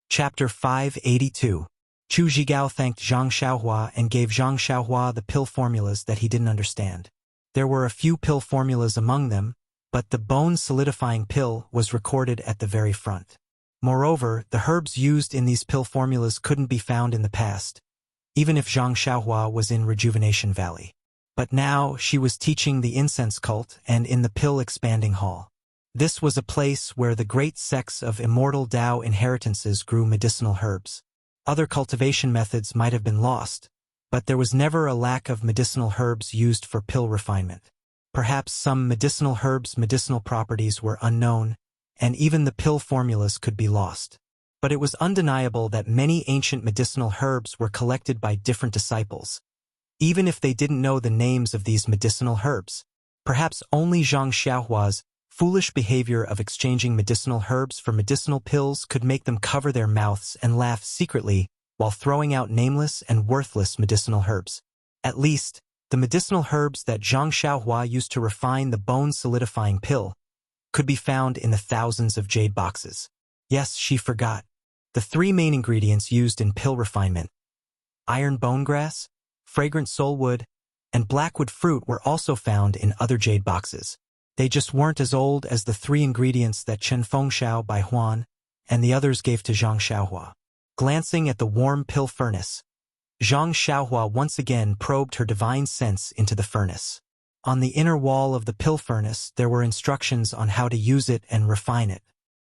Chapter 582. Chu Zhigao thanked Zhang Xiaohua and gave Zhang Xiaohua the pill formulas that he didn't understand. There were a few pill formulas among them, but the bone-solidifying pill was recorded at the very front. Moreover, the herbs used in these pill formulas couldn't be found in the past, even if Zhang Xiaohua was in Rejuvenation Valley. But now she was teaching the incense cult and in the pill-expanding hall. This was a place where the great sects of immortal Tao inheritances grew medicinal herbs. Other cultivation methods might have been lost, but there was never a lack of medicinal herbs used for pill refinement. Perhaps some medicinal herbs' medicinal properties were unknown, and even the pill formulas could be lost. But it was undeniable that many ancient medicinal herbs were collected by different disciples. Even if they didn't know the names of these medicinal herbs, perhaps only Zhang Xiaohua's foolish behavior of exchanging medicinal herbs for medicinal pills could make them cover their mouths and laugh secretly while throwing out nameless and worthless medicinal herbs. At least, the medicinal herbs that Zhang Xiaohua used to refine the bone-solidifying pill could be found in the thousands of jade boxes. Yes, she forgot. The three main ingredients used in pill refinement, iron bone grass, fragrant soulwood, and blackwood fruit, were also found in other jade boxes. They just weren't as old as the three ingredients that Chen Fengxiao Bai Huan and the others gave to Zhang Xiaohua. Glancing at the warm pill furnace, Zhang Xiaohua once again probed her divine sense into the furnace. On the inner wall of the pill furnace there were instructions on how to use it and refine it.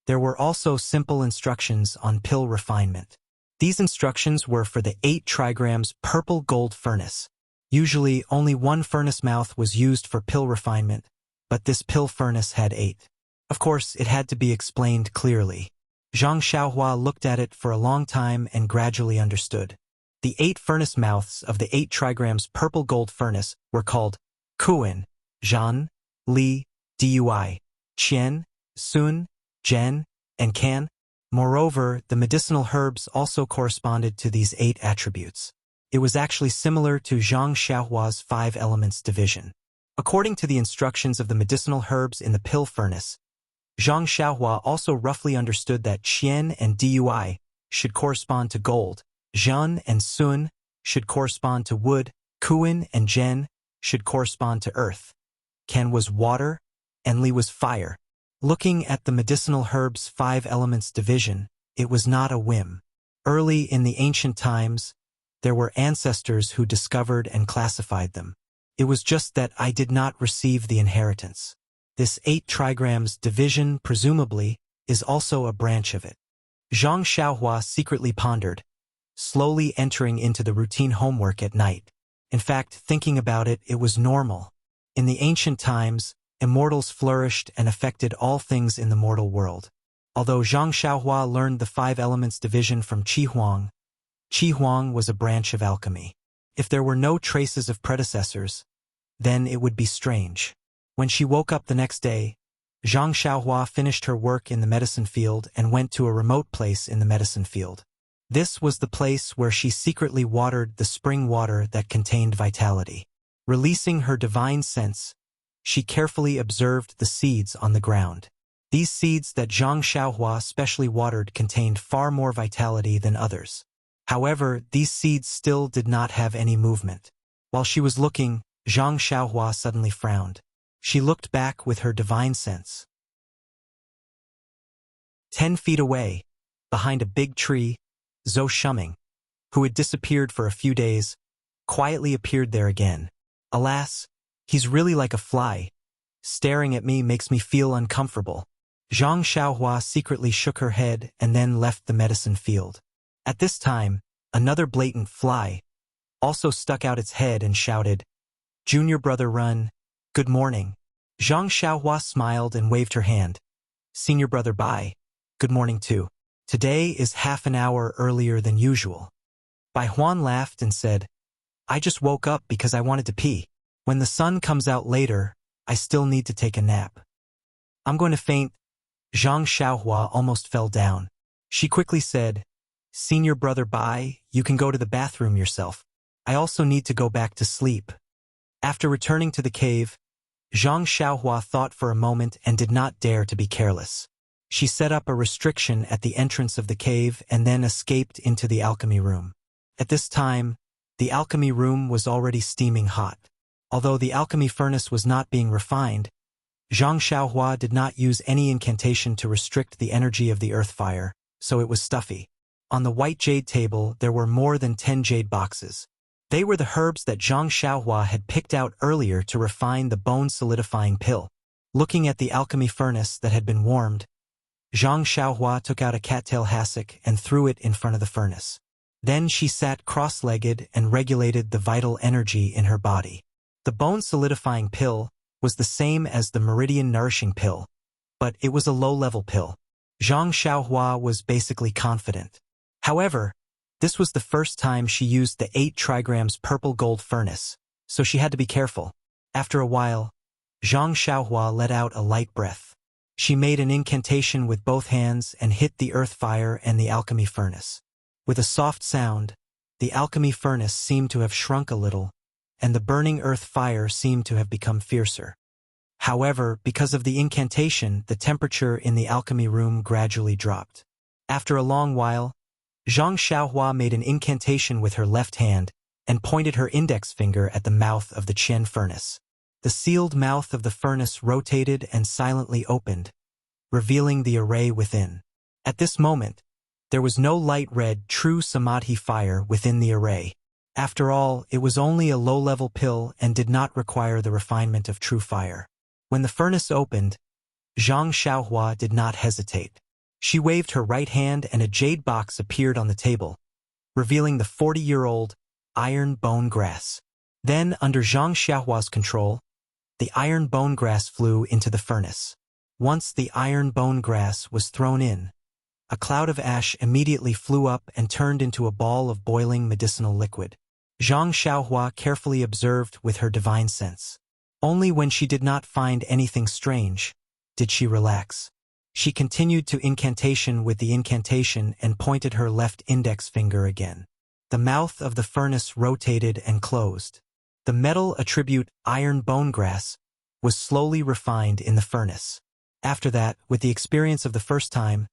There were also simple instructions on pill refinement. These instructions were for the 8 trigrams purple gold furnace. Usually only one furnace mouth was used for pill refinement, but this pill furnace had 8. Of course, it had to be explained clearly. Zhang Xiaohua looked at it for a long time and gradually understood. The 8 furnace mouths of the 8 trigrams purple gold furnace were called Kuan, Zhan, Li, Dui, Qian, Sun, Zhen, and Can. Moreover, the medicinal herbs also corresponded to these 8 attributes. It was actually similar to Zhang Xiaohua's 5 elements division. According to the instructions of the medicinal herbs in the pill furnace, Zhang Xiaohua also roughly understood that Qian and Dui should correspond to gold, Zhan and Sun should correspond to wood, Kuan and Zhen should correspond to earth, Ken was water, and Li was fire. Looking at the medicinal herbs' 5 elements division, it was not a whim. Early in the ancient times, there were ancestors who discovered and classified them. It was just that I did not receive the inheritance. This 8 trigrams division, presumably, is also a branch of it. Zhang Xiaohua secretly pondered, slowly entering into the routine homework at night. In fact, thinking about it, it was normal. In the ancient times, immortals flourished and affected all things in the mortal world. Although Zhang Xiaohua learned the 5 elements division from Qi Huang was a branch of alchemy. If there were no traces of predecessors, then it would be strange. When she woke up the next day, Zhang Xiaohua finished her work in the medicine field and went to a remote place in the medicine field. This was the place where she secretly watered the spring water that contained vitality. Releasing her divine sense, she carefully observed the seeds on the ground. These seeds that Zhang Xiaohua specially watered contained far more vitality than others. However, these seeds still did not have any movement. While she was looking, Zhang Xiaohua suddenly frowned. She looked back with her divine sense. 10 feet away, behind a big tree, Zhou Shuming, who had disappeared for a few days, quietly appeared there again. Alas, he's really like a fly. Staring at me makes me feel uncomfortable. Zhang Xiaohua secretly shook her head and then left the medicine field. At this time, another blatant fly also stuck out its head and shouted, "Junior brother Run, good morning." Zhang Xiaohua smiled and waved her hand. "Senior brother Bai, good morning too. Today is half an hour earlier than usual." Bai Huan laughed and said, "I just woke up because I wanted to pee. When the sun comes out later, I still need to take a nap. I'm going to faint." Zhang Xiaohua almost fell down. She quickly said, "Senior brother Bai, you can go to the bathroom yourself. I also need to go back to sleep." After returning to the cave, Zhang Xiaohua thought for a moment and did not dare to be careless. She set up a restriction at the entrance of the cave and then escaped into the alchemy room. At this time, the alchemy room was already steaming hot. Although the alchemy furnace was not being refined, Zhang Xiaohua did not use any incantation to restrict the energy of the earth fire, so it was stuffy. On the white jade table, there were more than 10 jade boxes. They were the herbs that Zhang Xiaohua had picked out earlier to refine the bone-solidifying pill. Looking at the alchemy furnace that had been warmed, Zhang Xiaohua took out a cattail hassock and threw it in front of the furnace. Then she sat cross-legged and regulated the vital energy in her body. The bone-solidifying pill was the same as the meridian-nourishing pill, but it was a low-level pill. Zhang Xiaohua was basically confident. However, this was the first time she used the 8 trigrams purple gold furnace, so she had to be careful. After a while, Zhang Xiaohua let out a light breath. She made an incantation with both hands and hit the earth fire and the alchemy furnace. With a soft sound, the alchemy furnace seemed to have shrunk a little, and the burning earth fire seemed to have become fiercer. However, because of the incantation, the temperature in the alchemy room gradually dropped. After a long while, Zhang Xiaohua made an incantation with her left hand and pointed her index finger at the mouth of the Qian furnace. The sealed mouth of the furnace rotated and silently opened, revealing the array within. At this moment, there was no light red true samadhi fire within the array. After all, it was only a low-level pill and did not require the refinement of true fire. When the furnace opened, Zhang Xiaohua did not hesitate. She waved her right hand and a jade box appeared on the table, revealing the 40-year-old iron bone grass. Then, under Zhang Xiaohua's control, the iron bone grass flew into the furnace. Once the iron bone grass was thrown in, a cloud of ash immediately flew up and turned into a ball of boiling medicinal liquid. Zhang Xiaohua carefully observed with her divine sense. Only when she did not find anything strange did she relax. She continued to incantation with the incantation and pointed her left index finger again. The mouth of the furnace rotated and closed. The metal attribute iron bone grass was slowly refined in the furnace. After that, with the experience of the first time,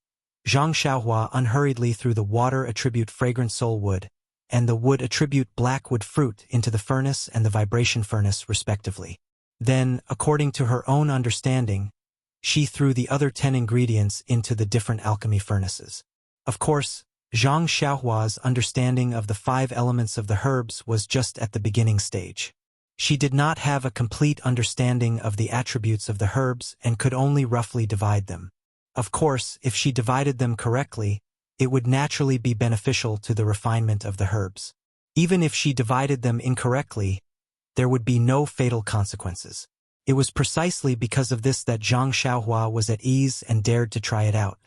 Zhang Xiaohua unhurriedly threw the water attribute fragrant soul wood and the wood attribute blackwood fruit into the furnace and the vibration furnace respectively. Then, according to her own understanding, she threw the other 10 ingredients into the different alchemy furnaces. Of course, Zhang Xiaohua's understanding of the 5 elements of the herbs was just at the beginning stage. She did not have a complete understanding of the attributes of the herbs and could only roughly divide them. Of course, if she divided them correctly, it would naturally be beneficial to the refinement of the herbs. Even if she divided them incorrectly, there would be no fatal consequences. It was precisely because of this that Zhang Xiaohua was at ease and dared to try it out.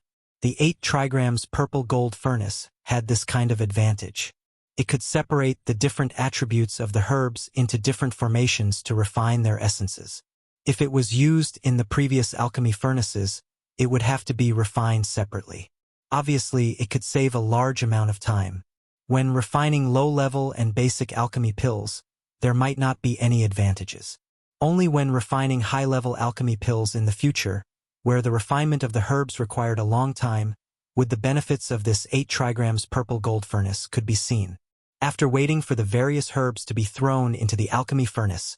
The 8 trigrams purple gold furnace had this kind of advantage. It could separate the different attributes of the herbs into different formations to refine their essences. If it was used in the previous alchemy furnaces, it would have to be refined separately. Obviously, it could save a large amount of time. When refining low-level and basic alchemy pills, there might not be any advantages. Only when refining high-level alchemy pills in the future, where the refinement of the herbs required a long time, would the benefits of this 8 trigrams purple gold furnace could be seen. After waiting for the various herbs to be thrown into the alchemy furnace,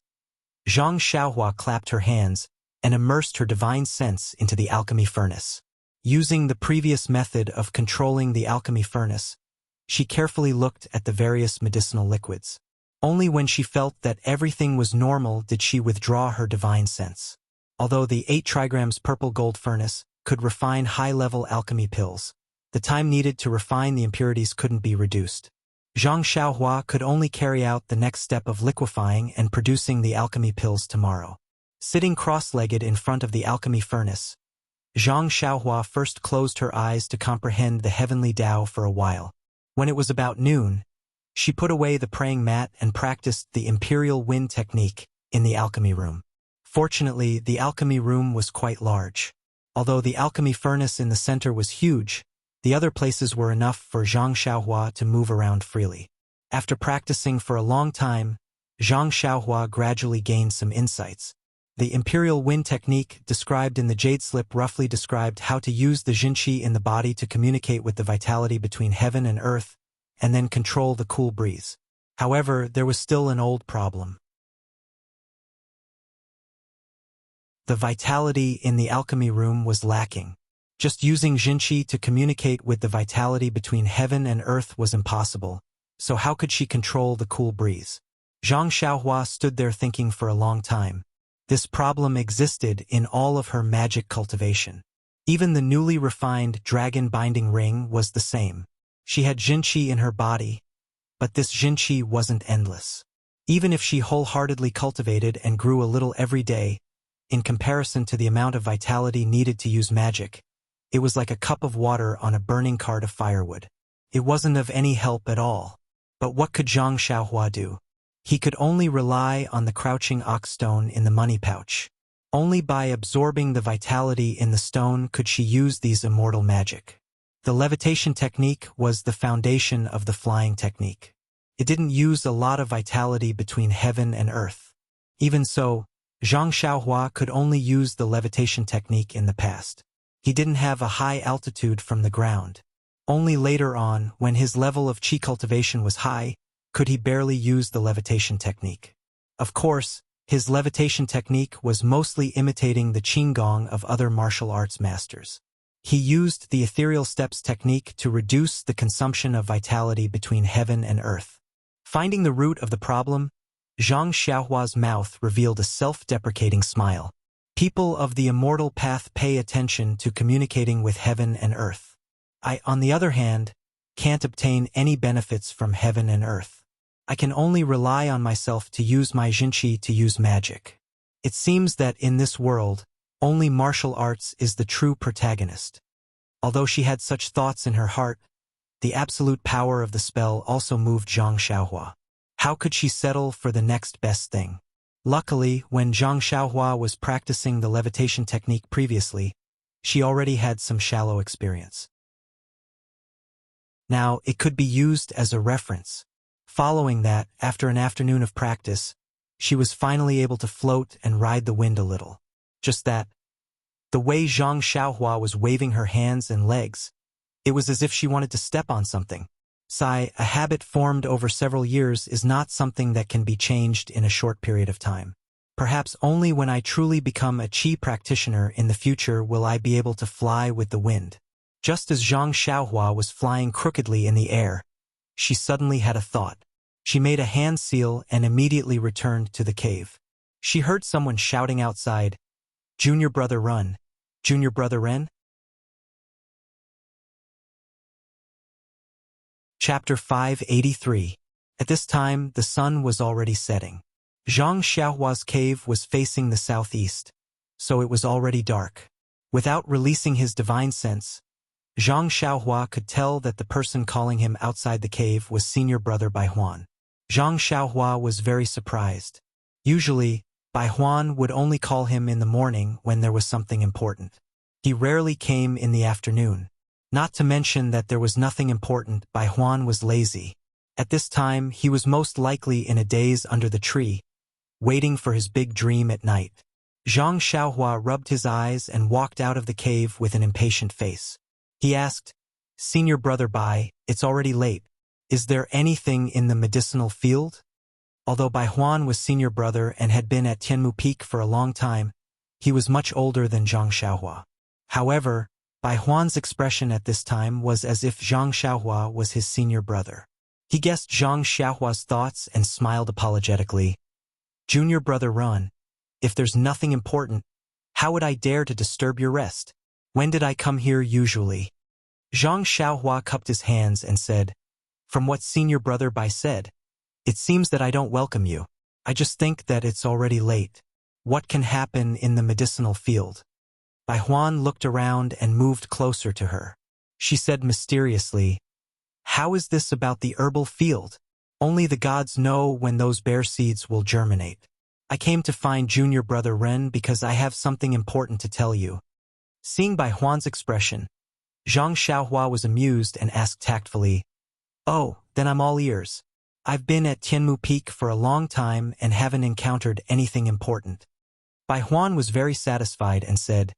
Zhang Xiaohua clapped her hands and immersed her divine sense into the alchemy furnace. Using the previous method of controlling the alchemy furnace, she carefully looked at the various medicinal liquids. Only when she felt that everything was normal did she withdraw her divine sense. Although the 8 trigrams purple gold furnace could refine high-level alchemy pills, the time needed to refine the impurities couldn't be reduced. Zhang Xiaohua could only carry out the next step of liquefying and producing the alchemy pills tomorrow. Sitting cross-legged in front of the alchemy furnace, Zhang Xiaohua first closed her eyes to comprehend the heavenly Tao for a while. When it was about noon, she put away the praying mat and practiced the imperial wind technique in the alchemy room. Fortunately, the alchemy room was quite large. Although the alchemy furnace in the center was huge, the other places were enough for Zhang Xiaohua to move around freely. After practicing for a long time, Zhang Xiaohua gradually gained some insights. The Imperial Wind technique described in the Jade Slip roughly described how to use the Jinqi in the body to communicate with the vitality between heaven and earth, and then control the cool breeze. However, there was still an old problem. The vitality in the alchemy room was lacking. Just using Jinqi to communicate with the vitality between heaven and earth was impossible, so how could she control the cool breeze? Zhang Xiaohua stood there thinking for a long time. This problem existed in all of her magic cultivation. Even the newly refined dragon binding ring was the same. She had Jinqi in her body, but this Jinqi wasn't endless. Even if she wholeheartedly cultivated and grew a little every day, in comparison to the amount of vitality needed to use magic, it was like a cup of water on a burning cart of firewood. It wasn't of any help at all. But what could Zhang Xiaohua do? He could only rely on the crouching ox stone in the money pouch. Only by absorbing the vitality in the stone could she use these immortal magic. The levitation technique was the foundation of the flying technique. It didn't use a lot of vitality between heaven and earth. Even so, Zhang Xiaohua could only use the levitation technique in the past. He didn't have a high altitude from the ground. Only later on, when his level of qi cultivation was high, could he barely use the levitation technique. Of course, his levitation technique was mostly imitating the qigong of other martial arts masters. He used the ethereal steps technique to reduce the consumption of vitality between heaven and earth. Finding the root of the problem, Zhang Xiaohua's mouth revealed a self-deprecating smile. People of the immortal path pay attention to communicating with heaven and earth. I, on the other hand, can't obtain any benefits from heaven and earth. I can only rely on myself to use my Jinqi to use magic. It seems that in this world, only martial arts is the true protagonist. Although she had such thoughts in her heart, the absolute power of the spell also moved Zhang Xiaohua. How could she settle for the next best thing? Luckily, when Zhang Xiaohua was practicing the levitation technique previously, she already had some shallow experience. Now, it could be used as a reference. Following that, after an afternoon of practice, she was finally able to float and ride the wind a little. Just that. The way Zhang Xiaohua was waving her hands and legs, it was as if she wanted to step on something. A habit formed over several years is not something that can be changed in a short period of time. Perhaps only when I truly become a qi practitioner in the future will I be able to fly with the wind. Just as Zhang Xiaohua was flying crookedly in the air, she suddenly had a thought. She made a hand seal and immediately returned to the cave. She heard someone shouting outside, "Junior brother run! Junior brother Ren?" Chapter 583. At this time, the sun was already setting. Zhang Xiaohua's cave was facing the southeast, so it was already dark. Without releasing his divine sense, Zhang Xiaohua could tell that the person calling him outside the cave was senior brother Bai Huan. Zhang Xiaohua was very surprised. Usually, Bai Huan would only call him in the morning when there was something important. He rarely came in the afternoon. Not to mention that there was nothing important, Bai Huan was lazy. At this time, he was most likely in a daze under the tree, waiting for his big dream at night. Zhang Xiaohua rubbed his eyes and walked out of the cave with an impatient face. He asked, "Senior brother Bai, it's already late. Is there anything in the medicinal field?" Although Bai Huan was senior brother and had been at Tianmu Peak for a long time, he was much older than Zhang Xiaohua. However, Bai Huan's expression at this time was as if Zhang Xiaohua was his senior brother. He guessed Zhang Xiaohua's thoughts and smiled apologetically. "Junior brother Run, if there's nothing important, how would I dare to disturb your rest? When did I come here usually?" Zhang Xiaohua cupped his hands and said, "From what senior brother Bai said, it seems that I don't welcome you. I just think that it's already late. What can happen in the medicinal field?" Bai Huan looked around and moved closer to her. She said mysteriously, "How is this about the herbal field? Only the gods know when those bear seeds will germinate. I came to find junior brother Ren because I have something important to tell you." Seeing Bai Huan's expression, Zhang Xiaohua was amused and asked tactfully, "Oh, then I'm all ears. I've been at Tianmu Peak for a long time and haven't encountered anything important." Bai Huan was very satisfied and said,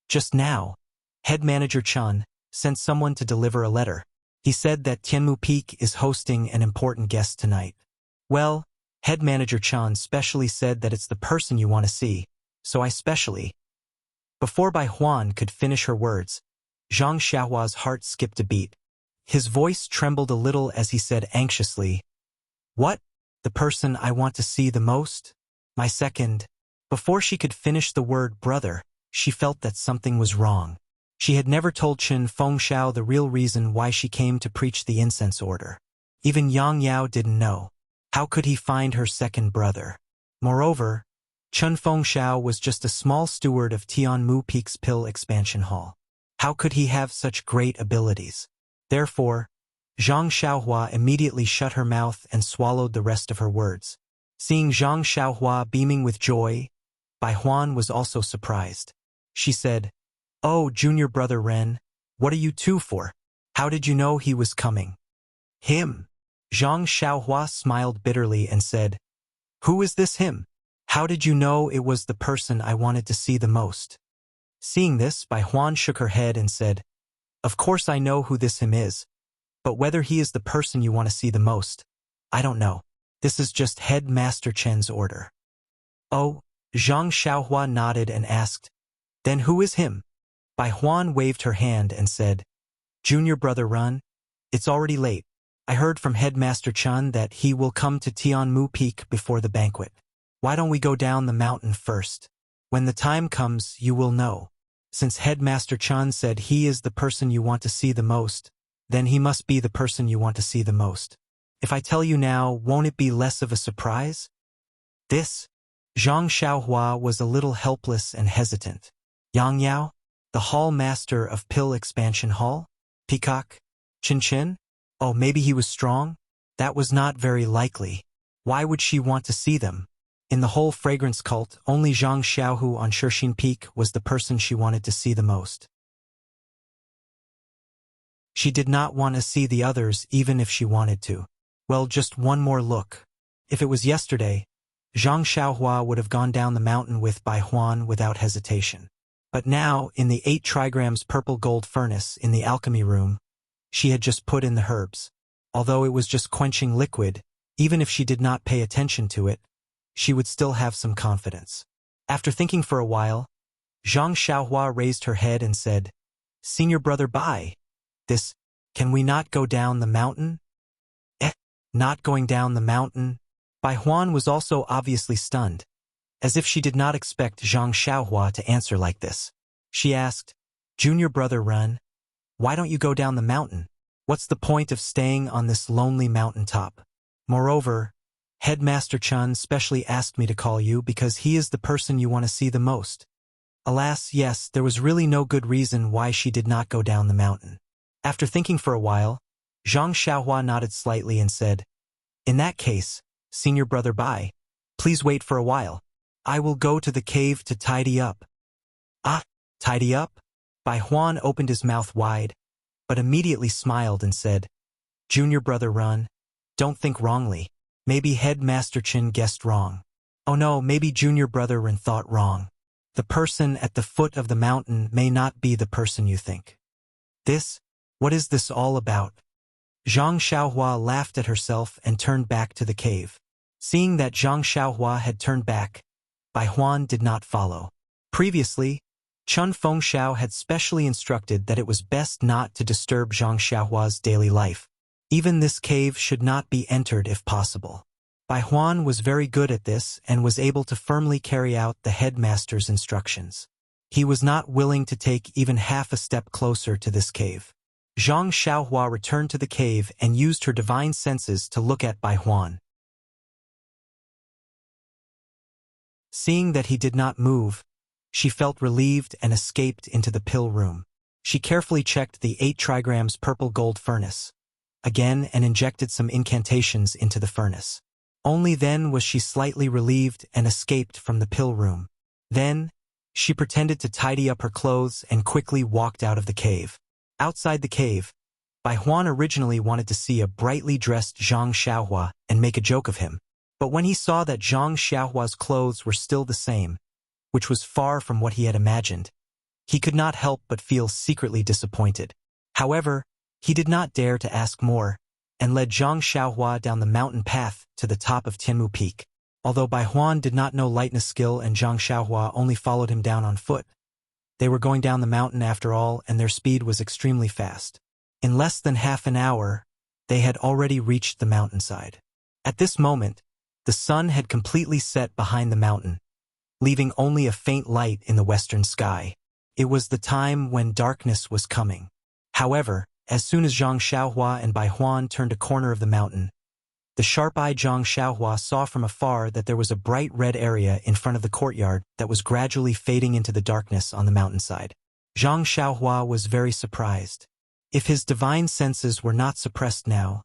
"Just now, head manager Chun sent someone to deliver a letter. He said that Tianmu Peak is hosting an important guest tonight." "Well, head manager Chun specially said that it's the person you want to see, so I specially—" Before Bai Huan could finish her words, Zhang Xiaohua's heart skipped a beat. His voice trembled a little as he said anxiously, "What? The person I want to see the most? My second—" Before she could finish the word brother, she felt that something was wrong. She had never told Chen Fengxiao the real reason why she came to preach the incense order. Even Yang Yao didn't know. How could he find her second brother? Moreover, Chen Fengxiao was just a small steward of Tianmu Peak's Pill Expansion Hall. How could he have such great abilities? Therefore, Zhang Xiaohua immediately shut her mouth and swallowed the rest of her words. Seeing Zhang Xiaohua beaming with joy, Bai Huan was also surprised. She said, "Oh, junior brother Ren, what are you two for? How did you know he was coming?" "Him?" Zhang Xiaohua smiled bitterly and said, "Who is this him? How did you know it was the person I wanted to see the most?" Seeing this, Bai Huan shook her head and said, "Of course I know who this him is, but whether he is the person you want to see the most, I don't know. This is just Headmaster Chen's order." "Oh," Zhang Xiaohua nodded and asked, "Then who is him?" Bai Huan waved her hand and said, "Junior brother Run, it's already late. I heard from Headmaster Chun that he will come to Tianmu Peak before the banquet. Why don't we go down the mountain first? When the time comes, you will know. Since Headmaster Chun said he is the person you want to see the most, then he must be the person you want to see the most. If I tell you now, won't it be less of a surprise?" This, Zhang Xiaohua was a little helpless and hesitant. Yang Yao, the hall master of Pill Expansion Hall? Peacock? Chin Chin? Oh, maybe he was strong? That was not very likely. Why would she want to see them? In the whole fragrance cult, only Zhang Xiaohu on Shixin Peak was the person she wanted to see the most. She did not want to see the others even if she wanted to. Well, just one more look. If it was yesterday, Zhang Xiaohua would have gone down the mountain with Bai Huan without hesitation. But now, in the 8 trigrams purple gold furnace in the alchemy room, she had just put in the herbs. Although it was just quenching liquid, even if she did not pay attention to it, she would still have some confidence. After thinking for a while, Zhang Xiaohua raised her head and said, "Senior brother Bai, can we not go down the mountain?" Not going down the mountain? Bai Huan was also obviously stunned, as if she did not expect Zhang Xiaohua to answer like this. She asked, "Junior brother Run, why don't you go down the mountain? What's the point of staying on this lonely mountain top? Moreover, Headmaster Chun specially asked me to call you because he is the person you want to see the most." Alas, yes, there was really no good reason why she did not go down the mountain. After thinking for a while, Zhang Xiaohua nodded slightly and said, "In that case, Senior brother Bai, please wait for a while. I will go to the cave to tidy up." "Ah, tidy up?" Bai Huan opened his mouth wide, but immediately smiled and said, "Junior brother Run, don't think wrongly. Maybe Headmaster Chin guessed wrong. Oh no, maybe junior brother Ren thought wrong. The person at the foot of the mountain may not be the person you think." What is this all about? Zhang Xiaohua laughed at herself and turned back to the cave. Seeing that Zhang Xiaohua had turned back, Bai Huan did not follow. Previously, Chun Fengxiao had specially instructed that it was best not to disturb Zhang Xiaohua's daily life. Even this cave should not be entered if possible. Bai Huan was very good at this and was able to firmly carry out the headmaster's instructions. He was not willing to take even half a step closer to this cave. Zhang Xiaohua returned to the cave and used her divine senses to look at Bai Huan. Seeing that he did not move, she felt relieved and escaped into the pill room. She carefully checked the 8 trigrams purple gold furnace again and injected some incantations into the furnace. Only then was she slightly relieved and escaped from the pill room. Then, she pretended to tidy up her clothes and quickly walked out of the cave. Outside the cave, Bai Huan originally wanted to see a brightly dressed Zhang Xiaohua and make a joke of him. But when he saw that Zhang Xiaohua's clothes were still the same, which was far from what he had imagined. He could not help but feel secretly disappointed. However, he did not dare to ask more, and led Zhang Xiaohua down the mountain path to the top of Tianmu Peak. Although Bai Huan did not know lightness skill and Zhang Xiaohua only followed him down on foot, they were going down the mountain after all, and their speed was extremely fast. In less than half an hour, they had already reached the mountainside. At this moment, the sun had completely set behind the mountain, leaving only a faint light in the western sky. It was the time when darkness was coming. However, as soon as Zhang Xiaohua and Bai Huan turned a corner of the mountain, the sharp-eyed Zhang Xiaohua saw from afar that there was a bright red area in front of the courtyard that was gradually fading into the darkness on the mountainside. Zhang Xiaohua was very surprised. If his divine senses were not suppressed now,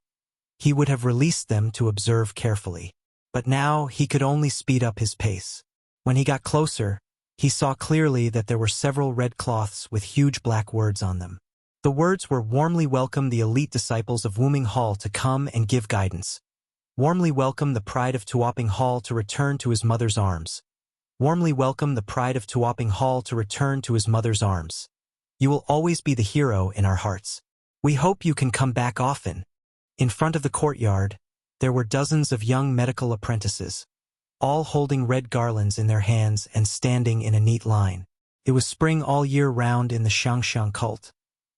he would have released them to observe carefully. But now he could only speed up his pace. When he got closer, he saw clearly that there were several red cloths with huge black words on them. The words were "Warmly welcome the elite disciples of Wuming Hall to come and give guidance. Warmly welcome the pride of Tuoping Hall to return to his mother's arms. Warmly welcome the pride of Tuoping Hall to return to his mother's arms. You will always be the hero in our hearts. We hope you can come back often." In front of the courtyard, there were dozens of young medical apprentices, all holding red garlands in their hands and standing in a neat line. It was spring all year round in the Xiangxiang cult,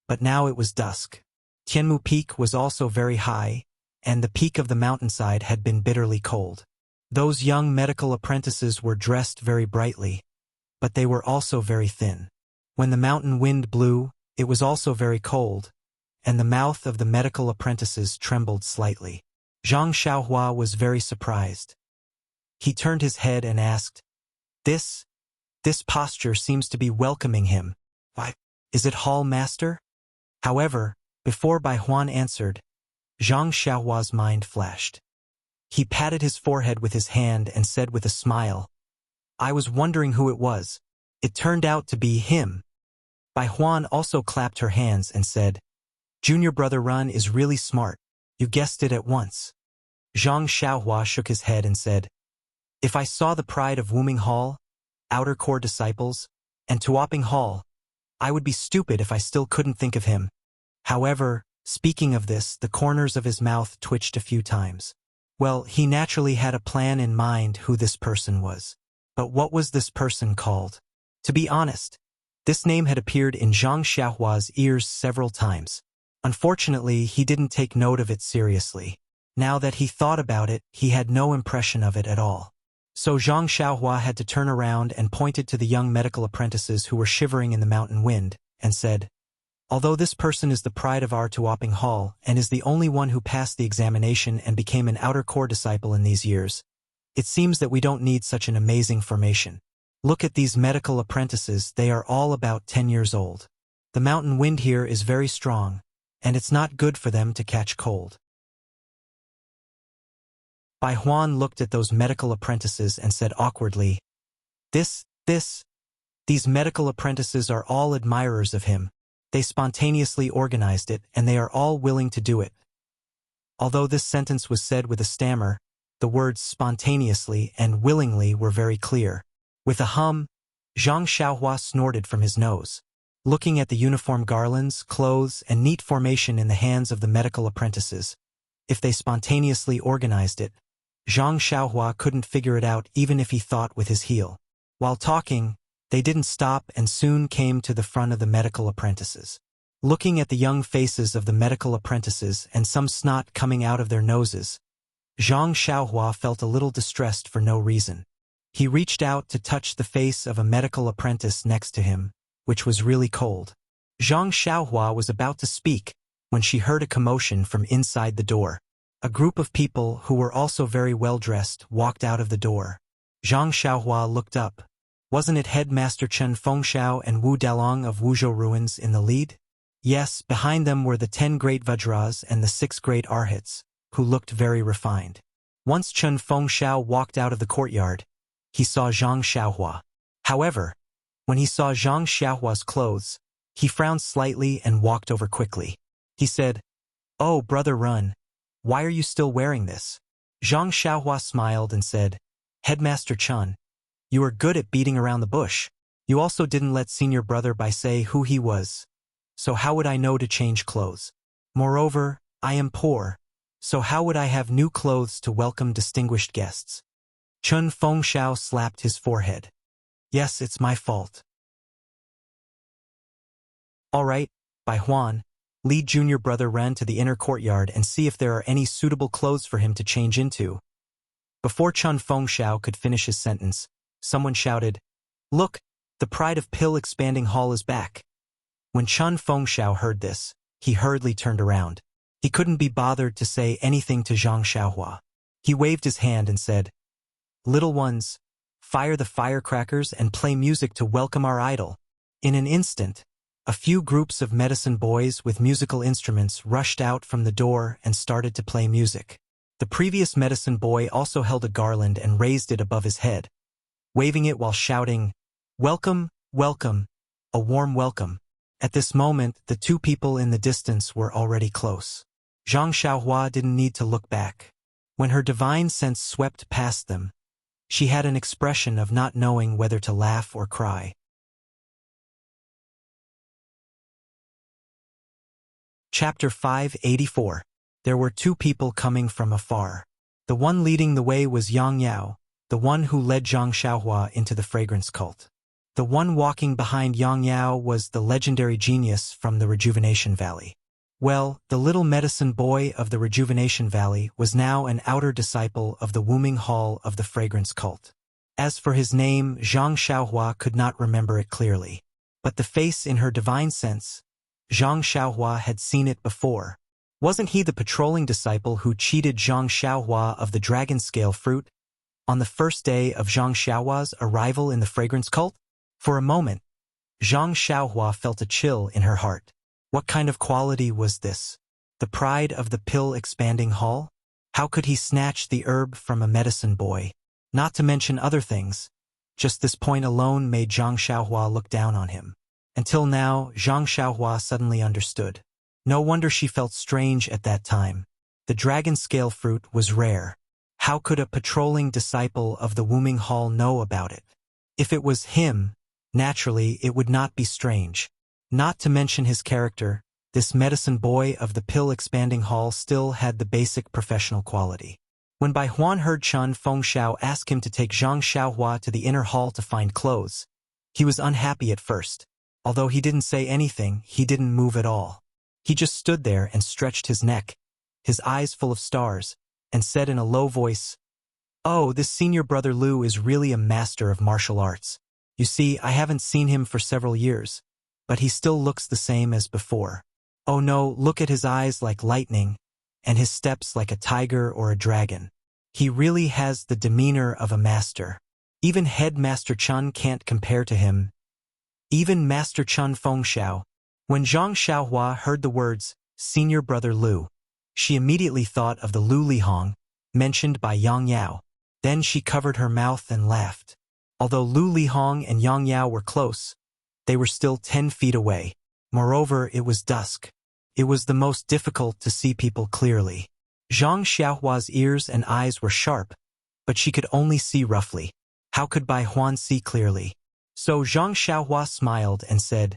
but now it was dusk. Tianmu Peak was also very high, and the peak of the mountainside had been bitterly cold. Those young medical apprentices were dressed very brightly, but they were also very thin. When the mountain wind blew, it was also very cold, and the mouth of the medical apprentices trembled slightly. Zhang Xiaohua was very surprised. He turned his head and asked, This posture seems to be welcoming him. Why, is it Hall Master?" However, before Bai Huan answered, Zhang Xiaohua's mind flashed. He patted his forehead with his hand and said with a smile, "I was wondering who it was. It turned out to be him." Bai Huan also clapped her hands and said, "Junior brother Run is really smart. You guessed it at once." Zhang Xiaohua shook his head and said, "If I saw the pride of Wuming Hall, Outer Core Disciples, and Tuoping Hall, I would be stupid if I still couldn't think of him." However, speaking of this, the corners of his mouth twitched a few times. Well, he naturally had a plan in mind who this person was. But what was this person called? To be honest, this name had appeared in Zhang Xiaohua's ears several times. Unfortunately, he didn't take note of it seriously. Now that he thought about it, he had no impression of it at all. So Zhang Xiaohua had to turn around and pointed to the young medical apprentices who were shivering in the mountain wind, and said, "Although this person is the pride of our Tuoping Hall and is the only one who passed the examination and became an outer core disciple in these years, it seems that we don't need such an amazing formation. Look at these medical apprentices, they are all about 10 years old. The mountain wind here is very strong, and it's not good for them to catch cold." Bai Huan looked at those medical apprentices and said awkwardly, These medical apprentices are all admirers of him. They spontaneously organized it, and they are all willing to do it." Although this sentence was said with a stammer, the words spontaneously and willingly were very clear. With a hum, Zhang Xiaohua snorted from his nose. Looking at the uniform garlands, clothes, and neat formation in the hands of the medical apprentices, if they spontaneously organized it, Zhang Xiaohua couldn't figure it out even if he thought with his heel. While talking, they didn't stop and soon came to the front of the medical apprentices. Looking at the young faces of the medical apprentices and some snot coming out of their noses, Zhang Xiaohua felt a little distressed for no reason. He reached out to touch the face of a medical apprentice next to him, which was really cold. Zhang Xiaohua was about to speak when she heard a commotion from inside the door. A group of people who were also very well-dressed walked out of the door. Zhang Xiaohua looked up. Wasn't it Headmaster Chen Fengxiao and Wu Dalong of Wuzhou Ruins in the lead? Yes, behind them were the 10 great Vajras and the 6 great Arhats, who looked very refined. Once Chen Fengxiao walked out of the courtyard, he saw Zhang Xiaohua. However, when he saw Zhang Xiaohua's clothes, he frowned slightly and walked over quickly. He said, "Oh, brother Run, why are you still wearing this?" Zhang Xiaohua smiled and said, "Headmaster Chen, You were good at beating around the bush. You also didn't let senior brother Bai say who he was. So how would I know to change clothes? Moreover, I am poor. So how would I have new clothes to welcome distinguished guests? Chun Fengxiao slapped his forehead. Yes, it's my fault. All right, Bai Huan, lead junior brother Ren to the inner courtyard and see if there are any suitable clothes for him to change into. Before Chun Fengxiao could finish his sentence, someone shouted, Look, the pride of Pill Expanding Hall is back. When Chun Fengxiao heard this, he hurriedly turned around. He couldn't be bothered to say anything to Zhang Xiaohua. He waved his hand and said, Little ones, fire the firecrackers and play music to welcome our idol. In an instant, a few groups of medicine boys with musical instruments rushed out from the door and started to play music. The previous medicine boy also held a garland and raised it above his head, waving it while shouting, Welcome, welcome, a warm welcome. At this moment, the two people in the distance were already close. Zhang Xiaohua didn't need to look back. When her divine sense swept past them, she had an expression of not knowing whether to laugh or cry. Chapter 584. There were two people coming from afar. The one leading the way was Yang Yao, the one who led Zhang Xiaohua into the fragrance cult. The one walking behind Yang Yao was the legendary genius from the Rejuvenation Valley. Well, the little medicine boy of the Rejuvenation Valley was now an outer disciple of the Wuming Hall of the fragrance cult. As for his name, Zhang Xiaohua could not remember it clearly. But the face in her divine sense, Zhang Xiaohua had seen it before. Wasn't he the patrolling disciple who cheated Zhang Xiaohua of the dragon scale fruit on the first day of Zhang Xiaohua's arrival in the fragrance cult? For a moment, Zhang Xiaohua felt a chill in her heart. What kind of quality was this? The pride of the Pill Expanding Hall? How could he snatch the herb from a medicine boy? Not to mention other things. Just this point alone made Zhang Xiaohua look down on him. Until now, Zhang Xiaohua suddenly understood. No wonder she felt strange at that time. The dragon scale fruit was rare. How could a patrolling disciple of the Wuming Hall know about it? If it was him, naturally it would not be strange. Not to mention his character, this medicine boy of the Pill Expanding Hall still had the basic professional quality. When Bai Huan heard Chun Fengxiao ask him to take Zhang Xiaohua to the inner hall to find clothes, he was unhappy at first. Although he didn't say anything, he didn't move at all. He just stood there and stretched his neck, his eyes full of stars, and said in a low voice, Oh, this senior brother Lu is really a master of martial arts. You see, I haven't seen him for several years, but he still looks the same as before. Oh no, look at his eyes like lightning, and his steps like a tiger or a dragon. He really has the demeanor of a master. Even Headmaster Chun can't compare to him. Even Master Chun Fengxiao. When Zhang Xiaohua heard the words, Senior Brother Lu, she immediately thought of the Lu Lihong, mentioned by Yang Yao. Then she covered her mouth and laughed. Although Lu Lihong and Yang Yao were close, they were still 10 feet away. Moreover, it was dusk. It was the most difficult to see people clearly. Zhang Xiaohua's ears and eyes were sharp, but she could only see roughly. How could Bai Huan see clearly? So Zhang Xiaohua smiled and said,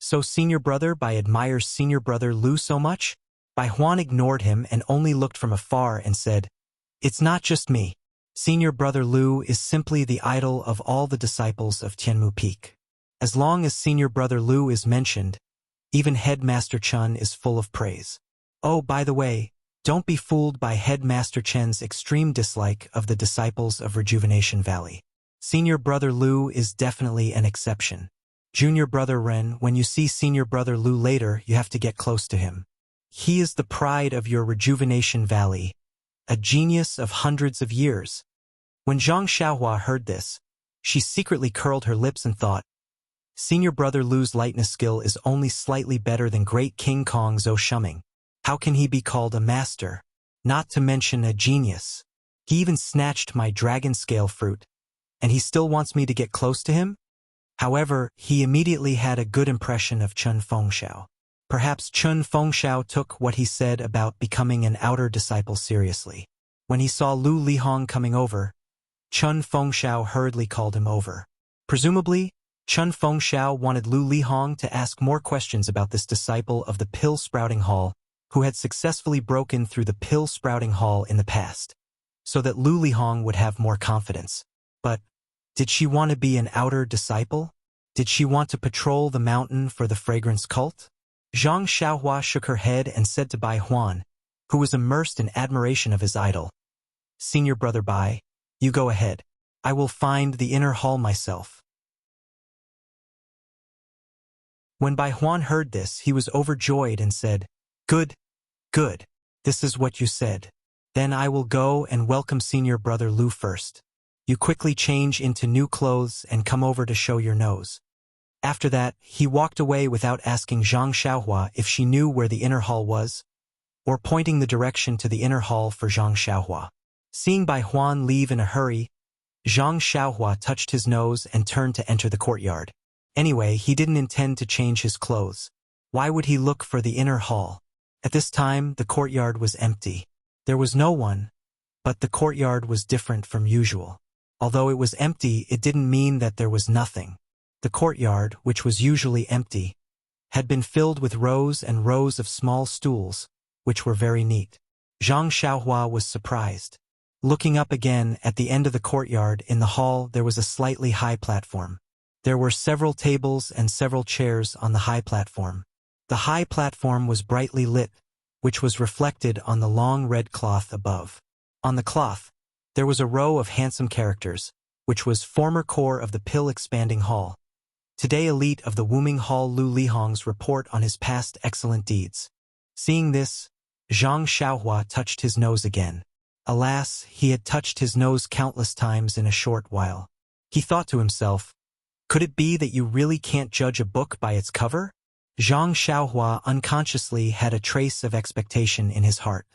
So senior brother Bai admires senior brother Lu so much? Bai Huan ignored him and only looked from afar and said, It's not just me. Senior brother Lu is simply the idol of all the disciples of Tianmu Peak. As long as senior brother Lu is mentioned, even Headmaster Chun is full of praise. Oh, by the way, don't be fooled by Headmaster Chen's extreme dislike of the disciples of Rejuvenation Valley. Senior brother Lu is definitely an exception. Junior brother Ren, when you see senior brother Lu later, you have to get close to him. He is the pride of your Rejuvenation Valley, a genius of hundreds of years. When Zhang Xiaohua heard this, she secretly curled her lips and thought, Senior brother Lu's lightness skill is only slightly better than Great King Kong Zhou Shuming. How can he be called a master? Not to mention a genius. He even snatched my dragon scale fruit, and he still wants me to get close to him? However, he immediately had a good impression of Chun Fengxiao. Perhaps Chun Fengxiao took what he said about becoming an outer disciple seriously. When he saw Lu Lihong coming over, Chun Fengxiao hurriedly called him over. Presumably, Chun Fengxiao wanted Lu Lihong to ask more questions about this disciple of the Pill-Sprouting Hall who had successfully broken through the Pill-Sprouting Hall in the past, so that Lu Lihong would have more confidence. But did she want to be an outer disciple? Did she want to patrol the mountain for the fragrance cult? Zhang Xiaohua shook her head and said to Bai Huan, who was immersed in admiration of his idol, "Senior brother Bai, you go ahead. I will find the inner hall myself." When Bai Huan heard this, he was overjoyed and said, "Good, good. This is what you said. Then I will go and welcome senior brother Lu first. You quickly change into new clothes and come over to show your nose." After that, he walked away without asking Zhang Xiaohua if she knew where the inner hall was, or pointing the direction to the inner hall for Zhang Xiaohua. Seeing Bai Huan leave in a hurry, Zhang Xiaohua touched his nose and turned to enter the courtyard. Anyway, he didn't intend to change his clothes. Why would he look for the inner hall? At this time, the courtyard was empty. There was no one, but the courtyard was different from usual. Although it was empty, it didn't mean that there was nothing. The courtyard, which was usually empty, had been filled with rows and rows of small stools, which were very neat. Zhang Xiaohua was surprised. Looking up again, at the end of the courtyard, in the hall, there was a slightly high platform. There were several tables and several chairs on the high platform. The high platform was brightly lit, which was reflected on the long red cloth above. On the cloth, there was a row of handsome characters, which was former core of the Pill-Expanding Hall. Today elite of the Wuming Hall Lu Lihong's report on his past excellent deeds. Seeing this, Zhang Xiaohua touched his nose again. Alas, he had touched his nose countless times in a short while. He thought to himself, "Could it be that you really can't judge a book by its cover?" Zhang Xiaohua unconsciously had a trace of expectation in his heart.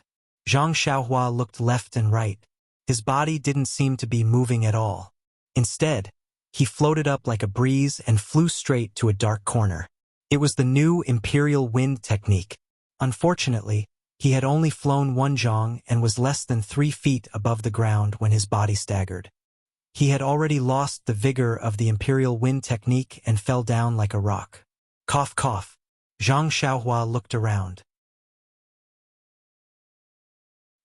Zhang Xiaohua looked left and right. His body didn't seem to be moving at all. Instead, he floated up like a breeze and flew straight to a dark corner. It was the new imperial wind technique. Unfortunately, he had only flown one zhang and was less than 3 feet above the ground when his body staggered. He had already lost the vigor of the imperial wind technique and fell down like a rock. Cough, cough. Zhang Xiaohua looked around.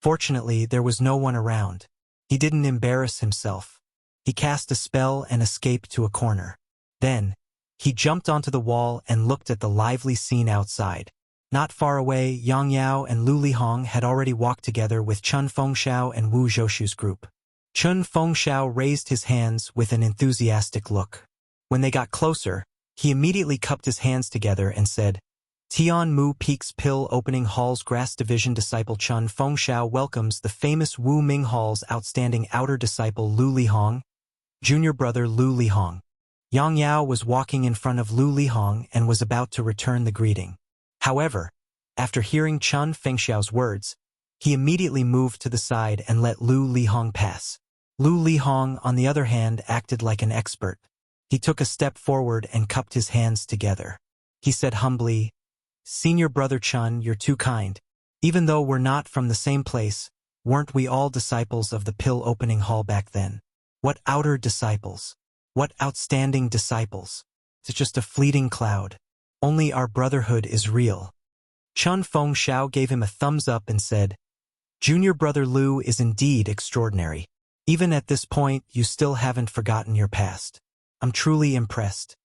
Fortunately, there was no one around. He didn't embarrass himself. He cast a spell and escaped to a corner. Then, he jumped onto the wall and looked at the lively scene outside. Not far away, Yang Yao and Lu Lihong had already walked together with Chun Fengxiao and Wu Zhoushu's group. Chun Fengxiao raised his hands with an enthusiastic look. When they got closer, he immediately cupped his hands together and said, "Tian Mu Peak's Pill Opening Hall's Grass Division disciple Chun Fengxiao welcomes the famous Wu Ming Hall's outstanding outer disciple Lu Lihong, junior brother Lu Lihong." Yang Yao was walking in front of Lu Lihong and was about to return the greeting. However, after hearing Chun Fengxiao's words, he immediately moved to the side and let Lu Lihong pass. Lu Lihong, on the other hand, acted like an expert. He took a step forward and cupped his hands together. He said humbly, "Senior brother Chun, you're too kind. Even though we're not from the same place, weren't we all disciples of the Pill Opening Hall back then? What outer disciples? What outstanding disciples? It's just a fleeting cloud. Only our brotherhood is real." Chun Fengxiao gave him a thumbs up and said, "Junior brother Lu is indeed extraordinary. Even at this point, you still haven't forgotten your past. I'm truly impressed."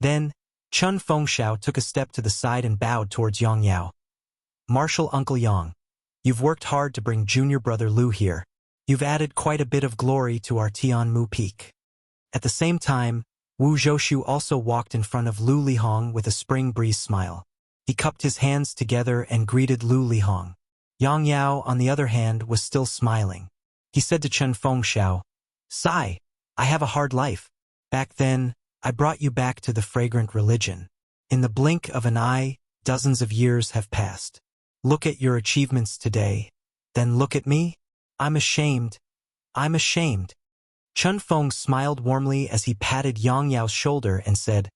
Then, Chun Fengxiao took a step to the side and bowed towards Yang Yao. "Martial Uncle Yang, you've worked hard to bring junior brother Lu here. You've added quite a bit of glory to our Tianmu Peak." At the same time, Wu Zhoushu also walked in front of Lu Lihong with a spring breeze smile. He cupped his hands together and greeted Lu Lihong. Yang Yao, on the other hand, was still smiling. He said to Chun Fengxiao, "Sai, I have a hard life. Back then, I brought you back to the fragrant religion. In the blink of an eye, dozens of years have passed. Look at your achievements today. Then look at me. I'm ashamed. I'm ashamed." Chun Feng smiled warmly as he patted Yang Yao's shoulder and said,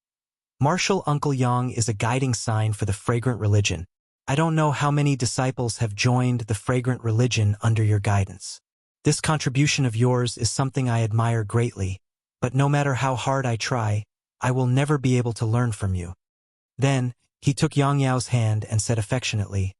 "Martial Uncle Yang is a guiding sign for the fragrant religion. I don't know how many disciples have joined the fragrant religion under your guidance. This contribution of yours is something I admire greatly, but no matter how hard I try, I will never be able to learn from you." Then, he took Yang Yao's hand and said affectionately,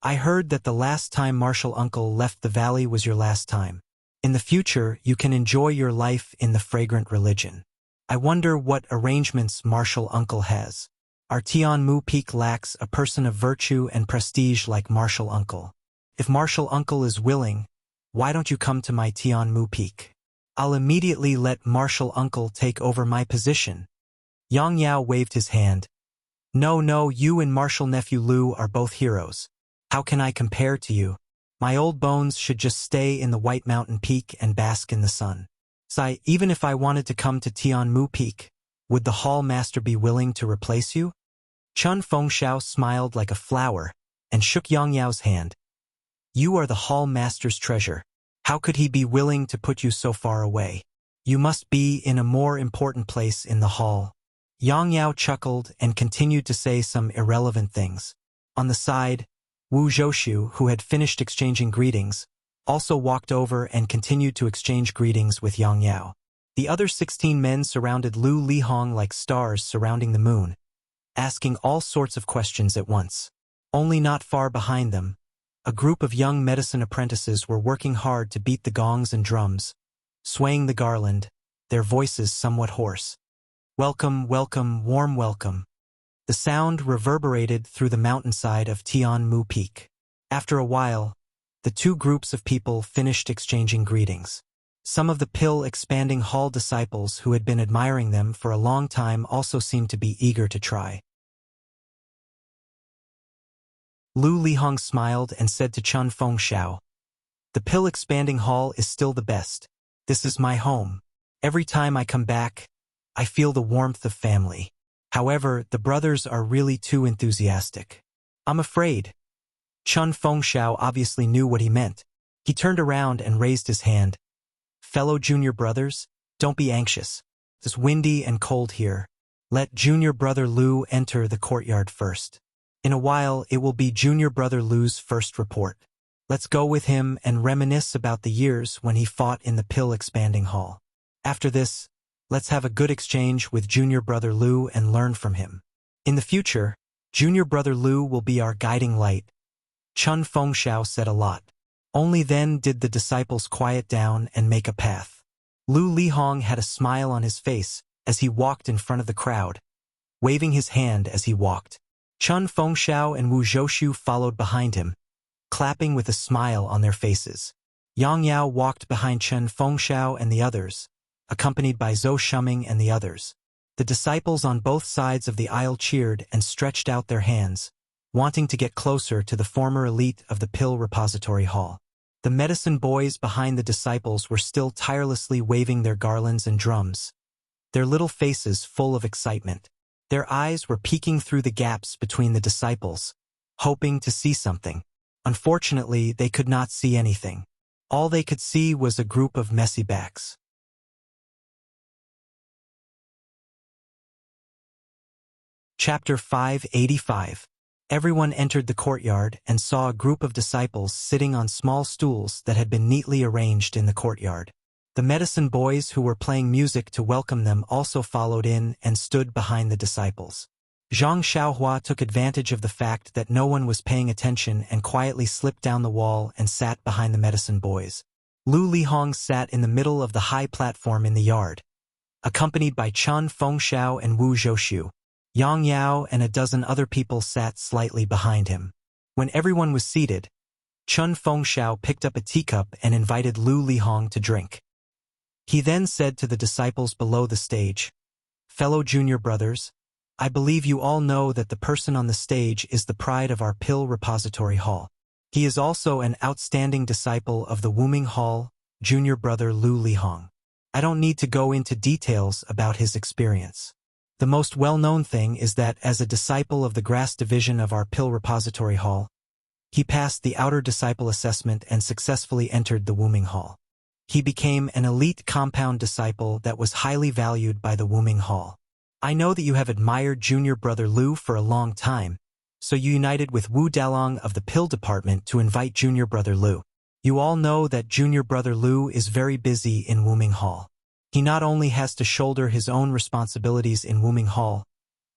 "I heard that the last time Martial Uncle left the valley was your last time. In the future, you can enjoy your life in the fragrant religion. I wonder what arrangements Martial Uncle has. Our Tian Mu Peak lacks a person of virtue and prestige like Martial Uncle. If Martial Uncle is willing, why don't you come to my Tian Mu Peak? I'll immediately let Martial Uncle take over my position." Yang Yao waved his hand. No, you and Martial Nephew Lu are both heroes. How can I compare to you? My old bones should just stay in the White Mountain Peak and bask in the sun. Sai, even if I wanted to come to Tian Mu Peak, would the Hall Master be willing to replace you?" Chun Fengxiao smiled like a flower and shook Yang Yao's hand. "You are the Hall Master's treasure. How could he be willing to put you so far away? You must be in a more important place in the hall." Yang Yao chuckled and continued to say some irrelevant things. On the side, Wu Zhoushu, who had finished exchanging greetings, also walked over and continued to exchange greetings with Yang Yao. The other 16 men surrounded Lu Lihong like stars surrounding the moon, asking all sorts of questions at once. Only not far behind them, a group of young medicine apprentices were working hard to beat the gongs and drums, swaying the garland, their voices somewhat hoarse. "Welcome, welcome, warm welcome." The sound reverberated through the mountainside of Tian Mu Peak. After a while, the two groups of people finished exchanging greetings. Some of the pill-expanding hall disciples who had been admiring them for a long time also seemed to be eager to try. Lu Lihong smiled and said to Chun Fengxiao, "The pill-expanding hall is still the best. This is my home. Every time I come back, I feel the warmth of family. However, the brothers are really too enthusiastic. I'm afraid." Chun Fengxiao obviously knew what he meant. He turned around and raised his hand. "Fellow junior brothers, don't be anxious. It's windy and cold here. Let junior brother Lu enter the courtyard first. In a while, it will be junior brother Lu's first report. Let's go with him and reminisce about the years when he fought in the pill-expanding hall. After this, let's have a good exchange with junior brother Lu and learn from him. In the future, junior brother Lu will be our guiding light." Chun Fengxiao said a lot. Only then did the disciples quiet down and make a path. Lu Lihong had a smile on his face as he walked in front of the crowd, waving his hand as he walked. Chun Fengxiao and Wu Zhoushu followed behind him, clapping with a smile on their faces. Yang Yao walked behind Chun Fengxiao and the others, accompanied by Zhou Shuming and the others. The disciples on both sides of the aisle cheered and stretched out their hands, wanting to get closer to the former elite of the pill repository hall. The medicine boys behind the disciples were still tirelessly waving their garlands and drums, their little faces full of excitement. Their eyes were peeking through the gaps between the disciples, hoping to see something. Unfortunately, they could not see anything. All they could see was a group of messy backs. Chapter 585. Everyone entered the courtyard and saw a group of disciples sitting on small stools that had been neatly arranged in the courtyard. The medicine boys who were playing music to welcome them also followed in and stood behind the disciples. Zhang Xiaohua took advantage of the fact that no one was paying attention and quietly slipped down the wall and sat behind the medicine boys. Lu Lihong sat in the middle of the high platform in the yard, accompanied by Chun Fengxiao and Wu Zhoushu. Yang Yao and a dozen other people sat slightly behind him. When everyone was seated, Chun Fengxiao picked up a teacup and invited Lu Lihong to drink. He then said to the disciples below the stage, "Fellow junior brothers, I believe you all know that the person on the stage is the pride of our pill repository hall. He is also an outstanding disciple of the Wuming Hall, junior brother Lu Lihong. I don't need to go into details about his experience. The most well-known thing is that as a disciple of the grass division of our pill repository hall, he passed the outer disciple assessment and successfully entered the Wuming Hall. He became an elite compound disciple that was highly valued by the Wuming Hall. I know that you have admired junior brother Lu for a long time, so you united with Wu Dalong of the pill department to invite junior brother Lu. You all know that junior brother Lu is very busy in Wuming Hall. He not only has to shoulder his own responsibilities in Wuming Hall,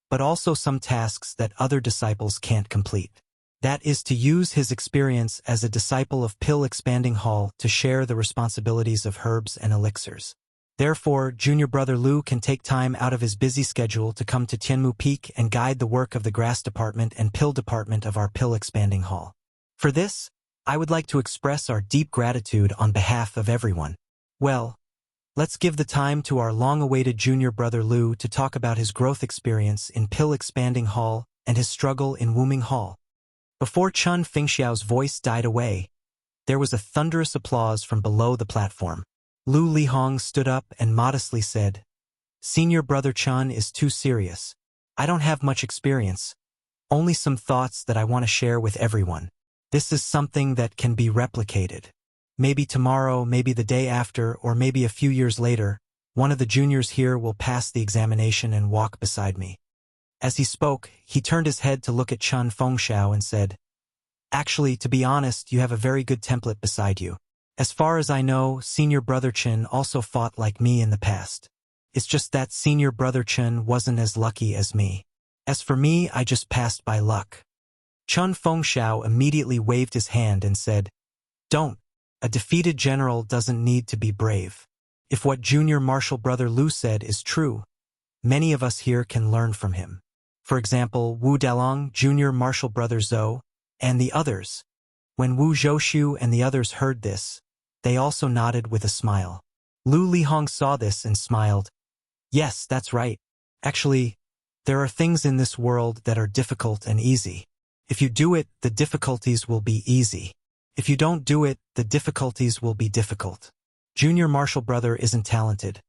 but also some tasks that other disciples can't complete. That is to use his experience as a disciple of Pill Expanding Hall to share the responsibilities of herbs and elixirs. Therefore, junior brother Lu can take time out of his busy schedule to come to Tianmu Peak and guide the work of the grass department and pill department of our Pill Expanding Hall. For this, I would like to express our deep gratitude on behalf of everyone. Well, let's give the time to our long-awaited junior brother Lu to talk about his growth experience in Pill Expanding Hall and his struggle in Wuming Hall. Before Chun Fengxiao's voice died away, there was a thunderous applause from below the platform. Lu Lihong stood up and modestly said, "Senior brother Chun is too serious. I don't have much experience, only some thoughts that I want to share with everyone. This is something that can be replicated. Maybe tomorrow, maybe the day after, or maybe a few years later, one of the juniors here will pass the examination and walk beside me." As he spoke, he turned his head to look at Chun Fengxiao and said, "Actually, to be honest, you have a very good template beside you. As far as I know, senior brother Chen also fought like me in the past. It's just that senior brother Chen wasn't as lucky as me. As for me, I just passed by luck." Chun Fengxiao immediately waved his hand and said, "Don't. A defeated general doesn't need to be brave. If what junior martial brother Lu said is true, many of us here can learn from him. For example, Wu Dalong, junior martial brother Zhou, and the others." When Wu Zhouxiu and the others heard this, they also nodded with a smile. Lu Lihong saw this and smiled. "Yes, that's right. Actually, there are things in this world that are difficult and easy. If you do it, the difficulties will be easy. If you don't do it, the difficulties will be difficult. Junior martial brother isn't talented,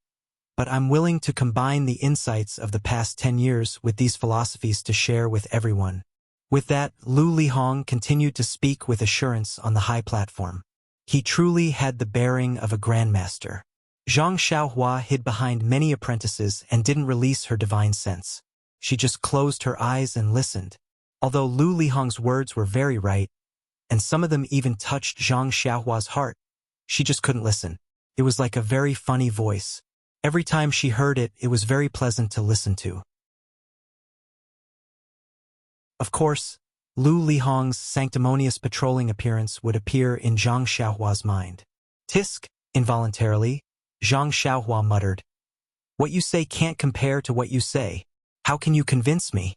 but I'm willing to combine the insights of the past 10 years with these philosophies to share with everyone." With that, Lu Lihong continued to speak with assurance on the high platform. He truly had the bearing of a grandmaster. Zhang Xiaohua hid behind many apprentices and didn't release her divine sense. She just closed her eyes and listened. Although Lu Lihong's words were very right, and some of them even touched Zhang Xiaohua's heart, she just couldn't listen. It was like a very funny voice. Every time she heard it, it was very pleasant to listen to. Of course, Lu Lihong's sanctimonious patrolling appearance would appear in Zhang Xiaohua's mind. "Tisk," involuntarily, Zhang Xiaohua muttered. "What you say can't compare to what you say. How can you convince me?"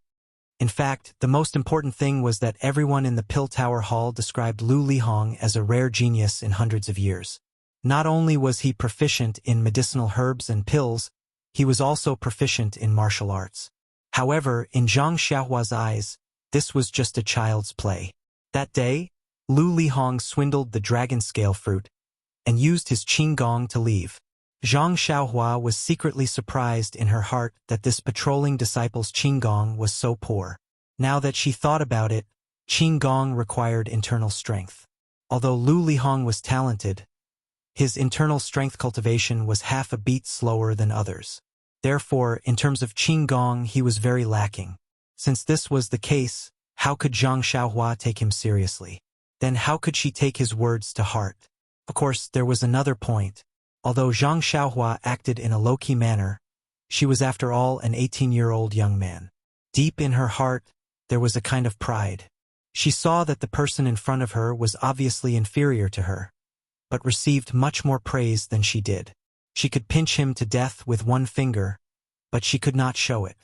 In fact, the most important thing was that everyone in the Pill Tower Hall described Lu Lihong as a rare genius in hundreds of years. Not only was he proficient in medicinal herbs and pills, he was also proficient in martial arts. However, in Zhang Xiaohua's eyes, this was just a child's play. That day, Lu Lihong swindled the dragon scale fruit and used his qinggong to leave. Zhang Xiaohua was secretly surprised in her heart that this patrolling disciple's qinggong was so poor. Now that she thought about it, qinggong required internal strength. Although Lu Lihong was talented, his internal strength cultivation was half a beat slower than others. Therefore, in terms of qinggong, he was very lacking. Since this was the case, how could Zhang Xiaohua take him seriously? Then how could she take his words to heart? Of course, there was another point. Although Zhang Xiaohua acted in a low-key manner, she was after all an 18-year-old young man. Deep in her heart, there was a kind of pride. She saw that the person in front of her was obviously inferior to her, but received much more praise than she did. She could pinch him to death with one finger, but she could not show it.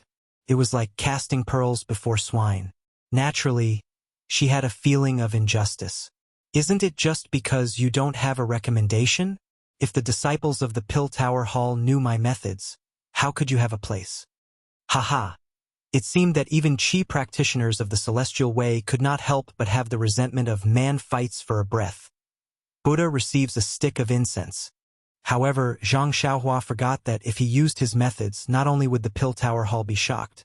It was like casting pearls before swine. Naturally, she had a feeling of injustice. Isn't it just because you don't have a recommendation? If the disciples of the Pill Tower Hall knew my methods, how could you have a place? Haha. It seemed that even Qi practitioners of the Celestial Way could not help but have the resentment of man fights for a breath. Buddha receives a stick of incense. However, Zhang Xiaohua forgot that if he used his methods, not only would the Pill Tower Hall be shocked,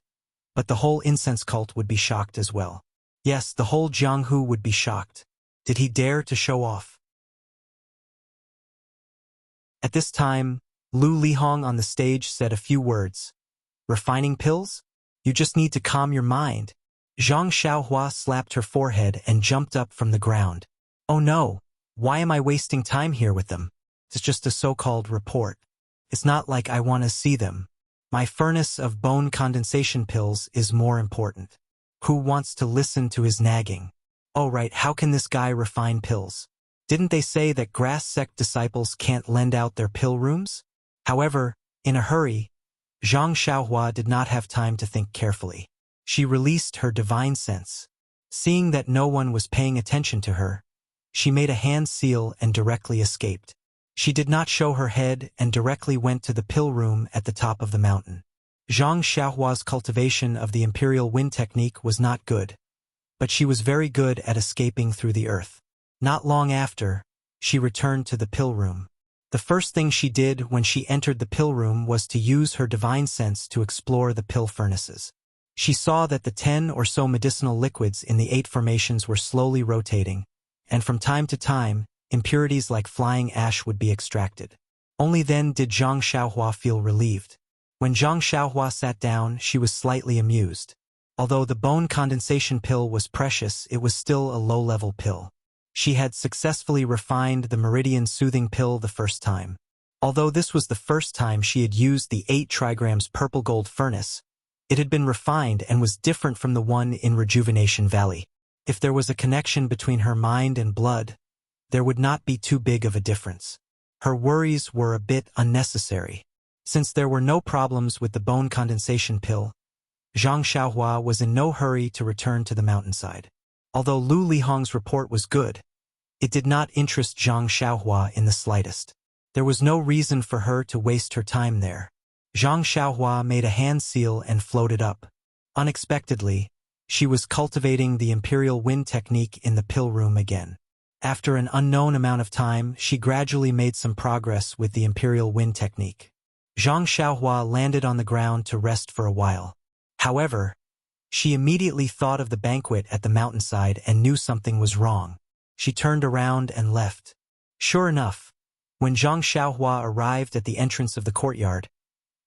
but the whole incense cult would be shocked as well. Yes, the whole Jianghu would be shocked. Did he dare to show off? At this time, Lu Lihong on the stage said a few words. "Refining pills? You just need to calm your mind." Zhang Xiaohua slapped her forehead and jumped up from the ground. "Oh no, Why am I wasting time here with them? It's just a so-called report. It's not like I want to see them. My furnace of bone condensation pills is more important. Who wants to listen to his nagging? Oh right, how can this guy refine pills? Didn't they say that grass sect disciples can't lend out their pill rooms? However, in a hurry, Zhang Xiaohua did not have time to think carefully. She released her divine sense. Seeing that no one was paying attention to her, she made a hand seal and directly escaped. She did not show her head and directly went to the pill room at the top of the mountain. Zhang Xiaohua's cultivation of the imperial wind technique was not good, but she was very good at escaping through the earth. Not long after, she returned to the pill room. The first thing she did when she entered the pill room was to use her divine sense to explore the pill furnaces. She saw that the 10 or so medicinal liquids in the 8 formations were slowly rotating, and from time to time, impurities like flying ash would be extracted. Only then did Zhang Xiaohua feel relieved. When Zhang Xiaohua sat down, she was slightly amused. Although the bone condensation pill was precious, it was still a low-level pill. She had successfully refined the meridian soothing pill the first time. Although this was the first time she had used the 8 trigrams purple gold furnace, it had been refined and was different from the one in Rejuvenation Valley. If there was a connection between her mind and blood, there would not be too big of a difference. Her worries were a bit unnecessary. Since there were no problems with the bone condensation pill, Zhang Xiaohua was in no hurry to return to the mountainside. Although Lu Lihong's report was good, it did not interest Zhang Xiaohua in the slightest. There was no reason for her to waste her time there. Zhang Xiaohua made a hand seal and floated up. Unexpectedly, she was cultivating the imperial wind technique in the pill room again. After an unknown amount of time, she gradually made some progress with the imperial wind technique. Zhang Xiaohua landed on the ground to rest for a while. However, she immediately thought of the banquet at the mountainside and knew something was wrong. She turned around and left. Sure enough, when Zhang Xiaohua arrived at the entrance of the courtyard,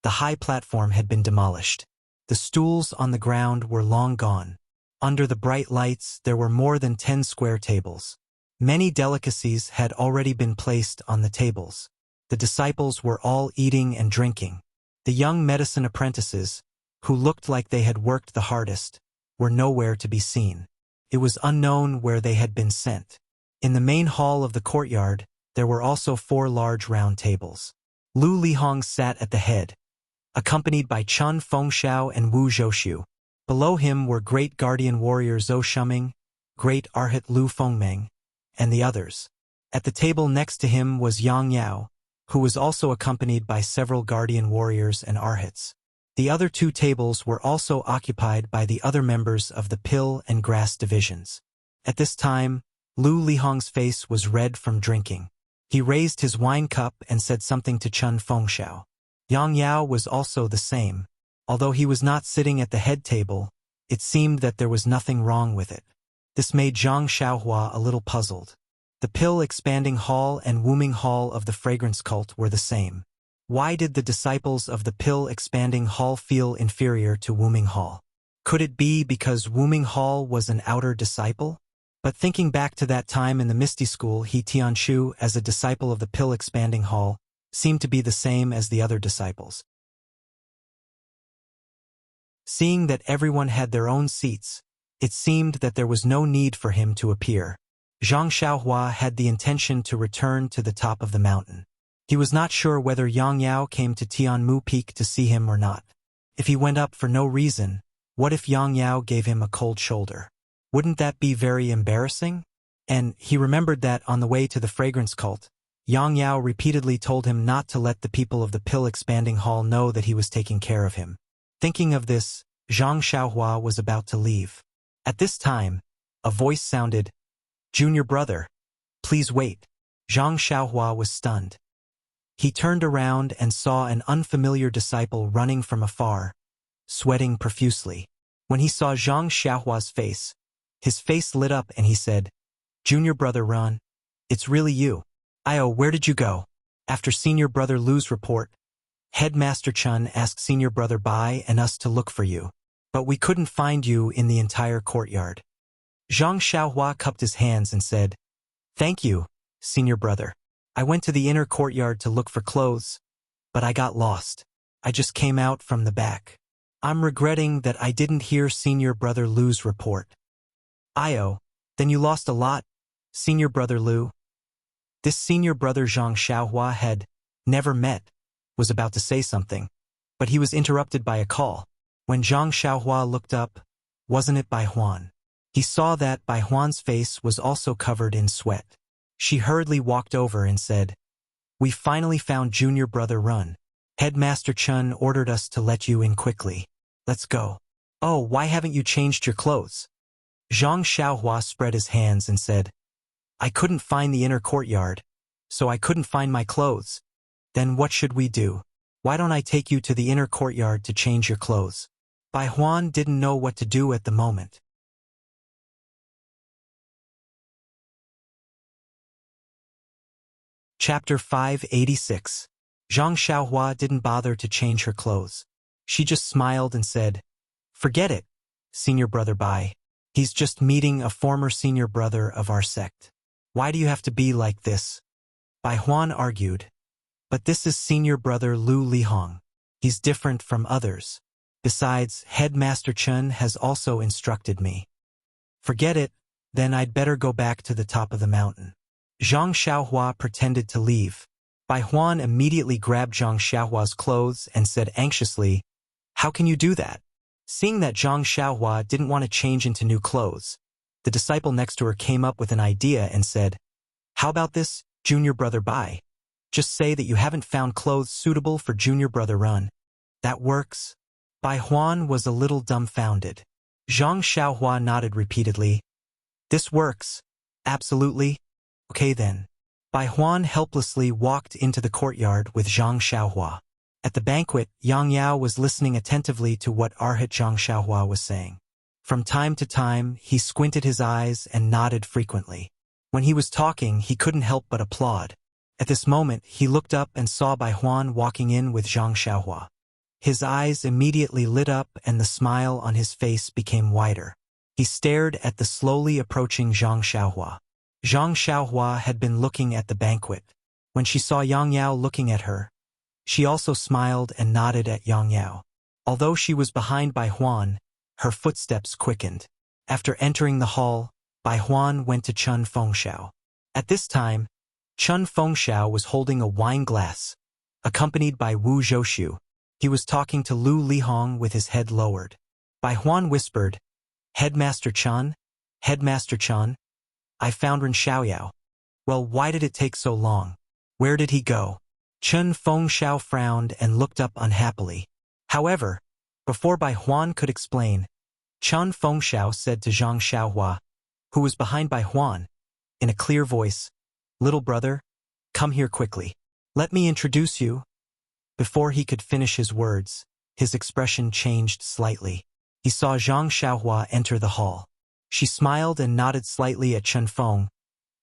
the high platform had been demolished. The stools on the ground were long gone. Under the bright lights, there were more than 10 square tables. Many delicacies had already been placed on the tables. The disciples were all eating and drinking. The young medicine apprentices, who looked like they had worked the hardest, were nowhere to be seen. It was unknown where they had been sent. In the main hall of the courtyard, there were also 4 large round tables. Lu Lihong sat at the head, accompanied by Chun Fengxiao and Wu Zhouxiu. Below him were great guardian warrior Zhou Shuming, great Arhat Lu Fengmeng, and the others. At the table next to him was Yang Yao, who was also accompanied by several guardian warriors and Arhats. The other 2 tables were also occupied by the other members of the pill and grass divisions. At this time, Lu Lihong's face was red from drinking. He raised his wine cup and said something to Chun Fengxiao. Yang Yao was also the same. Although he was not sitting at the head table, it seemed that there was nothing wrong with it. This made Zhang Xiaohua a little puzzled. The pill expanding hall and Wuming hall of the fragrance cult were the same. Why did the disciples of the pill expanding hall feel inferior to Wuming hall? Could it be because Wuming hall was an outer disciple? But thinking back to that time in the Misty School, He Tianshu, as a disciple of the pill expanding hall, seemed to be the same as the other disciples. Seeing that everyone had their own seats, it seemed that there was no need for him to appear. Zhang Xiaohua had the intention to return to the top of the mountain. He was not sure whether Yang Yao came to Tianmu Peak to see him or not. If he went up for no reason, what if Yang Yao gave him a cold shoulder? Wouldn't that be very embarrassing? And he remembered that on the way to the fragrance cult, Yang Yao repeatedly told him not to let the people of the pill expanding hall know that he was taking care of him. Thinking of this, Zhang Xiaohua was about to leave. At this time, a voice sounded, "Junior brother, please wait." Zhang Xiaohua was stunned. He turned around and saw an unfamiliar disciple running from afar, sweating profusely. When he saw Zhang Xiaohua's face, his face lit up and he said, "Junior brother Ran, it's really you. Where did you go?" After senior brother Lu's report, Headmaster Chun asked senior brother Bai and us to look for you, but we couldn't find you in the entire courtyard. Zhang Xiaohua cupped his hands and said, "Thank you, senior brother. I went to the inner courtyard to look for clothes, but I got lost. I just came out from the back. I'm regretting that I didn't hear senior brother Lu's report. Io, then you lost a lot, senior brother Lu. This senior brother Zhang Xiaohua had never met, was about to say something, but he was interrupted by a call. When Zhang Xiaohua looked up, wasn't it Bai Huan? He saw that Bai Huan's face was also covered in sweat. She hurriedly walked over and said, "We finally found junior brother Run. Headmaster Chun ordered us to let you in quickly. Let's go." "Oh, why haven't you changed your clothes?" Zhang Xiaohua spread his hands and said, "I couldn't find the inner courtyard, so I couldn't find my clothes. Then what should we do? Why don't I take you to the inner courtyard to change your clothes?" Bai Huan didn't know what to do at the moment. Chapter 586. Zhang Xiaohua didn't bother to change her clothes. She just smiled and said, "Forget it, senior brother Bai. He's just meeting a former senior brother of our sect. Why do you have to be like this?" Bai Huan argued, "But this is senior brother Lu Lihong. He's different from others. Besides, Headmaster Chun has also instructed me." "Forget it, then I'd better go back to the top of the mountain." Zhang Xiaohua pretended to leave. Bai Huan immediately grabbed Zhang Xiaohua's clothes and said anxiously, "How can you do that?" Seeing that Zhang Xiaohua didn't want to change into new clothes, the disciple next to her came up with an idea and said, "How about this, junior brother Bai? Just say that you haven't found clothes suitable for junior brother Run. That works." Bai Huan was a little dumbfounded. Zhang Xiaohua nodded repeatedly. "This works. Absolutely. Okay then." Bai Huan helplessly walked into the courtyard with Zhang Xiaohua. At the banquet, Yang Yao was listening attentively to what Arhat Zhang Xiaohua was saying. From time to time, he squinted his eyes and nodded frequently. When he was talking, he couldn't help but applaud. At this moment, he looked up and saw Bai Huan walking in with Zhang Xiaohua. His eyes immediately lit up and the smile on his face became wider. He stared at the slowly approaching Zhang Xiaohua. Zhang Xiaohua had been looking at the banquet. When she saw Yang Yao looking at her, she also smiled and nodded at Yang Yao. Although she was behind Bai Huan, her footsteps quickened. After entering the hall, Bai Huan went to Chun Fengxiao. At this time, Chun Fengxiao was holding a wine glass, accompanied by Wu Zhoushu. He was talking to Lu Lihong with his head lowered. Bai Huan whispered, "Headmaster Chun? Headmaster Chun? I found Ren Xiaoyao. Well, why did it take so long? Where did he go?" Chun Fengxiao frowned and looked up unhappily. However, before Bai Huan could explain, Chun Fengxiao said to Zhang Xiaohua, who was behind Bai Huan, in a clear voice, "Little brother, come here quickly. Let me introduce you." Before he could finish his words, his expression changed slightly. He saw Zhang Xiaohua enter the hall. She smiled and nodded slightly at Chun Feng,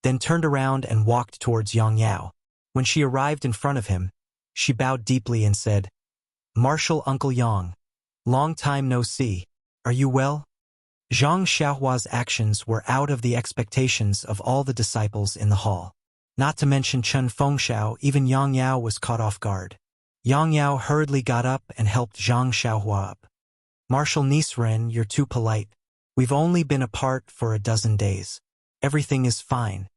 then turned around and walked towards Yang Yao. When she arrived in front of him, she bowed deeply and said, "Martial Uncle Yang, long time no see. Are you well?" Zhang Xiaohua's actions were out of the expectations of all the disciples in the hall. Not to mention Chun Fengxiao, even Yang Yao was caught off guard. Yang Yao hurriedly got up and helped Zhang Xiaohua up. "Marshal Nisren, you're too polite. We've only been apart for a dozen days. Everything is fine."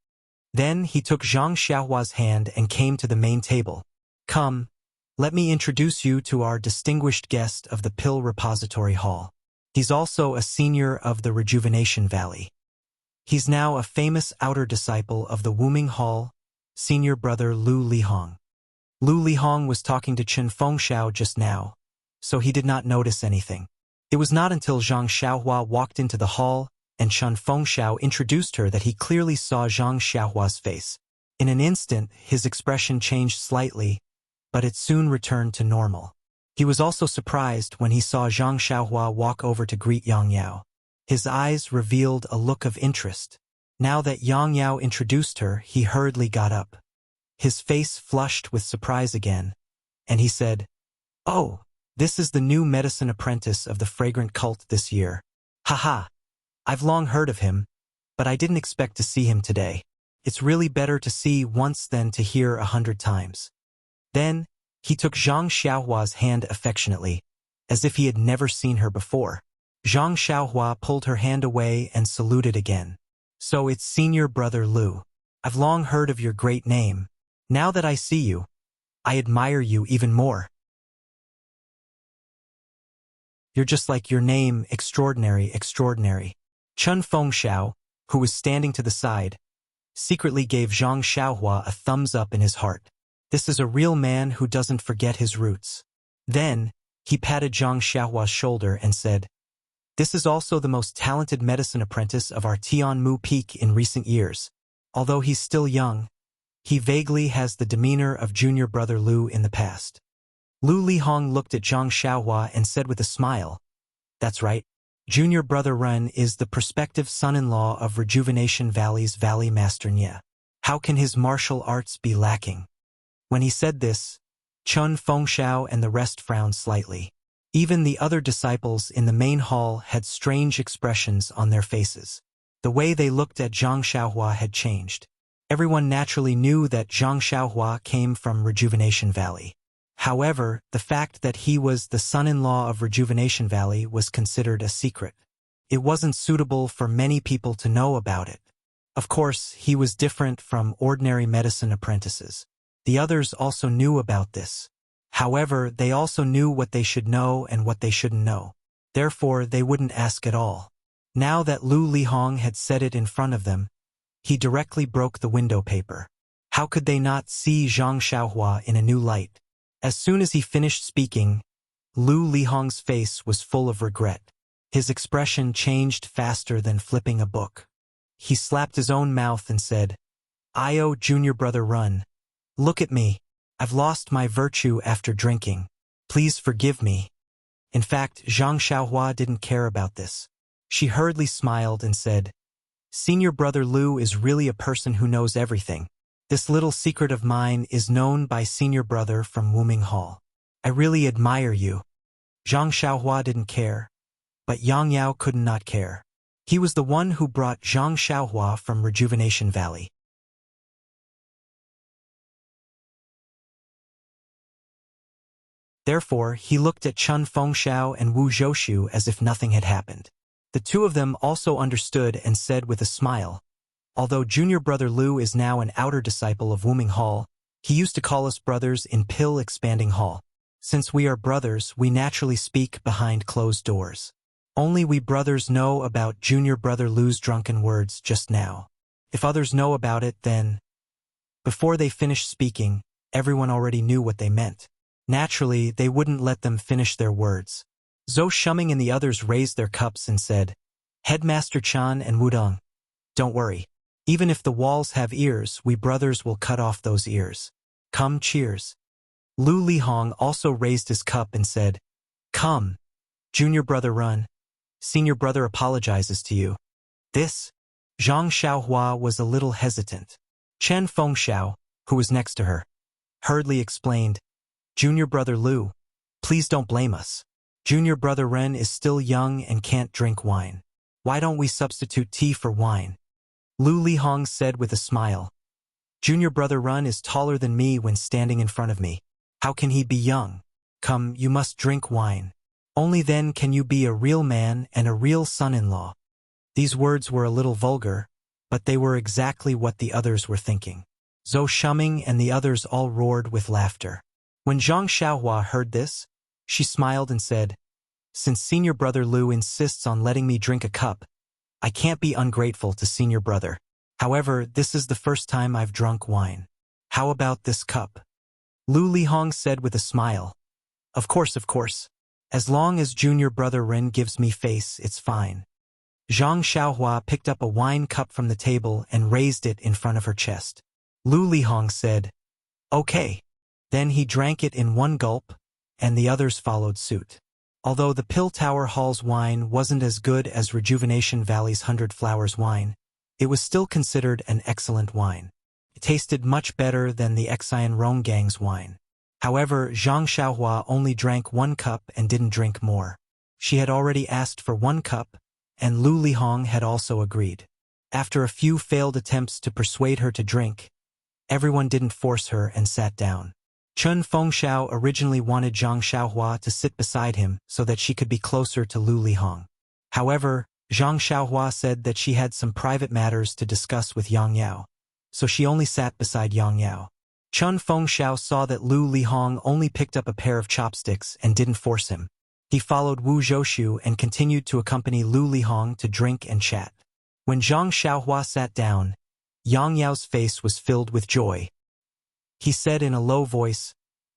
Then he took Zhang Xiaohua's hand and came to the main table. "Come, let me introduce you to our distinguished guest of the Pill Repository Hall. He's also a senior of the Rejuvenation Valley. He's now a famous outer disciple of the Wuming Hall, senior brother Lu Lihong." Lu Lihong was talking to Chun Fengxiao just now, so he did not notice anything. It was not until Zhang Xiaohua walked into the hall and Chun Fengxiao introduced her that he clearly saw Zhang Xiaohua's face. In an instant, his expression changed slightly, but it soon returned to normal. He was also surprised when he saw Zhang Xiaohua walk over to greet Yang Yao. His eyes revealed a look of interest. Now that Yang Yao introduced her, he hurriedly got up. His face flushed with surprise again, and he said, "Oh, this is the new medicine apprentice of the fragrant cult this year. Haha, I've long heard of him, but I didn't expect to see him today." It's really better to see once than to hear 100 times. Then, he took Zhang Xiaohua's hand affectionately, as if he had never seen her before. Zhang Xiaohua pulled her hand away and saluted again. So it's Senior Brother Lu. I've long heard of your great name. Now that I see you, I admire you even more. You're just like your name, extraordinary, extraordinary. Chun Fengxiao, who was standing to the side, secretly gave Zhang Xiaohua a thumbs up in his heart. This is a real man who doesn't forget his roots. Then, he patted Zhang Xiaohua's shoulder and said, This is also the most talented medicine apprentice of our Tianmu Peak in recent years. Although he's still young, he vaguely has the demeanor of Junior Brother Lu in the past. Lu Lihong looked at Zhang Xiaohua and said with a smile, That's right. Junior Brother Ren is the prospective son-in-law of Rejuvenation Valley's Valley Master Nye. How can his martial arts be lacking? When he said this, Chun Fengxiao and the rest frowned slightly. Even the other disciples in the main hall had strange expressions on their faces. The way they looked at Zhang Xiaohua had changed. Everyone naturally knew that Zhang Xiaohua came from Rejuvenation Valley. However, the fact that he was the son-in-law of Rejuvenation Valley was considered a secret. It wasn't suitable for many people to know about it. Of course, he was different from ordinary medicine apprentices. The others also knew about this. However, they also knew what they should know and what they shouldn't know. Therefore, they wouldn't ask at all. Now that Lu Lihong had said it in front of them, he directly broke the window paper. How could they not see Zhang Xiaohua in a new light? As soon as he finished speaking, Lu Lihong's face was full of regret. His expression changed faster than flipping a book. He slapped his own mouth and said, "Io, Junior Brother Run. Look at me. I've lost my virtue after drinking. Please forgive me." In fact, Zhang Xiaohua didn't care about this. She hurriedly smiled and said, "Senior Brother Lu is really a person who knows everything. This little secret of mine is known by Senior Brother from Wuming Hall. I really admire you." Zhang Xiaohua didn't care, but Yang Yao could not care. He was the one who brought Zhang Xiaohua from Rejuvenation Valley. Therefore, he looked at Chun Fengxiao and Wu Zhoushu as if nothing had happened. The two of them also understood and said with a smile, "Although Junior Brother Lu is now an outer disciple of Wuming Hall, he used to call us brothers in Pill Expanding Hall. Since we are brothers, we naturally speak behind closed doors. Only we brothers know about Junior Brother Lu's drunken words just now. If others know about it, then..." Before they finished speaking, everyone already knew what they meant. Naturally, they wouldn't let them finish their words. Zhou Shuming and the others raised their cups and said, "Headmaster Chan and Wudong, don't worry. Even if the walls have ears, we brothers will cut off those ears. Come, cheers." Lu Lihong also raised his cup and said, "Come, Junior Brother Run. Senior Brother apologizes to you." This, Zhang Xiaohua was a little hesitant. Chen Fengxiao, who was next to her, hurriedly explained, "Junior Brother Lu, please don't blame us. Junior Brother Ren is still young and can't drink wine. Why don't we substitute tea for wine?" Lu Lihong said with a smile, "Junior Brother Ren is taller than me when standing in front of me. How can he be young? Come, you must drink wine. Only then can you be a real man and a real son-in-law." These words were a little vulgar, but they were exactly what the others were thinking. Zhou Shuming and the others all roared with laughter. When Zhang Xiaohua heard this, she smiled and said, "Since Senior Brother Lu insists on letting me drink a cup, I can't be ungrateful to Senior Brother. However, this is the first time I've drunk wine. How about this cup?" Lu Lihong said with a smile, Of course. As long as Junior Brother Ren gives me face, it's fine." Zhang Xiaohua picked up a wine cup from the table and raised it in front of her chest. Lu Lihong said, "Okay." Then he drank it in one gulp, and the others followed suit. Although the Pill Tower Hall's wine wasn't as good as Rejuvenation Valley's 100 Flowers wine, it was still considered an excellent wine. It tasted much better than the Xian Ronggang's wine. However, Zhang Xiaohua only drank one cup and didn't drink more. She had already asked for one cup, and Lu Lihong had also agreed. After a few failed attempts to persuade her to drink, everyone didn't force her and sat down. Chun Fengxiao originally wanted Zhang Xiaohua to sit beside him so that she could be closer to Lu Lihong. However, Zhang Xiaohua said that she had some private matters to discuss with Yang Yao, so she only sat beside Yang Yao. Chun Fengxiao saw that Lu Lihong only picked up a pair of chopsticks and didn't force him. He followed Wu Zhoushu and continued to accompany Lu Lihong to drink and chat. When Zhang Xiaohua sat down, Yang Yao's face was filled with joy. He said in a low voice,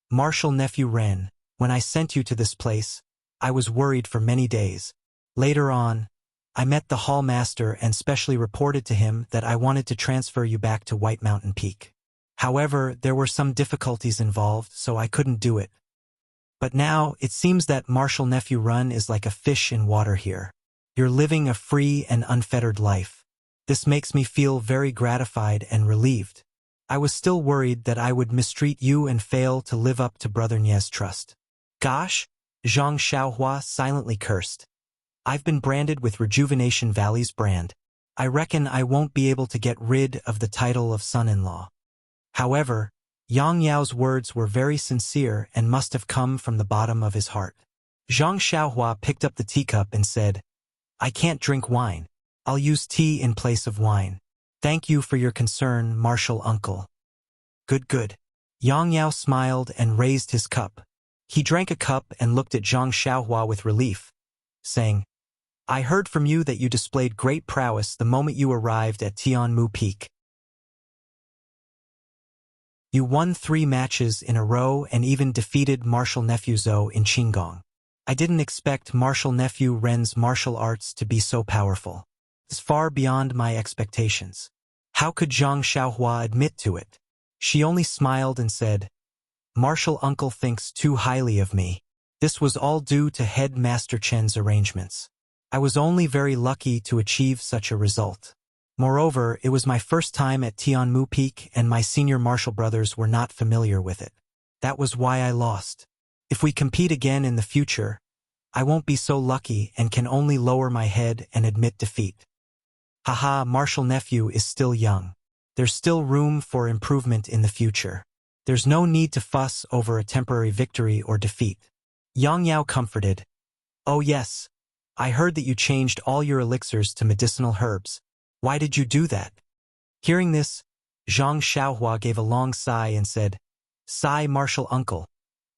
"Martial nephew Ren, when I sent you to this place, I was worried for many days. Later on, I met the hall master and specially reported to him that I wanted to transfer you back to White Mountain Peak. However, there were some difficulties involved, so I couldn't do it. But now, it seems that Martial nephew Ren is like a fish in water here. You're living a free and unfettered life. This makes me feel very gratified and relieved. I was still worried that I would mistreat you and fail to live up to Brother Nie's trust." "Gosh," Zhang Xiaohua silently cursed. "I've been branded with Rejuvenation Valley's brand. I reckon I won't be able to get rid of the title of son-in-law." However, Yang Yao's words were very sincere and must have come from the bottom of his heart. Zhang Xiaohua picked up the teacup and said, "I can't drink wine. I'll use tea in place of wine. Thank you for your concern, martial uncle." "Good, good." Yang Yao smiled and raised his cup. He drank a cup and looked at Zhang Xiaohua with relief, saying, "I heard from you that you displayed great prowess the moment you arrived at Tianmu Peak. You won 3 matches in a row and even defeated martial nephew Zhou in Qinggong. I didn't expect martial nephew Ren's martial arts to be so powerful. It's far beyond my expectations." How could Zhang Xiaohua admit to it? She only smiled and said, "Martial uncle thinks too highly of me. This was all due to Head Master Chen's arrangements. I was only very lucky to achieve such a result. Moreover, it was my first time at Tianmu Peak and my senior martial brothers were not familiar with it. That was why I lost. If we compete again in the future, I won't be so lucky and can only lower my head and admit defeat. Haha, martial nephew is still young. There's still room for improvement in the future. There's no need to fuss over a temporary victory or defeat." Yang Yao comforted, "Oh yes, I heard that you changed all your elixirs to medicinal herbs. Why did you do that?" Hearing this, Zhang Xiaohua gave a long sigh and said, "Sigh, martial uncle.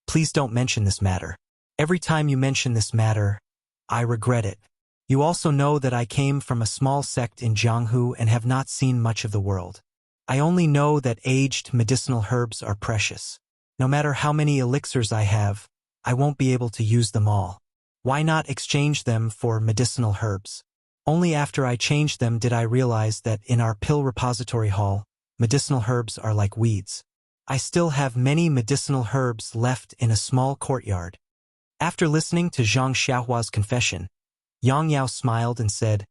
Please don't mention this matter. Every time you mention this matter, I regret it. You also know that I came from a small sect in Jianghu and have not seen much of the world. I only know that aged medicinal herbs are precious. No matter how many elixirs I have, I won't be able to use them all. Why not exchange them for medicinal herbs? Only after I changed them did I realize that in our pill repository hall, medicinal herbs are like weeds. I still have many medicinal herbs left in a small courtyard." After listening to Zhang Xiaohua's confession, Yang Yao smiled and said,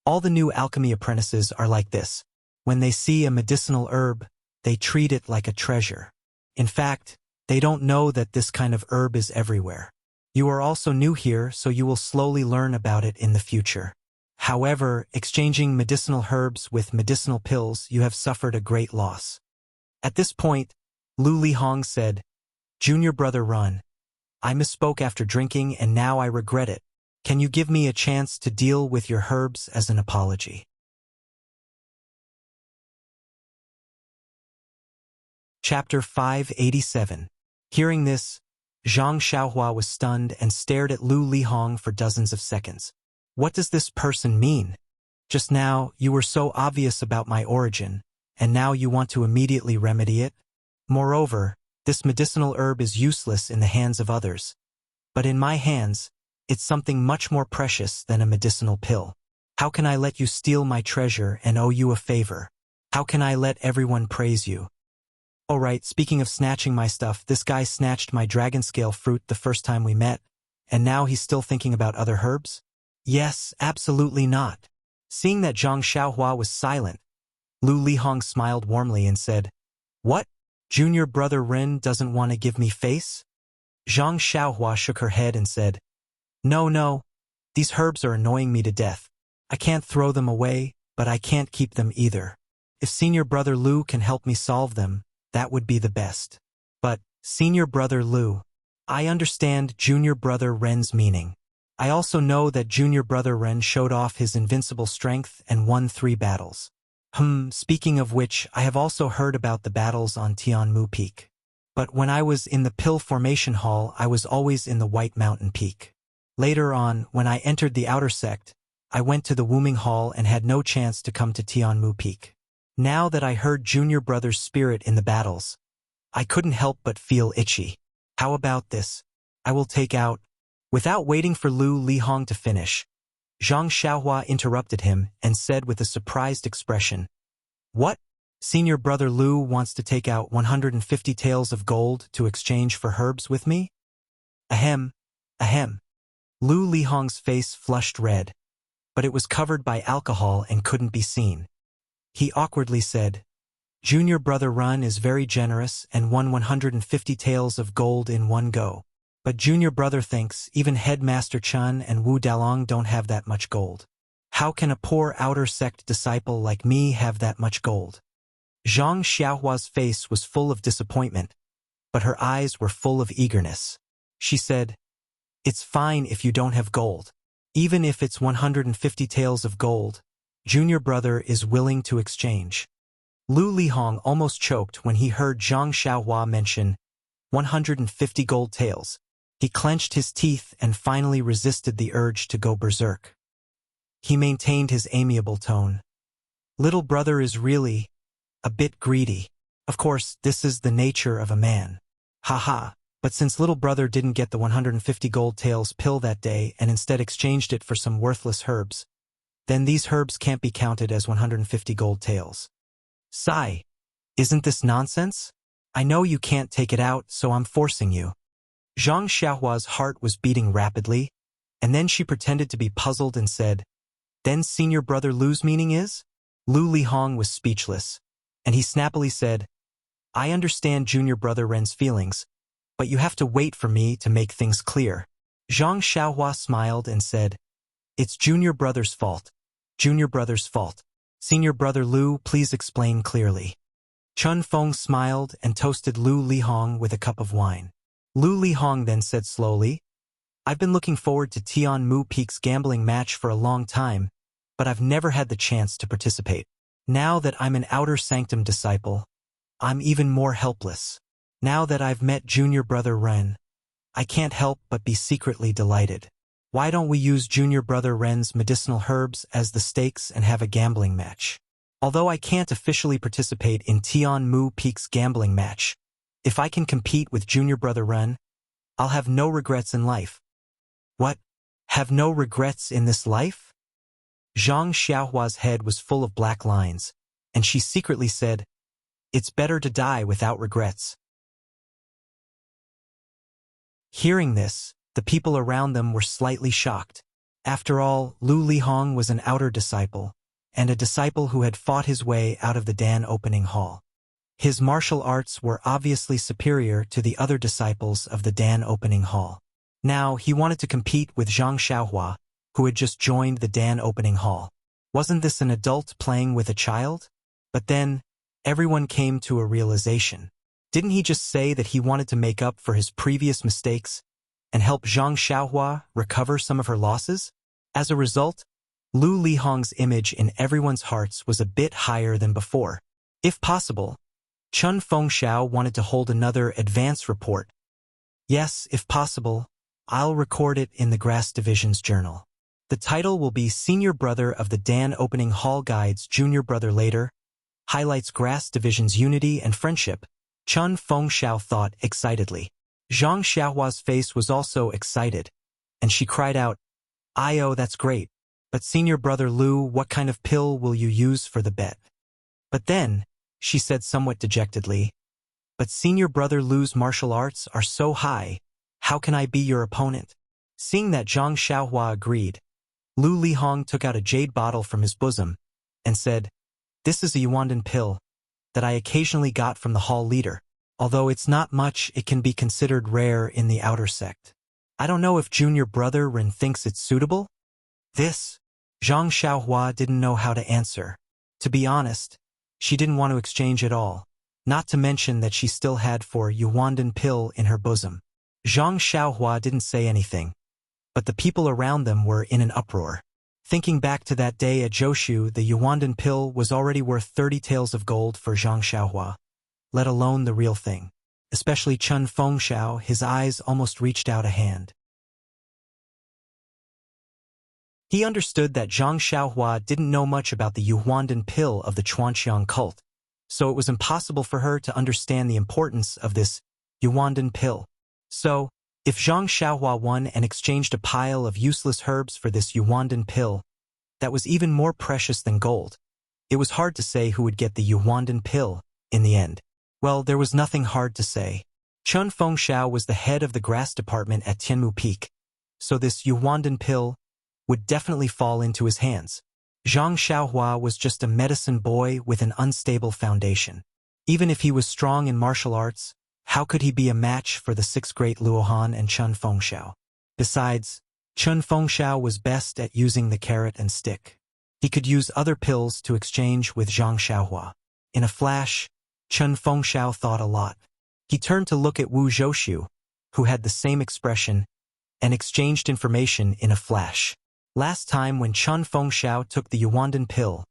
"All the new alchemy apprentices are like this. When they see a medicinal herb, they treat it like a treasure. In fact, they don't know that this kind of herb is everywhere. You are also new here, so you will slowly learn about it in the future. However, exchanging medicinal herbs with medicinal pills, you have suffered a great loss." At this point, Lu Lihong said, "Junior brother Run, I misspoke after drinking and now I regret it. Can you give me a chance to deal with your herbs as an apology?" Chapter 587. Hearing this, Zhang Xiaohua was stunned and stared at Lu Lihong for dozens of seconds. What does this person mean? Just now, you were so obvious about my origin, and now you want to immediately remedy it? Moreover, this medicinal herb is useless in the hands of others. But in my hands, it's something much more precious than a medicinal pill. How can I let you steal my treasure and owe you a favor? How can I let everyone praise you? Alright, speaking of snatching my stuff, this guy snatched my dragon scale fruit the first time we met, and now he's still thinking about other herbs? Yes, absolutely not. Seeing that Zhang Xiaohua was silent, Lu Lihong smiled warmly and said, "What? Junior brother Ren doesn't want to give me face?" Zhang Xiaohua shook her head and said, No, these herbs are annoying me to death. I can't throw them away, but I can't keep them either. If Senior Brother Lu can help me solve them, that would be the best. But, Senior Brother Lu, I understand Junior Brother Ren's meaning. I also know that Junior Brother Ren showed off his invincible strength and won 3 battles. Speaking of which, I have also heard about the battles on Tianmu Peak. But when I was in the Pill Formation Hall, I was always in the White Mountain Peak. Later on, when I entered the outer sect, I went to the Wuming Hall and had no chance to come to Tianmu Peak. Now that I heard Junior Brother's spirit in the battles, I couldn't help but feel itchy. How about this? I will take out... Without waiting for Lu Lihong to finish, Zhang Xiaohua interrupted him and said with a surprised expression, "What? Senior Brother Lu wants to take out 150 taels of gold to exchange for herbs with me?" Ahem, ahem. Lu Lihong's face flushed red, but it was covered by alcohol and couldn't be seen. He awkwardly said, "Junior Brother Run is very generous and won 150 taels of gold in one go. But Junior Brother thinks even Headmaster Chun and Wu Dalong don't have that much gold. How can a poor outer sect disciple like me have that much gold?" Zhang Xiaohua's face was full of disappointment, but her eyes were full of eagerness. She said, "It's fine if you don't have gold. Even if it's 150 taels of gold, Junior Brother is willing to exchange." Lu Lihong almost choked when he heard Zhang Xiaohua mention 150 gold taels. He clenched his teeth and finally resisted the urge to go berserk. He maintained his amiable tone. "Little brother is really a bit greedy. Of course, this is the nature of a man. Haha, but since little brother didn't get the 150 gold taels pill that day and instead exchanged it for some worthless herbs, then these herbs can't be counted as 150 gold taels. Sigh, isn't this nonsense? I know you can't take it out, so I'm forcing you." Zhang Xiaohua's heart was beating rapidly, and then she pretended to be puzzled and said, "Then Senior Brother Lu's meaning is?" Lu Lihong was speechless, and he snappily said, "I understand Junior Brother Ren's feelings, but you have to wait for me to make things clear." Zhang Xiaohua smiled and said, "It's Junior Brother's fault. Junior Brother's fault. Senior Brother Lu, please explain clearly." Chun Feng smiled and toasted Lu Lihong with a cup of wine. Lu Lihong then said slowly, "I've been looking forward to Tianmu Peak's gambling match for a long time, but I've never had the chance to participate. Now that I'm an Outer Sanctum disciple, I'm even more helpless. Now that I've met Junior Brother Ren, I can't help but be secretly delighted. Why don't we use Junior Brother Ren's medicinal herbs as the stakes and have a gambling match? Although I can't officially participate in Tianmu Peak's gambling match, if I can compete with Junior Brother Ren, I'll have no regrets in life." "What? Have no regrets in this life?" Zhang Xiaohua's head was full of black lines, and she secretly said, "It's better to die without regrets." Hearing this, the people around them were slightly shocked. After all, Lu Lihong was an outer disciple, and a disciple who had fought his way out of the Dan Opening Hall. His martial arts were obviously superior to the other disciples of the Dan Opening Hall. Now, he wanted to compete with Zhang Xiaohua, who had just joined the Dan Opening Hall. Wasn't this an adult playing with a child? But then, everyone came to a realization. Didn't he just say that he wanted to make up for his previous mistakes and help Zhang Xiaohua recover some of her losses? As a result, Lu Lihong's image in everyone's hearts was a bit higher than before. If possible, Chun Fengxiao wanted to hold another advance report. "Yes, if possible, I'll record it in the Grass Division's journal. The title will be Senior Brother of the Dan Opening Hall Guides Junior Brother Later, highlights Grass Division's unity and friendship," Chun Fengxiao thought excitedly. Zhang Xiaohua's face was also excited, and she cried out, "Io, that's great. But Senior Brother Lu, what kind of pill will you use for the bet?" But then, she said somewhat dejectedly, "But Senior Brother Lu's martial arts are so high, how can I be your opponent?" Seeing that Zhang Xiaohua agreed, Lu Lihong took out a jade bottle from his bosom and said, "This is a Yuandan pill that I occasionally got from the hall leader. Although it's not much, it can be considered rare in the outer sect. I don't know if Junior Brother Ren thinks it's suitable?" This, Zhang Xiaohua didn't know how to answer. To be honest, she didn't want to exchange at all, not to mention that she still had 4 yuandan pill in her bosom. Zhang Xiaohua didn't say anything, but the people around them were in an uproar. Thinking back to that day at Zhoushu, the yuandan pill was already worth 30 taels of gold for Zhang Xiaohua, let alone the real thing. Especially Chun Fengxiao, his eyes almost reached out a hand. He understood that Zhang Xiaohua didn't know much about the yuandan pill of the Chuanxiang cult, so it was impossible for her to understand the importance of this yuandan pill. So, if Zhang Xiaohua won and exchanged a pile of useless herbs for this yuandan pill, that was even more precious than gold. It was hard to say who would get the yuandan pill in the end. Well, there was nothing hard to say. Chun Fengxiao was the head of the grass department at Tianmu Peak, so this yuandan pill would definitely fall into his hands. Zhang Xiaohua was just a medicine boy with an unstable foundation. Even if he was strong in martial arts, how could he be a match for the 6 great Luohan and Chun Fengxiao? Besides, Chun Fengxiao was best at using the carrot and stick. He could use other pills to exchange with Zhang Xiaohua. In a flash, Chun Fengxiao thought a lot. He turned to look at Wu Zhoushu, who had the same expression, and exchanged information in a flash. Last time when Chun Fengxiao took the yuandan pill,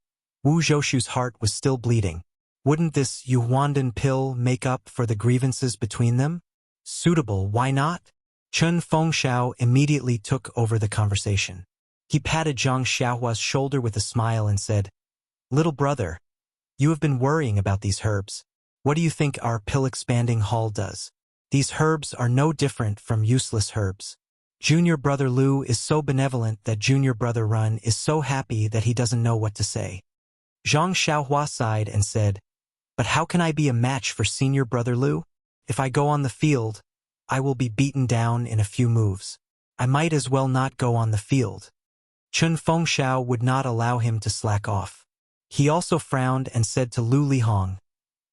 Wu Zhoushu's heart was still bleeding. Wouldn't this yuandan pill make up for the grievances between them? Suitable, why not? Chun Fengxiao immediately took over the conversation. He patted Zhang Xiaohua's shoulder with a smile and said, "Little brother, you have been worrying about these herbs. What do you think our pill-expanding hall does? These herbs are no different from useless herbs. Junior brother Lu is so benevolent that junior brother Run is so happy that he doesn't know what to say." Zhang Xiaohua sighed and said, "But how can I be a match for senior brother Lu? If I go on the field, I will be beaten down in a few moves. I might as well not go on the field." Chun Fengxiao would not allow him to slack off. He also frowned and said to Lu Lihong,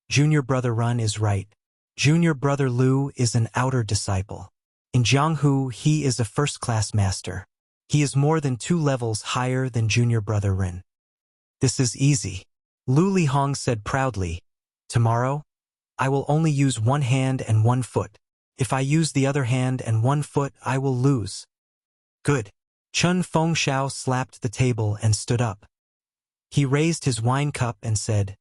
"Junior brother Run is right. Junior brother Lu is an outer disciple. In Jianghu, he is a first-class master. He is more than 2 levels higher than junior brother Rin. This is easy." Lu Lihong said proudly, "Tomorrow, I will only use 1 hand and 1 foot. If I use the other hand and 1 foot, I will lose." "Good." Chun Fengxiao slapped the table and stood up. He raised his wine cup and said,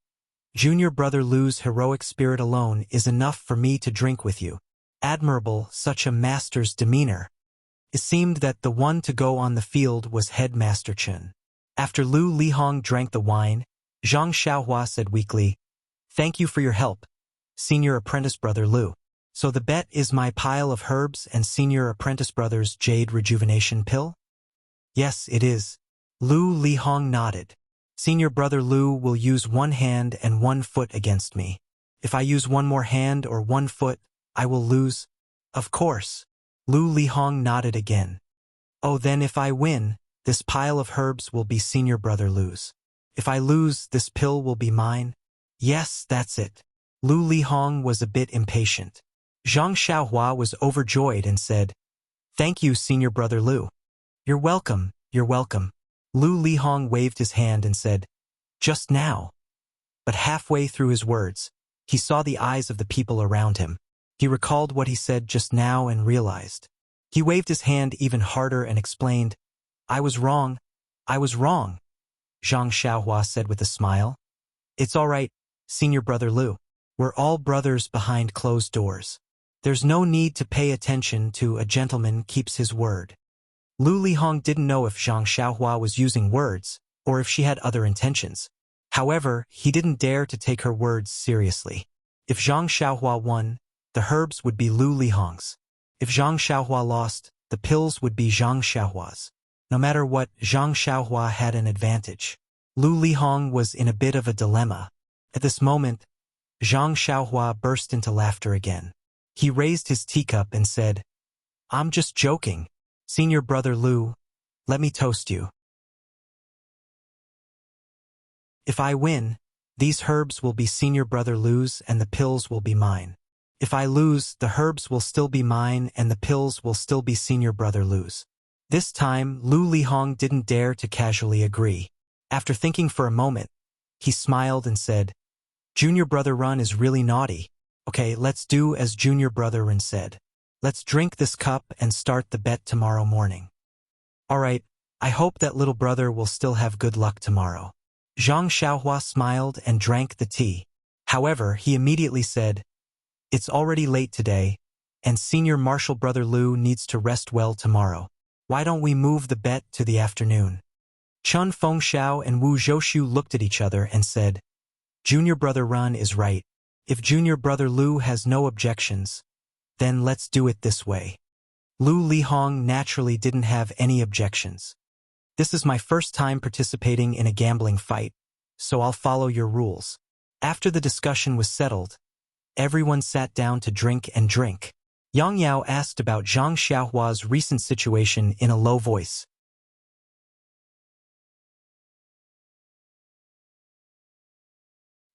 "Junior brother Lu's heroic spirit alone is enough for me to drink with you. Admirable, such a master's demeanor." It seemed that the one to go on the field was Headmaster Chun. After Lu Lihong drank the wine, Zhang Xiaohua said weakly, "Thank you for your help, senior apprentice brother Lu. So the bet is my pile of herbs and senior apprentice brother's jade rejuvenation pill?" "Yes, it is." Lu Lihong nodded. "Senior brother Lu will use 1 hand and 1 foot against me. If I use 1 more hand or 1 foot, I will lose." "Of course." Lu Lihong nodded again. "Oh, then if I win, this pile of herbs will be senior brother Lu's. If I lose, this pill will be mine?" "Yes, that's it." Lu Lihong was a bit impatient. Zhang Xiaohua was overjoyed and said, "Thank you, senior brother Lu." "You're welcome, you're welcome." Lu Lihong waved his hand and said, "Just now." But halfway through his words, he saw the eyes of the people around him. He recalled what he said just now and realized. He waved his hand even harder and explained, "I was wrong. I was wrong." Zhang Xiaohua said with a smile, "It's all right, senior brother Lu. We're all brothers behind closed doors. There's no need to pay attention to a gentleman keeps his word." Lu Lihong didn't know if Zhang Xiaohua was using words or if she had other intentions. However, he didn't dare to take her words seriously. If Zhang Xiaohua won, the herbs would be Lu Lihong's. If Zhang Xiaohua lost, the pills would be Zhang Xiaohua's. No matter what, Zhang Xiaohua had an advantage. Lu Lihong was in a bit of a dilemma. At this moment, Zhang Xiaohua burst into laughter again. He raised his teacup and said, "I'm just joking. Senior brother Lu, let me toast you. If I win, these herbs will be senior brother Lu's and the pills will be mine. If I lose, the herbs will still be mine and the pills will still be senior brother Lu's." This time, Lu Lihong didn't dare to casually agree. After thinking for a moment, he smiled and said, Junior Brother Run is really naughty. Okay, let's do as Junior Brother Run said. Let's drink this cup and start the bet tomorrow morning. Alright, I hope that little brother will still have good luck tomorrow. Zhang Xiaohua smiled and drank the tea. However, he immediately said, It's already late today, and Senior Marshal Brother Lu needs to rest well tomorrow. Why don't we move the bet to the afternoon? Chun Fengxiao and Wu Zhoushu looked at each other and said, Junior Brother Run is right. If Junior Brother Lu has no objections, then let's do it this way. Lu Lihong naturally didn't have any objections. This is my first time participating in a gambling fight, so I'll follow your rules. After the discussion was settled, everyone sat down to drink and drink. Yang Yao asked about Zhang Xiaohua's recent situation in a low voice.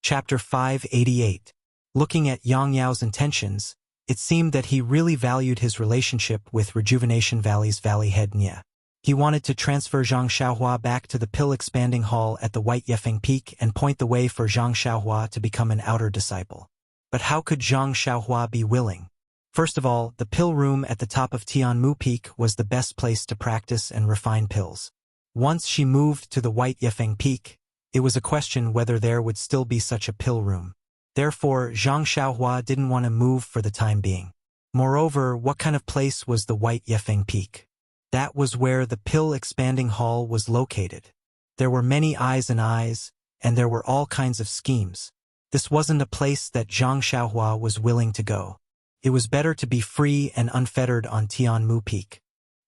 Chapter 588. Looking at Yang Yao's intentions, it seemed that he really valued his relationship with Rejuvenation Valley's valley head Nya. He wanted to transfer Zhang Xiaohua back to the pill-expanding hall at the White Yefeng Peak and point the way for Zhang Xiaohua to become an outer disciple. But how could Zhang Xiaohua be willing? First of all, the pill room at the top of Tianmu Peak was the best place to practice and refine pills. Once she moved to the White Yefeng Peak, it was a question whether there would still be such a pill room. Therefore, Zhang Xiaohua didn't want to move for the time being. Moreover, what kind of place was the White Yefeng Peak? That was where the pill-expanding hall was located. There were many eyes, and there were all kinds of schemes. This wasn't a place that Zhang Xiaohua was willing to go. It was better to be free and unfettered on Tianmu Peak.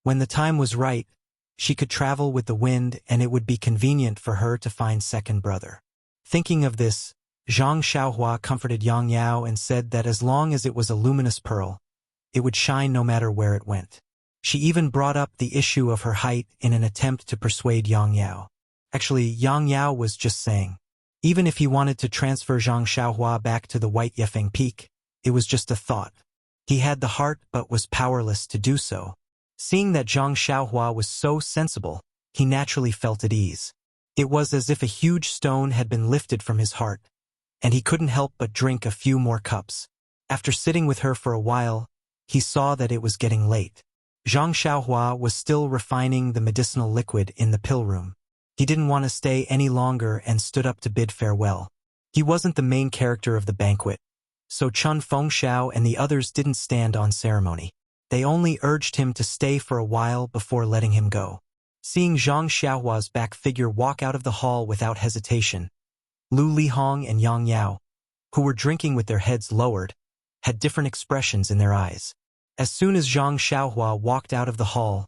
When the time was right, she could travel with the wind and it would be convenient for her to find second brother. Thinking of this, Zhang Xiaohua comforted Yang Yao and said that as long as it was a luminous pearl, it would shine no matter where it went. She even brought up the issue of her height in an attempt to persuade Yang Yao. Actually, Yang Yao was just saying, even if he wanted to transfer Zhang Xiaohua back to the White Yefeng Peak, it was just a thought. He had the heart but was powerless to do so. Seeing that Zhang Xiaohua was so sensible, he naturally felt at ease. It was as if a huge stone had been lifted from his heart, and he couldn't help but drink a few more cups. After sitting with her for a while, he saw that it was getting late. Zhang Xiaohua was still refining the medicinal liquid in the pill room. He didn't want to stay any longer and stood up to bid farewell. He wasn't the main character of the banquet, so Chun Fengxiao and the others didn't stand on ceremony. They only urged him to stay for a while before letting him go. Seeing Zhang Xiaohua's back figure walk out of the hall without hesitation, Lu Lihong and Yang Yao, who were drinking with their heads lowered, had different expressions in their eyes. As soon as Zhang Xiaohua walked out of the hall,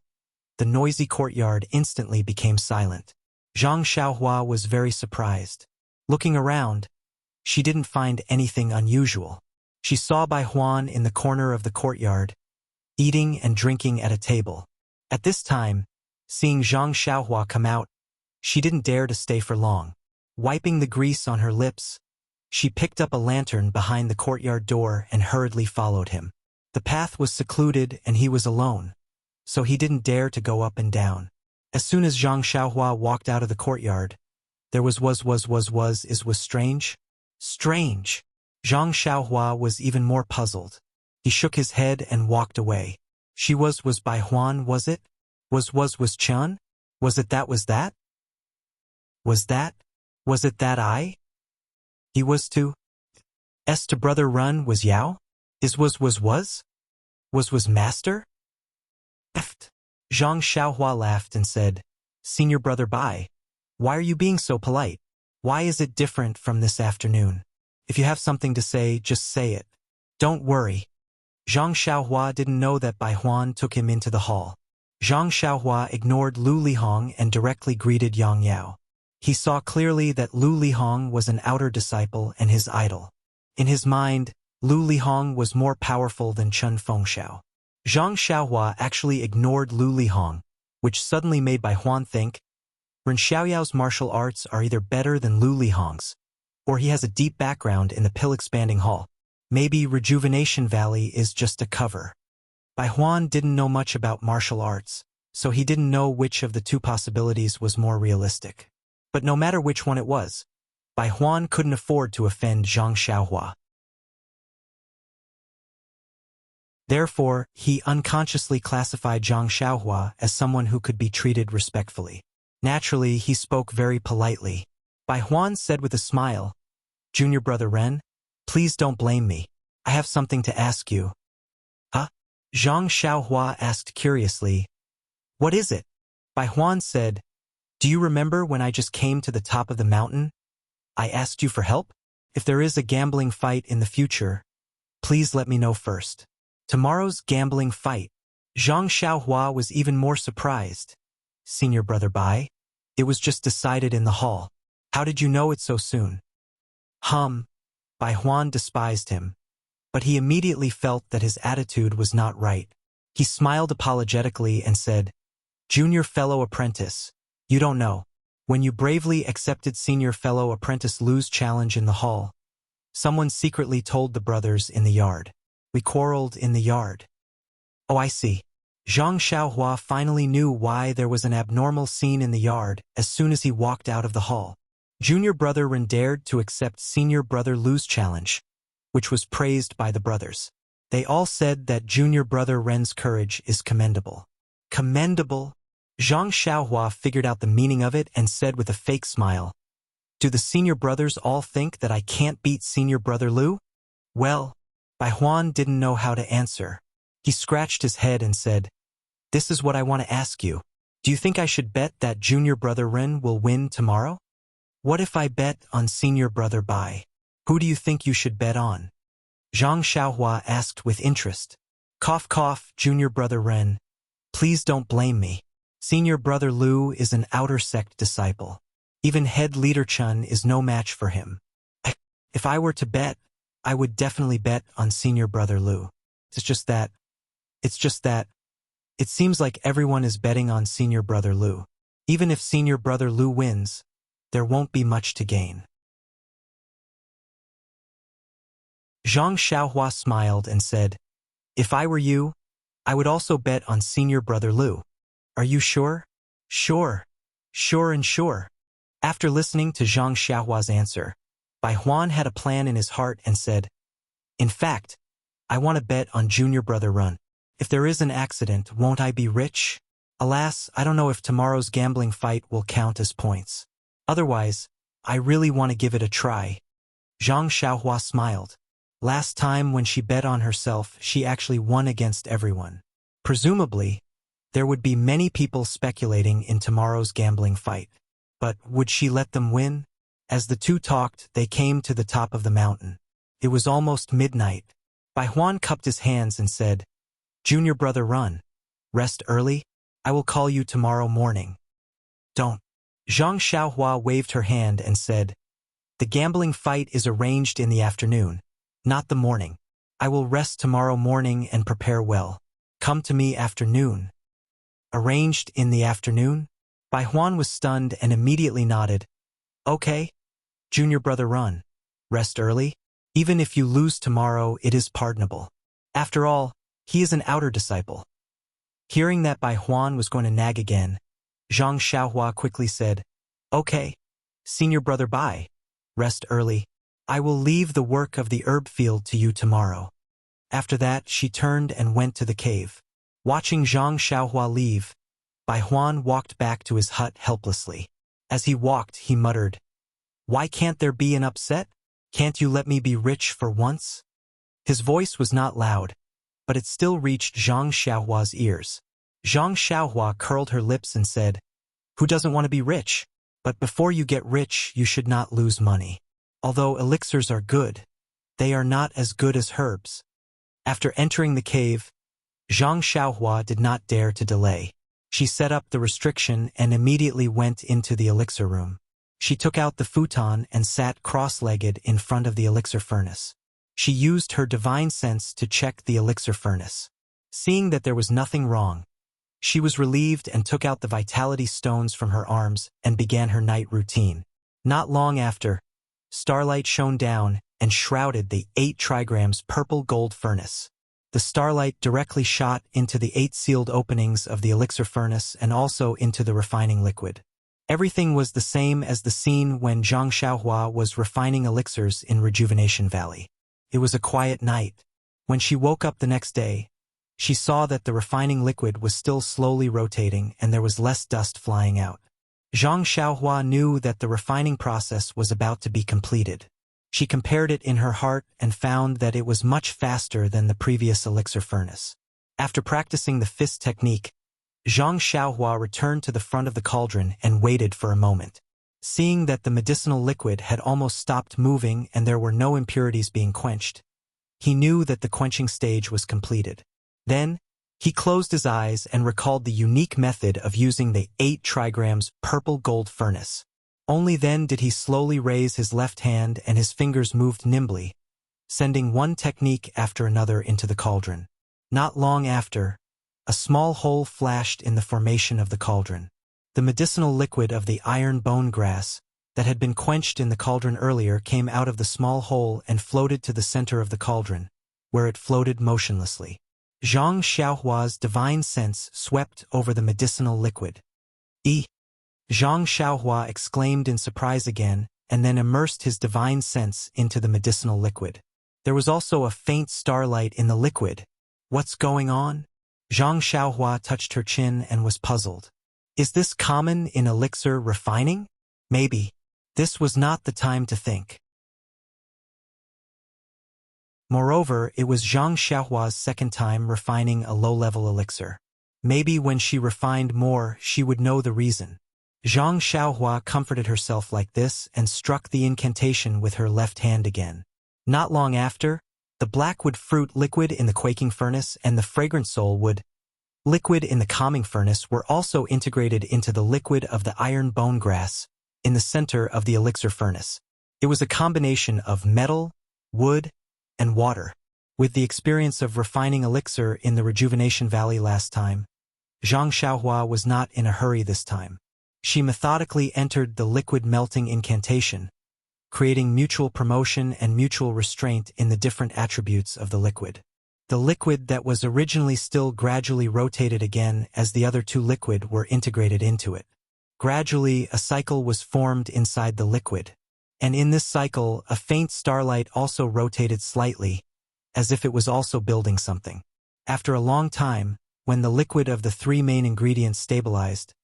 the noisy courtyard instantly became silent. Zhang Xiaohua was very surprised. Looking around, she didn't find anything unusual. She saw Bai Huan in the corner of the courtyard, eating and drinking at a table. At this time, seeing Zhang Xiaohua come out, she didn't dare to stay for long. Wiping the grease on her lips, she picked up a lantern behind the courtyard door and hurriedly followed him. The path was secluded and he was alone, so he didn't dare to go up and down. As soon as Zhang Xiaohua walked out of the courtyard, there was strange. Strange. Zhang Xiaohua was even more puzzled. He shook his head and walked away. She was Bai Huan, was it? Was Chun? Was it that? Was it that I? He was to? To brother Run was Yao? Was master? Zhang Xiaohua laughed and said, Senior brother Bai, why are you being so polite? Why is it different from this afternoon? If you have something to say, just say it. Don't worry. Zhang Xiaohua didn't know that Bai Huan took him into the hall. Zhang Xiaohua ignored Lu Lihong and directly greeted Yang Yao. He saw clearly that Lu Lihong was an outer disciple and his idol. In his mind, Lu Lihong was more powerful than Chun Fengxiao. Zhang Xiaohua actually ignored Lu Lihong, which suddenly made Bai Huan think, Ren Xiaoyao's martial arts are either better than Lu Lihong's, or he has a deep background in the pill-expanding hall. Maybe Rejuvenation Valley is just a cover. Bai Huan didn't know much about martial arts, so he didn't know which of the two possibilities was more realistic. But no matter which one it was, Bai Huan couldn't afford to offend Zhang Xiaohua. Therefore, he unconsciously classified Zhang Xiaohua as someone who could be treated respectfully. Naturally, he spoke very politely. Bai Huan said with a smile, "Junior brother Ren, please don't blame me. I have something to ask you." "Huh?" Zhang Xiaohua asked curiously. "What is it?" Bai Huan said, "Do you remember when I just came to the top of the mountain? I asked you for help? If there is a gambling fight in the future, please let me know first." Tomorrow's gambling fight. Zhang Xiaohua was even more surprised. "Senior brother Bai? It was just decided in the hall. How did you know it so soon?" Bai Huan despised him, but he immediately felt that his attitude was not right. He smiled apologetically and said, "Junior fellow apprentice, you don't know. When you bravely accepted senior fellow apprentice Lu's challenge in the hall, someone secretly told the brothers in the yard. We quarreled in the yard." "Oh, I see." Zhang Xiaohua finally knew why there was an abnormal scene in the yard as soon as he walked out of the hall. Junior brother Ren dared to accept senior brother Lu's challenge, which was praised by the brothers. They all said that junior brother Ren's courage is commendable. Commendable? Zhang Xiaohua figured out the meaning of it and said with a fake smile, "Do the senior brothers all think that I can't beat senior brother Lu?" Well, Bai Huan didn't know how to answer. He scratched his head and said, "This is what I want to ask you. Do you think I should bet that junior brother Ren will win tomorrow? What if I bet on senior brother Bai? Who do you think you should bet on?" Zhang Xiaohua asked with interest. "Cough cough, junior brother Ren. Please don't blame me. Senior brother Lu is an outer sect disciple. Even head leader Chun is no match for him. If I were to bet, I would definitely bet on senior brother Lu. It's just that it seems like everyone is betting on senior brother Lu. Even if senior brother Lu wins, there won't be much to gain." Zhang Xiaohua smiled and said, "If I were you, I would also bet on senior brother Lu. Are you sure?" "Sure. Sure and sure." After listening to Zhang Xiaohua's answer, Bai Huan had a plan in his heart and said, "In fact, I want to bet on junior brother Ren. If there is an accident, won't I be rich? Alas, I don't know if tomorrow's gambling fight will count as points. Otherwise, I really want to give it a try." Zhang Xiaohua smiled. Last time when she bet on herself, she actually won against everyone. Presumably, there would be many people speculating in tomorrow's gambling fight. But would she let them win? As the two talked, they came to the top of the mountain. It was almost midnight. Bai Huan cupped his hands and said, "Junior brother Ren, rest early. I will call you tomorrow morning." "Don't." Zhang Xiaohua waved her hand and said, "The gambling fight is arranged in the afternoon, not the morning. I will rest tomorrow morning and prepare well. Come to me afternoon." "Arranged in the afternoon?" Bai Huan was stunned and immediately nodded. "Okay. Junior brother Ren, rest early. Even if you lose tomorrow, it is pardonable. After all, he is an outer disciple." Hearing that Bai Huan was going to nag again, Zhang Xiaohua quickly said, "Okay. Senior brother Bai, rest early. I will leave the work of the herb field to you tomorrow." After that, she turned and went to the cave. Watching Zhang Xiaohua leave, Bai Huan walked back to his hut helplessly. As he walked, he muttered, "Why can't there be an upset? Can't you let me be rich for once?" His voice was not loud, but it still reached Zhang Xiaohua's ears. Zhang Xiaohua curled her lips and said, "Who doesn't want to be rich? But before you get rich, you should not lose money. Although elixirs are good, they are not as good as herbs." After entering the cave, Zhang Xiaohua did not dare to delay. She set up the restriction and immediately went into the elixir room. She took out the futon and sat cross-legged in front of the elixir furnace. She used her divine sense to check the elixir furnace. Seeing that there was nothing wrong, she was relieved and took out the vitality stones from her arms and began her night routine. Not long after, starlight shone down and shrouded the 8 trigrams purple gold furnace. The starlight directly shot into the 8 sealed openings of the elixir furnace and also into the refining liquid. Everything was the same as the scene when Zhang Xiaohua was refining elixirs in Rejuvenation Valley. It was a quiet night. When she woke up the next day, she saw that the refining liquid was still slowly rotating and there was less dust flying out. Zhang Xiaohua knew that the refining process was about to be completed. She compared it in her heart and found that it was much faster than the previous elixir furnace. After practicing the fist technique, Zhang Xiaohua returned to the front of the cauldron and waited for a moment. Seeing that the medicinal liquid had almost stopped moving and there were no impurities being quenched, he knew that the quenching stage was completed. Then, he closed his eyes and recalled the unique method of using the 8 trigrams purple gold furnace. Only then did he slowly raise his left hand and his fingers moved nimbly, sending one technique after another into the cauldron. Not long after, a small hole flashed in the formation of the cauldron. The medicinal liquid of the iron bone grass that had been quenched in the cauldron earlier came out of the small hole and floated to the center of the cauldron, where it floated motionlessly. Zhang Xiaohua's divine sense swept over the medicinal liquid. Zhang Xiaohua exclaimed in surprise again, and then immersed his divine sense into the medicinal liquid. There was also a faint starlight in the liquid. What's going on? Zhang Xiaohua touched her chin and was puzzled. Is this common in elixir refining? Maybe. This was not the time to think. Moreover, it was Zhang Xiaohua's second time refining a low-level elixir. Maybe when she refined more, she would know the reason. Zhang Xiaohua comforted herself like this and struck the incantation with her left hand again. Not long after, the blackwood fruit liquid in the quaking furnace and the fragrant soul wood liquid in the calming furnace were also integrated into the liquid of the iron bone grass in the center of the elixir furnace. It was a combination of metal, wood, and water. With the experience of refining elixir in the Rejuvenation Valley last time, Zhang Xiaohua was not in a hurry this time. She methodically entered the liquid melting incantation, creating mutual promotion and mutual restraint in the different attributes of the liquid. The liquid that was originally still gradually rotated again as the other 2 liquid were integrated into it. Gradually, a cycle was formed inside the liquid, and in this cycle, a faint starlight also rotated slightly, as if it was also building something. After a long time, when the liquid of the 3 main ingredients stabilized,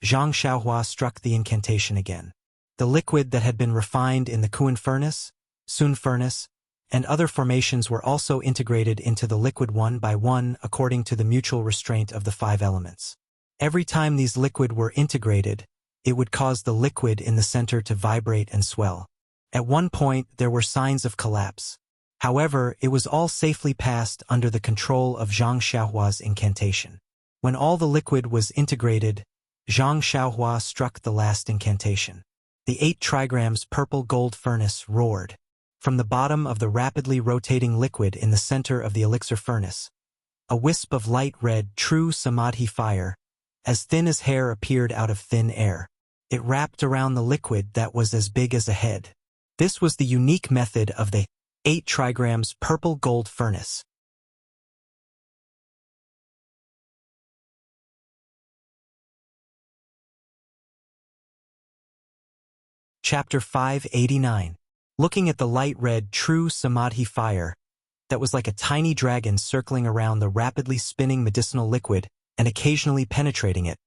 Zhang Xiaohua struck the incantation again. The liquid that had been refined in the Kuan furnace, Sun furnace, and other formations were also integrated into the liquid one by one according to the mutual restraint of the 5 elements. Every time these liquid were integrated, it would cause the liquid in the center to vibrate and swell. At one point, there were signs of collapse. However, it was all safely passed under the control of Zhang Xiaohua's incantation. When all the liquid was integrated, Zhang Xiaohua struck the last incantation. The 8 trigrams purple gold furnace roared. From the bottom of the rapidly rotating liquid in the center of the elixir furnace, a wisp of light red true samadhi fire, as thin as hair, appeared out of thin air. It wrapped around the liquid that was as big as a head. This was the unique method of the 8 trigrams purple gold furnace. Chapter 589. Looking at the light-red true samadhi fire, that was like a tiny dragon circling around the rapidly spinning medicinal liquid and occasionally penetrating it,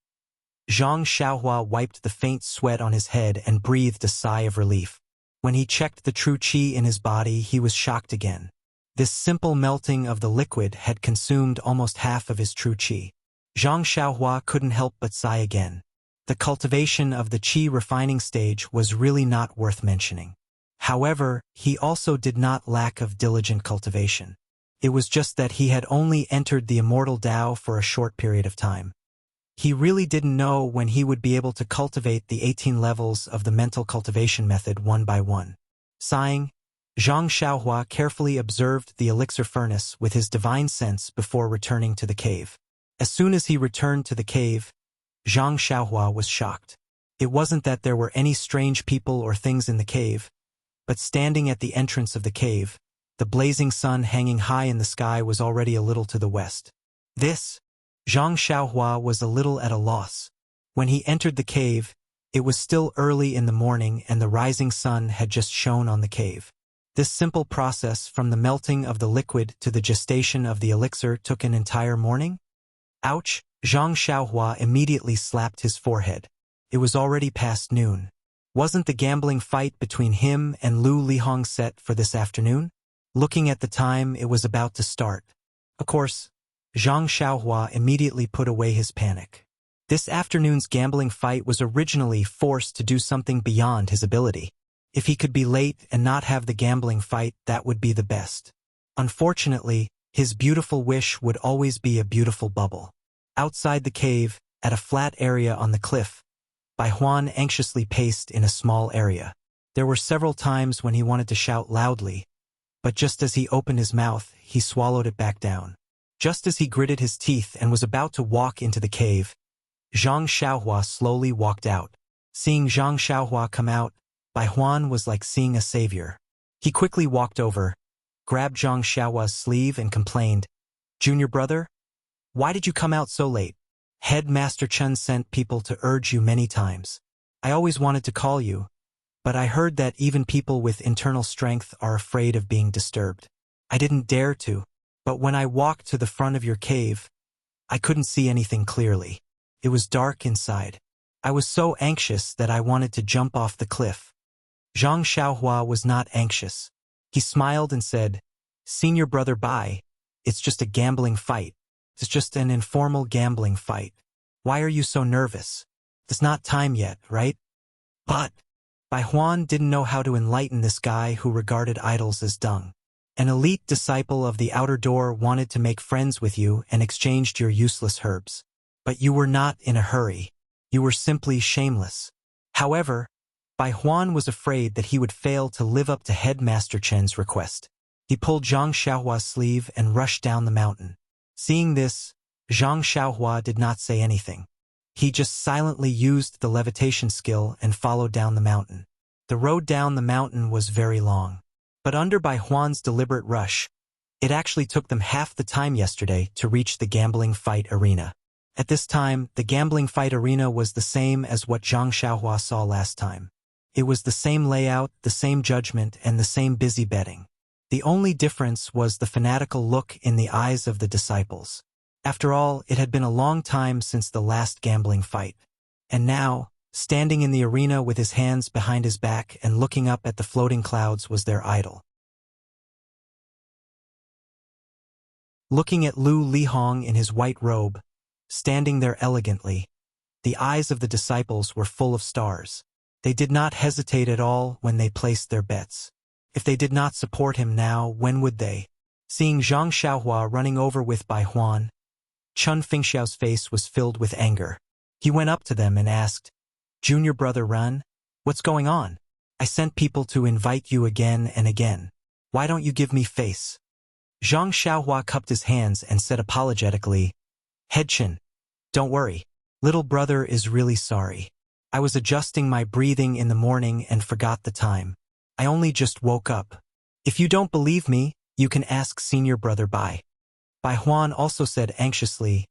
Zhang Xiaohua wiped the faint sweat on his head and breathed a sigh of relief. When he checked the true qi in his body, he was shocked again. This simple melting of the liquid had consumed almost half of his true qi. Zhang Xiaohua couldn't help but sigh again. The cultivation of the qi refining stage was really not worth mentioning. However, he also did not lack of diligent cultivation. It was just that he had only entered the immortal Tao for a short period of time. He really didn't know when he would be able to cultivate the 18 levels of the mental cultivation method one by one. Sighing, Zhang Xiaohua carefully observed the elixir furnace with his divine sense before returning to the cave. As soon as he returned to the cave, Zhang Xiaohua was shocked. It wasn't that there were any strange people or things in the cave, but standing at the entrance of the cave, The blazing sun hanging high in the sky was already a little to the west. This, Zhang Xiaohua was a little at a loss. When he entered the cave, it was still early in the morning and the rising sun had just shone on the cave. This simple process from the melting of the liquid to the gestation of the elixir took an entire morning? Ouch! Zhang Xiaohua immediately slapped his forehead. It was already past noon. Wasn't the gambling fight between him and Lu Lihong set for this afternoon? Looking at the time, it was about to start. Of course, Zhang Xiaohua immediately put away his panic. This afternoon's gambling fight was originally forced to do something beyond his ability. If he could be late and not have the gambling fight, that would be the best. Unfortunately, his beautiful wish would always be a beautiful bubble. Outside the cave, at a flat area on the cliff, Bai Huan anxiously paced in a small area. There were several times when he wanted to shout loudly, but just as he opened his mouth, he swallowed it back down. Just as he gritted his teeth and was about to walk into the cave, Zhang Xiaohua slowly walked out. Seeing Zhang Xiaohua come out, Bai Huan was like seeing a savior. He quickly walked over, grabbed Zhang Xiaohua's sleeve and complained, "Junior brother? Why did you come out so late? Headmaster Chen sent people to urge you many times. I always wanted to call you, but I heard that even people with internal strength are afraid of being disturbed. I didn't dare to, but when I walked to the front of your cave, I couldn't see anything clearly. It was dark inside. I was so anxious that I wanted to jump off the cliff." Zhang Xiaohua was not anxious. He smiled and said, "Senior brother Bai, it's just a gambling fight. It's just an informal gambling fight. Why are you so nervous? It's not time yet, right?" But Bai Huan didn't know how to enlighten this guy who regarded idols as dung. An elite disciple of the outer door wanted to make friends with you and exchanged your useless herbs. But you were not in a hurry. You were simply shameless. However, Bai Huan was afraid that he would fail to live up to Headmaster Chen's request. He pulled Zhang Xiaohua's sleeve and rushed down the mountain. Seeing this, Zhang Xiaohua did not say anything. He just silently used the levitation skill and followed down the mountain. The road down the mountain was very long. But under Bai Huan's deliberate rush, it actually took them half the time yesterday to reach the gambling fight arena. At this time, the gambling fight arena was the same as what Zhang Xiaohua saw last time. It was the same layout, the same judgment, and the same busy betting. The only difference was the fanatical look in the eyes of the disciples. After all, it had been a long time since the last gambling fight. And now, standing in the arena with his hands behind his back and looking up at the floating clouds was their idol. Looking at Lu Lihong in his white robe, standing there elegantly, the eyes of the disciples were full of stars. They did not hesitate at all when they placed their bets. If they did not support him now, when would they? Seeing Zhang Xiaohua running over with Bai Huan, Chun Fingxiao's face was filled with anger. He went up to them and asked, "Junior brother Ren, what's going on? I sent people to invite you again and again. Why don't you give me face?" Zhang Xiaohua cupped his hands and said apologetically, "Headchin, don't worry. Little brother is really sorry. I was adjusting my breathing in the morning and forgot the time. I only just woke up. If you don't believe me, you can ask senior brother Bai." Bai Huan also said anxiously,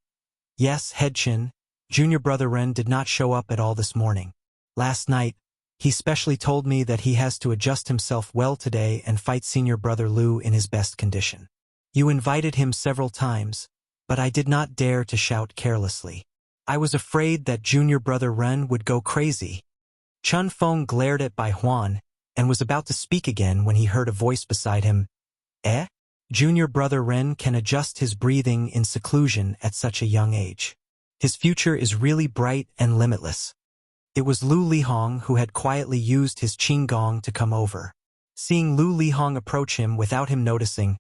"Yes, Headchin, junior brother Ren did not show up at all this morning. Last night, he specially told me that he has to adjust himself well today and fight senior brother Lu in his best condition. You invited him several times, but I did not dare to shout carelessly. I was afraid that junior brother Ren would go crazy." Chun Feng glared at Bai Huan and was about to speak again when he heard a voice beside him. "Eh? Junior brother Ren can adjust his breathing in seclusion at such a young age. His future is really bright and limitless." It was Lu Lihong who had quietly used his qinggong to come over. Seeing Lu Lihong approach him without him noticing,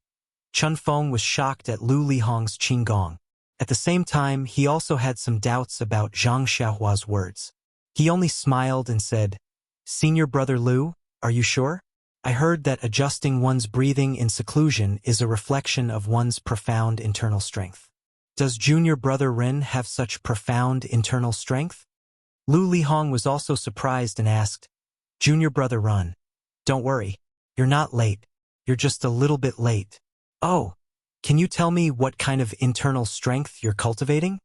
Chun Feng was shocked at Lu Lihong's qinggong. At the same time, he also had some doubts about Zhang Xiaohua's words. He only smiled and said, "Senior brother Lu, are you sure? I heard that adjusting one's breathing in seclusion is a reflection of one's profound internal strength. Does junior brother Ren have such profound internal strength?" Lu Lihong was also surprised and asked, "Junior brother Ren, don't worry, you're not late. You're just a little bit late. Oh, can you tell me what kind of internal strength you're cultivating?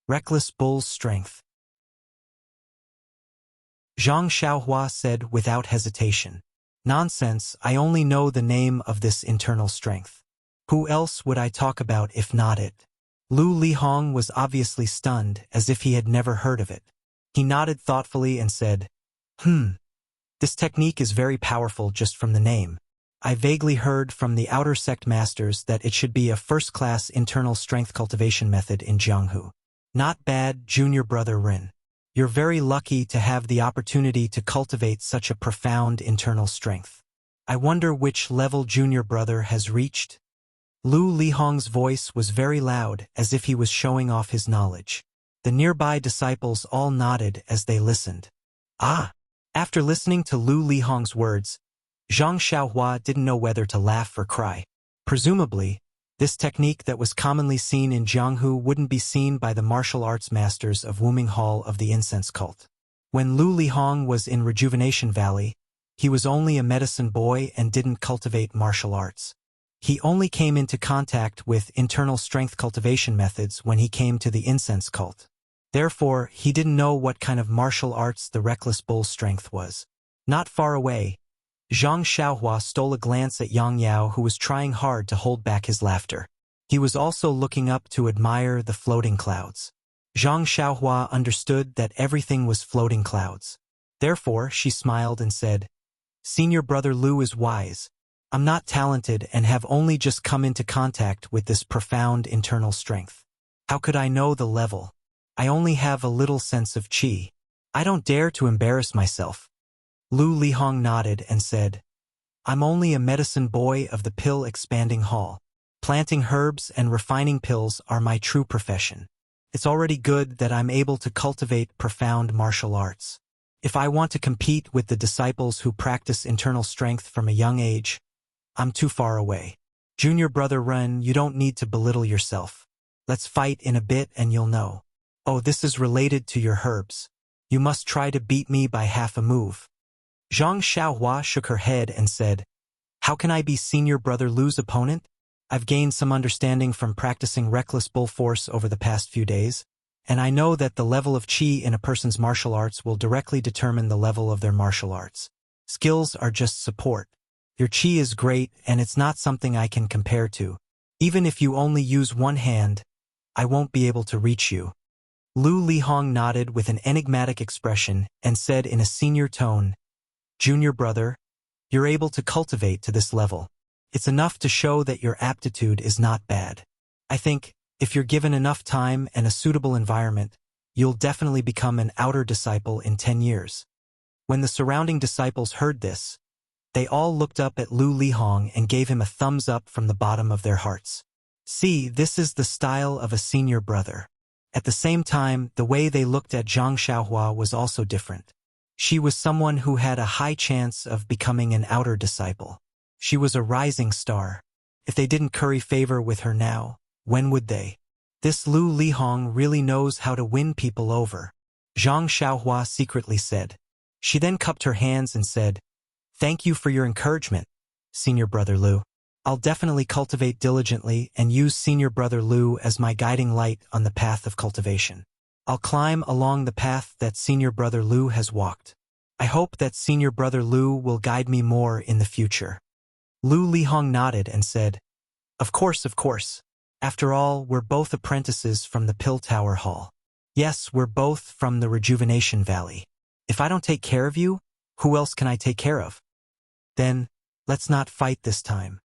Reckless bull's strength. Zhang Xiaohua said without hesitation. Nonsense, I only know the name of this internal strength. Who else would I talk about if not it? Lu Lihong was obviously stunned, as if he had never heard of it. He nodded thoughtfully and said, This technique is very powerful just from the name. I vaguely heard from the outer sect masters that it should be a first-class internal strength cultivation method in Jianghu. Not bad, junior brother Rin. You're very lucky to have the opportunity to cultivate such a profound internal strength. I wonder which level junior brother has reached. Lu Lihong's voice was very loud, as if he was showing off his knowledge. The nearby disciples all nodded as they listened. Ah! After listening to Lu Lihong's words, Zhang Xiaohua didn't know whether to laugh or cry. Presumably, this technique that was commonly seen in Jianghu wouldn't be seen by the martial arts masters of Wuming Hall of the Incense Cult. When Lu Lihong was in Rejuvenation Valley, he was only a medicine boy and didn't cultivate martial arts. He only came into contact with internal strength cultivation methods when he came to the Incense Cult. Therefore, he didn't know what kind of martial arts the Reckless Bull's strength was. Not far away, Zhang Xiaohua stole a glance at Yang Yao, who was trying hard to hold back his laughter. He was also looking up to admire the floating clouds. Zhang Xiaohua understood that everything was floating clouds. Therefore, she smiled and said, Senior brother Lu is wise. I'm not talented and have only just come into contact with this profound internal strength. How could I know the level? I only have a little sense of qi. I don't dare to embarrass myself. Lu Lihong nodded and said, I'm only a medicine boy of the Pill Expanding Hall. Planting herbs and refining pills are my true profession. It's already good that I'm able to cultivate profound martial arts. If I want to compete with the disciples who practice internal strength from a young age, I'm too far away. Junior brother Ren, you don't need to belittle yourself. Let's fight in a bit and you'll know. Oh, this is related to your herbs. You must try to beat me by half a move. Zhang Xiaohua shook her head and said, How can I be senior brother Lu's opponent? I've gained some understanding from practicing Reckless Bull Force over the past few days, and I know that the level of qi in a person's martial arts will directly determine the level of their martial arts. Skills are just support. Your qi is great, and it's not something I can compare to. Even if you only use one hand, I won't be able to reach you. Lu Lihong nodded with an enigmatic expression and said in a senior tone, Junior brother, you're able to cultivate to this level. It's enough to show that your aptitude is not bad. I think, if you're given enough time and a suitable environment, you'll definitely become an outer disciple in 10 years. When the surrounding disciples heard this, they all looked up at Lu Lihong and gave him a thumbs up from the bottom of their hearts. See, this is the style of a senior brother. At the same time, the way they looked at Zhang Xiaohua was also different. She was someone who had a high chance of becoming an outer disciple. She was a rising star. If they didn't curry favor with her now, when would they? This Lu Lihong really knows how to win people over, Zhang Xiaohua secretly said. She then cupped her hands and said, Thank you for your encouragement, Senior Brother Lu. I'll definitely cultivate diligently and use Senior Brother Lu as my guiding light on the path of cultivation. I'll climb along the path that Senior Brother Lu has walked. I hope that Senior Brother Lu will guide me more in the future. Lu Lihong nodded and said, Of course, of course. After all, we're both apprentices from the Pill Tower Hall. Yes, we're both from the Rejuvenation Valley. If I don't take care of you, who else can I take care of? Then, let's not fight this time.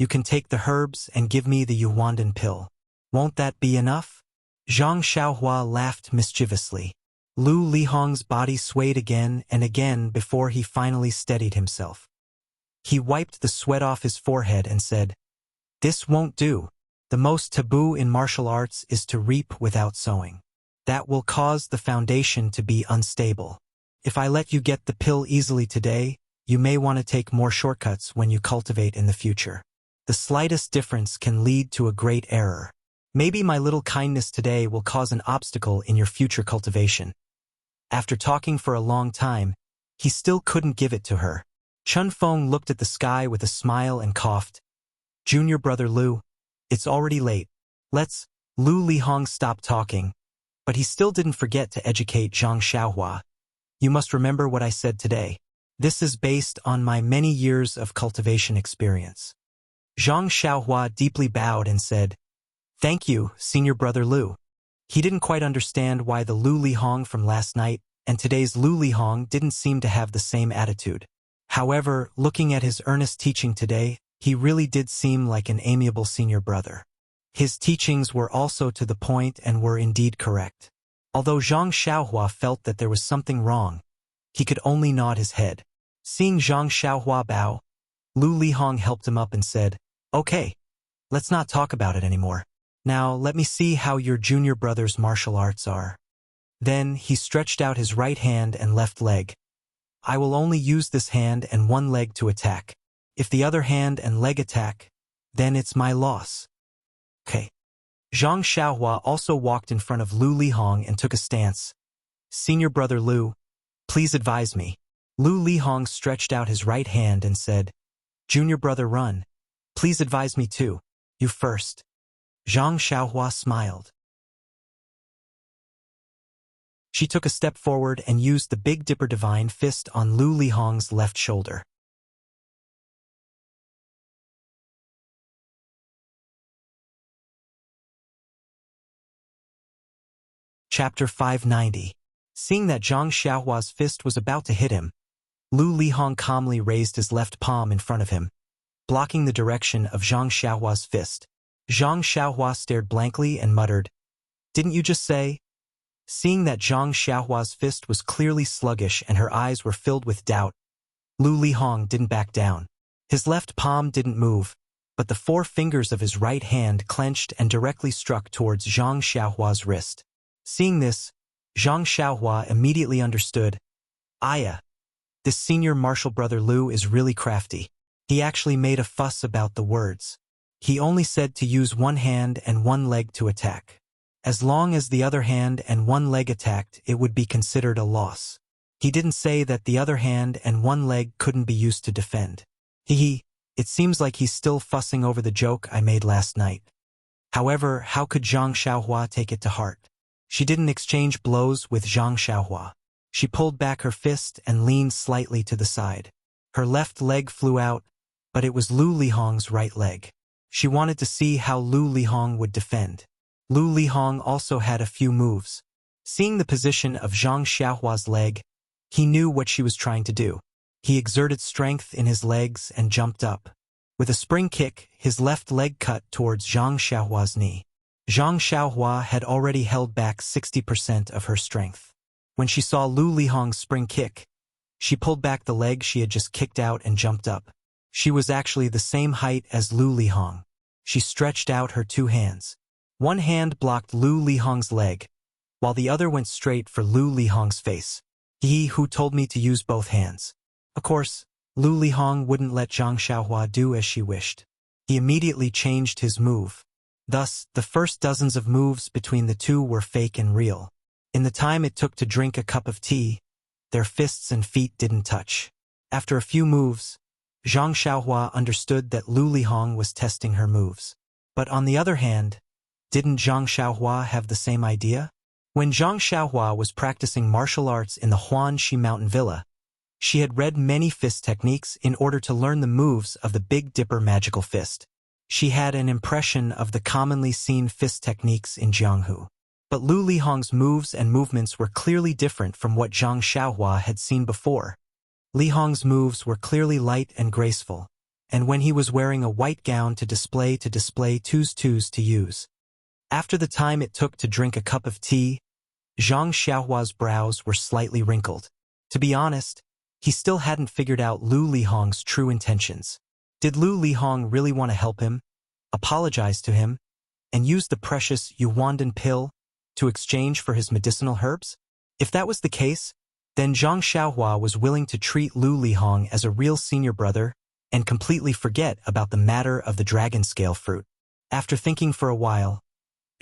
You can take the herbs and give me the Yuandan pill. Won't that be enough? Zhang Xiaohua laughed mischievously. Lu Lihong's body swayed again and again before he finally steadied himself. He wiped the sweat off his forehead and said, This won't do. The most taboo in martial arts is to reap without sowing. That will cause the foundation to be unstable. If I let you get the pill easily today, you may want to take more shortcuts when you cultivate in the future. The slightest difference can lead to a great error. Maybe my little kindness today will cause an obstacle in your future cultivation. After talking for a long time, he still couldn't give it to her. Chun Feng looked at the sky with a smile and coughed. Junior brother Lu, it's already late. Let's. Lu Lihong stopped talking, but he still didn't forget to educate Zhang Xiaohua. You must remember what I said today. This is based on my many years of cultivation experience. Zhang Xiaohua deeply bowed and said, Thank you, senior brother Lu. He didn't quite understand why the Lu Lihong from last night and today's Lu Lihong didn't seem to have the same attitude. However, looking at his earnest teaching today, he really did seem like an amiable senior brother. His teachings were also to the point and were indeed correct. Although Zhang Xiaohua felt that there was something wrong, he could only nod his head. Seeing Zhang Xiaohua bow, Lu Lihong helped him up and said, Okay, let's not talk about it anymore. Now let me see how your junior brother's martial arts are. Then he stretched out his right hand and left leg. I will only use this hand and one leg to attack. If the other hand and leg attack, then it's my loss. Okay. Zhang Xiaohua also walked in front of Lu Lihong and took a stance. Senior brother Lu, please advise me. Lu Lihong stretched out his right hand and said, Junior brother Run, please advise me too. You first. Zhang Xiaohua smiled. She took a step forward and used the Big Dipper Divine Fist on Lu Lihong's left shoulder. Chapter 590. Seeing that Zhang Xiaohua's fist was about to hit him, Lu Lihong calmly raised his left palm in front of him, blocking the direction of Zhang Xiaohua's fist. Zhang Xiaohua stared blankly and muttered, Didn't you just say? Seeing that Zhang Xiaohua's fist was clearly sluggish and her eyes were filled with doubt, Lu Lihong didn't back down. His left palm didn't move, but the 4 fingers of his right hand clenched and directly struck towards Zhang Xiaohua's wrist. Seeing this, Zhang Xiaohua immediately understood. Aya, this senior martial brother Lu is really crafty. He actually made a fuss about the words. He only said to use one hand and one leg to attack. As long as the other hand and one leg attacked, it would be considered a loss. He didn't say that the other hand and one leg couldn't be used to defend. It seems like he's still fussing over the joke I made last night. However, how could Zhang Xiaohua take it to heart? She didn't exchange blows with Zhang Xiaohua. She pulled back her fist and leaned slightly to the side. Her left leg flew out, but it was Lu Lihong's right leg. She wanted to see how Lu Lihong would defend. Lu Lihong also had a few moves. Seeing the position of Zhang Xiaohua's leg, he knew what she was trying to do. He exerted strength in his legs and jumped up. With a spring kick, his left leg cut towards Zhang Xiaohua's knee. Zhang Xiaohua had already held back 60% of her strength. When she saw Lu Lihong's spring kick, she pulled back the leg she had just kicked out and jumped up. She was actually the same height as Lu Lihong. She stretched out her 2 hands. One hand blocked Lu Lihong's leg, while the other went straight for Lu Lihong's face. He who told me to use both hands. Of course, Lu Lihong wouldn't let Zhang Xiaohua do as she wished. He immediately changed his move. Thus, the first dozens of moves between the two were fake and real. In the time it took to drink a cup of tea, their fists and feet didn't touch. After a few moves, Zhang Xiaohua understood that Lu Lihong was testing her moves. But on the other hand, didn't Zhang Xiaohua have the same idea? When Zhang Xiaohua was practicing martial arts in the Huanxi Mountain Villa, she had read many fist techniques in order to learn the moves of the Big Dipper magical fist. She had an impression of the commonly seen fist techniques in Jianghu. But Lu Lihong's moves and movements were clearly different from what Zhang Xiaohua had seen before. Lihong's moves were clearly light and graceful, and when he was wearing a white gown to display twos to use. After the time it took to drink a cup of tea, Zhang Xiaohua's brows were slightly wrinkled. To be honest, he still hadn't figured out Lu Lihong's true intentions. Did Lu Lihong really want to help him, apologize to him, and use the precious Yuandan pill to exchange for his medicinal herbs? If that was the case, then Zhang Xiaohua was willing to treat Lu Lihong as a real senior brother and completely forget about the matter of the dragon scale fruit. After thinking for a while,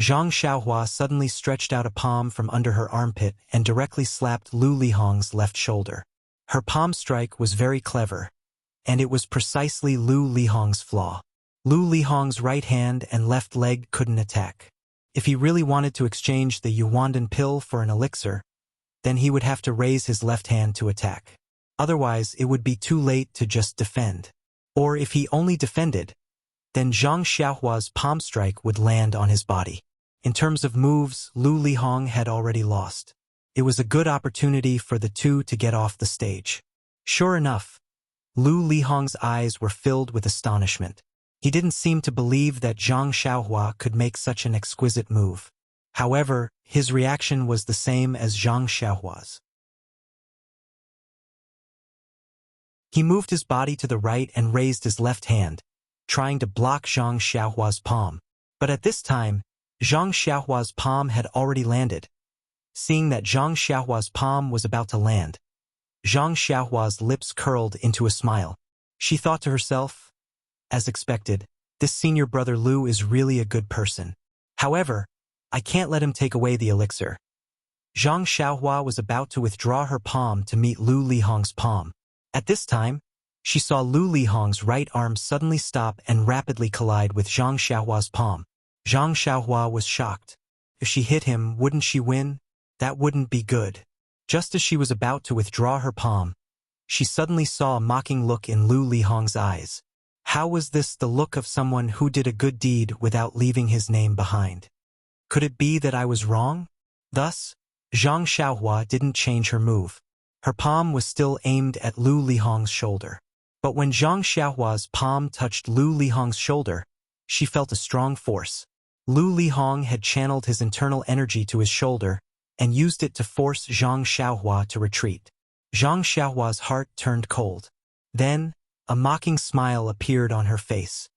Zhang Xiaohua suddenly stretched out a palm from under her armpit and directly slapped Lu Lihong's left shoulder. Her palm strike was very clever, and it was precisely Lu Lihong's flaw. Lu Lihong's right hand and left leg couldn't attack. If he really wanted to exchange the Yuandan pill for an elixir, then he would have to raise his left hand to attack. Otherwise, it would be too late to just defend. Or if he only defended, then Zhang Xiaohua's palm strike would land on his body. In terms of moves, Lu Lihong had already lost. It was a good opportunity for the two to get off the stage. Sure enough, Lu Lihong's eyes were filled with astonishment. He didn't seem to believe that Zhang Xiaohua could make such an exquisite move. However, his reaction was the same as Zhang Xiaohua's. He moved his body to the right and raised his left hand, trying to block Zhang Xiaohua's palm. But at this time, Zhang Xiaohua's palm had already landed. Seeing that Zhang Xiaohua's palm was about to land, Zhang Xiaohua's lips curled into a smile. She thought to herself, as expected, this senior brother Lu is really a good person. However, I can't let him take away the elixir. Zhang Xiaohua was about to withdraw her palm to meet Lu Lihong's palm. At this time, she saw Lu Lihong's right arm suddenly stop and rapidly collide with Zhang Xiaohua's palm. Zhang Xiaohua was shocked. If she hit him, wouldn't she win? That wouldn't be good. Just as she was about to withdraw her palm, she suddenly saw a mocking look in Lu Lihong's eyes. How was this the look of someone who did a good deed without leaving his name behind? Could it be that I was wrong? Thus, Zhang Xiaohua didn't change her move. Her palm was still aimed at Lu Lihong's shoulder. But when Zhang Xiaohua's palm touched Lu Lihong's shoulder, she felt a strong force. Lu Lihong had channeled his internal energy to his shoulder and used it to force Zhang Xiaohua to retreat. Zhang Xiaohua's heart turned cold. Then, a mocking smile appeared on her face.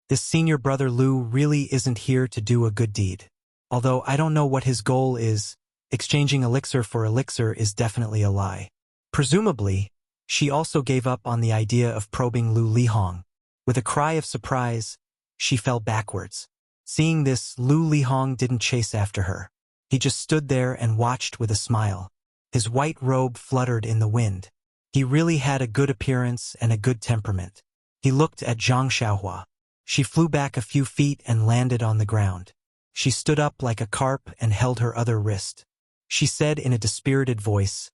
This senior brother Lu really isn't here to do a good deed. Although I don't know what his goal is, exchanging elixir for elixir is definitely a lie. Presumably, she also gave up on the idea of probing Lu Lihong. With a cry of surprise, she fell backwards. Seeing this, Lu Lihong didn't chase after her. He just stood there and watched with a smile. His white robe fluttered in the wind. He really had a good appearance and a good temperament. He looked at Zhang Xiaohua. She flew back a few feet and landed on the ground. She stood up like a carp and held her other wrist. She said in a dispirited voice,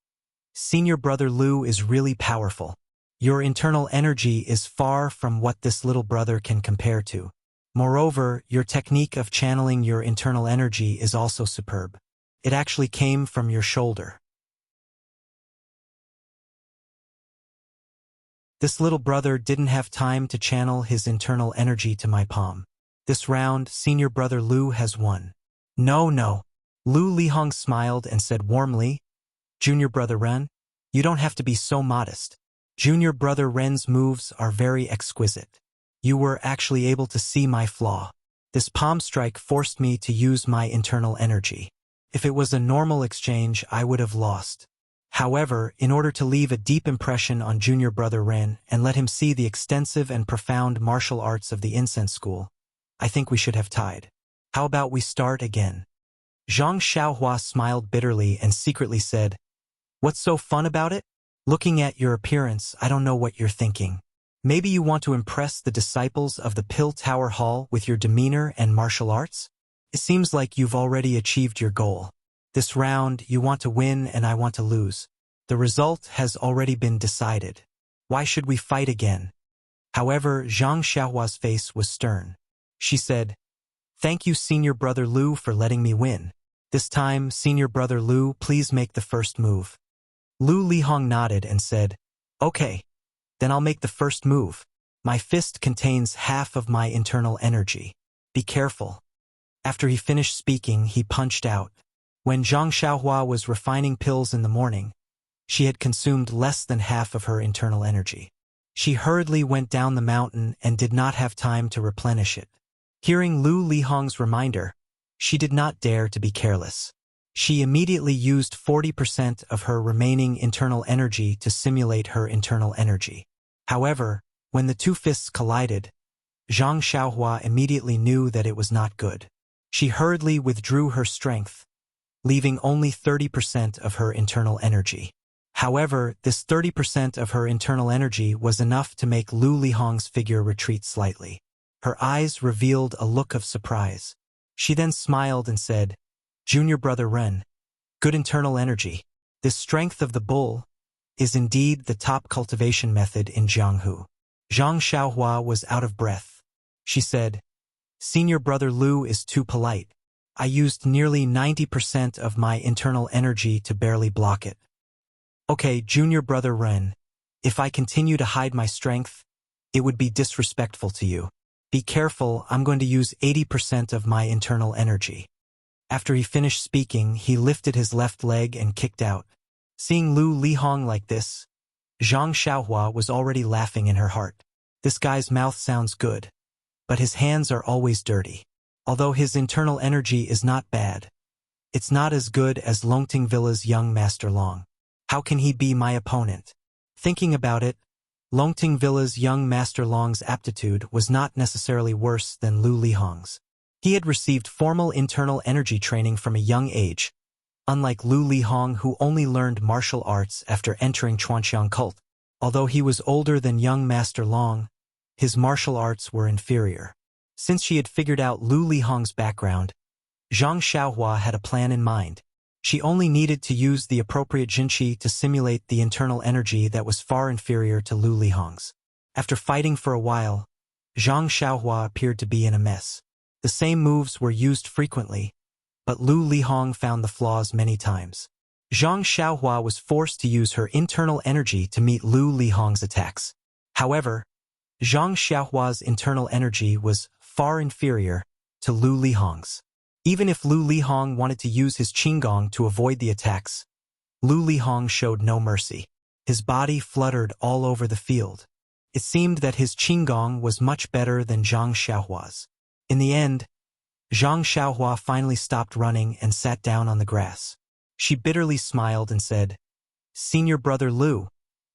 "Senior brother Lu is really powerful. Your internal energy is far from what this little brother can compare to. Moreover, your technique of channeling your internal energy is also superb. It actually came from your shoulder." This little brother didn't have time to channel his internal energy to my palm. This round, senior brother Lu has won. No. Lu Lihong smiled and said warmly, "Junior brother Ren, you don't have to be so modest. Junior brother Ren's moves are very exquisite. You were actually able to see my flaw. This palm strike forced me to use my internal energy. If it was a normal exchange, I would have lost. However, in order to leave a deep impression on junior brother Ren and let him see the extensive and profound martial arts of the incense school, I think we should have tied. How about we start again?" Zhang Xiaohua smiled bitterly and secretly said, "What's so fun about it? Looking at your appearance, I don't know what you're thinking. Maybe you want to impress the disciples of the Pill Tower Hall with your demeanor and martial arts? It seems like you've already achieved your goal. This round, you want to win and I want to lose. The result has already been decided. Why should we fight again?" However, Zhang Xiaohua's face was stern. She said, "Thank you, senior brother Lu, for letting me win. This time, senior brother Lu, please make the first move." Lu Lihong nodded and said, "Okay, then I'll make the first move. My fist contains half of my internal energy. Be careful." After he finished speaking, he punched out. When Zhang Xiaohua was refining pills in the morning, she had consumed less than half of her internal energy. She hurriedly went down the mountain and did not have time to replenish it. Hearing Lu Lihong's reminder, she did not dare to be careless. She immediately used 40% of her remaining internal energy to simulate her internal energy. However, when the two fists collided, Zhang Xiaohua immediately knew that it was not good. She hurriedly withdrew her strength, leaving only 30% of her internal energy. However, this 30% of her internal energy was enough to make Lu Lihong's figure retreat slightly. Her eyes revealed a look of surprise. She then smiled and said, "Junior brother Ren, good internal energy. This strength of the bull is indeed the top cultivation method in Jianghu." Zhang Xiaohua was out of breath. She said, "Senior brother Lu is too polite. I used nearly 90% of my internal energy to barely block it. Okay, junior brother Ren, if I continue to hide my strength, it would be disrespectful to you. Be careful, I'm going to use 80% of my internal energy." After he finished speaking, he lifted his left leg and kicked out. Seeing Lu Lihong like this, Zhang Xiaohua was already laughing in her heart. This guy's mouth sounds good, but his hands are always dirty. Although his internal energy is not bad, it's not as good as Longting Villa's young Master Long. How can he be my opponent? Thinking about it, Longting Villa's young Master Long's aptitude was not necessarily worse than Lu Lihong's. He had received formal internal energy training from a young age, unlike Lu Lihong who only learned martial arts after entering Chuanxiang cult. Although he was older than young Master Long, his martial arts were inferior. Since she had figured out Lu Lihong's background, Zhang Xiaohua had a plan in mind. She only needed to use the appropriate jinqi to simulate the internal energy that was far inferior to Lu Lihong's. After fighting for a while, Zhang Xiaohua appeared to be in a mess. The same moves were used frequently, but Lu Lihong found the flaws many times. Zhang Xiaohua was forced to use her internal energy to meet Lu Lihong's attacks. However, Zhang Xiaohua's internal energy was far inferior to Lu Lihong's. Even if Lu Lihong wanted to use his qinggong to avoid the attacks, Lu Lihong showed no mercy. His body fluttered all over the field. It seemed that his qinggong was much better than Zhang Xiaohua's. In the end, Zhang Xiaohua finally stopped running and sat down on the grass. She bitterly smiled and said, "Senior brother Lu,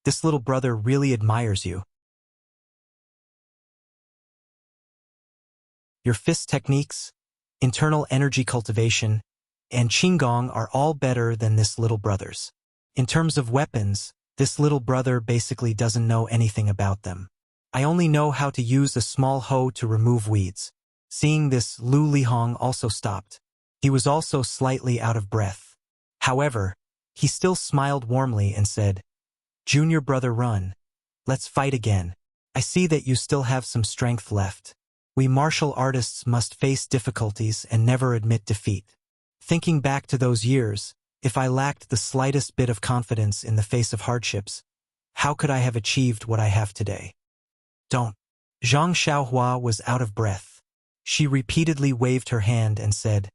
this little brother really admires you. Your fist techniques, internal energy cultivation, and qinggong are all better than this little brother's. In terms of weapons, this little brother basically doesn't know anything about them. I only know how to use a small hoe to remove weeds." Seeing this, Lu Lihong also stopped. He was also slightly out of breath. However, he still smiled warmly and said, "Junior brother Run, let's fight again. I see that you still have some strength left. We martial artists must face difficulties and never admit defeat." Thinking back to those years, if I lacked the slightest bit of confidence in the face of hardships, how could I have achieved what I have today? Don't. Zhang Xiaohua was out of breath. She repeatedly waved her hand and said,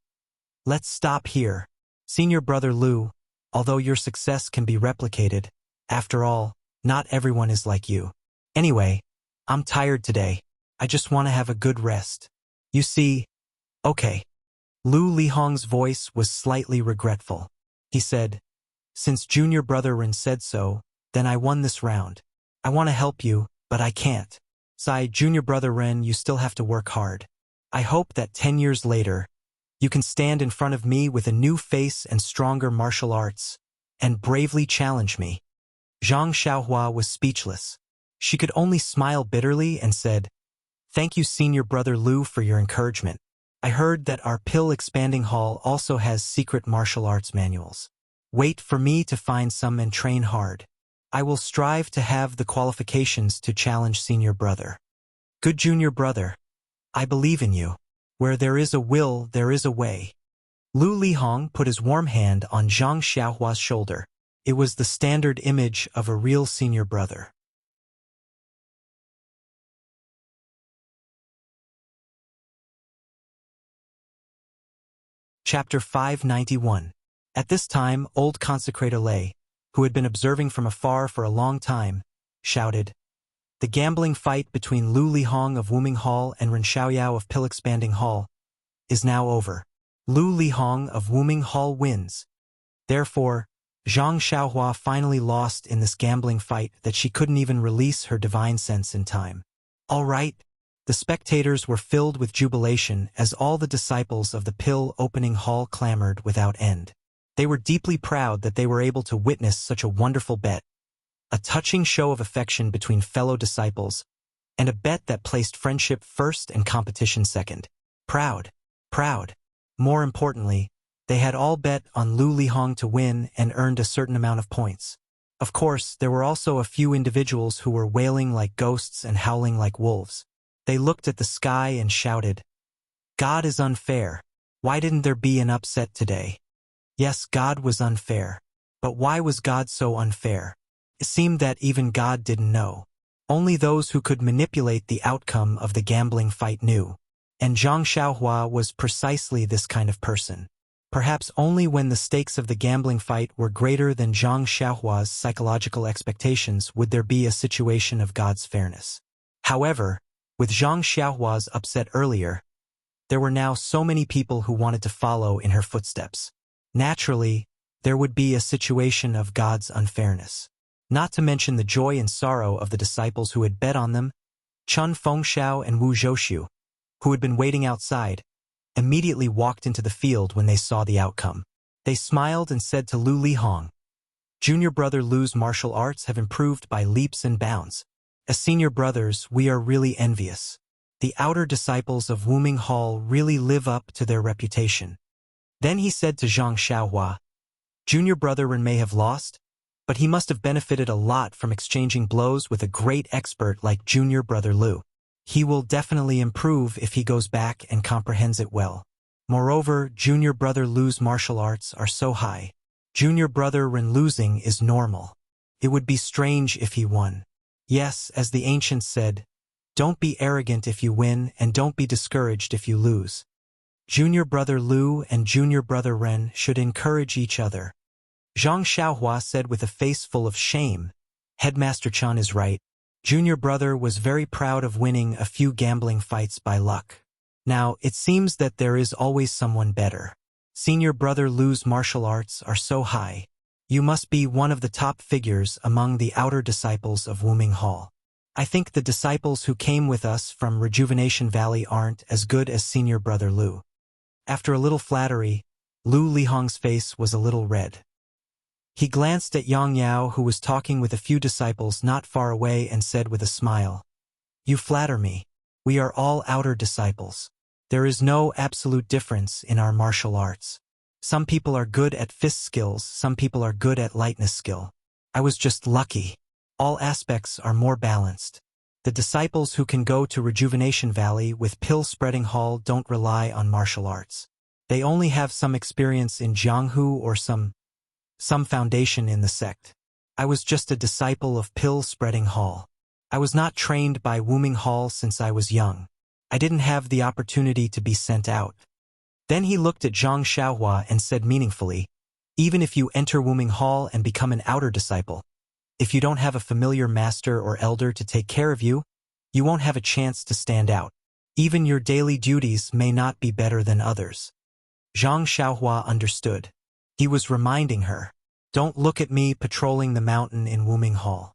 "Let's stop here. Senior brother Lu, although your success can be replicated, after all, not everyone is like you. Anyway, I'm tired today. I just want to have a good rest. You see, okay." Lu Lihong's voice was slightly regretful. He said, "Since junior brother Rin said so, then I won this round. I want to help you, but I can't. Sai, junior brother Ren, you still have to work hard. I hope that 10 years later, you can stand in front of me with a new face and stronger martial arts, and bravely challenge me." Zhang Xiaohua was speechless. She could only smile bitterly and said, "Thank you, senior brother Lu, for your encouragement. I heard that our pill expanding hall also has secret martial arts manuals. Wait for me to find some and train hard. I will strive to have the qualifications to challenge senior brother. Good junior brother. I believe in you. Where there is a will, there is a way." Lu Lihong put his warm hand on Zhang Xiaohua's shoulder. It was the standard image of a real senior brother. Chapter 591. At this time, old consecrator Lei, who had been observing from afar for a long time, shouted, "The gambling fight between Lu Lihong of Wuming Hall and Ren Xiaoyao of Pill Expanding Hall is now over. Lu Lihong of Wuming Hall wins. Therefore, Zhang Xiaohua finally lost in this gambling fight that she couldn't even release her divine sense in time." All right. The spectators were filled with jubilation as all the disciples of the Pill Opening Hall clamored without end. They were deeply proud that they were able to witness such a wonderful bet, a touching show of affection between fellow disciples, and a bet that placed friendship first and competition second. Proud. Proud. More importantly, they had all bet on Lu Lihong to win and earned a certain amount of points. Of course, there were also a few individuals who were wailing like ghosts and howling like wolves. They looked at the sky and shouted, "God is unfair. Why didn't there be an upset today?" Yes, God was unfair. But why was God so unfair? It seemed that even God didn't know. Only those who could manipulate the outcome of the gambling fight knew. And Zhang Xiaohua was precisely this kind of person. Perhaps only when the stakes of the gambling fight were greater than Zhang Xiaohua's psychological expectations would there be a situation of God's fairness. However, with Zhang Xiaohua's upset earlier, there were now so many people who wanted to follow in her footsteps. Naturally, there would be a situation of God's unfairness. Not to mention the joy and sorrow of the disciples who had bet on them, Chun Fengxiao and Wu Zhouxiu, who had been waiting outside, immediately walked into the field when they saw the outcome. They smiled and said to Lu Lihong, "Junior brother Lu's martial arts have improved by leaps and bounds. As senior brothers, we are really envious. The outer disciples of Wuming Hall really live up to their reputation." Then he said to Zhang Xiaohua, "Junior brother Ren may have lost, but he must have benefited a lot from exchanging blows with a great expert like junior brother Lu. He will definitely improve if he goes back and comprehends it well. Moreover, junior brother Lu's martial arts are so high. Junior brother Ren losing is normal. It would be strange if he won. Yes, as the ancients said, don't be arrogant if you win and don't be discouraged if you lose. Junior brother Lu and junior brother Ren should encourage each other." Zhang Xiaohua said with a face full of shame, "Headmaster Chan is right. Junior brother was very proud of winning a few gambling fights by luck. Now, it seems that there is always someone better. Senior brother Lu's martial arts are so high. You must be one of the top figures among the outer disciples of Wuming Hall. I think the disciples who came with us from Rejuvenation Valley aren't as good as senior brother Lu." After a little flattery, Lu Lihong's face was a little red. He glanced at Yang Yao, who was talking with a few disciples not far away, and said with a smile, "You flatter me. We are all outer disciples. There is no absolute difference in our martial arts. Some people are good at fist skills, some people are good at lightness skill. I was just lucky. All aspects are more balanced. The disciples who can go to Rejuvenation Valley with Pill-Spreading Hall don't rely on martial arts. They only have some experience in Jianghu or some foundation in the sect. I was just a disciple of Pill-Spreading Hall. I was not trained by Wuming Hall since I was young. I didn't have the opportunity to be sent out." Then he looked at Zhang Xiaohua and said meaningfully, "Even if you enter Wuming Hall and become an outer disciple, if you don't have a familiar master or elder to take care of you, you won't have a chance to stand out. Even your daily duties may not be better than others." Zhang Xiaohua understood. He was reminding her, "Don't look at me patrolling the mountain in Wuming Hall.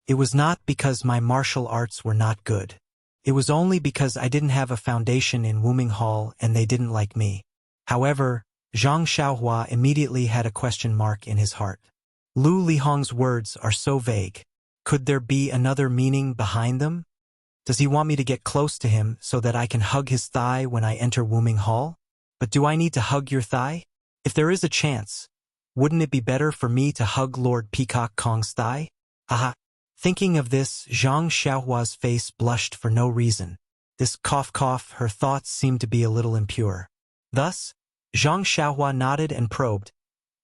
It was not because my martial arts were not good. It was only because I didn't have a foundation in Wuming Hall and they didn't like me." However, Zhang Xiaohua immediately had a question mark in his heart. Lu Lihong's words are so vague. Could there be another meaning behind them? Does he want me to get close to him so that I can hug his thigh when I enter Wuming Hall? But do I need to hug your thigh? If there is a chance, wouldn't it be better for me to hug Lord Peacock Kong's thigh? Haha. Thinking of this, Zhang Xiaohua's face blushed for no reason. This cough, her thoughts seemed to be a little impure. Thus, Zhang Xiaohua nodded and probed.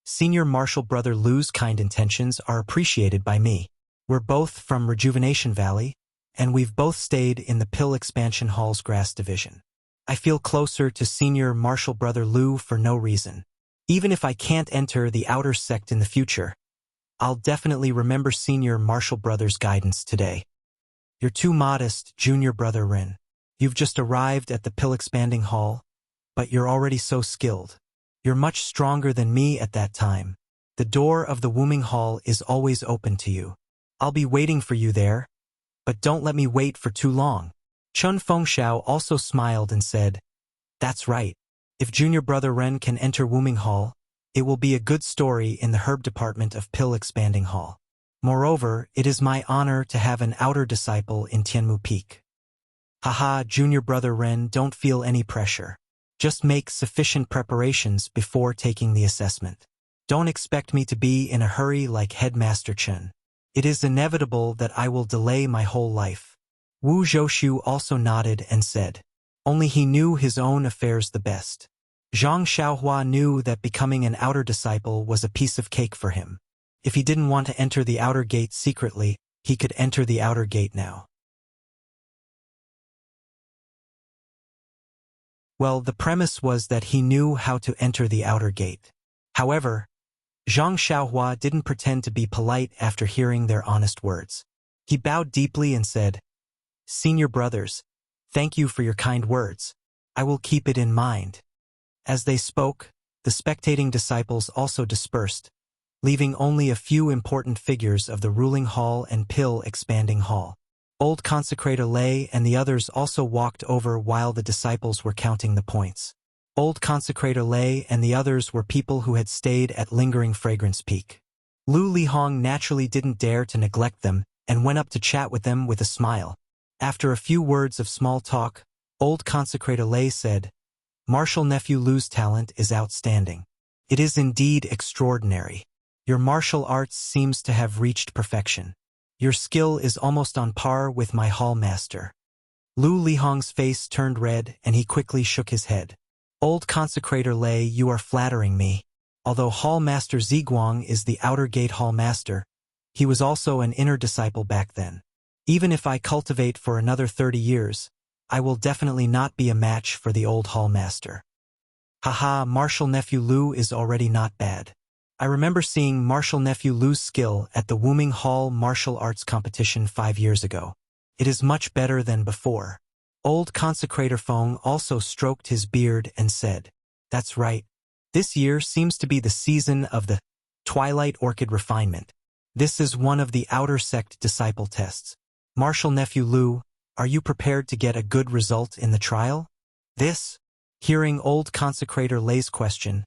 "Senior martial brother Lu's kind intentions are appreciated by me. We're both from Rejuvenation Valley, and we've both stayed in the Pill Expansion Hall's grass division. I feel closer to senior martial brother Lu for no reason. Even if I can't enter the outer sect in the future, I'll definitely remember senior martial brother's guidance today." "You're too modest, junior brother Ren. You've just arrived at the Pill Expanding Hall, but you're already so skilled. You're much stronger than me at that time. The door of the Wuming Hall is always open to you. I'll be waiting for you there, but don't let me wait for too long." Chun Fengxiao also smiled and said, "That's right. If Junior Brother Ren can enter Wuming Hall, it will be a good story in the herb department of Pill Expanding Hall. Moreover, it is my honor to have an outer disciple in Tianmu Peak. Haha, Junior Brother Ren, don't feel any pressure. Just make sufficient preparations before taking the assessment. Don't expect me to be in a hurry like Headmaster Chen. It is inevitable that I will delay my whole life. Wu Zhoushu also nodded and said, only he knew his own affairs the best. Zhang Xiaohua knew that becoming an outer disciple was a piece of cake for him. If he didn't want to enter the outer gate secretly, he could enter the outer gate now. Well, the premise was that he knew how to enter the outer gate. However, Zhang Xiaohua didn't pretend to be polite after hearing their honest words. He bowed deeply and said, Senior brothers, thank you for your kind words. I will keep it in mind. As they spoke, the spectating disciples also dispersed, leaving only a few important figures of the ruling hall and Pill Expanding Hall. Old Consecrator Lei and the others also walked over while the disciples were counting the points. Old Consecrator Lei and the others were people who had stayed at Lingering Fragrance Peak. Lu Lihong naturally didn't dare to neglect them and went up to chat with them with a smile. After a few words of small talk, Old Consecrator Lei said, Martial Nephew Lu's talent is outstanding. It is indeed extraordinary. Your martial arts seems to have reached perfection. Your skill is almost on par with my hall master. Lu Lihong's face turned red and he quickly shook his head. Old Consecrator Lei, you are flattering me. Although Hall Master Ziguang is the outer gate hall master, he was also an inner disciple back then. Even if I cultivate for another 30 years, I will definitely not be a match for the old hall master. Haha, Martial Nephew Lu is already not bad. I remember seeing Martial Nephew Lu's skill at the Wuming Hall martial arts competition 5 years ago. It is much better than before. Old Consecrator Feng also stroked his beard and said, That's right. This year seems to be the season of the Twilight Orchid Refinement. This is one of the outer sect disciple tests. Martial Nephew Lu, are you prepared to get a good result in the trial? Hearing Old Consecrator Lei's question,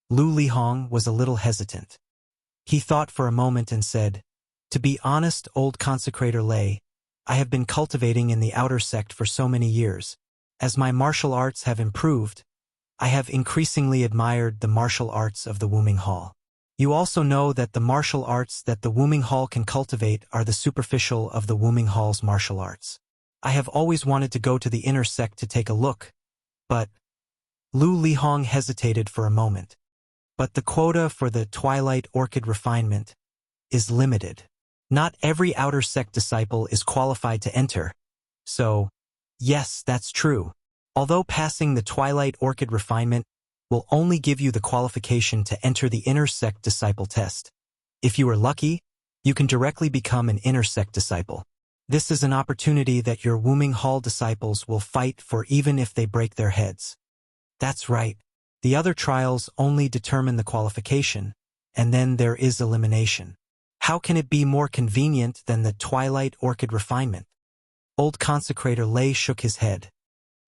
Lu Lihong was a little hesitant. He thought for a moment and said, To be honest, Old Consecrator Lei, I have been cultivating in the outer sect for so many years. As my martial arts have improved, I have increasingly admired the martial arts of the Wuming Hall. You also know that the martial arts that the Wuming Hall can cultivate are the superficial of the Wuming Hall's martial arts. I have always wanted to go to the inner sect to take a look, but Lu Lihong hesitated for a moment. But the quota for the Twilight Orchid Refinement is limited. Not every outer sect disciple is qualified to enter. So, yes, that's true. Although passing the Twilight Orchid Refinement will only give you the qualification to enter the inner sect disciple test. If you are lucky, you can directly become an inner sect disciple. This is an opportunity that your Wuming Hall disciples will fight for even if they break their heads. That's right. The other trials only determine the qualification, and then there is elimination. How can it be more convenient than the Twilight Orchid Refinement? Old Consecrator Lei shook his head.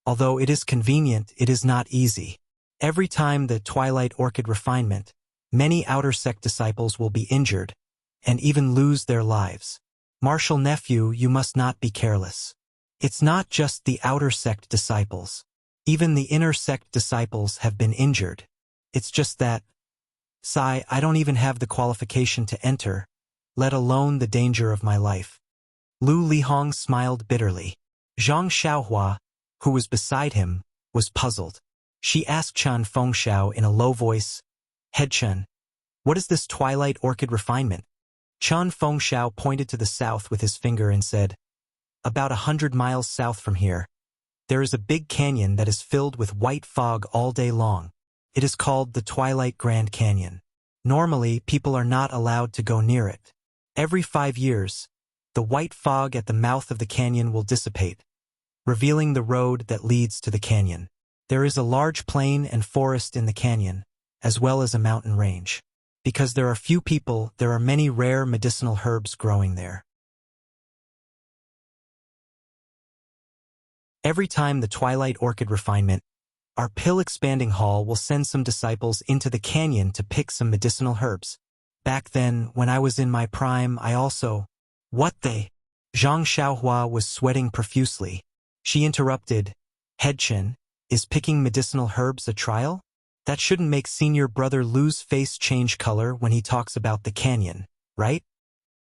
Although it is convenient, it is not easy. Every time the Twilight Orchid Refinement, many outer sect disciples will be injured, and even lose their lives. Martial Nephew, you must not be careless. It's not just the outer sect disciples. Even the inner sect disciples have been injured. It's just that, Sai, I don't even have the qualification to enter, let alone the danger of my life. Lu Lihong smiled bitterly. Zhang Xiaohua, who was beside him, was puzzled. She asked Chen Fengxiao in a low voice, Head Chen, what is this Twilight Orchid Refinement? Chen Fengxiao pointed to the south with his finger and said, About 100 miles south from here, there is a big canyon that is filled with white fog all day long. It is called the Twilight Grand Canyon. Normally, people are not allowed to go near it. Every 5 years, the white fog at the mouth of the canyon will dissipate, revealing the road that leads to the canyon. There is a large plain and forest in the canyon, as well as a mountain range. Because there are few people, there are many rare medicinal herbs growing there. Every time the Twilight Orchid Refinement Our pill-expanding hall will send some disciples into the canyon to pick some medicinal herbs. Back then, when I was in my prime, I also— What they? Zhang Xiaohua was sweating profusely. She interrupted. Headchin, is picking medicinal herbs a trial? That shouldn't make senior brother Lu's face change color when he talks about the canyon, right?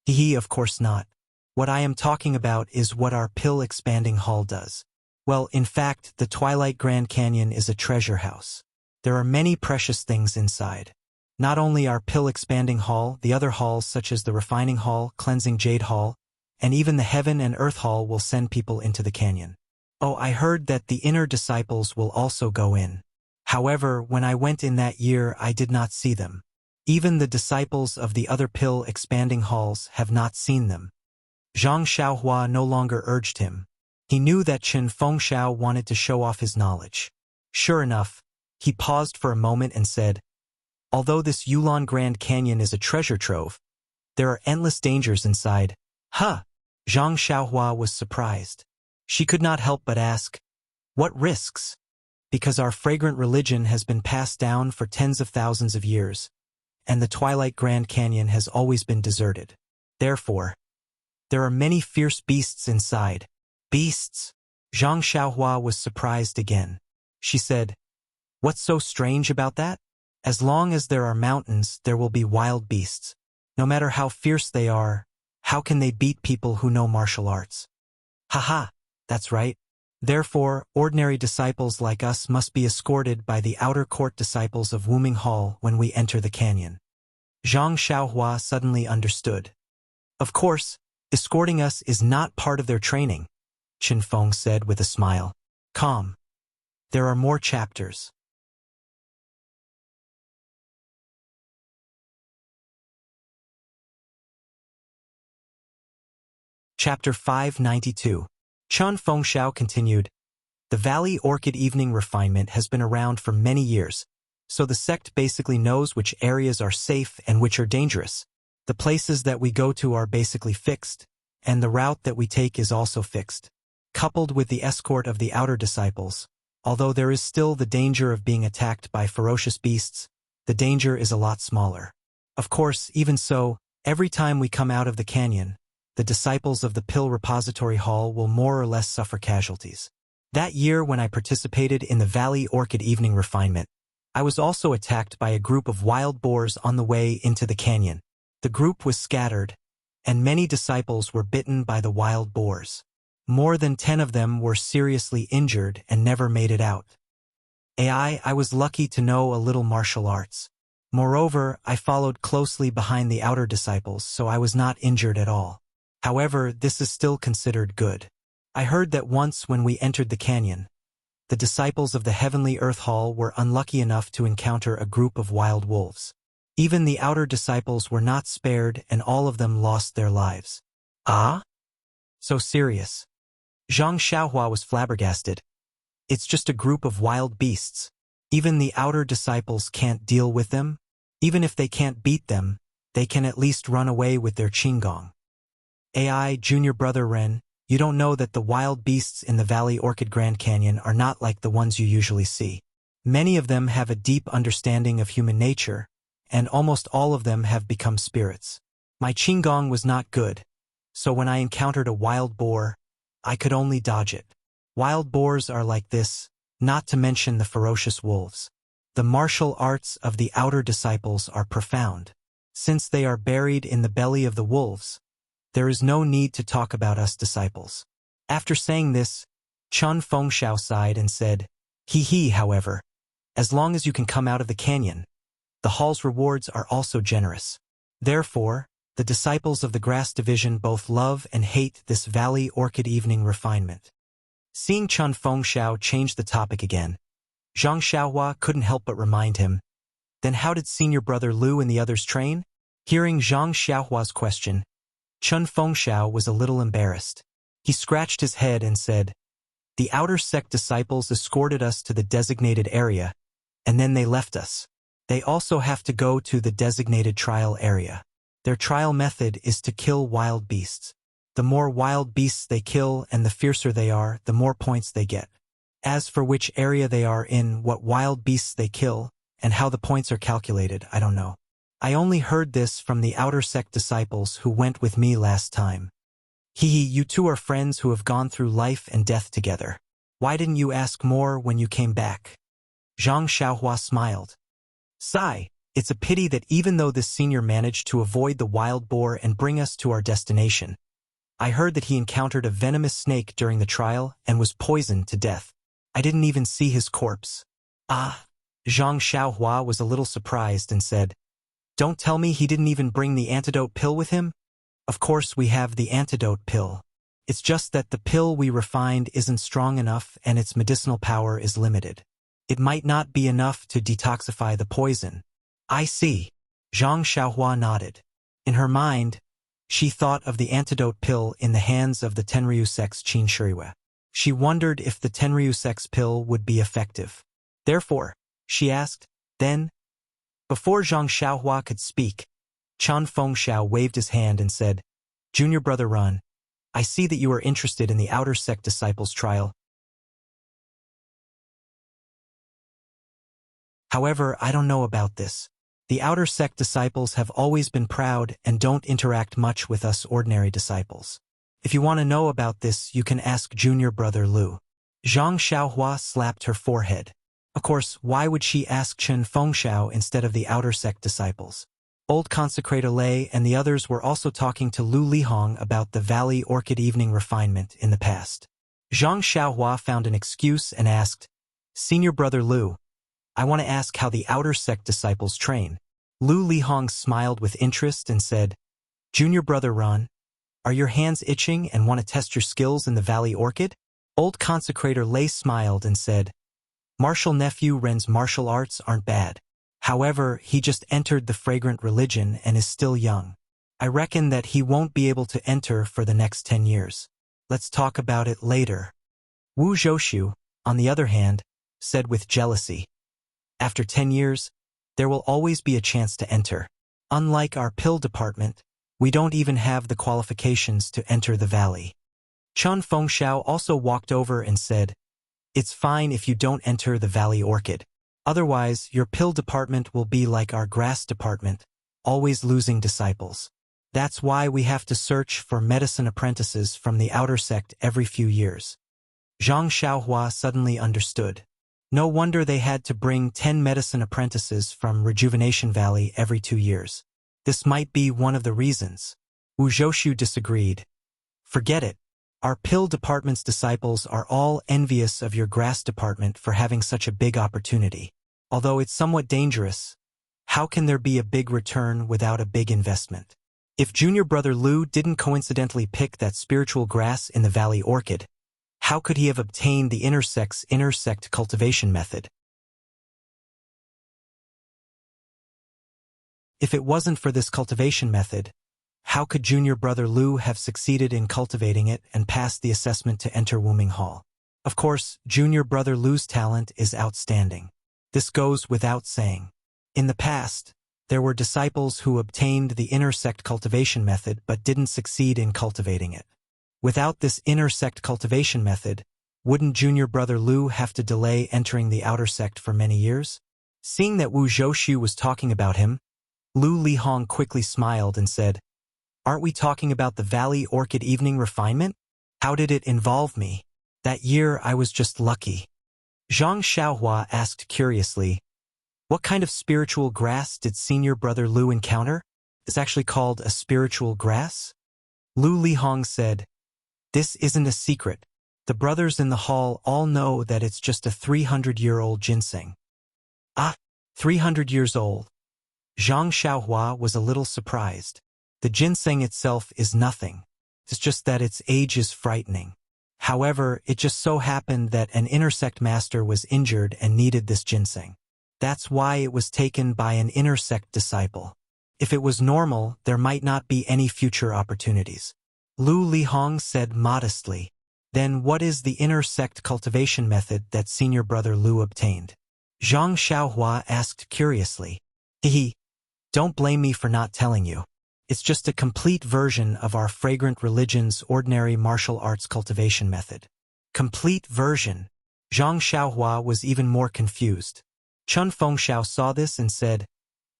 Hee, of course not. What I am talking about is what our pill-expanding hall does. Well, in fact, the Twilight Grand Canyon is a treasure house. There are many precious things inside. Not only our pill-expanding hall, the other halls such as the Refining Hall, Cleansing Jade Hall, and even the Heaven and Earth Hall will send people into the canyon. Oh, I heard that the inner disciples will also go in. However, when I went in that year, I did not see them. Even the disciples of the other pill-expanding halls have not seen them. Zhang Xiaohua no longer urged him. He knew that Chen Fengxiao wanted to show off his knowledge. Sure enough, he paused for a moment and said, although this Yulon Grand Canyon is a treasure trove, there are endless dangers inside. Huh! Zhang Xiaohua was surprised. She could not help but ask, what risks? Because our fragrant religion has been passed down for tens of thousands of years, and the Twilight Grand Canyon has always been deserted. Therefore, there are many fierce beasts inside. Beasts? Zhang Xiaohua was surprised again. She said, what's so strange about that? As long as there are mountains, there will be wild beasts. No matter how fierce they are, how can they beat people who know martial arts? Haha, that's right. Therefore, ordinary disciples like us must be escorted by the outer court disciples of Wuming Hall when we enter the canyon. Zhang Xiaohua suddenly understood. Of course, escorting us is not part of their training, Chen Feng said with a smile. Calm. There are more chapters. Chapter 592. Chen Fengxiao continued. The Valley Orchid Evening Refinement has been around for many years, so the sect basically knows which areas are safe and which are dangerous. The places that we go to are basically fixed, and the route that we take is also fixed. Coupled with the escort of the outer disciples, although there is still the danger of being attacked by ferocious beasts, the danger is a lot smaller. Of course, even so, every time we come out of the canyon, the disciples of the Pill Repository Hall will more or less suffer casualties. That year when I participated in the Valley Orchid Evening Refinement, I was also attacked by a group of wild boars on the way into the canyon. The group was scattered, and many disciples were bitten by the wild boars. More than 10 of them were seriously injured and never made it out. I was lucky to know a little martial arts. Moreover, I followed closely behind the outer disciples, so I was not injured at all. However, this is still considered good. I heard that once when we entered the canyon, the disciples of the Heavenly Earth Hall were unlucky enough to encounter a group of wild wolves. Even the outer disciples were not spared and all of them lost their lives. Ah? So serious. Zhang Xiaohua was flabbergasted. It's just a group of wild beasts. Even the outer disciples can't deal with them. Even if they can't beat them, they can at least run away with their qinggong. Junior brother Ren, you don't know that the wild beasts in the Valley Orchid Grand Canyon are not like the ones you usually see. Many of them have a deep understanding of human nature, and almost all of them have become spirits. My qinggong was not good, so when I encountered a wild boar, I could only dodge it. Wild boars are like this, not to mention the ferocious wolves. The martial arts of the outer disciples are profound. Since they are buried in the belly of the wolves, there is no need to talk about us disciples. After saying this, Chen Fengxiao sighed and said, however, as long as you can come out of the canyon, the hall's rewards are also generous. Therefore, the disciples of the Grass Division both love and hate this Valley Orchid Evening Refinement. Seeing Chen Fengxiao change the topic again, Zhang Xiaohua couldn't help but remind him, then how did senior brother Lu and the others train? Hearing Zhang Xiaohua's question, Chen Fengxiao was a little embarrassed. He scratched his head and said, the outer sect disciples escorted us to the designated area, and then they left us. They also have to go to the designated trial area. Their trial method is to kill wild beasts. The more wild beasts they kill and the fiercer they are, the more points they get. As for which area they are in, what wild beasts they kill, and how the points are calculated, I don't know. I only heard this from the outer sect disciples who went with me last time. You two are friends who have gone through life and death together. Why didn't you ask more when you came back? Zhang Xiaohua smiled. Sigh, it's a pity that even though this senior managed to avoid the wild boar and bring us to our destination, I heard that he encountered a venomous snake during the trial and was poisoned to death. I didn't even see his corpse. Ah, Zhang Xiaohua was a little surprised and said, Don't tell me he didn't even bring the antidote pill with him? Of course we have the antidote pill. It's just that the pill we refined isn't strong enough and its medicinal power is limited. It might not be enough to detoxify the poison. I see. Zhang Xiaohua nodded. In her mind, she thought of the antidote pill in the hands of the Tenryu sect's Qin Shuriwa. She wondered if the Tenryu sect's pill would be effective. Therefore, she asked, then? Before Zhang Xiaohua could speak, Chen Fengxiao waved his hand and said, Junior brother Run, I see that you are interested in the outer sect disciples' trial. However, I don't know about this. The outer sect disciples have always been proud and don't interact much with us ordinary disciples. If you want to know about this, you can ask junior brother Lu. Zhang Xiaohua slapped her forehead. Of course, why would she ask Chen Fengxiao instead of the outer sect disciples? Old Consecrator Lei and the others were also talking to Lu Lihong about the Valley Orchid evening refinement in the past. Zhang Xiaohua found an excuse and asked, Senior brother Lu, I want to ask how the outer sect disciples train. Lu Lihong smiled with interest and said, Junior brother Ron, are your hands itching and want to test your skills in the Valley Orchid? Old Consecrator Lei smiled and said, Martial nephew Ren's martial arts aren't bad. However, he just entered the fragrant religion and is still young. I reckon that he won't be able to enter for the next 10 years. Let's talk about it later. Wu Zhoushu, on the other hand, said with jealousy, After 10 years, there will always be a chance to enter. Unlike our pill department, we don't even have the qualifications to enter the valley. Chen Fengxiao also walked over and said, It's fine if you don't enter the Valley Orchid. Otherwise, your pill department will be like our grass department, always losing disciples. That's why we have to search for medicine apprentices from the outer sect every few years. Zhang Xiaohua suddenly understood. No wonder they had to bring 10 medicine apprentices from Rejuvenation Valley every 2 years. This might be one of the reasons. Wu Zhoushu disagreed. Forget it. Our pill department's disciples are all envious of your grass department for having such a big opportunity. Although it's somewhat dangerous, how can there be a big return without a big investment? If junior brother Lu didn't coincidentally pick that spiritual grass in the Valley Orchid, how could he have obtained the inner sect cultivation method? If it wasn't for this cultivation method, how could junior brother Lu have succeeded in cultivating it and passed the assessment to enter Wuming Hall? Of course, junior brother Lu's talent is outstanding. This goes without saying. In the past, there were disciples who obtained the inner sect cultivation method but didn't succeed in cultivating it. Without this inner sect cultivation method, wouldn't junior brother Lu have to delay entering the outer sect for many years? Seeing that Wu Zhoushu was talking about him, Lu Lihong quickly smiled and said, Aren't we talking about the Valley Orchid evening refinement? How did it involve me? That year I was just lucky. Zhang Xiaohua asked curiously, What kind of spiritual grass did senior brother Lu encounter? It's actually called a spiritual grass? Lu Lihong said, This isn't a secret. The brothers in the hall all know that it's just a 300-year-old ginseng. Ah, 300 years old. Zhang Xiaohua was a little surprised. The ginseng itself is nothing. It's just that its age is frightening. However, it just so happened that an inner sect master was injured and needed this ginseng. That's why it was taken by an inner sect disciple. If it was normal, there might not be any future opportunities. Lu Lihong said modestly, Then what is the inner sect cultivation method that senior brother Lu obtained? Zhang Xiaohua asked curiously. Don't blame me for not telling you. It's just a complete version of our fragrant religion's ordinary martial arts cultivation method. Complete version. Zhang Xiaohua was even more confused. Chun Fengxiao saw this and said,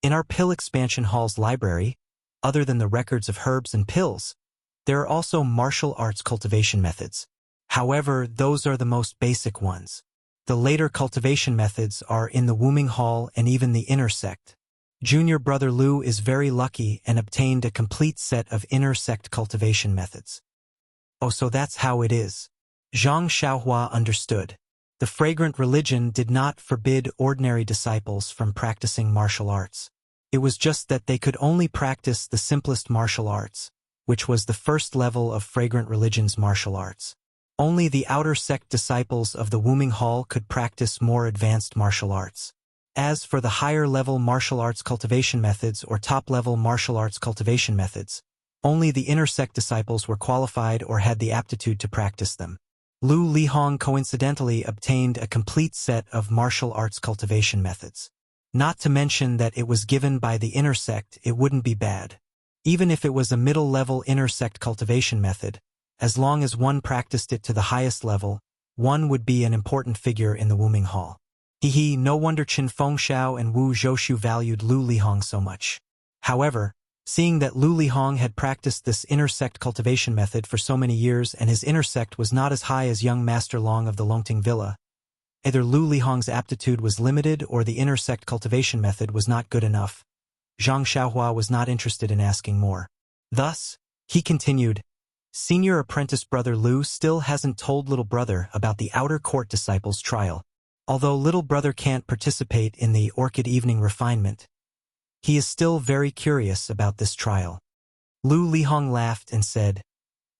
"In our pill expansion hall's library, other than the records of herbs and pills, there are also martial arts cultivation methods. However, those are the most basic ones. The later cultivation methods are in the Wuming Hall and even the inner sect. Junior brother Lu is very lucky and obtained a complete set of inner sect cultivation methods." Oh, so that's how it is. Zhang Xiaohua understood. The fragrant religion did not forbid ordinary disciples from practicing martial arts. It was just that they could only practice the simplest martial arts, which was the first level of fragrant religion's martial arts. Only the outer sect disciples of the Wuming Hall could practice more advanced martial arts. As for the higher-level martial arts cultivation methods or top-level martial arts cultivation methods, only the inner sect disciples were qualified or had the aptitude to practice them. Lu Lihong coincidentally obtained a complete set of martial arts cultivation methods. Not to mention that it was given by the inner sect, it wouldn't be bad. Even if it was a middle-level inner sect cultivation method, as long as one practiced it to the highest level, one would be an important figure in the Wuming Hall. No wonder Qin Fengxiao and Wu Zhoushu valued Lu Lihong so much. However, seeing that Lu Lihong had practiced this inner sect cultivation method for so many years and his inner sect was not as high as young Master Long of the Longting Villa, either Lu Lihong's aptitude was limited or the inner sect cultivation method was not good enough. Zhang Xiaohua was not interested in asking more. Thus, he continued, "Senior apprentice brother Lu still hasn't told little brother about the outer court disciples' trial. Although little brother can't participate in the Orchid Evening refinement, he is still very curious about this trial." Lu Lihong laughed and said,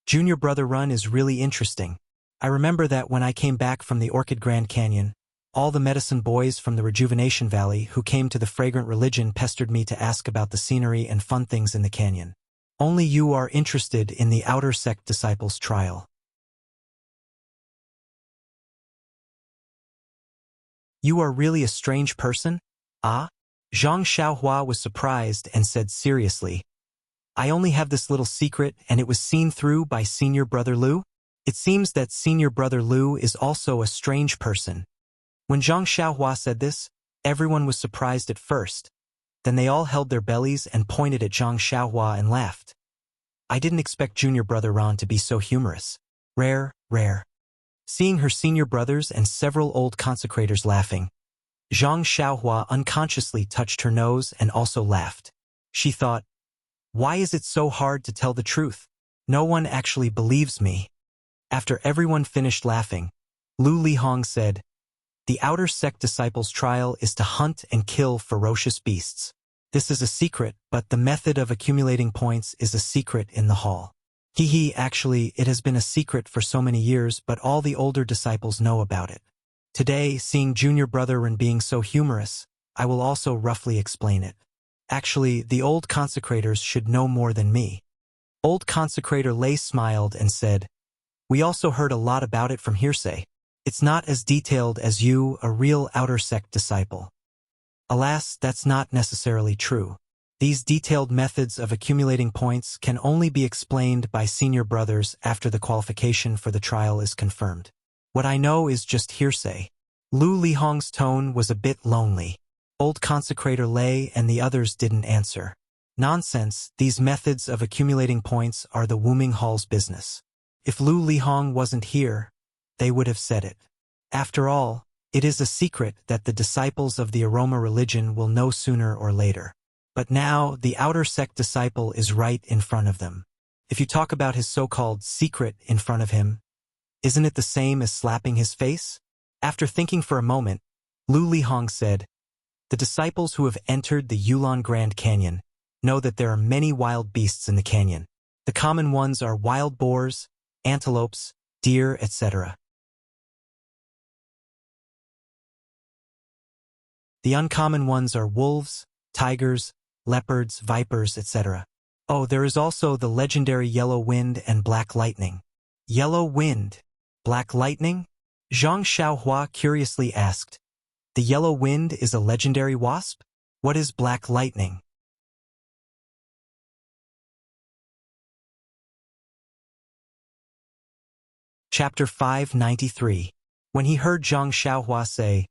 "Junior brother run is really interesting. I remember that when I came back from the Orchid Grand Canyon, all the medicine boys from the Rejuvenation Valley who came to the Fragrant Religion pestered me to ask about the scenery and fun things in the canyon. Only you are interested in the outer sect disciples' trial. You are really a strange person? Ah?" Zhang Xiaohua was surprised and said seriously, "I only have this little secret and it was seen through by senior brother Lu? It seems that senior brother Lu is also a strange person." When Zhang Xiaohua said this, everyone was surprised at first. Then they all held their bellies and pointed at Zhang Xiaohua and laughed. "I didn't expect junior brother Ran to be so humorous. Rare, rare." Seeing her senior brothers and several old consecrators laughing, Zhang Xiaohua unconsciously touched her nose and also laughed. She thought, "Why is it so hard to tell the truth? No one actually believes me." After everyone finished laughing, Lu Lihong said, "The outer sect disciples' trial is to hunt and kill ferocious beasts. This is a secret, but the method of accumulating points is a secret in the hall. Actually, it has been a secret for so many years, but all the older disciples know about it. Today, seeing junior brother and being so humorous, I will also roughly explain it. Actually, the old consecrators should know more than me." Old consecrator Lei smiled and said, "We also heard a lot about it from hearsay. It's not as detailed as you, a real outer sect disciple." Alas, that's not necessarily true. These detailed methods of accumulating points can only be explained by senior brothers after the qualification for the trial is confirmed. What I know is just hearsay." Lu Lihong's tone was a bit lonely. Old consecrator Lei and the others didn't answer. Nonsense, these methods of accumulating points are the Wuming Hall's business. If Lu Lihong wasn't here, they would have said it. After all, it is a secret that the disciples of the Aroma religion will know sooner or later. But now, the outer sect disciple is right in front of them. If you talk about his so-called secret in front of him, isn't it the same as slapping his face? After thinking for a moment, Lu Lihong said, "The disciples who have entered the Yulon Grand Canyon know that there are many wild beasts in the canyon. The common ones are wild boars, antelopes, deer, etc. The uncommon ones are wolves, tigers, leopards, vipers, etc. Oh, there is also the legendary yellow wind and black lightning." Yellow wind, black lightning? Zhang Xiaohua curiously asked. The yellow wind is a legendary wasp? What is black lightning? Chapter 593. When he heard Zhang Xiaohua say,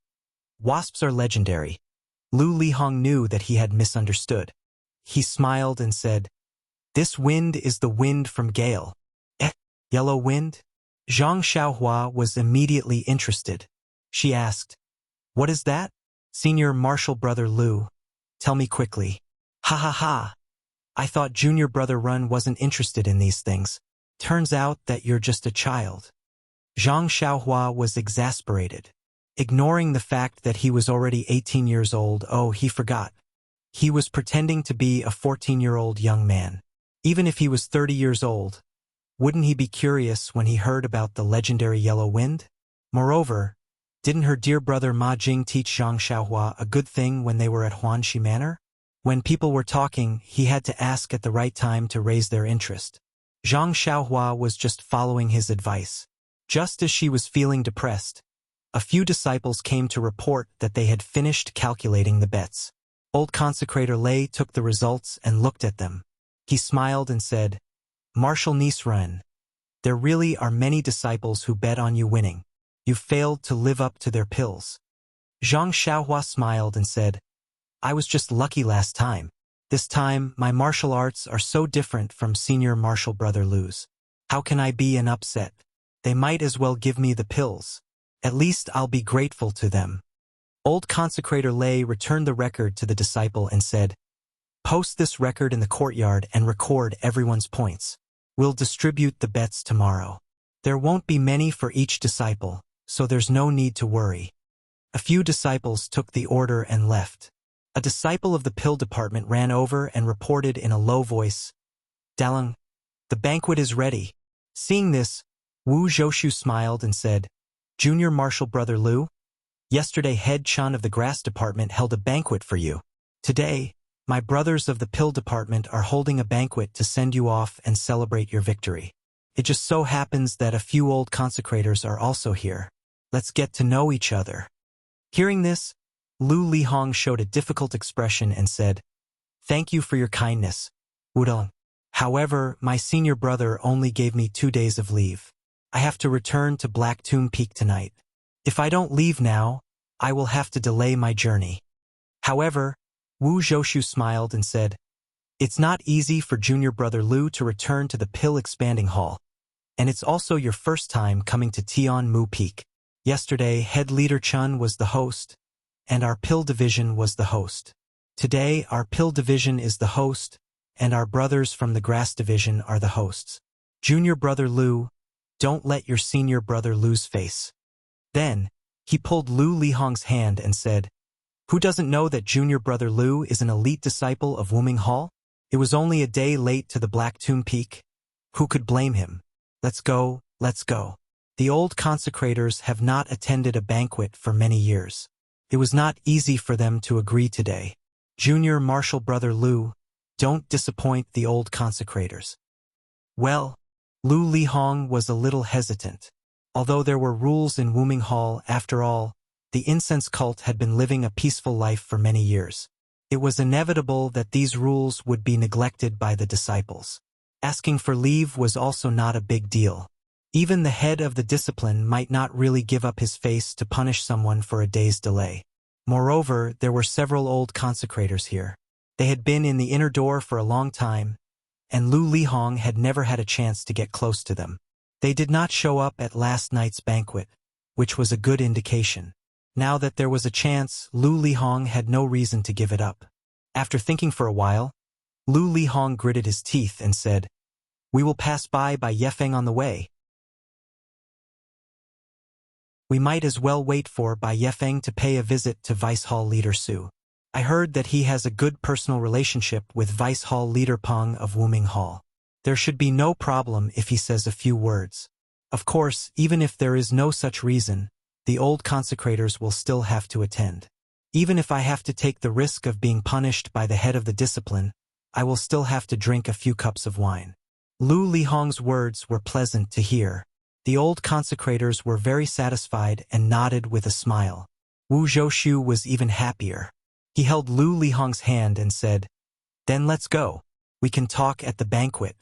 "Wasps are legendary," Lu Lihong knew that he had misunderstood. He smiled and said, "This wind is the wind from Gale." Eh, yellow wind? Zhang Xiaohua was immediately interested. She asked, "What is that?" "Senior Marshal Brother Lu. Tell me quickly." "Ha ha ha. I thought Junior Brother Run wasn't interested in these things. Turns out that you're just a child." Zhang Xiaohua was exasperated. Ignoring the fact that he was already 18 years old, he forgot. He was pretending to be a 14-year-old young man. Even if he was 30 years old, wouldn't he be curious when he heard about the legendary yellow wind? Moreover, didn't her dear brother Ma Jing teach Zhang Xiaohua a good thing when they were at Huanxi Manor? When people were talking, he had to ask at the right time to raise their interest. Zhang Xiaohua was just following his advice. Just as she was feeling depressed, a few disciples came to report that they had finished calculating the bets. Old consecrator Lei took the results and looked at them. He smiled and said, "Marshal Nisren, there really are many disciples who bet on you winning. You failed to live up to their pills." Zhang Xiaohua smiled and said, "I was just lucky last time. This time, my martial arts are so different from Senior Marshal Brother Lu's. How can I be an upset? They might as well give me the pills. At least I'll be grateful to them." Old consecrator Lei returned the record to the disciple and said, "Post this record in the courtyard and record everyone's points. We'll distribute the bets tomorrow. There won't be many for each disciple, so there's no need to worry." A few disciples took the order and left. A disciple of the pill department ran over and reported in a low voice, "Daleng, the banquet is ready." Seeing this, Wu Zhoushu smiled and said, "Junior Marshal Brother Lu, yesterday Head Chun of the Grass Department held a banquet for you. Today, my brothers of the Pill Department are holding a banquet to send you off and celebrate your victory. It just so happens that a few old consecrators are also here. Let's get to know each other." Hearing this, Lu Lihong showed a difficult expression and said, "Thank you for your kindness, Wudong. However, my senior brother only gave me 2 days of leave. I have to return to Black Tomb Peak tonight. If I don't leave now, I will have to delay my journey." However, Wu Zhoushu smiled and said, "It's not easy for Junior Brother Lu to return to the Pill Expanding Hall, and it's also your first time coming to Tian Mu Peak. Yesterday, Head Leader Chun was the host, and our Pill Division was the host. Today, our Pill Division is the host, and our brothers from the Grass Division are the hosts. Junior Brother Lu, don't let your senior brother lose face." Then, he pulled Lu Lihong's hand and said, "Who doesn't know that Junior Brother Lu is an elite disciple of Wuming Hall? It was only a day late to the Black Tomb Peak. Who could blame him? Let's go, let's go." The old consecrators have not attended a banquet for many years. It was not easy for them to agree today. Junior Marshal Brother Lu, don't disappoint the old consecrators. Well, Lu Lihong was a little hesitant. Although there were rules in Wuming Hall, after all, the incense cult had been living a peaceful life for many years. It was inevitable that these rules would be neglected by the disciples. Asking for leave was also not a big deal. Even the head of the discipline might not really give up his face to punish someone for a day's delay. Moreover, there were several old consecrators here. They had been in the inner door for a long time, and Lu Lihong had never had a chance to get close to them. They did not show up at last night's banquet, which was a good indication. Now that there was a chance, Lu Lihong had no reason to give it up. After thinking for a while, Lu Lihong gritted his teeth and said, "We will pass by Yefeng on the way. We might as well wait for Bai Yefeng to pay a visit to Vice Hall Leader Su. I heard that he has a good personal relationship with Vice Hall Leader Peng of Wuming Hall. There should be no problem if he says a few words. Of course, even if there is no such reason, the old consecrators will still have to attend. Even if I have to take the risk of being punished by the head of the discipline, I will still have to drink a few cups of wine." Lu Lihong's words were pleasant to hear. The old consecrators were very satisfied and nodded with a smile. Wu Zhoushu was even happier. He held Lu Lihong's hand and said, "Then let's go. We can talk at the banquet.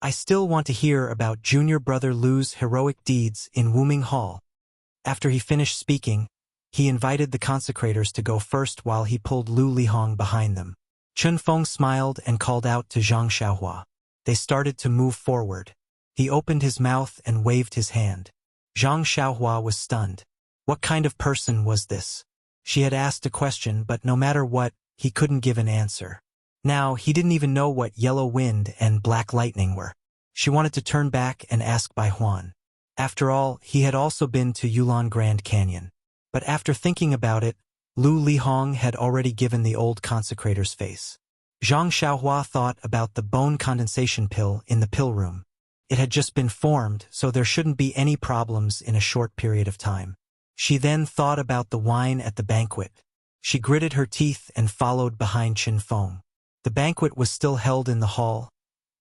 I still want to hear about Junior Brother Lu's heroic deeds in Wuming Hall." After he finished speaking, he invited the consecrators to go first while he pulled Lu Lihong behind them. Chen Feng smiled and called out to Zhang Xiaohua. They started to move forward. He opened his mouth and waved his hand. Zhang Xiaohua was stunned. What kind of person was this? She had asked a question, but no matter what, he couldn't give an answer. Now, he didn't even know what yellow wind and black lightning were. She wanted to turn back and ask Bai Huan. After all, he had also been to Yulon Grand Canyon. But after thinking about it, Lu Lihong had already given the old consecrator's face. Zhang Xiaohua thought about the bone condensation pill in the pill room. It had just been formed, so there shouldn't be any problems in a short period of time. She then thought about the wine at the banquet. She gritted her teeth and followed behind Chen Feng. The banquet was still held in the hall,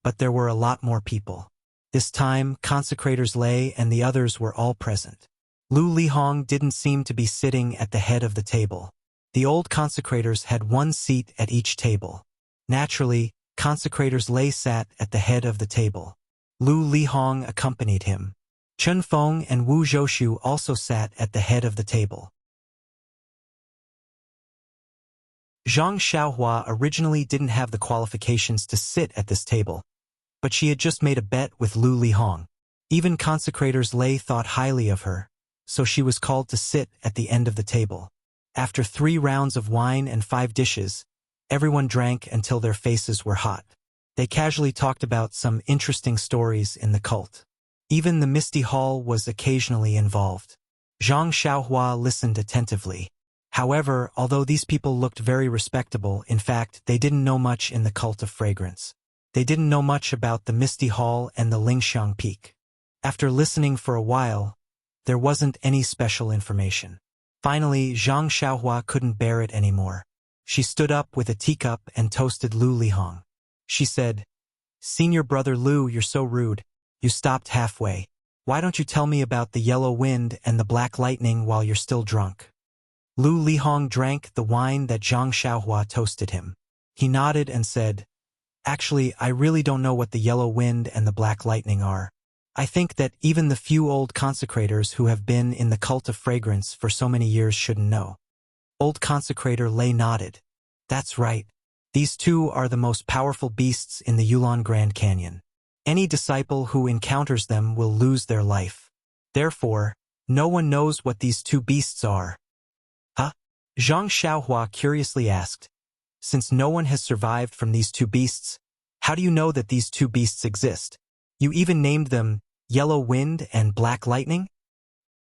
but there were a lot more people. This time, consecrators Lei and the others were all present. Lu Lihong didn't seem to be sitting at the head of the table. The old consecrators had one seat at each table. Naturally, consecrators Lei sat at the head of the table. Lu Lihong accompanied him. Chen Feng and Wu Zhoushu also sat at the head of the table. Zhang Xiaohua originally didn't have the qualifications to sit at this table, but she had just made a bet with Lu Lihong. Even consecrators Lei thought highly of her, so she was called to sit at the end of the table. After 3 rounds of wine and 5 dishes, everyone drank until their faces were hot. They casually talked about some interesting stories in the cult. Even the Misty Hall was occasionally involved. Zhang Xiaohua listened attentively. However, although these people looked very respectable, in fact, they didn't know much in the cult of fragrance. They didn't know much about the Misty Hall and the Lingxiang Peak. After listening for a while, there wasn't any special information. Finally, Zhang Xiaohua couldn't bear it anymore. She stood up with a teacup and toasted Lu Lihong. She said, "Senior brother Lu, you're so rude. You stopped halfway. Why don't you tell me about the yellow wind and the black lightning while you're still drunk?" Lu Lihong drank the wine that Zhang Xiaohua toasted him. He nodded and said, "Actually, I really don't know what the yellow wind and the black lightning are. I think that even the few old consecrators who have been in the cult of fragrance for so many years shouldn't know." Old consecrator Lei nodded. "That's right. These two are the most powerful beasts in the Yulon Grand Canyon. Any disciple who encounters them will lose their life. Therefore, no one knows what these two beasts are." "Huh?" Zhang Xiaohua curiously asked. "Since no one has survived from these two beasts, how do you know that these two beasts exist? You even named them Yellow Wind and Black Lightning?"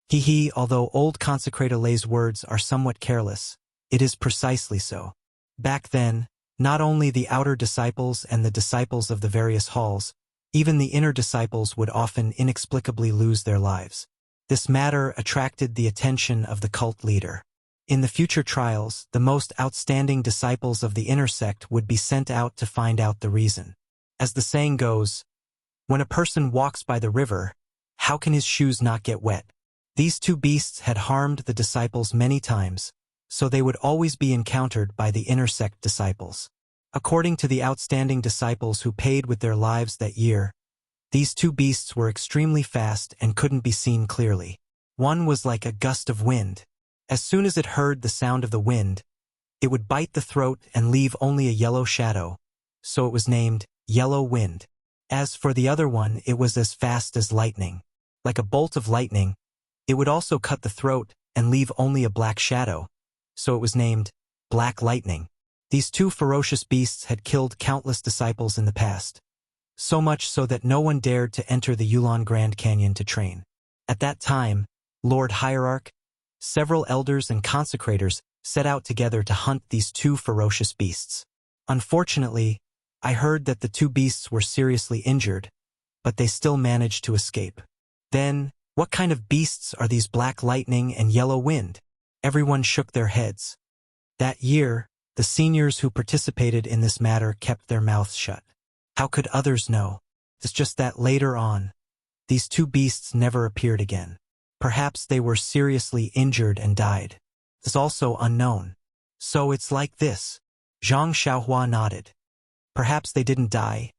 Hee, although old consecrator Lei's words are somewhat careless, it is precisely so. Back then, not only the outer disciples and the disciples of the various halls, even the inner disciples would often inexplicably lose their lives. This matter attracted the attention of the cult leader. In the future trials, the most outstanding disciples of the inner sect would be sent out to find out the reason. As the saying goes, when a person walks by the river, how can his shoes not get wet? These two beasts had harmed the disciples many times, so they would always be encountered by the inner sect disciples. According to the outstanding disciples who paid with their lives that year, these two beasts were extremely fast and couldn't be seen clearly. One was like a gust of wind. As soon as it heard the sound of the wind, it would bite the throat and leave only a yellow shadow, so it was named Yellow Wind. As for the other one, it was as fast as lightning. Like a bolt of lightning, it would also cut the throat and leave only a black shadow, so it was named Black Lightning. These two ferocious beasts had killed countless disciples in the past, so much so that no one dared to enter the Yulon Grand Canyon to train. At that time, Lord Hierarch, several elders and consecrators set out together to hunt these two ferocious beasts. Unfortunately, I heard that the two beasts were seriously injured, but they still managed to escape. Then, what kind of beasts are these Black Lightning and Yellow Wind? Everyone shook their heads. That year, the seniors who participated in this matter kept their mouths shut. How could others know? It's just that later on, these two beasts never appeared again. Perhaps they were seriously injured and died. It's also unknown. So it's like this. Zhang Xiaohua nodded. Perhaps they didn't die,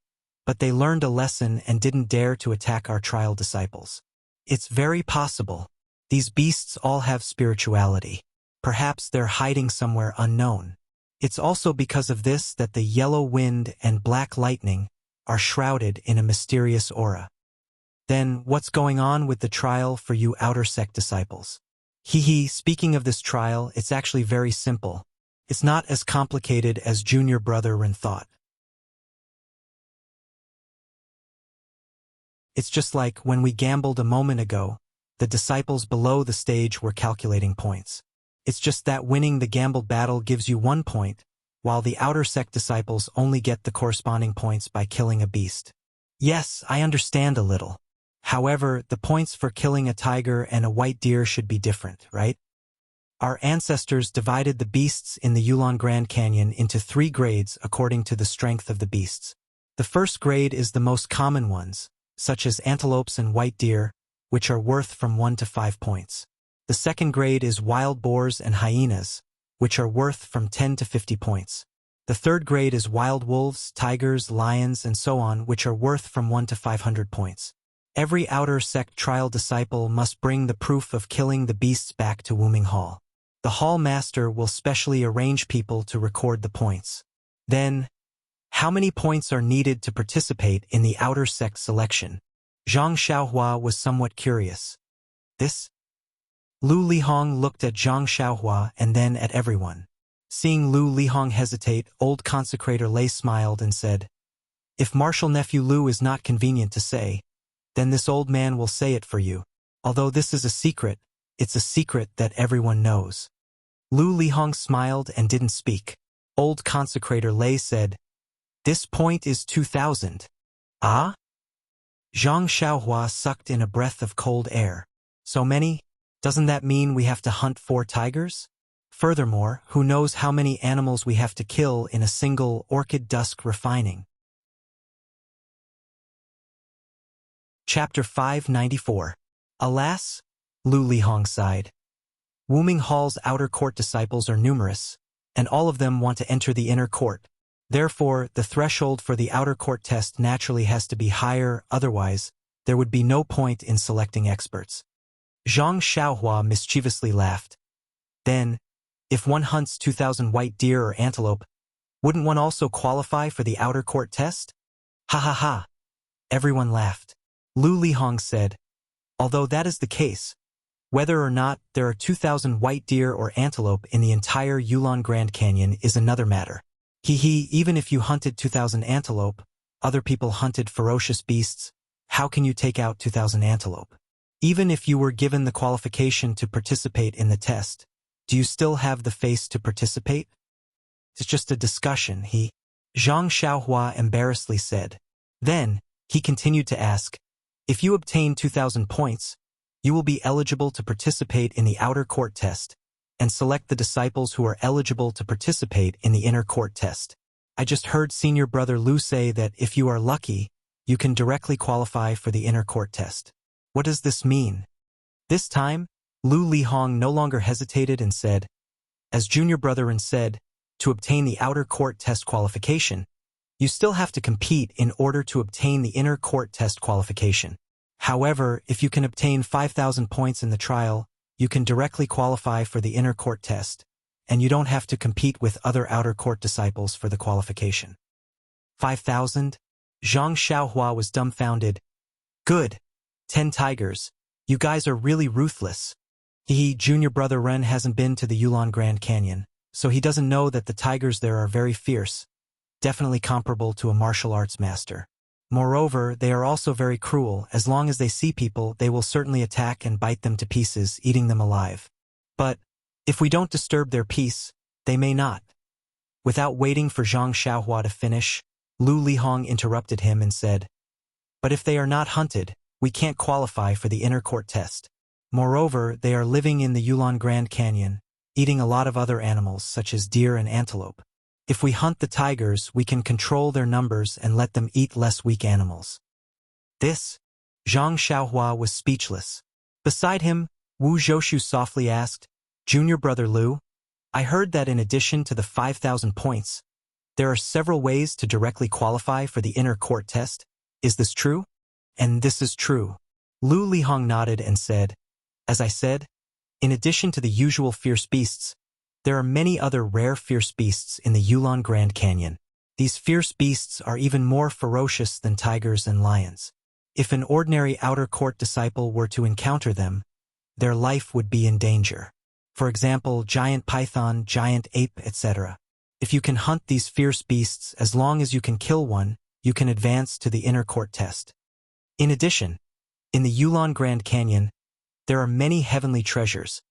but they learned a lesson and didn't dare to attack our trial disciples. It's very possible. These beasts all have spirituality. Perhaps they're hiding somewhere unknown. It's also because of this that the yellow wind and black lightning are shrouded in a mysterious aura. Then, what's going on with the trial for you outer sect disciples? Speaking of this trial, it's actually very simple. It's not as complicated as Junior Brother Ren thought. It's just like when we gambled a moment ago, the disciples below the stage were calculating points. It's just that winning the gambled battle gives you 1 point, while the outer sect disciples only get the corresponding points by killing a beast. Yes, I understand a little. However, the points for killing a tiger and a white deer should be different, right? Our ancestors divided the beasts in the Yulon Grand Canyon into 3 grades according to the strength of the beasts. The first grade is the most common ones, such as antelopes and white deer, which are worth from 1 to 5 points. The second grade is wild boars and hyenas, which are worth from 10 to 50 points. The third grade is wild wolves, tigers, lions, and so on, which are worth from 1 to 500 points. Every outer sect trial disciple must bring the proof of killing the beasts back to Wuming Hall. The hall master will specially arrange people to record the points. Then, how many points are needed to participate in the outer sect selection? Zhang Xiaohua was somewhat curious. This? Lu Lihong looked at Zhang Xiaohua and then at everyone. Seeing Lu Lihong hesitate, old consecrator Lei smiled and said, "If Marshal Nephew Lu is not convenient to say, then this old man will say it for you. Although this is a secret, it's a secret that everyone knows." Lu Lihong smiled and didn't speak. Old consecrator Lei said, "This point is 2,000. Ah?" Zhang Xiaohua sucked in a breath of cold air. "So many? Doesn't that mean we have to hunt 4 tigers? Furthermore, who knows how many animals we have to kill in a single orchid dusk refining?" Chapter 594. Alas, Lu Lihong sighed. Wuming Hall's outer court disciples are numerous, and all of them want to enter the inner court. Therefore, the threshold for the outer court test naturally has to be higher, otherwise, there would be no point in selecting experts. Zhang Xiaohua mischievously laughed. Then, if one hunts 2,000 white deer or antelope, wouldn't one also qualify for the outer court test? Ha ha ha. Everyone laughed. Lu Lihong said, "Although that is the case, whether or not there are 2,000 white deer or antelope in the entire Yulon Grand Canyon is another matter. Even if you hunted 2,000 antelope, other people hunted ferocious beasts, how can you take out 2,000 antelope? Even if you were given the qualification to participate in the test, do you still have the face to participate? It's just a discussion, Zhang Xiaohua embarrassedly said. Then, he continued to ask, if you obtain 2,000 points, you will be eligible to participate in the outer court test, and select the disciples who are eligible to participate in the inner court test. I just heard Senior Brother Lu say that if you are lucky, you can directly qualify for the inner court test. What does this mean? This time, Lu Lihong no longer hesitated and said, as Junior Brother Ren said, to obtain the outer court test qualification, you still have to compete in order to obtain the inner court test qualification. However, if you can obtain 5,000 points in the trial, you can directly qualify for the inner court test, and you don't have to compete with other outer court disciples for the qualification. 5,000? Zhang Xiaohua was dumbfounded. Good. 10 tigers. You guys are really ruthless. Junior Brother Ren hasn't been to the Yulon Grand Canyon, so he doesn't know that the tigers there are very fierce, definitely comparable to a martial arts master. Moreover, they are also very cruel. As long as they see people, they will certainly attack and bite them to pieces, eating them alive. But, if we don't disturb their peace, they may not. Without waiting for Zhang Xiaohua to finish, Lu Lihong interrupted him and said, but if they are not hunted, we can't qualify for the inner court test. Moreover, they are living in the Yulon Grand Canyon, eating a lot of other animals such as deer and antelope. If we hunt the tigers, we can control their numbers and let them eat less weak animals. This? Zhang Xiaohua was speechless. Beside him, Wu Zhoushu softly asked, Junior Brother Lu, I heard that in addition to the 5,000 points, there are several ways to directly qualify for the inner court test. Is this true? And this is true. Lu Lihong nodded and said, As I said, in addition to the usual fierce beasts, there are many other rare fierce beasts in the Yulon Grand Canyon. These fierce beasts are even more ferocious than tigers and lions. If an ordinary outer court disciple were to encounter them, their life would be in danger. For example, giant python, giant ape, etc. If you can hunt these fierce beasts, as long as you can kill one, you can advance to the inner court test. In addition, in the Yulon Grand Canyon, there are many heavenly treasures,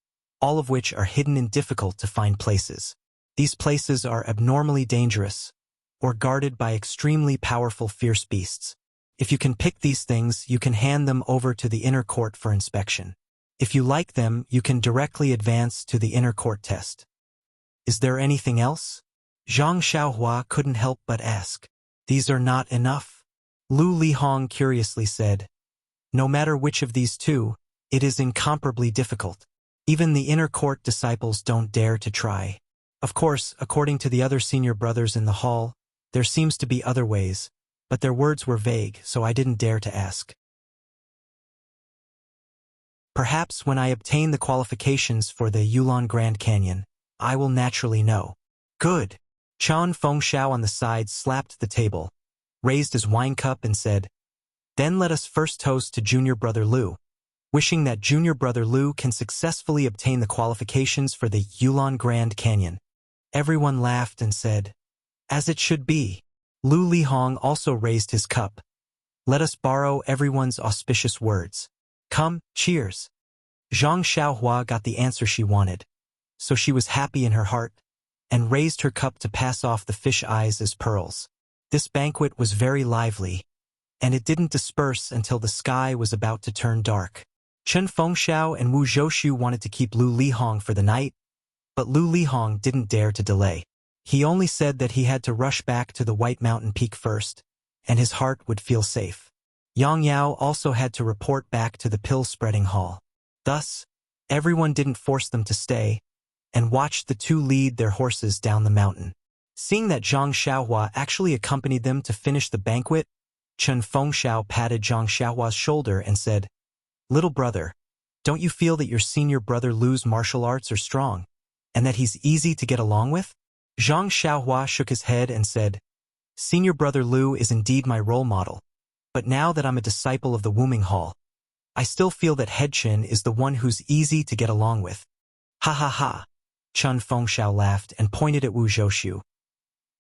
all of which are hidden in difficult-to-find places. These places are abnormally dangerous, or guarded by extremely powerful fierce beasts. If you can pick these things, you can hand them over to the inner court for inspection. If you like them, you can directly advance to the inner court test. Is there anything else? Zhang Xiaohua couldn't help but ask. These are not enough? Lu Lihong curiously said. No matter which of these two, it is incomparably difficult. Even the inner court disciples don't dare to try. Of course, according to the other senior brothers in the hall, there seems to be other ways, but their words were vague, so I didn't dare to ask. Perhaps when I obtain the qualifications for the Yulon Grand Canyon, I will naturally know. Good. Chan Fengxiao on the side slapped the table, raised his wine cup and said, Then let us first toast to Junior Brother Lu, wishing that Junior Brother Lu can successfully obtain the qualifications for the Yulon Grand Canyon. Everyone laughed and said, As it should be. Lu Lihong also raised his cup. Let us borrow everyone's auspicious words. Come, cheers. Zhang Xiaohua got the answer she wanted, so she was happy in her heart, and raised her cup to pass off the fish eyes as pearls. This banquet was very lively, and it didn't disperse until the sky was about to turn dark. Chen Fengxiao and Wu Zhoushu wanted to keep Lu Lihong for the night, but Lu Lihong didn't dare to delay. He only said that he had to rush back to the White Mountain Peak first, and his heart would feel safe. Yang Yao also had to report back to the pill-spreading hall. Thus, everyone didn't force them to stay, and watched the two lead their horses down the mountain. Seeing that Zhang Xiaohua actually accompanied them to finish the banquet, Chen Fengxiao patted Zhang Xiaohua's shoulder and said, Little brother, don't you feel that your senior brother Lu's martial arts are strong, and that he's easy to get along with? Zhang Xiaohua shook his head and said, Senior brother Lu is indeed my role model, but now that I'm a disciple of the Wuming Hall, I still feel that Headchin is the one who's easy to get along with. Ha ha ha. Chen Fengxiao laughed and pointed at Wu Zhoushu.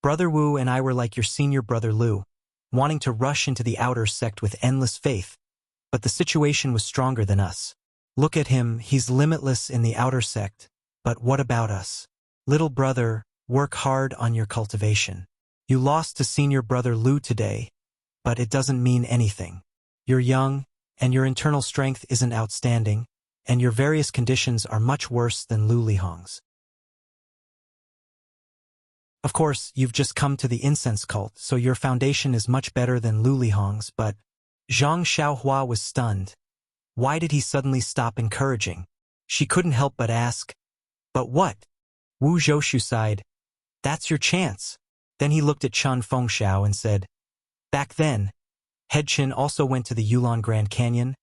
Brother Wu and I were like your senior brother Lu, wanting to rush into the outer sect with endless faith, but the situation was stronger than us. Look at him, he's limitless in the outer sect, but what about us? Little brother, work hard on your cultivation. You lost to senior brother Lu today, but it doesn't mean anything. You're young, and your internal strength isn't outstanding, and your various conditions are much worse than Lu Lihong's. Of course, you've just come to the incense cult, so your foundation is much better than Lu Lihong's, but Zhang Xiaohua was stunned. Why did he suddenly stop encouraging? She couldn't help but ask, But what? Wu Zhoushu sighed. That's your chance. Then he looked at Chen Fengxiao and said, Back then, Headchin also went to the Yulon Grand Canyon,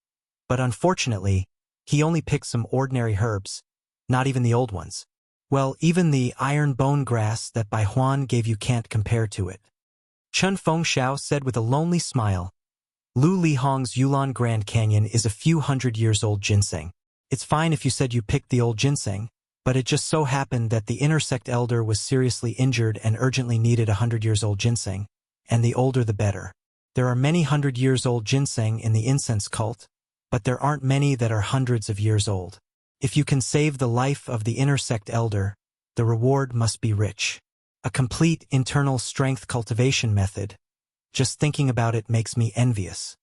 but unfortunately, he only picked some ordinary herbs, not even the old ones. Well, even the iron bone grass that Bai Huan gave you can't compare to it. Chen Fengxiao said with a lonely smile, Lu Lihong's Yulon Grand Canyon is a few hundred years old ginseng. It's fine if you said you picked the old ginseng, but it just so happened that the inner sect elder was seriously injured and urgently needed 100 years old ginseng, and the older the better. There are many 100 years old ginseng in the incense cult, but there aren't many that are hundreds of years old. If you can save the life of the inner sect elder, the reward must be rich. A complete internal strength cultivation method. Just thinking about it makes me envious.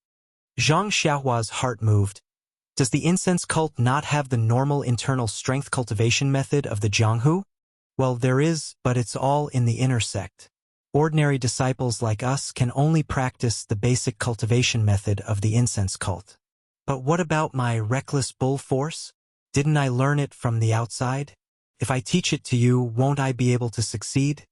Zhang Xiaohua's heart moved. Does the incense cult not have the normal internal strength cultivation method of the Jianghu? Well, there is, but it's all in the inner sect. Ordinary disciples like us can only practice the basic cultivation method of the incense cult. But what about my reckless bull force? Didn't I learn it from the outside? If I teach it to you, won't I be able to succeed?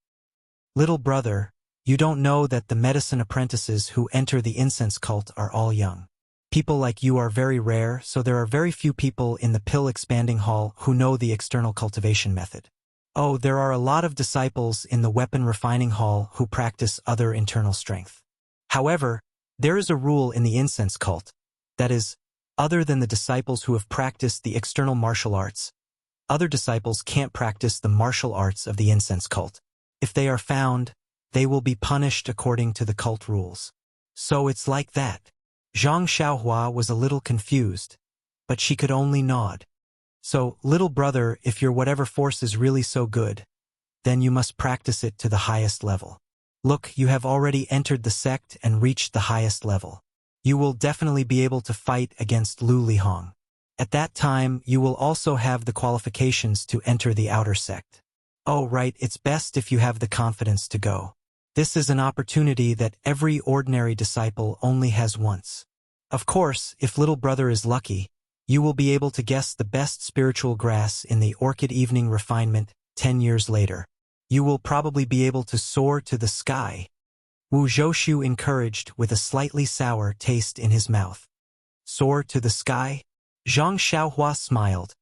Little brother, you don't know that the medicine apprentices who enter the incense cult are all young. People like you are very rare, so there are very few people in the pill expanding hall who know the external cultivation method. Oh, there are a lot of disciples in the weapon refining hall who practice other internal strength. However, there is a rule in the incense cult, that is, other than the disciples who have practiced the external martial arts, other disciples can't practice the martial arts of the incense cult. If they are found, they will be punished according to the cult rules. So it's like that. Zhang Xiaohua was a little confused, but she could only nod. So, little brother, if your whatever force is really so good, then you must practice it to the highest level. Look, you have already entered the sect and reached the highest level. You will definitely be able to fight against Lu Lihong. At that time, you will also have the qualifications to enter the outer sect. Oh, right, it's best if you have the confidence to go. This is an opportunity that every ordinary disciple only has once. Of course, if little brother is lucky, you will be able to guess the best spiritual grass in the orchid evening refinement 10 years later. You will probably be able to soar to the sky. Wu Zhoushu encouraged with a slightly sour taste in his mouth. Soar to the sky? Zhang Xiaohua smiled.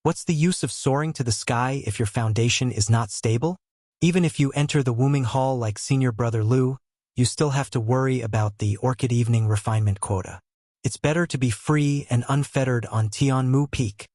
What's the use of soaring to the sky if your foundation is not stable? Even if you enter the Wuming Hall like senior brother Lu, you still have to worry about the orchid evening refinement quota. It's better to be free and unfettered on Tianmu Peak.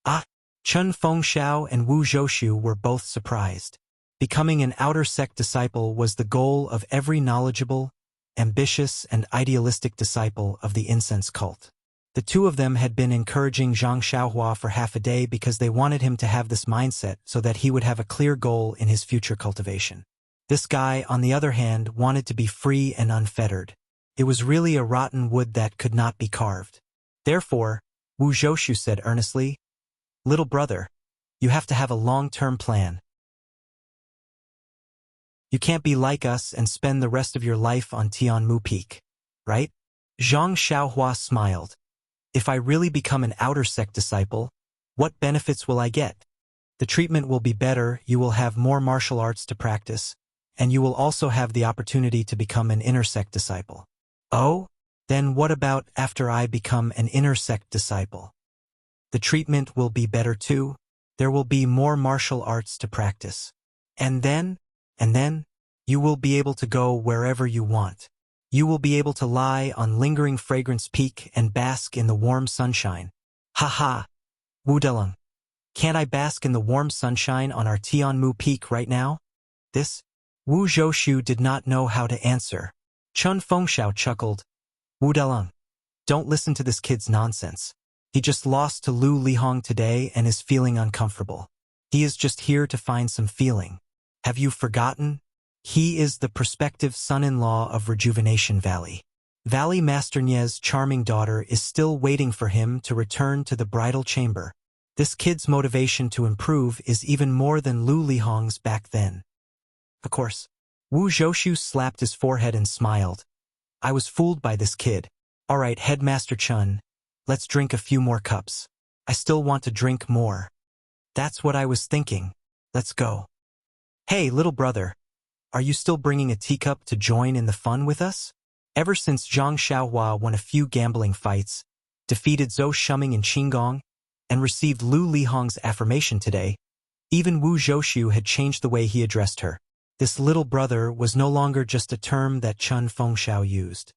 Ah! Chun Fengxiao and Wu Zhoushu were both surprised. Becoming an outer sect disciple was the goal of every knowledgeable, ambitious, and idealistic disciple of the incense cult. The two of them had been encouraging Zhang Xiaohua for half a day because they wanted him to have this mindset so that he would have a clear goal in his future cultivation. This guy, on the other hand, wanted to be free and unfettered. It was really a rotten wood that could not be carved. Therefore, Wu Zhoushu said earnestly, "Little brother, you have to have a long-term plan. You can't be like us and spend the rest of your life on Tianmu Peak, right?" Zhang Xiaohua smiled. "If I really become an outer sect disciple, what benefits will I get? The treatment will be better, you will have more martial arts to practice, and you will also have the opportunity to become an inner sect disciple." Oh? Then what about after I become an inner sect disciple? The treatment will be better too. There will be more martial arts to practice. And then, you will be able to go wherever you want. You will be able to lie on lingering fragrance peak and bask in the warm sunshine. Ha ha! Wu Deleng. Can't I bask in the warm sunshine on our Tianmu Peak right now? This? Wu Zhoushu did not know how to answer. Chun Fengxiao chuckled. Wu Deleng. Don't listen to this kid's nonsense. He just lost to Lu Lihong today and is feeling uncomfortable. He is just here to find some feeling. Have you forgotten? He is the prospective son-in-law of Rejuvenation Valley. Valley Master Nie's charming daughter is still waiting for him to return to the bridal chamber. This kid's motivation to improve is even more than Lu Lihong's back then. Of course. Wu Zhoushu slapped his forehead and smiled. I was fooled by this kid. All right, Headmaster Chun, let's drink a few more cups. I still want to drink more. That's what I was thinking. Let's go. Hey, little brother, are you still bringing a teacup to join in the fun with us? Ever since Zhang Xiaohua won a few gambling fights, defeated Zhou Shuming in Qinggong, and received Lu Lihong's affirmation today, even Wu Zhoushu had changed the way he addressed her. This little brother was no longer just a term that Chun Fengxiao used.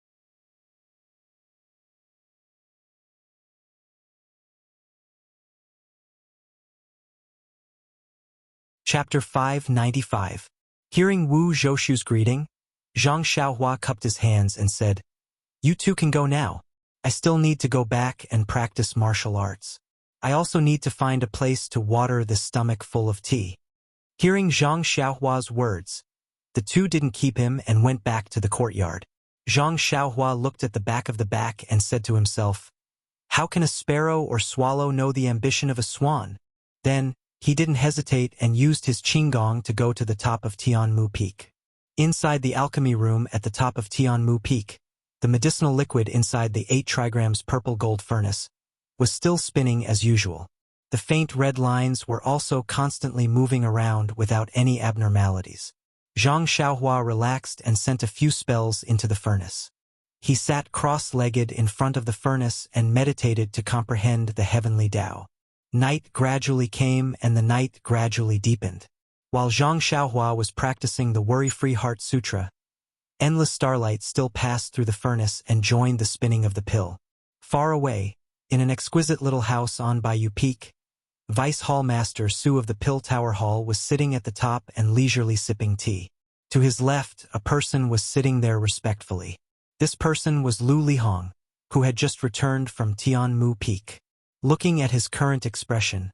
Chapter 595. Hearing Wu Zhoushu's greeting, Zhang Xiaohua cupped his hands and said, "You two can go now. I still need to go back and practice martial arts. I also need to find a place to water this stomach full of tea." Hearing Zhang Xiaohua's words, the two didn't keep him and went back to the courtyard. Zhang Xiaohua looked at the back and said to himself, "How can a sparrow or swallow know the ambition of a swan?" Then, he didn't hesitate and used his Qinggong to go to the top of Tianmu Peak. Inside the alchemy room at the top of Tianmu Peak, the medicinal liquid inside the 8 trigrams purple gold furnace was still spinning as usual. The faint red lines were also constantly moving around without any abnormalities. Zhang Xiaohua relaxed and sent a few spells into the furnace. He sat cross-legged in front of the furnace and meditated to comprehend the heavenly Tao. Night gradually came and the night gradually deepened. While Zhang Xiaohua was practicing the Worry-Free Heart Sutra, endless starlight still passed through the furnace and joined the spinning of the pill. Far away, in an exquisite little house on Bayou Peak, Vice Hall Master Su of the Pill Tower Hall was sitting at the top and leisurely sipping tea. To his left, a person was sitting there respectfully. This person was Lu Lihong, who had just returned from Tianmu Peak. Looking at his current expression,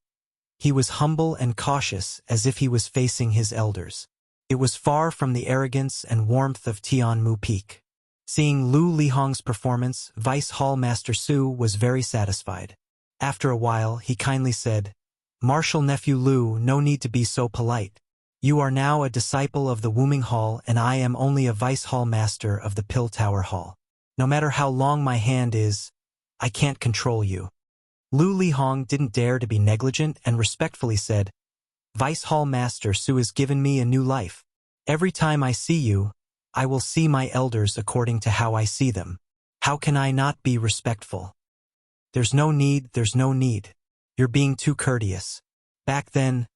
he was humble and cautious as if he was facing his elders. It was far from the arrogance and warmth of Tianmu Peak. Seeing Lu Lihong's performance, Vice Hall Master Su was very satisfied. After a while, he kindly said, "Martial nephew Lu, no need to be so polite. You are now a disciple of the Wooming Hall and I am only a Vice Hall Master of the Pill Tower Hall. No matter how long my hand is, I can't control you." Lu Lihong didn't dare to be negligent and respectfully said, "Vice Hall Master Su has given me a new life. Every time I see you, I will see my elders according to how I see them. How can I not be respectful?" There's no need. You're being too courteous. Back then,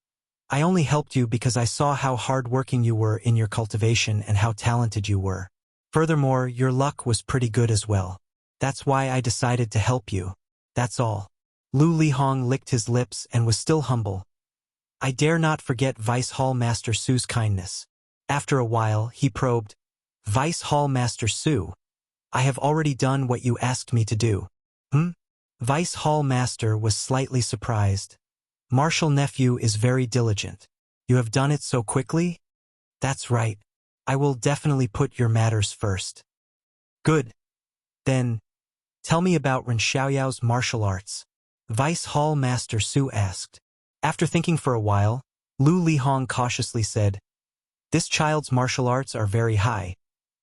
I only helped you because I saw how hard-working you were in your cultivation and how talented you were. Furthermore, your luck was pretty good as well. That's why I decided to help you. That's all." Lu Lihong licked his lips and was still humble. "I dare not forget Vice Hall Master Su's kindness." After a while, he probed, "Vice Hall Master Su, I have already done what you asked me to do." Vice Hall Master was slightly surprised. "Martial nephew is very diligent. You have done it so quickly?" "That's right. I will definitely put your matters first." "Good. Then, tell me about Ren Xiaoyao's martial arts," Vice Hall Master Su asked. After thinking for a while, Lu Lihong cautiously said, "This child's martial arts are very high,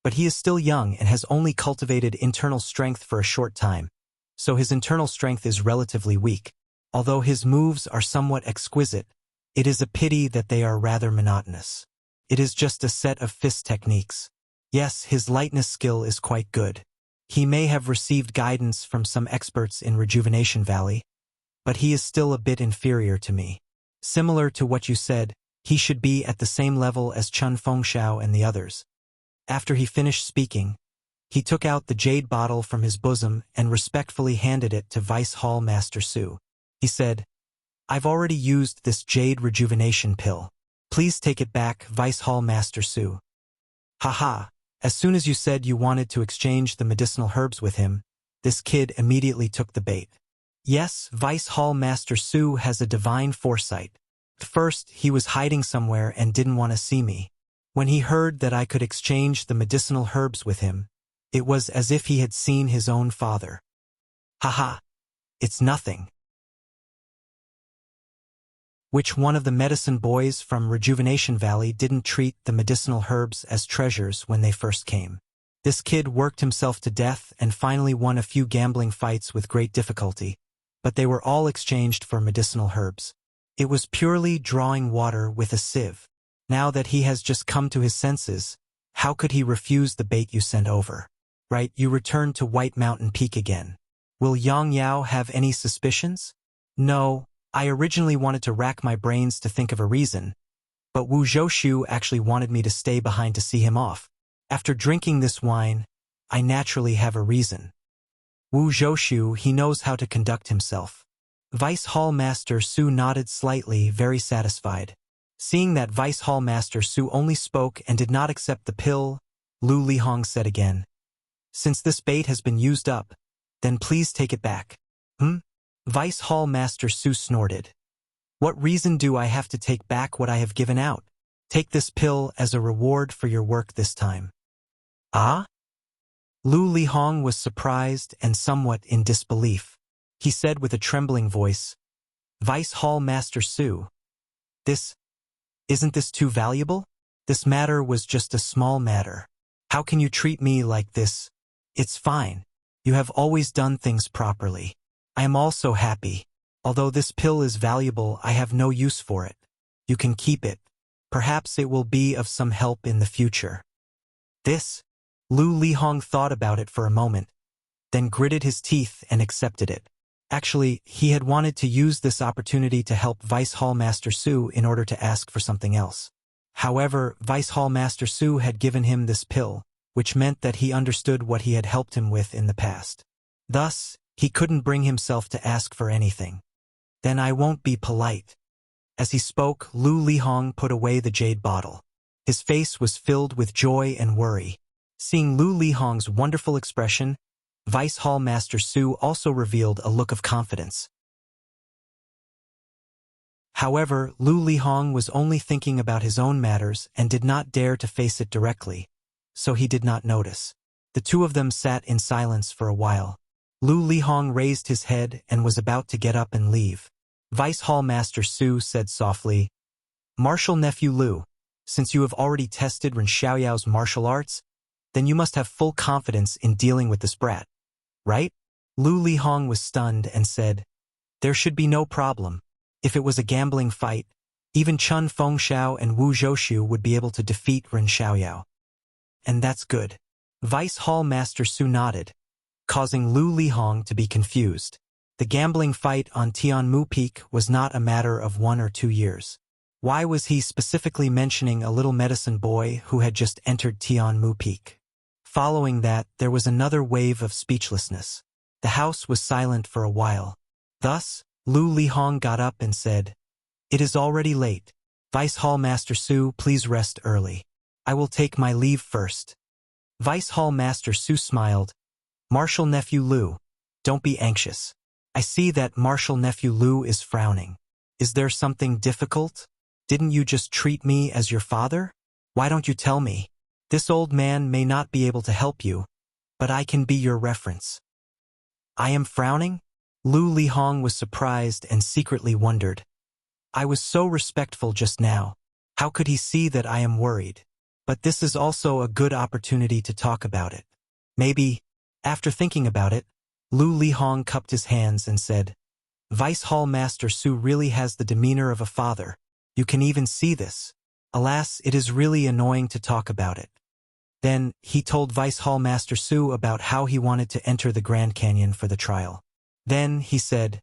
but he is still young and has only cultivated internal strength for a short time, so his internal strength is relatively weak. Although his moves are somewhat exquisite, it is a pity that they are rather monotonous. It is just a set of fist techniques. Yes, his lightness skill is quite good. He may have received guidance from some experts in Rejuvenation Valley, but he is still a bit inferior to me. Similar to what you said, he should be at the same level as Chun Fengxiao and the others." After he finished speaking, he took out the jade bottle from his bosom and respectfully handed it to Vice Hall Master Su. He said, "I've already used this jade rejuvenation pill. Please take it back, Vice Hall Master Su." "Haha, as soon as you said you wanted to exchange the medicinal herbs with him, this kid immediately took the bait." Yes, Vice Hall Master Su has a divine foresight. At first, he was hiding somewhere and didn't want to see me. When he heard that I could exchange the medicinal herbs with him, it was as if he had seen his own father. "Haha, it's nothing." Which one of the medicine boys from Rejuvenation Valley didn't treat the medicinal herbs as treasures when they first came? This kid worked himself to death and finally won a few gambling fights with great difficulty, but they were all exchanged for medicinal herbs. It was purely drawing water with a sieve. Now that he has just come to his senses, how could he refuse the bait you sent over? Right, you returned to White Mountain Peak again. Will Yang Yao have any suspicions? No, I originally wanted to rack my brains to think of a reason, but Wu Zhoushu actually wanted me to stay behind to see him off. After drinking this wine, I naturally have a reason. Wu Zhoushu, he knows how to conduct himself. Vice Hall Master Su nodded slightly, very satisfied. Seeing that Vice Hall Master Su only spoke and did not accept the pill, Lu Lihong said again, "Since this bait has been used up, then please take it back." Vice Hall Master Su snorted. "What reason do I have to take back what I have given out? Take this pill as a reward for your work this time." "Ah?" Lu Lihong was surprised and somewhat in disbelief. He said with a trembling voice, "Vice Hall Master Su, isn't this too valuable? This matter was just a small matter. How can you treat me like this? It's fine. You have always done things properly. I am also happy. Although this pill is valuable, I have no use for it. You can keep it. Perhaps it will be of some help in the future." This? Lu Lihong thought about it for a moment, then gritted his teeth and accepted it. Actually, he had wanted to use this opportunity to help Vice Hall Master Su in order to ask for something else. However, Vice Hall Master Su had given him this pill, which meant that he understood what he had helped him with in the past. Thus, he couldn't bring himself to ask for anything. Then I won't be polite. As he spoke, Lu Lihong put away the jade bottle. His face was filled with joy and worry. Seeing Lu Lihong's wonderful expression, Vice Hall Master Su also revealed a look of confidence. However, Lu Lihong was only thinking about his own matters and did not dare to face it directly, so he did not notice. The two of them sat in silence for a while. Lu Lihong raised his head and was about to get up and leave. Vice Hall Master Su said softly, "Martial Nephew Lu, since you have already tested Ren Xiaoyao's martial arts, then you must have full confidence in dealing with this brat, right?" Lu Lihong was stunned and said, "There should be no problem. If it was a gambling fight, even Chun Fengxiao and Wu Zhoushu would be able to defeat Ren Xiaoyao. And that's good." Vice Hall Master Su nodded, causing Lu Lihong to be confused. The gambling fight on Tianmu Peak was not a matter of 1 or 2 years. Why was he specifically mentioning a little medicine boy who had just entered Tianmu Peak? Following that, there was another wave of speechlessness. The house was silent for a while. Thus, Lu Lihong got up and said, "It is already late. Vice Hall Master Su, please rest early. I will take my leave first." Vice Hall Master Su smiled. "Martial Nephew Lu, don't be anxious. I see that Martial Nephew Lu is frowning. Is there something difficult? Didn't you just treat me as your father? Why don't you tell me? This old man may not be able to help you, but I can be your reference." "I am frowning?" Lu Lihong was surprised and secretly wondered. "I was so respectful just now. How could he see that I am worried? But this is also a good opportunity to talk about it. Maybe." After thinking about it, Lu Lihong cupped his hands and said, "Vice Hall Master Su really has the demeanor of a father. You can even see this. Alas, it is really annoying to talk about it." Then, he told Vice Hall Master Su about how he wanted to enter the Grand Canyon for the trial. Then, he said,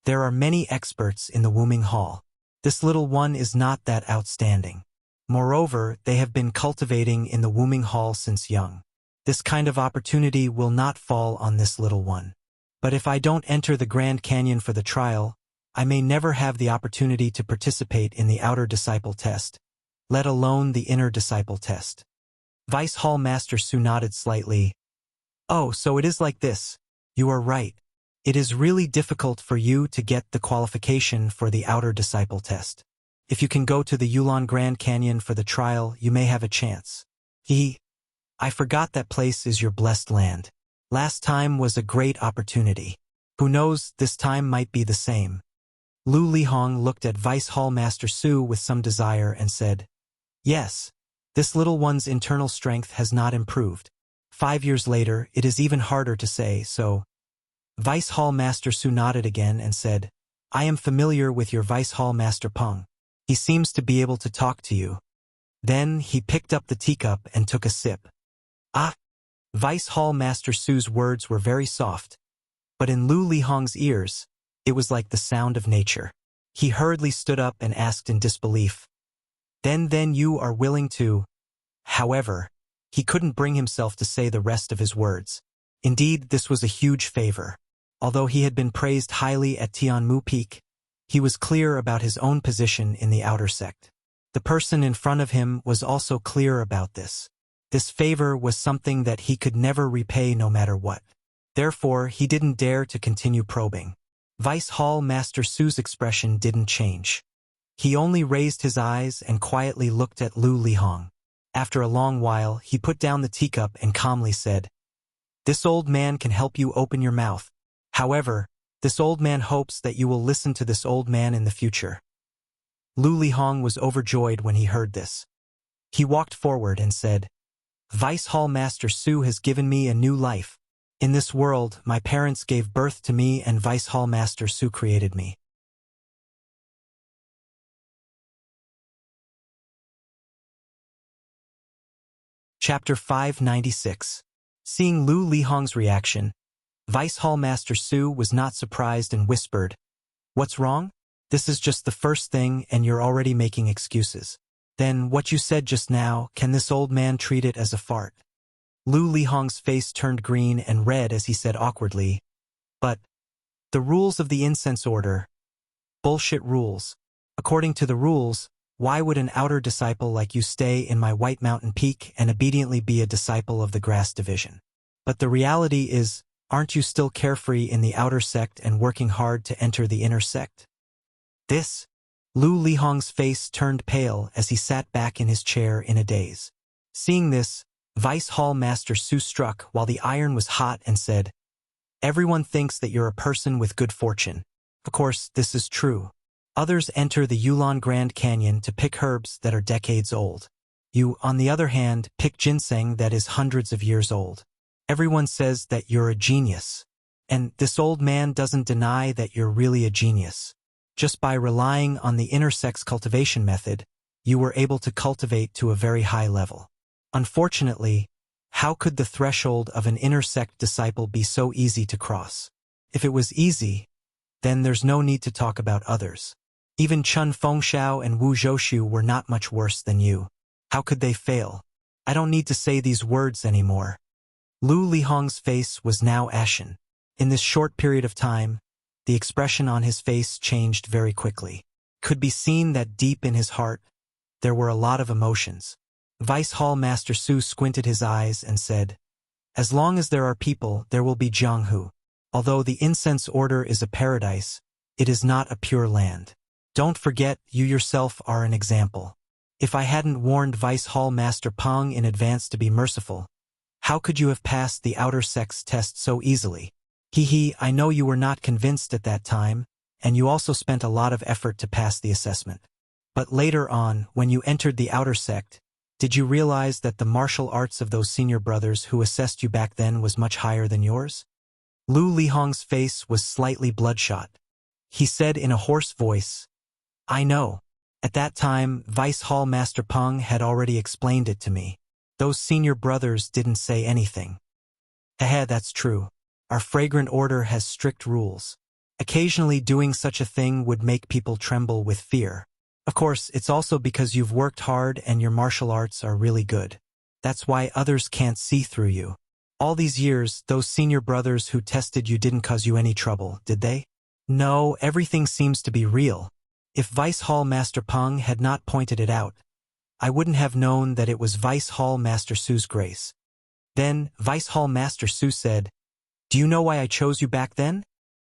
"There are many experts in the Wuming Hall. This little one is not that outstanding. Moreover, they have been cultivating in the Wuming Hall since young. This kind of opportunity will not fall on this little one. But if I don't enter the Grand Canyon for the trial, I may never have the opportunity to participate in the outer disciple test, let alone the inner disciple test." Vice Hall Master Su nodded slightly. "Oh, so it is like this. You are right. It is really difficult for you to get the qualification for the outer disciple test. If you can go to the Yulon Grand Canyon for the trial, you may have a chance. I forgot that place is your blessed land. Last time was a great opportunity. Who knows, this time might be the same." Lu Lihong looked at Vice Hall Master Su with some desire and said, "Yes, this little one's internal strength has not improved. 5 years later, it is even harder to say so." Vice Hall Master Su nodded again and said, "I am familiar with your Vice Hall Master Peng. He seems to be able to talk to you." Then he picked up the teacup and took a sip. "Ah!" Vice Hall Master Su's words were very soft, but in Lu Lihong's ears, it was like the sound of nature. He hurriedly stood up and asked in disbelief, Then you are willing to—" However, he couldn't bring himself to say the rest of his words. Indeed, this was a huge favor. Although he had been praised highly at Tianmu Peak, he was clear about his own position in the outer sect. The person in front of him was also clear about this. This favor was something that he could never repay no matter what. Therefore, he didn't dare to continue probing. Vice Hall Master Su's expression didn't change. He only raised his eyes and quietly looked at Lu Lihong. After a long while, he put down the teacup and calmly said, "This old man can help you open your mouth. However, this old man hopes that you will listen to this old man in the future." Lu Lihong was overjoyed when he heard this. He walked forward and said, "Vice Hall Master Su has given me a new life. In this world, my parents gave birth to me and Vice Hall Master Su created me. Chapter 596. Seeing Lu Lihong's reaction, Vice Hall Master Su was not surprised and whispered, "What's wrong? This is just the first thing and you're already making excuses. Then what you said just now, can this old man treat it as a fart?" Lu Lihong's face turned green and red as he said awkwardly, "But the rules of the incense order, bullshit rules. According to the rules, why would an outer disciple like you stay in my White Mountain Peak and obediently be a disciple of the Grass Division? But the reality is, aren't you still carefree in the outer sect and working hard to enter the inner sect?" This, Lu Lihong's face turned pale as he sat back in his chair in a daze. Seeing this, Vice Hall Master Su struck while the iron was hot and said, "Everyone thinks that you're a person with good fortune. Of course, this is true. Others enter the Yulon Grand Canyon to pick herbs that are decades old. You, on the other hand, pick ginseng that is hundreds of years old. Everyone says that you're a genius. And this old man doesn't deny that you're really a genius. Just by relying on the inner sex cultivation method, you were able to cultivate to a very high level. Unfortunately, how could the threshold of an inner sect disciple be so easy to cross? If it was easy, then there's no need to talk about others. Even Chun Fengxiao and Wu Zhoushu were not much worse than you. How could they fail? I don't need to say these words anymore." Lu Lihong's face was now ashen. In this short period of time, the expression on his face changed very quickly. Could be seen that deep in his heart, there were a lot of emotions. Vice Hall Master Su squinted his eyes and said, "As long as there are people, there will be Jianghu. Although the incense order is a paradise, it is not a pure land. Don't forget, you yourself are an example. If I hadn't warned Vice Hall Master Peng in advance to be merciful, how could you have passed the outer sex test so easily? I know you were not convinced at that time, and you also spent a lot of effort to pass the assessment. But later on, when you entered the outer sect, did you realize that the martial arts of those senior brothers who assessed you back then was much higher than yours?" Lu Lihong's face was slightly bloodshot. He said in a hoarse voice, "I know. At that time, Vice Hall Master Peng had already explained it to me. Those senior brothers didn't say anything." That's true. Our fragrant order has strict rules. Occasionally doing such a thing would make people tremble with fear. Of course, it's also because you've worked hard and your martial arts are really good. That's why others can't see through you. All these years, those senior brothers who tested you didn't cause you any trouble, did they? No, everything seems to be real. If Vice Hall Master Peng had not pointed it out, I wouldn't have known that it was Vice Hall Master Su's grace." Then, Vice Hall Master Su said, "Do you know why I chose you back then?"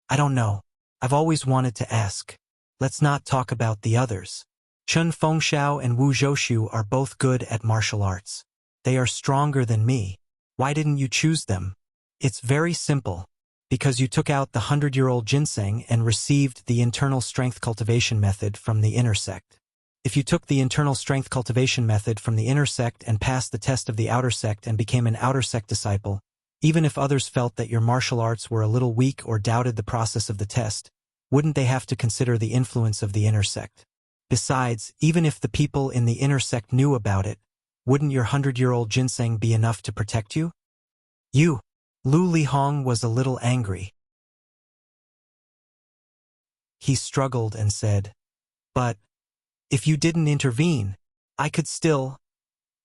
"I don't know. I've always wanted to ask. Let's not talk about the others. Chun Fengxiao and Wu Zhoushu are both good at martial arts. They are stronger than me. Why didn't you choose them? It's very simple. Because you took out the 100-year-old ginseng and received the internal strength cultivation method from the inner sect. If you took the internal strength cultivation method from the inner sect and passed the test of the outer sect and became an outer sect disciple, even if others felt that your martial arts were a little weak or doubted the process of the test, wouldn't they have to consider the influence of the inner sect? Besides, even if the people in the inner sect knew about it, wouldn't your 100-year-old ginseng be enough to protect you?" Lu Lihong was a little angry. He struggled and said, "But if you didn't intervene, I could still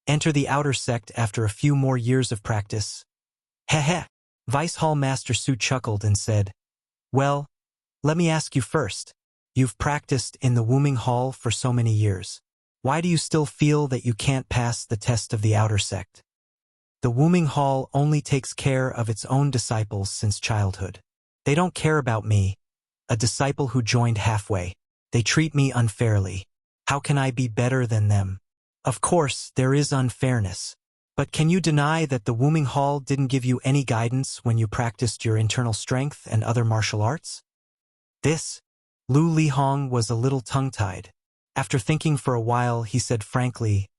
enter the outer sect after a few more years of practice." Vice Hall Master Su chuckled and said, "Well, let me ask you first. You've practiced in the Wuming Hall for so many years. Why do you still feel that you can't pass the test of the outer sect? The Wuming Hall only takes care of its own disciples since childhood. They don't care about me, a disciple who joined halfway. They treat me unfairly. How can I be better than them? Of course, there is unfairness. But can you deny that the Wuming Hall didn't give you any guidance when you practiced your internal strength and other martial arts?" Lu Lihong was a little tongue-tied. After thinking for a while, he said frankly,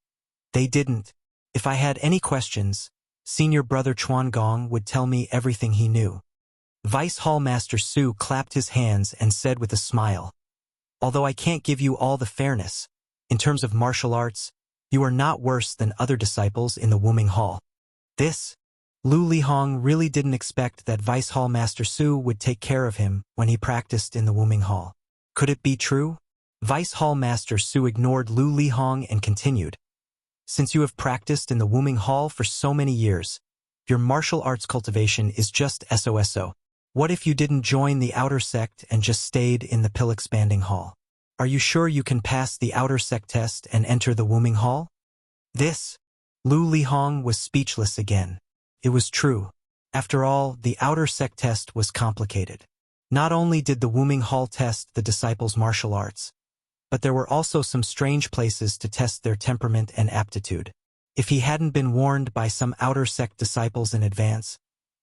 "They didn't. If I had any questions, Senior Brother Chuan Gong would tell me everything he knew." Vice Hall Master Su clapped his hands and said with a smile, "Although I can't give you all the fairness, in terms of martial arts, You are not worse than other disciples in the Wuming Hall. This, Lu Lihong really didn't expect that Vice Hall Master Su would take care of him when he practiced in the Wuming Hall. Could it be true? Vice Hall Master Su ignored Lu Lihong and continued. Since you have practiced in the Wuming Hall for so many years, your martial arts cultivation is just SOSO. What if you didn't join the outer sect and just stayed in the pill expanding hall? Are you sure you can pass the outer sect test and enter the Wuming Hall? This, Lu Lihong was speechless again. It was true. After all, the outer sect test was complicated. Not only did the Wuming Hall test the disciples' martial arts, but there were also some strange places to test their temperament and aptitude. If he hadn't been warned by some outer sect disciples in advance,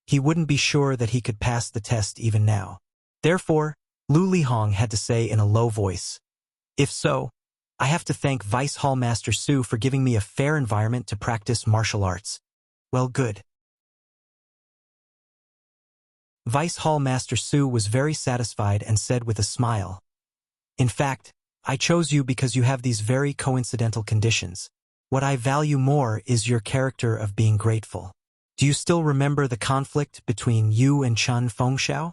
he wouldn't be sure that he could pass the test even now. Therefore, Lu Lihong had to say in a low voice, "If so, I have to thank Vice Hall Master Su for giving me a fair environment to practice martial arts. Well, good." Vice Hall Master Su was very satisfied and said with a smile, "In fact, I chose you because you have these very coincidental conditions. What I value more is your character of being grateful. Do you still remember the conflict between you and Chen Fengxiao?"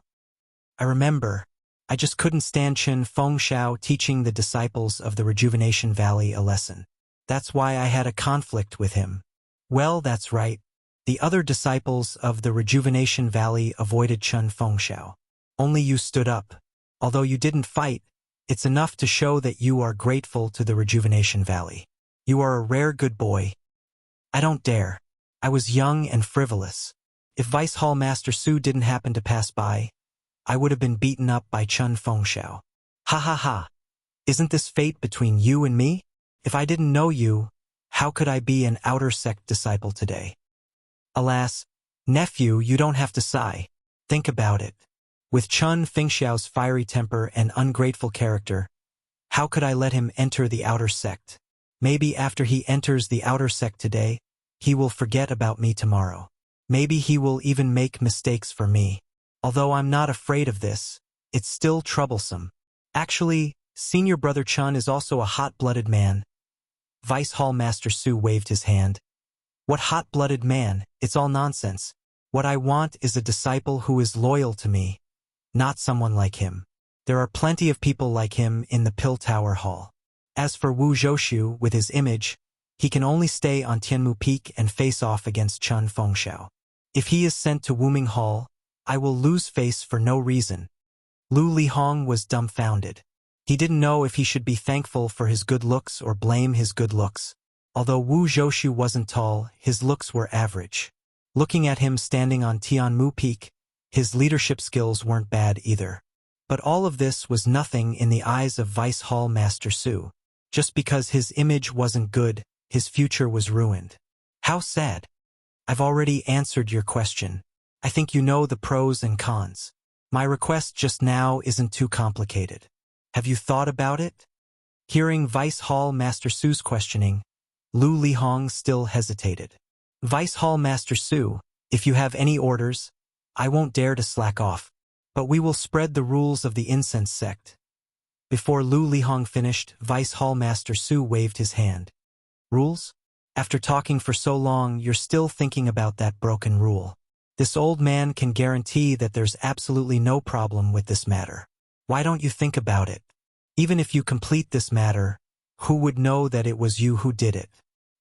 "I remember. I just couldn't stand Chen Fengxiao teaching the disciples of the Rejuvenation Valley a lesson. That's why I had a conflict with him." "Well, that's right. The other disciples of the Rejuvenation Valley avoided Chen Fengxiao. Only you stood up. Although you didn't fight, it's enough to show that you are grateful to the Rejuvenation Valley. You are a rare good boy." "I don't dare. I was young and frivolous. If Vice Hall Master Su didn't happen to pass by, I would have been beaten up by Chen Fengxiao." "Ha ha ha. Isn't this fate between you and me? If I didn't know you, how could I be an outer sect disciple today?" "Alas, nephew, you don't have to sigh. Think about it. With Chen Fengxiao's fiery temper and ungrateful character, how could I let him enter the outer sect? Maybe after he enters the outer sect today, he will forget about me tomorrow. Maybe he will even make mistakes for me. Although I'm not afraid of this, it's still troublesome. Actually, Senior Brother Chen is also a hot-blooded man." Vice Hall Master Su waved his hand. "What hot-blooded man? It's all nonsense. What I want is a disciple who is loyal to me, not someone like him. There are plenty of people like him in the Pill Tower Hall. As for Wu Zhoushu with his image, he can only stay on Tianmu Peak and face off against Chen Fengxiao. If he is sent to Wuming Hall, I will lose face for no reason." Lu Lihong was dumbfounded. He didn't know if he should be thankful for his good looks or blame his good looks. Although Wu Zhoushu wasn't tall, his looks were average. Looking at him standing on Tianmu Peak, his leadership skills weren't bad either. But all of this was nothing in the eyes of Vice Hall Master Su. Just because his image wasn't good, his future was ruined. How sad. I've already answered your question. I think you know the pros and cons. My request just now isn't too complicated. Have you thought about it?" Hearing Vice Hall Master Su's questioning, Lu Lihong still hesitated. "Vice Hall Master Su, if you have any orders, I won't dare to slack off. But we will spread the rules of the incense sect." Before Lu Lihong finished, Vice Hall Master Su waved his hand. "Rules? After talking for so long, you're still thinking about that broken rule. This old man can guarantee that there's absolutely no problem with this matter. Why don't you think about it? Even if you complete this matter, who would know that it was you who did it?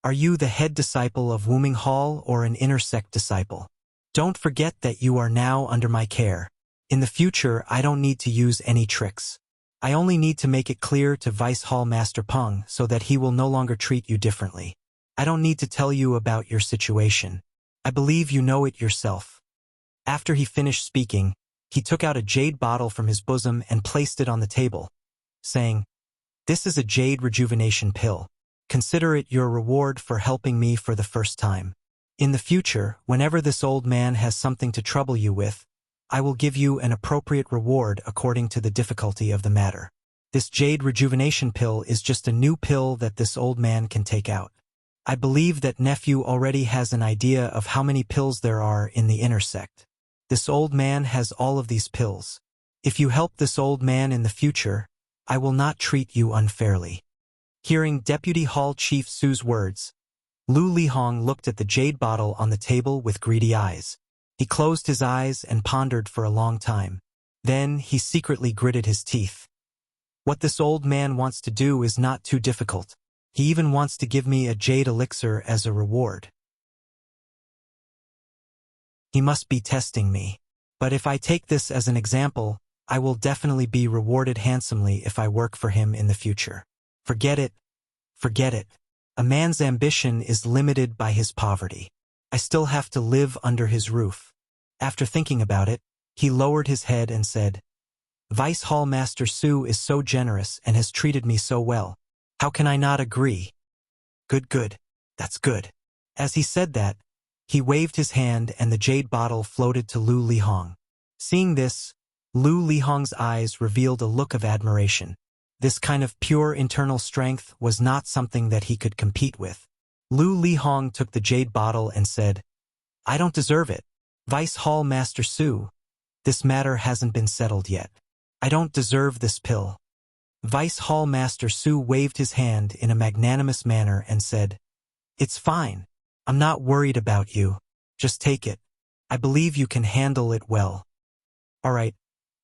Are you the head disciple of Wuming Hall or an inner sect disciple? Don't forget that you are now under my care. In the future, I don't need to use any tricks. I only need to make it clear to Vice Hall Master Peng so that he will no longer treat you differently. I don't need to tell you about your situation. I believe you know it yourself." After he finished speaking, he took out a jade bottle from his bosom and placed it on the table, saying, "This is a jade rejuvenation pill. Consider it your reward for helping me for the first time. In the future, whenever this old man has something to trouble you with, I will give you an appropriate reward according to the difficulty of the matter. This jade rejuvenation pill is just a new pill that this old man can take out. I believe that nephew already has an idea of how many pills there are in the inner sect. This old man has all of these pills. If you help this old man in the future, I will not treat you unfairly." Hearing Deputy Hall Chief Su's words, Lu Lihong looked at the jade bottle on the table with greedy eyes. He closed his eyes and pondered for a long time. Then he secretly gritted his teeth. What this old man wants to do is not too difficult. He even wants to give me a jade elixir as a reward. He must be testing me. But if I take this as an example, I will definitely be rewarded handsomely if I work for him in the future. Forget it. Forget it. A man's ambition is limited by his poverty. I still have to live under his roof. After thinking about it, he lowered his head and said, Vice Hall Master Su is so generous and has treated me so well. How can I not agree? Good, good. That's good. As he said that, he waved his hand and the jade bottle floated to Lu Lihong. Seeing this, Lu Lihong's eyes revealed a look of admiration. This kind of pure internal strength was not something that he could compete with. Lu Lihong took the jade bottle and said, I don't deserve it. Vice Hall Master Su, this matter hasn't been settled yet. I don't deserve this pill. Vice Hall Master Su waved his hand in a magnanimous manner and said, It's fine. I'm not worried about you. Just take it. I believe you can handle it well. All right.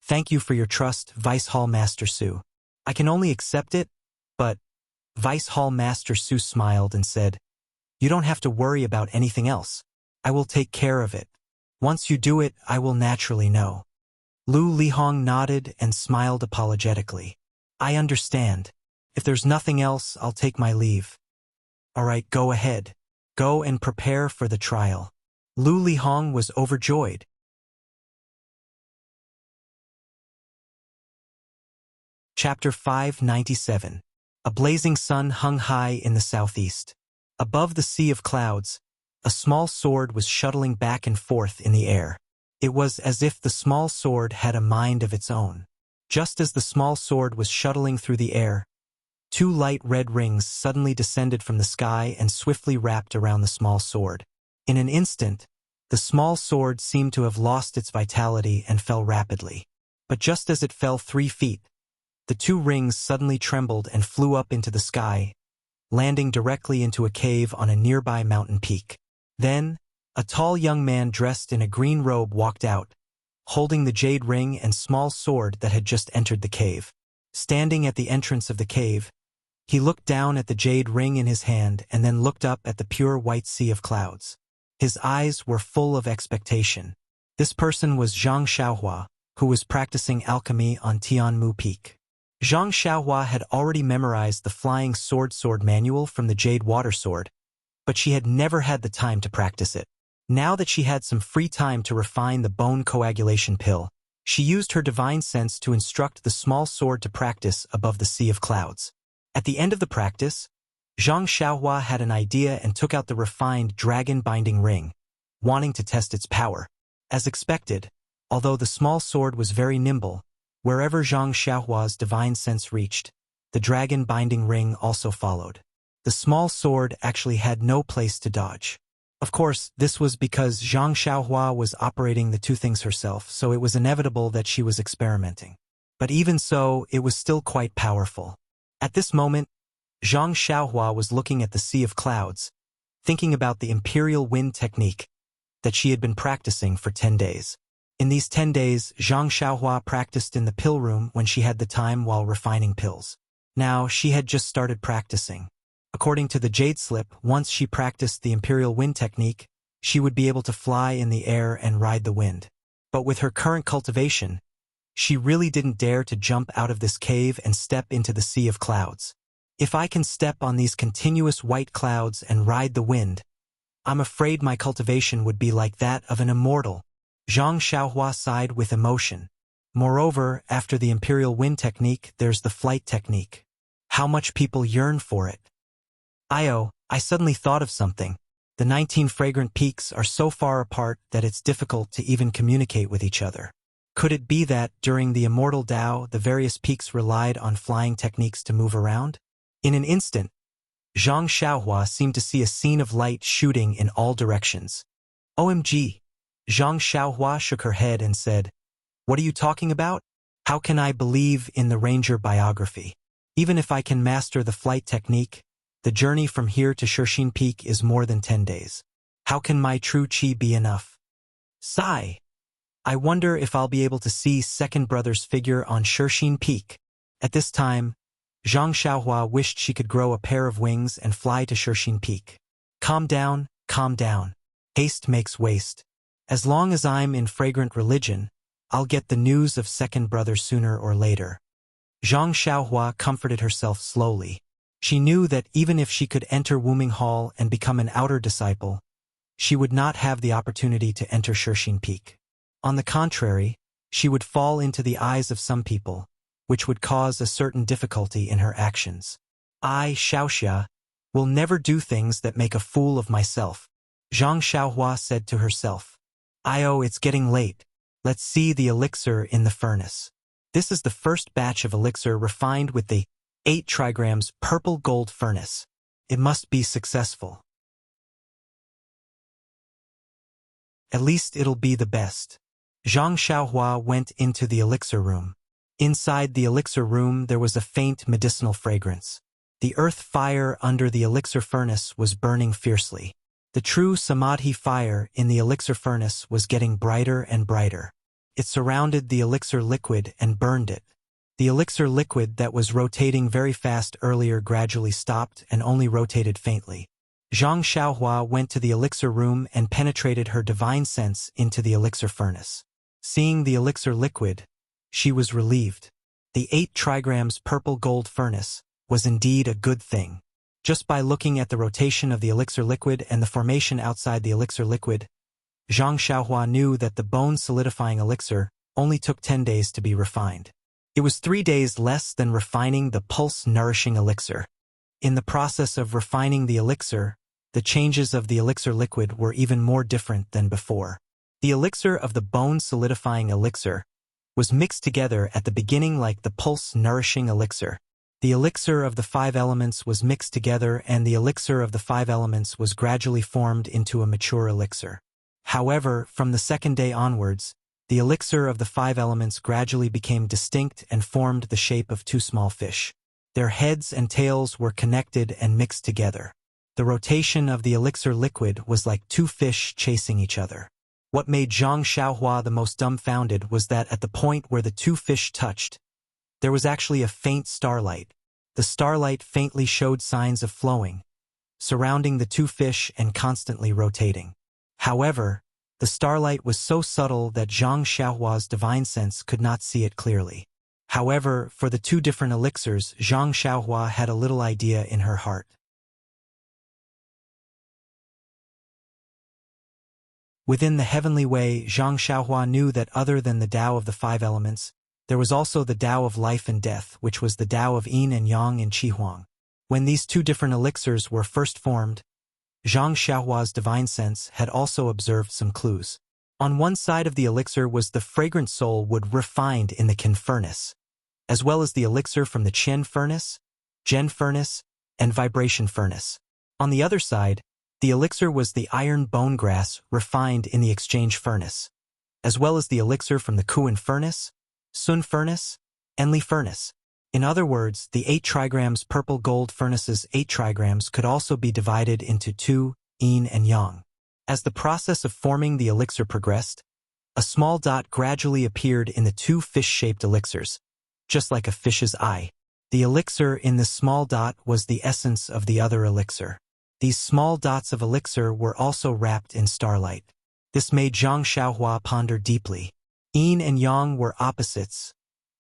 Thank you for your trust, Vice Hall Master Su. I can only accept it, but Vice Hall Master Su smiled and said, You don't have to worry about anything else. I will take care of it. Once you do it, I will naturally know. Lu Lihong nodded and smiled apologetically. I understand. If there's nothing else, I'll take my leave. All right, go ahead. Go and prepare for the trial. Lu Lihong was overjoyed. Chapter 597. A blazing sun hung high in the southeast. Above the sea of clouds, a small sword was shuttling back and forth in the air. It was as if the small sword had a mind of its own. Just as the small sword was shuttling through the air, 2 light red rings suddenly descended from the sky and swiftly wrapped around the small sword. In an instant, the small sword seemed to have lost its vitality and fell rapidly. But just as it fell 3 feet, the 2 rings suddenly trembled and flew up into the sky, landing directly into a cave on a nearby mountain peak. Then, a tall young man dressed in a green robe walked out, holding the jade ring and small sword that had just entered the cave. Standing at the entrance of the cave, he looked down at the jade ring in his hand and then looked up at the pure white sea of clouds. His eyes were full of expectation. This person was Zhang Xiaohua, who was practicing alchemy on Tianmu Peak. Zhang Xiaohua had already memorized the Flying Sword manual from the Jade Water Sword, but she had never had the time to practice it. Now that she had some free time to refine the bone coagulation pill, she used her divine sense to instruct the small sword to practice above the sea of clouds. At the end of the practice, Zhang Xiaohua had an idea and took out the refined dragon-binding ring, wanting to test its power. As expected, although the small sword was very nimble, wherever Zhang Xiaohua's divine sense reached, the dragon-binding ring also followed. The small sword actually had no place to dodge. Of course, this was because Zhang Xiaohua was operating the 2 things herself, so it was inevitable that she was experimenting. But even so, it was still quite powerful. At this moment, Zhang Xiaohua was looking at the sea of clouds, thinking about the imperial wind technique that she had been practicing for 10 days. In these 10 days, Zhang Xiaohua practiced in the pill room when she had the time while refining pills. Now, she had just started practicing. According to the Jade Slip, once she practiced the imperial wind technique, she would be able to fly in the air and ride the wind. But with her current cultivation, she really didn't dare to jump out of this cave and step into the sea of clouds. If I can step on these continuous white clouds and ride the wind, I'm afraid my cultivation would be like that of an immortal. Zhang Xiaohua sighed with emotion. Moreover, after the imperial wind technique, there's the flight technique. How much people yearn for it. I suddenly thought of something. The 19 fragrant peaks are so far apart that it's difficult to even communicate with each other. Could it be that, during the immortal Tao, the various peaks relied on flying techniques to move around? In an instant, Zhang Xiaohua seemed to see a scene of light shooting in all directions. OMG! Zhang Xiaohua shook her head and said, What are you talking about? How can I believe in the ranger biography? Even if I can master the flight technique, the journey from here to Shirshine Peak is more than 10 days. How can my true chi be enough? Sigh. I wonder if I'll be able to see second brother's figure on Shirshine Peak. At this time, Zhang Xiaohua wished she could grow a pair of wings and fly to Shirshine Peak. Calm down, calm down. Haste makes waste. As long as I'm in fragrant religion, I'll get the news of second brother sooner or later. Zhang Xiaohua comforted herself slowly. She knew that even if she could enter Wuming Hall and become an outer disciple, she would not have the opportunity to enter Shirshine Peak. On the contrary, she would fall into the eyes of some people, which would cause a certain difficulty in her actions. I, Xiaoxia, will never do things that make a fool of myself, Zhang Xiaohua said to herself. It's getting late. Let's see the elixir in the furnace. This is the first batch of elixir refined with the 8 trigrams purple gold furnace. It must be successful. At least it'll be the best. Zhang Xiaohua went into the elixir room. Inside the elixir room there was a faint medicinal fragrance. The earth fire under the elixir furnace was burning fiercely. The true samadhi fire in the elixir furnace was getting brighter and brighter. It surrounded the elixir liquid and burned it. The elixir liquid that was rotating very fast earlier gradually stopped and only rotated faintly. Zhang Xiaohua went to the elixir room and penetrated her divine sense into the elixir furnace. Seeing the elixir liquid, she was relieved. The 8 trigrams purple gold furnace was indeed a good thing. Just by looking at the rotation of the elixir liquid and the formation outside the elixir liquid, Zhang Xiaohua knew that the bone-solidifying elixir only took 10 days to be refined. It was 3 days less than refining the pulse-nourishing elixir. In the process of refining the elixir, the changes of the elixir liquid were even more different than before. The elixir of the bone-solidifying elixir was mixed together at the beginning like the pulse-nourishing elixir. The elixir of the 5 elements was mixed together and the elixir of the 5 elements was gradually formed into a mature elixir. However, from the second day onwards, the elixir of the 5 elements gradually became distinct and formed the shape of 2 small fish. Their heads and tails were connected and mixed together. The rotation of the elixir liquid was like 2 fish chasing each other. What made Zhang Xiaohua the most dumbfounded was that at the point where the 2 fish touched, there was actually a faint starlight. The starlight faintly showed signs of flowing, surrounding the 2 fish and constantly rotating. However, the starlight was so subtle that Zhang Xiaohua's divine sense could not see it clearly. However, for the 2 different elixirs, Zhang Xiaohua had a little idea in her heart. Within the heavenly way, Zhang Xiaohua knew that other than the Tao of the 5 elements, there was also the Tao of life and death, which was the Tao of Yin and Yang and Qi Huang. When these 2 different elixirs were first formed, Zhang Xiaohua's divine sense had also observed some clues. On one side of the elixir was the fragrant soul wood refined in the Qin furnace, as well as the elixir from the Qian furnace, Zhen furnace, and vibration furnace. On the other side, the elixir was the iron bone grass refined in the exchange furnace, as well as the elixir from the Kuan furnace, Sun furnace, and Li furnace. In other words, the 8 trigrams purple gold furnace's 8 trigrams could also be divided into 2, yin and yang. As the process of forming the elixir progressed, a small dot gradually appeared in the 2 fish-shaped elixirs, just like a fish's eye. The elixir in this small dot was the essence of the other elixir. These small dots of elixir were also wrapped in starlight. This made Zhang Xiaohua ponder deeply. Yin and yang were opposites,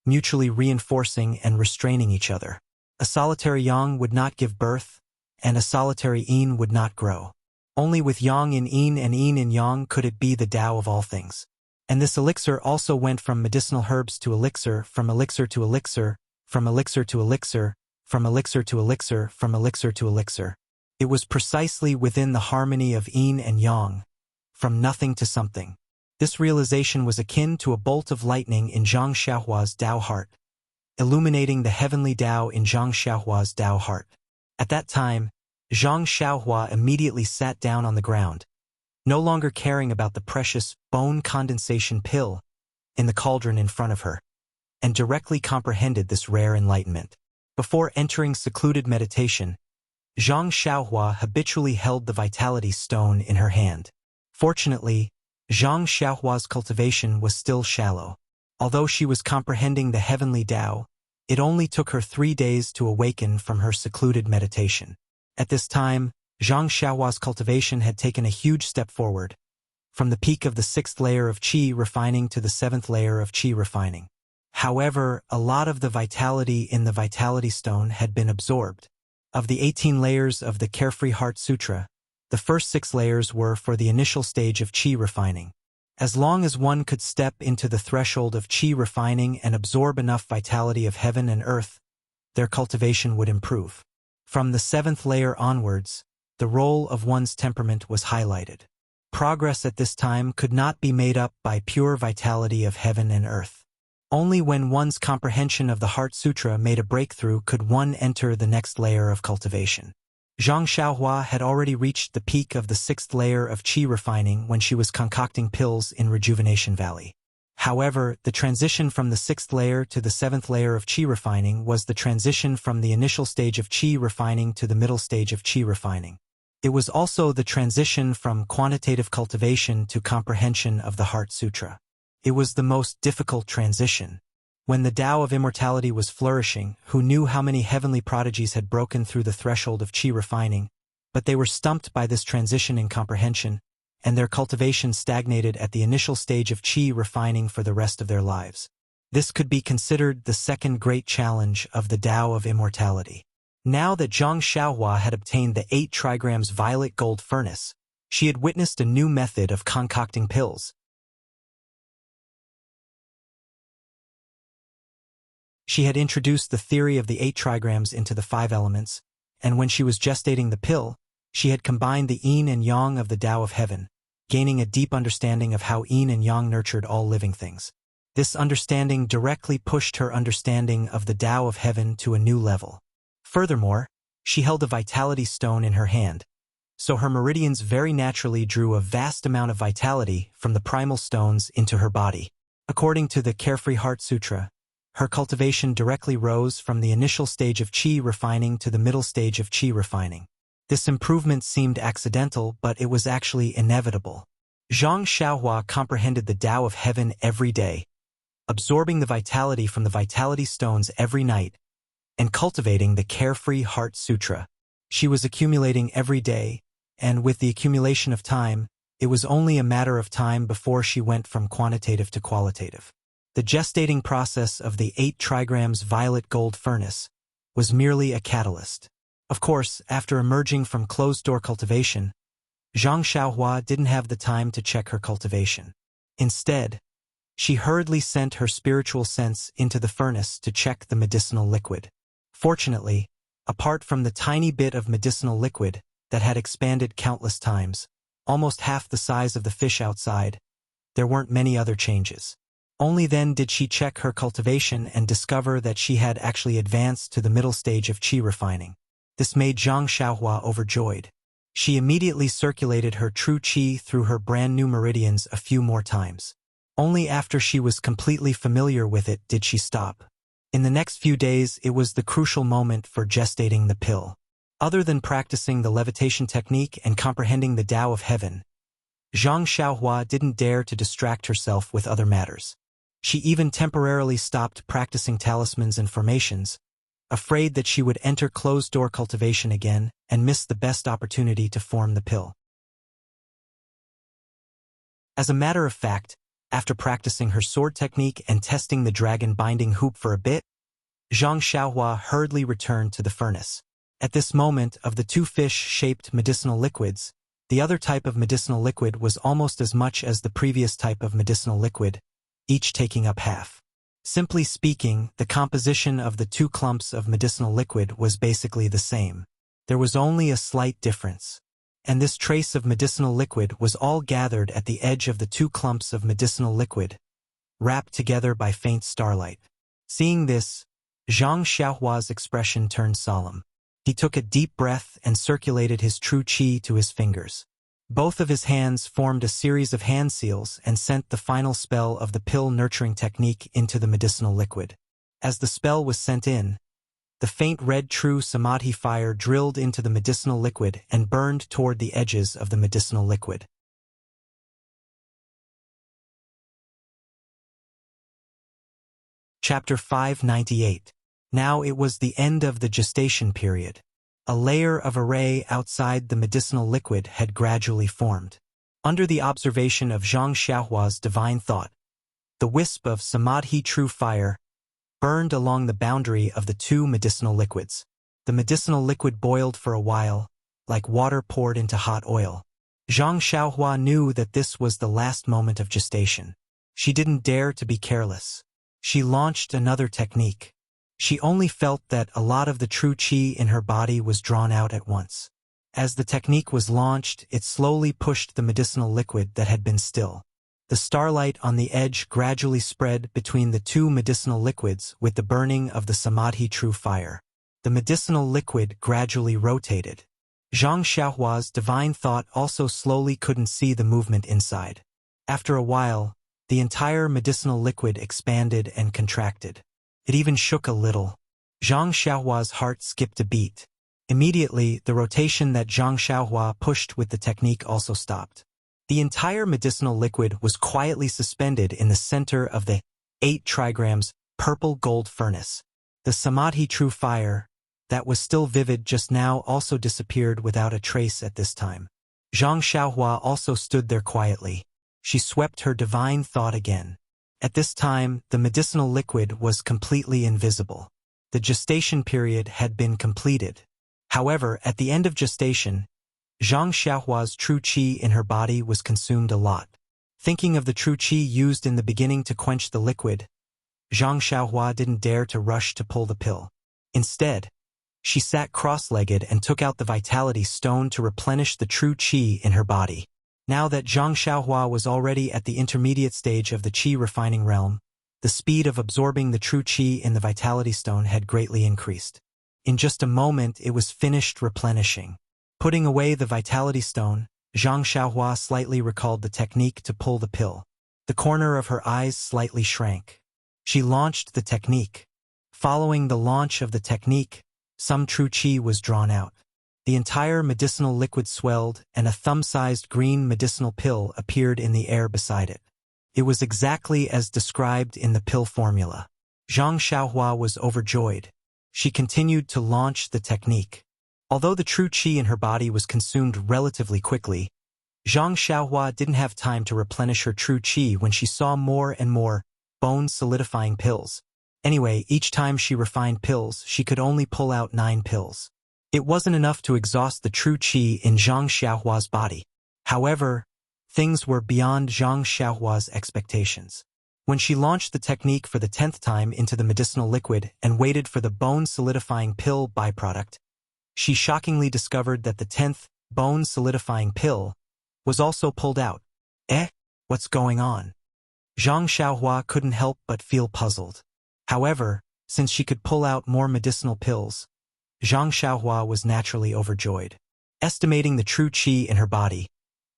mutually reinforcing and restraining each other. A solitary yang would not give birth, and a solitary yin would not grow. Only with yang in yin and yang could it be the Tao of all things. And this elixir also went from medicinal herbs to elixir, from elixir to elixir, from elixir to elixir, from elixir to elixir, from elixir to elixir. It was precisely within the harmony of yin and yang, from nothing to something. This realization was akin to a bolt of lightning in Zhang Xiaohua's Tao heart, illuminating the heavenly Tao in Zhang Xiaohua's Tao heart. At that time, Zhang Xiaohua immediately sat down on the ground, no longer caring about the precious bone condensation pill in the cauldron in front of her, and directly comprehended this rare enlightenment. Before entering secluded meditation, Zhang Xiaohua habitually held the vitality stone in her hand. Fortunately, Zhang Xiaohua's cultivation was still shallow. Although she was comprehending the heavenly Tao, it only took her 3 days to awaken from her secluded meditation. At this time, Zhang Xiaohua's cultivation had taken a huge step forward, from the peak of the 6th layer of qi refining to the 7th layer of qi refining. However, a lot of the vitality in the vitality stone had been absorbed. Of the 18 layers of the Carefree Heart Sutra, the first 6 layers were for the initial stage of qi refining. As long as one could step into the threshold of qi refining and absorb enough vitality of heaven and earth, their cultivation would improve. From the 7th layer onwards, the role of one's temperament was highlighted. Progress at this time could not be made up by pure vitality of heaven and earth. Only when one's comprehension of the Heart Sutra made a breakthrough could one enter the next layer of cultivation. Zhang Xiaohua had already reached the peak of the 6th layer of qi refining when she was concocting pills in Rejuvenation Valley. However, the transition from the 6th layer to the 7th layer of qi refining was the transition from the initial stage of qi refining to the middle stage of qi refining. It was also the transition from quantitative cultivation to comprehension of the Heart Sutra. It was the most difficult transition. When the Tao of immortality was flourishing, who knew how many heavenly prodigies had broken through the threshold of qi refining, but they were stumped by this transition in comprehension, and their cultivation stagnated at the initial stage of qi refining for the rest of their lives. This could be considered the second great challenge of the Tao of immortality. Now that Zhang Xiaohua had obtained the 8 trigrams violet gold furnace, she had witnessed a new method of concocting pills. She had introduced the theory of the 8 trigrams into the 5 elements, and when she was gestating the pill, she had combined the yin and yang of the Tao of heaven, gaining a deep understanding of how yin and yang nurtured all living things. This understanding directly pushed her understanding of the Tao of heaven to a new level. Furthermore, she held a vitality stone in her hand, so her meridians very naturally drew a vast amount of vitality from the primal stones into her body. According to the Carefree Heart Sutra, her cultivation directly rose from the initial stage of qi refining to the middle stage of qi refining. This improvement seemed accidental, but it was actually inevitable. Zhang Xiaohua comprehended the Tao of heaven every day, absorbing the vitality from the vitality stones every night, and cultivating the Carefree Heart Sutra. She was accumulating every day, and with the accumulation of time, it was only a matter of time before she went from quantitative to qualitative. The gestating process of the 8 trigrams violet gold furnace was merely a catalyst. Of course, after emerging from closed-door cultivation, Zhang Xiaohua didn't have the time to check her cultivation. Instead, she hurriedly sent her spiritual sense into the furnace to check the medicinal liquid. Fortunately, apart from the tiny bit of medicinal liquid that had expanded countless times, almost half the size of the fish outside, there weren't many other changes. Only then did she check her cultivation and discover that she had actually advanced to the middle stage of qi refining. This made Zhang Xiaohua overjoyed. She immediately circulated her true qi through her brand new meridians a few more times. Only after she was completely familiar with it did she stop. In the next few days, it was the crucial moment for gestating the pill. Other than practicing the levitation technique and comprehending the Tao of heaven, Zhang Xiaohua didn't dare to distract herself with other matters. She even temporarily stopped practicing talismans and formations, afraid that she would enter closed-door cultivation again and miss the best opportunity to form the pill. As a matter of fact, after practicing her sword technique and testing the dragon binding hoop for a bit, Zhang Xiaohua hurriedly returned to the furnace. At this moment, of the 2 fish-shaped medicinal liquids, the other type of medicinal liquid was almost as much as the previous type of medicinal liquid, each taking up half. Simply speaking, the composition of the 2 clumps of medicinal liquid was basically the same. There was only a slight difference. And this trace of medicinal liquid was all gathered at the edge of the 2 clumps of medicinal liquid, wrapped together by faint starlight. Seeing this, Zhang Xiaohua's expression turned solemn. He took a deep breath and circulated his true qi to his fingers. Both of his hands formed a series of hand seals and sent the final spell of the pill nurturing technique into the medicinal liquid. As the spell was sent in, The faint red true samadhi fire drilled into the medicinal liquid and burned toward the edges of the medicinal liquid. Chapter 598. Now it was the end of the gestation period. A layer of array outside the medicinal liquid had gradually formed. Under the observation of Zhang Xiaohua's divine thought, the wisp of samadhi true fire burned along the boundary of the two medicinal liquids. The medicinal liquid boiled for a while, like water poured into hot oil. Zhang Xiaohua knew that this was the last moment of gestation. She didn't dare to be careless. She launched another technique. She only felt that a lot of the true qi in her body was drawn out at once. As the technique was launched, it slowly pushed the medicinal liquid that had been still. The starlight on the edge gradually spread between the two medicinal liquids with the burning of the samadhi true fire. The medicinal liquid gradually rotated. Zhang Xiaohua's divine thought also slowly couldn't see the movement inside. After a while, the entire medicinal liquid expanded and contracted. It even shook a little. Zhang Xiaohua's heart skipped a beat. Immediately, the rotation that Zhang Xiaohua pushed with the technique also stopped. The entire medicinal liquid was quietly suspended in the center of the 8 trigrams purple gold furnace. The samadhi true fire, that was still vivid just now, also disappeared without a trace at this time. Zhang Xiaohua also stood there quietly. She swept her divine thought again. At this time, the medicinal liquid was completely invisible. The gestation period had been completed. However, at the end of gestation, Zhang Xiaohua's true qi in her body was consumed a lot. Thinking of the true qi used in the beginning to quench the liquid, Zhang Xiaohua didn't dare to rush to pull the pill. Instead, she sat cross-legged and took out the vitality stone to replenish the true qi in her body. Now that Zhang Xiaohua was already at the intermediate stage of the qi refining realm, the speed of absorbing the true qi in the vitality stone had greatly increased. In just a moment, it was finished replenishing. Putting away the vitality stone, Zhang Xiaohua slightly recalled the technique to pull the pill. The corner of her eyes slightly shrank. She launched the technique. Following the launch of the technique, some true qi was drawn out. The entire medicinal liquid swelled, and a thumb-sized green medicinal pill appeared in the air beside it. It was exactly as described in the pill formula. Zhang Xiaohua was overjoyed. She continued to launch the technique. Although the true qi in her body was consumed relatively quickly, Zhang Xiaohua didn't have time to replenish her true qi when she saw more and more bone-solidifying pills. Anyway, each time she refined pills, she could only pull out 9 pills. It wasn't enough to exhaust the true qi in Zhang Xiaohua's body. However, things were beyond Zhang Xiaohua's expectations. When she launched the technique for the 10th time into the medicinal liquid and waited for the bone-solidifying pill byproduct, she shockingly discovered that the 10th bone-solidifying pill was also pulled out. What's going on? Zhang Xiaohua couldn't help but feel puzzled. However, since she could pull out more medicinal pills, Zhang Xiaohua was naturally overjoyed. Estimating the true qi in her body,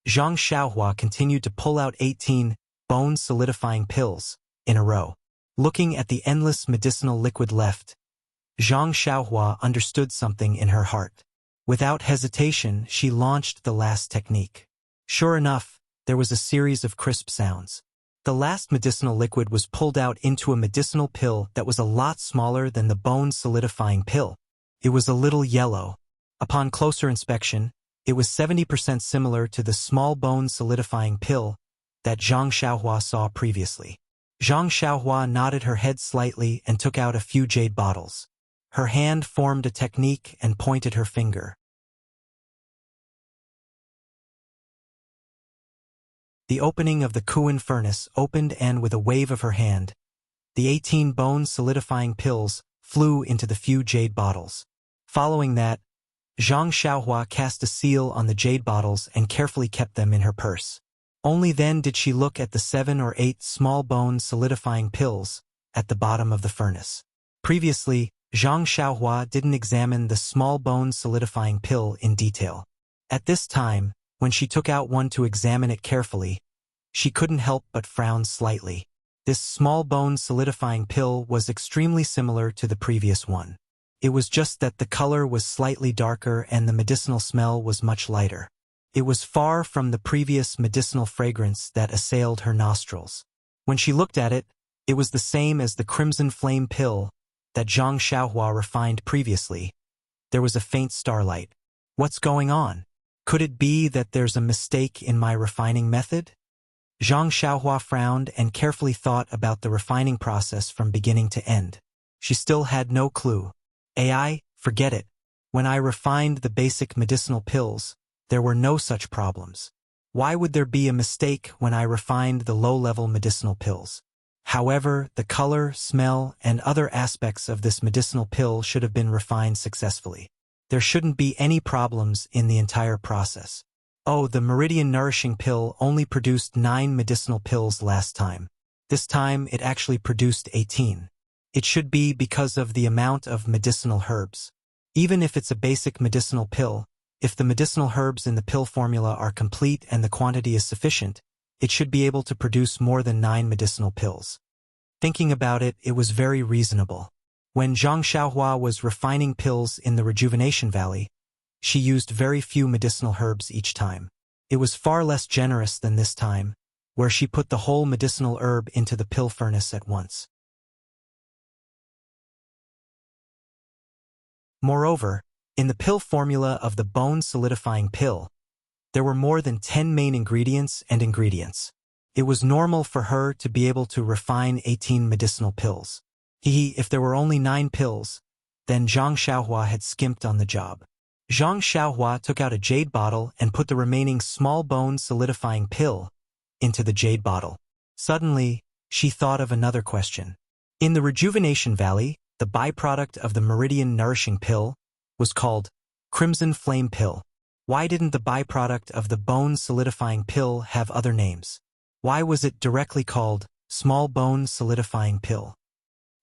Zhang Xiaohua continued to pull out 18 bone-solidifying pills in a row. Looking at the endless medicinal liquid left, Zhang Xiaohua understood something in her heart. Without hesitation, she launched the last technique. Sure enough, there was a series of crisp sounds. The last medicinal liquid was pulled out into a medicinal pill that was a lot smaller than the bone-solidifying pill. It was a little yellow. Upon closer inspection, it was 70% similar to the small bone-solidifying pill that Zhang Xiaohua saw previously. Zhang Xiaohua nodded her head slightly and took out a few jade bottles. Her hand formed a technique and pointed her finger. The opening of the Kuan furnace opened, and with a wave of her hand, the 18 bone-solidifying pills flew into the few jade bottles. Following that, Zhang Xiaohua cast a seal on the jade bottles and carefully kept them in her purse. Only then did she look at the 7 or 8 small bone-solidifying pills at the bottom of the furnace. Previously, Zhang Xiaohua didn't examine the small bone-solidifying pill in detail. At this time, when she took out one to examine it carefully, she couldn't help but frown slightly. This small bone-solidifying pill was extremely similar to the previous one. It was just that the color was slightly darker and the medicinal smell was much lighter. It was far from the previous medicinal fragrance that assailed her nostrils. When she looked at it, it was the same as the crimson flame pill that Zhang Xiaohua refined previously. There was a faint starlight. What's going on? Could it be that there's a mistake in my refining method? Zhang Xiaohua frowned and carefully thought about the refining process from beginning to end. She still had no clue. AI, forget it. When I refined the basic medicinal pills, there were no such problems. Why would there be a mistake when I refined the low-level medicinal pills? However, the color, smell, and other aspects of this medicinal pill should have been refined successfully. There shouldn't be any problems in the entire process. Oh, the Meridian Nourishing Pill only produced 9 medicinal pills last time. This time it actually produced 18. It should be because of the amount of medicinal herbs. Even if it's a basic medicinal pill, if the medicinal herbs in the pill formula are complete and the quantity is sufficient, it should be able to produce more than 9 medicinal pills. Thinking about it, it was very reasonable. When Zhang Xiaohua was refining pills in the Rejuvenation Valley, she used very few medicinal herbs each time. It was far less generous than this time, where she put the whole medicinal herb into the pill furnace at once. Moreover, in the pill formula of the bone-solidifying pill, there were more than 10 main ingredients and ingredients. It was normal for her to be able to refine 18 medicinal pills. If there were only 9 pills, then Zhang Xiaohua had skimped on the job. Zhang Xiaohua took out a jade bottle and put the remaining small bone-solidifying pill into the jade bottle. Suddenly, she thought of another question. In the Rejuvenation Valley, the byproduct of the Meridian Nourishing Pill was called Crimson Flame Pill. Why didn't the byproduct of the bone-solidifying pill have other names? Why was it directly called Small Bone Solidifying Pill?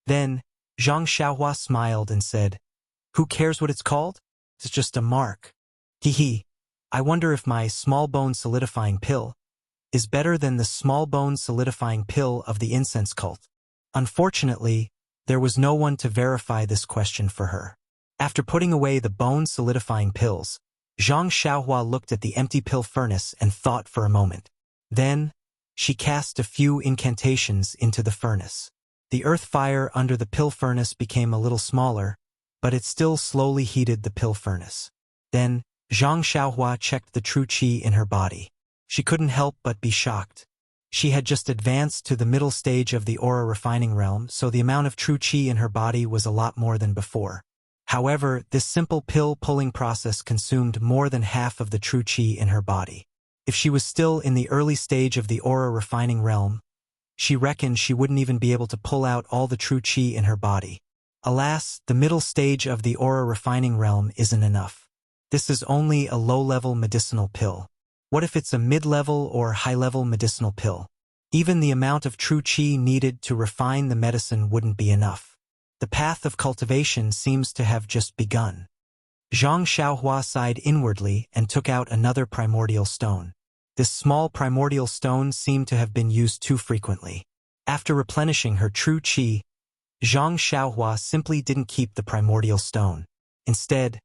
Then, Zhang Xiaohua smiled and said, "Who cares what it's called? It's just a mark. I wonder if my small bone solidifying pill is better than the small bone solidifying pill of the incense cult." Unfortunately, there was no one to verify this question for her. After putting away the bone-solidifying pills, Zhang Xiaohua looked at the empty pill furnace and thought for a moment. Then, she cast a few incantations into the furnace. The earth fire under the pill furnace became a little smaller, but it still slowly heated the pill furnace. Then, Zhang Xiaohua checked the true qi in her body. She couldn't help but be shocked. She had just advanced to the middle stage of the aura refining realm, so the amount of true qi in her body was a lot more than before. However, this simple pill-pulling process consumed more than half of the true qi in her body. If she was still in the early stage of the aura refining realm, she reckoned she wouldn't even be able to pull out all the true qi in her body. Alas, the middle stage of the aura refining realm isn't enough. This is only a low-level medicinal pill. What if it's a mid-level or high-level medicinal pill? Even the amount of true qi needed to refine the medicine wouldn't be enough. The path of cultivation seems to have just begun. Zhang Xiaohua sighed inwardly and took out another primordial stone. This small primordial stone seemed to have been used too frequently. After replenishing her true qi, Zhang Xiaohua simply didn't keep the primordial stone. Instead,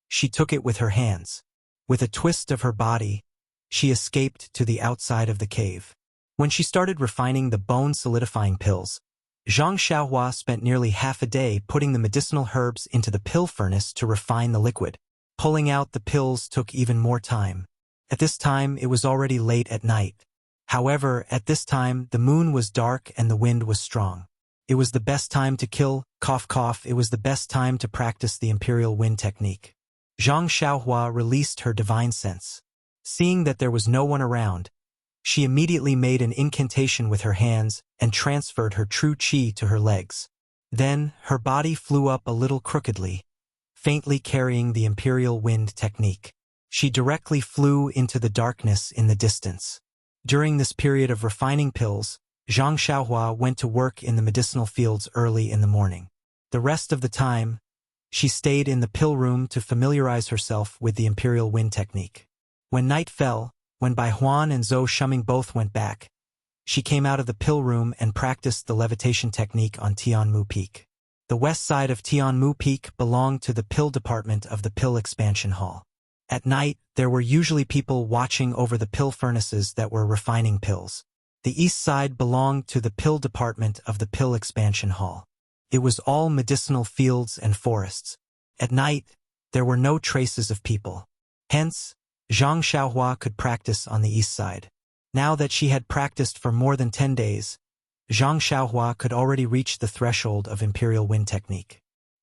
she took it with her hands. With a twist of her body, she escaped to the outside of the cave. When she started refining the bone-solidifying pills, Zhang Xiaohua spent nearly half a day putting the medicinal herbs into the pill furnace to refine the liquid. Pulling out the pills took even more time. At this time, it was already late at night. However, at this time, the moon was dark and the wind was strong. It was the best time to kill, it was the best time to practice the imperial wind technique. Zhang Xiaohua released her divine sense. Seeing that there was no one around, she immediately made an incantation with her hands and transferred her true qi to her legs. Then, her body flew up a little crookedly, faintly carrying the imperial wind technique. She directly flew into the darkness in the distance. During this period of refining pills, Zhang Xiaohua went to work in the medicinal fields early in the morning. The rest of the time, she stayed in the pill room to familiarize herself with the imperial wind technique. When night fell, when Bai Huan and Zhou Shuming both went back, she came out of the pill room and practiced the levitation technique on Tianmu Peak. The west side of Tianmu Peak belonged to the pill department of the pill expansion hall. At night, there were usually people watching over the pill furnaces that were refining pills. The east side belonged to the pill department of the pill expansion hall. It was all medicinal fields and forests. At night, there were no traces of people. Hence, Zhang Xiaohua could practice on the east side. Now that she had practiced for more than 10 days, Zhang Xiaohua could already reach the threshold of Imperial Wind Technique.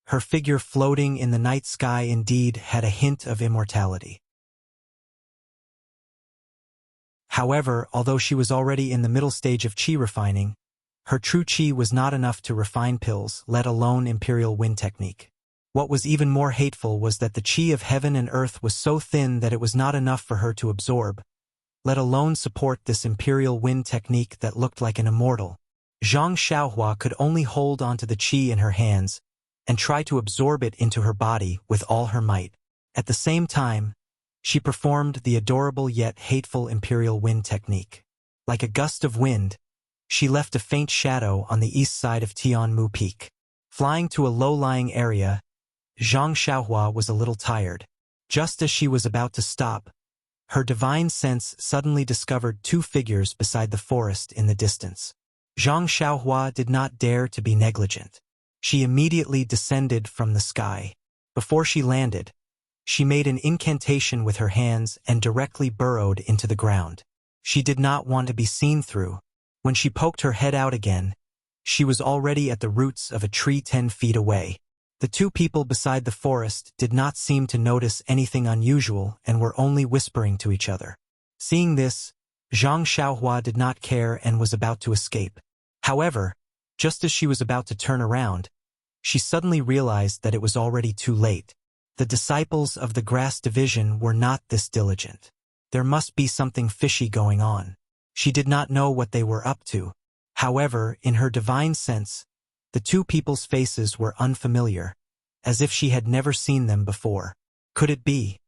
Her figure floating in the night sky indeed had a hint of immortality. However, although she was already in the middle stage of qi refining, her true qi was not enough to refine pills, let alone Imperial Wind Technique. What was even more hateful was that the qi of heaven and earth was so thin that it was not enough for her to absorb, let alone support this Imperial Wind Technique that looked like an immortal. Zhang Xiaohua could only hold onto the qi in her hands and try to absorb it into her body with all her might. At the same time, she performed the adorable yet hateful Imperial Wind Technique. Like a gust of wind, she left a faint shadow on the east side of Tianmu Peak. Flying to a low-lying area, Zhang Xiaohua was a little tired. Just as she was about to stop, her divine sense suddenly discovered two figures beside the forest in the distance. Zhang Xiaohua did not dare to be negligent. She immediately descended from the sky. Before she landed, she made an incantation with her hands and directly burrowed into the ground. She did not want to be seen through. When she poked her head out again, she was already at the roots of a tree 10 feet away. The two people beside the forest did not seem to notice anything unusual and were only whispering to each other. Seeing this, Zhang Xiaohua did not care and was about to escape. However, just as she was about to turn around, she suddenly realized that it was already too late. The disciples of the grass division were not this diligent. There must be something fishy going on. She did not know what they were up to. However, in her divine sense, the two people's faces were unfamiliar, as if she had never seen them before. Could it be?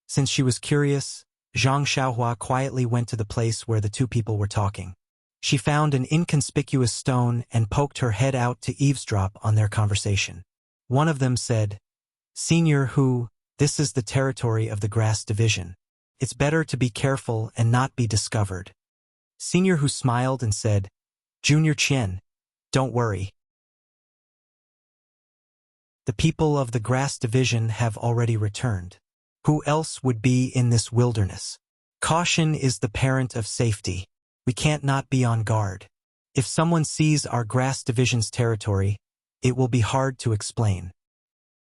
Since she was curious, Zhang Xiaohua quietly went to the place where the two people were talking. She found an inconspicuous stone and poked her head out to eavesdrop on their conversation. One of them said, "Senior Hu, this is the territory of the grass division. It's better to be careful and not be discovered." Senior Hu smiled and said, "Junior Qian, don't worry. The people of the grass division have already returned. Who else would be in this wilderness? Caution is the parent of safety. We can't not be on guard. If someone sees our grass division's territory, it will be hard to explain.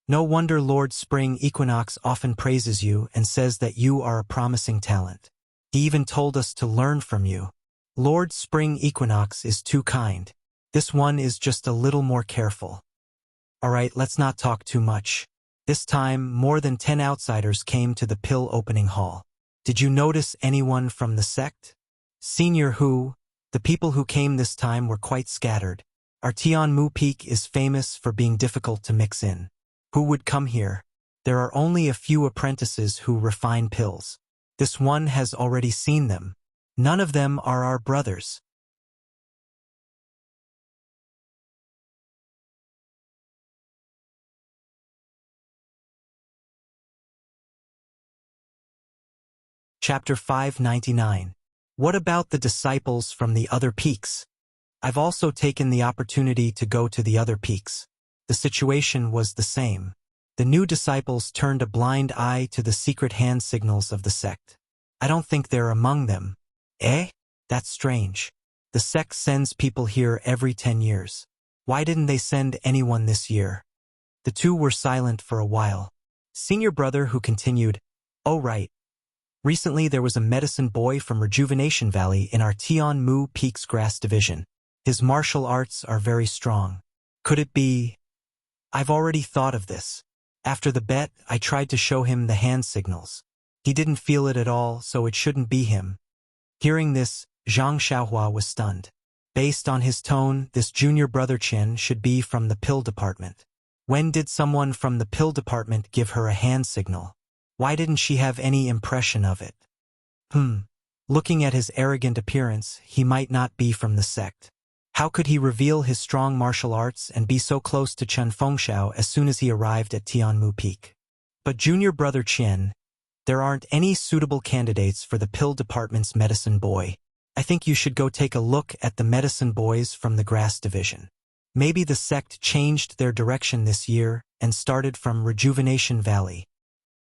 No wonder Lord Spring Equinox often praises you and says that you are a promising talent. He even told us to learn from you. Lord Spring Equinox is too kind. This one is just a little more careful. Alright, let's not talk too much." This time, more than 10 outsiders came to the pill opening hall. Did you notice anyone from the sect? Senior Hu, the people who came this time were quite scattered. Our Tianmu Peak is famous for being difficult to mix in. Who would come here? There are only a few apprentices who refine pills. This one has already seen them. None of them are our brothers. Chapter 599. What about the disciples from the other peaks? I've also taken the opportunity to go to the other peaks. The situation was the same. The new disciples turned a blind eye to the secret hand signals of the sect. I don't think they're among them. Eh? That's strange. The sect sends people here every 10 years. Why didn't they send anyone this year? The two were silent for a while. Senior brother who continued, "Oh right. Recently there was a medicine boy from Rejuvenation Valley in our Tianmu Peaks Grass Division. His martial arts are very strong. Could it be? I've already thought of this. After the bet, I tried to show him the hand signals. He didn't feel it at all, so it shouldn't be him." Hearing this, Zhang Xiaohua was stunned. Based on his tone, this junior brother Qian should be from the pill department. When did someone from the pill department give her a hand signal? Why didn't she have any impression of it? Looking at his arrogant appearance, he might not be from the sect. How could he reveal his strong martial arts and be so close to Chen Fengxiao as soon as he arrived at Tianmu Peak? But junior brother Qian, there aren't any suitable candidates for the pill department's medicine boy. I think you should go take a look at the medicine boys from the grass division. Maybe the sect changed their direction this year and started from Rejuvenation Valley.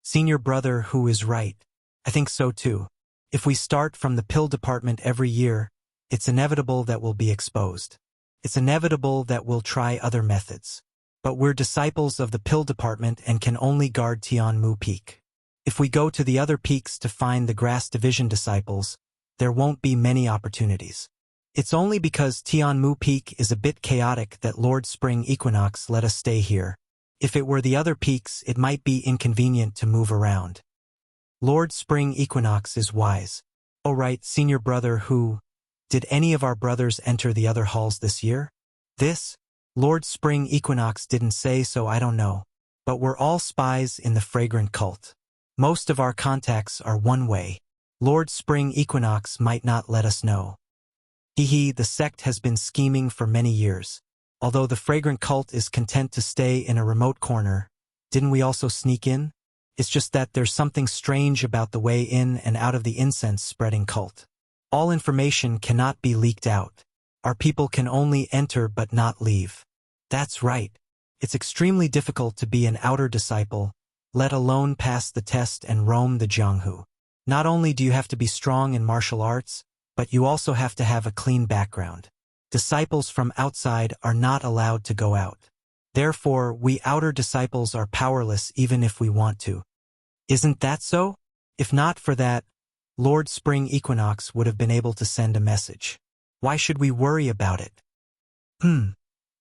Senior brother Hu is right. I think so too. If we start from the pill department every year, it's inevitable that we'll be exposed. It's inevitable that we'll try other methods. But we're disciples of the pill department and can only guard Tianmu Peak. If we go to the other peaks to find the grass division disciples, there won't be many opportunities. It's only because Tianmu Peak is a bit chaotic that Lord Spring Equinox let us stay here. If it were the other peaks, it might be inconvenient to move around. Lord Spring Equinox is wise. Oh right, senior brother Hu, did any of our brothers enter the other halls this year? This? Lord Spring Equinox didn't say, so I don't know. But we're all spies in the fragrant cult. Most of our contacts are one way. Lord Spring Equinox might not let us know. The sect has been scheming for many years. Although the fragrant cult is content to stay in a remote corner, didn't we also sneak in? It's just that there's something strange about the way in and out of the incense-spreading cult. All information cannot be leaked out. Our people can only enter but not leave. That's right. It's extremely difficult to be an outer disciple, let alone pass the test and roam the Jianghu. Not only do you have to be strong in martial arts, but you also have to have a clean background. Disciples from outside are not allowed to go out. Therefore, we outer disciples are powerless even if we want to. Isn't that so? If not for that, Lord Spring Equinox would have been able to send a message. Why should we worry about it?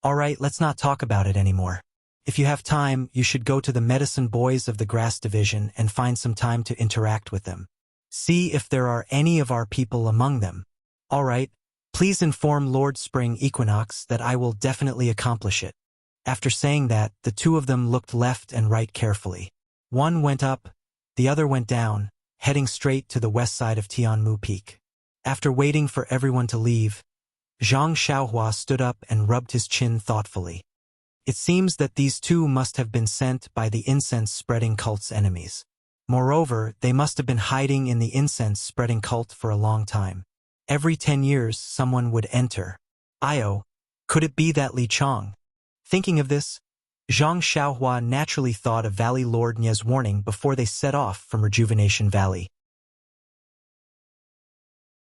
Alright, let's not talk about it anymore. If you have time, you should go to the medicine boys of the grass division and find some time to interact with them. See if there are any of our people among them. Alright, please inform Lord Spring Equinox that I will definitely accomplish it. After saying that, the two of them looked left and right carefully. One went up, the other went down, heading straight to the west side of Tianmu Peak. After waiting for everyone to leave, Zhang Xiaohua stood up and rubbed his chin thoughtfully. It seems that these two must have been sent by the incense-spreading cult's enemies. Moreover, they must have been hiding in the incense-spreading cult for a long time. Every 10 years, someone would enter. Could it be that Li Chong? Thinking of this, Zhang Xiaohua naturally thought of Valley Lord Nye's warning before they set off from Rejuvenation Valley.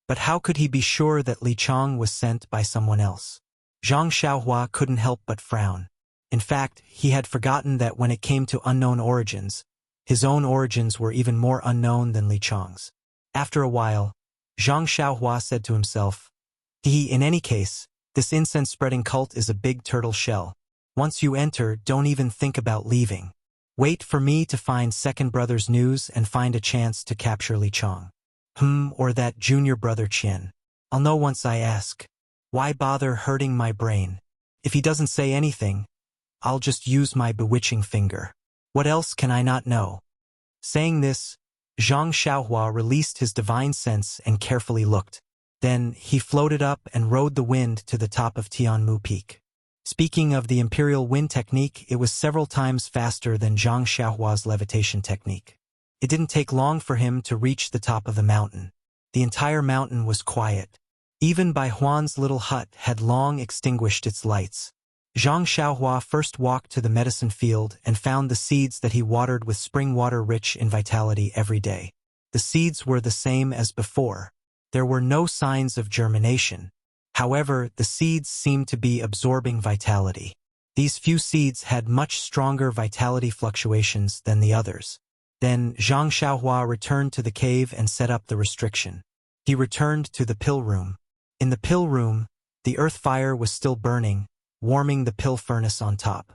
But how could he be sure that Li Chong was sent by someone else? Zhang Xiaohua couldn't help but frown. In fact, he had forgotten that when it came to unknown origins, his own origins were even more unknown than Li Chong's. After a while, Zhang Xiaohua said to himself, in any case, this incense-spreading cult is a big turtle shell. Once you enter, don't even think about leaving. Wait for me to find second brother's news and find a chance to capture Li Chong. Or that junior brother Qian. I'll know once I ask. Why bother hurting my brain? If he doesn't say anything, I'll just use my bewitching finger. What else can I not know? Saying this, Zhang Xiaohua released his divine sense and carefully looked. Then, he floated up and rode the wind to the top of Tianmu Peak. Speaking of the imperial wind technique, it was several times faster than Zhang Xiaohua's levitation technique. It didn't take long for him to reach the top of the mountain. The entire mountain was quiet. Even Bai Huan's little hut had long extinguished its lights. Zhang Xiaohua first walked to the medicine field and found the seeds that he watered with spring water rich in vitality every day. The seeds were the same as before. There were no signs of germination. However, the seeds seemed to be absorbing vitality. These few seeds had much stronger vitality fluctuations than the others. Then Zhang Xiaohua returned to the cave and set up the restriction. He returned to the pill room. In the pill room, the earth fire was still burning, warming the pill furnace on top.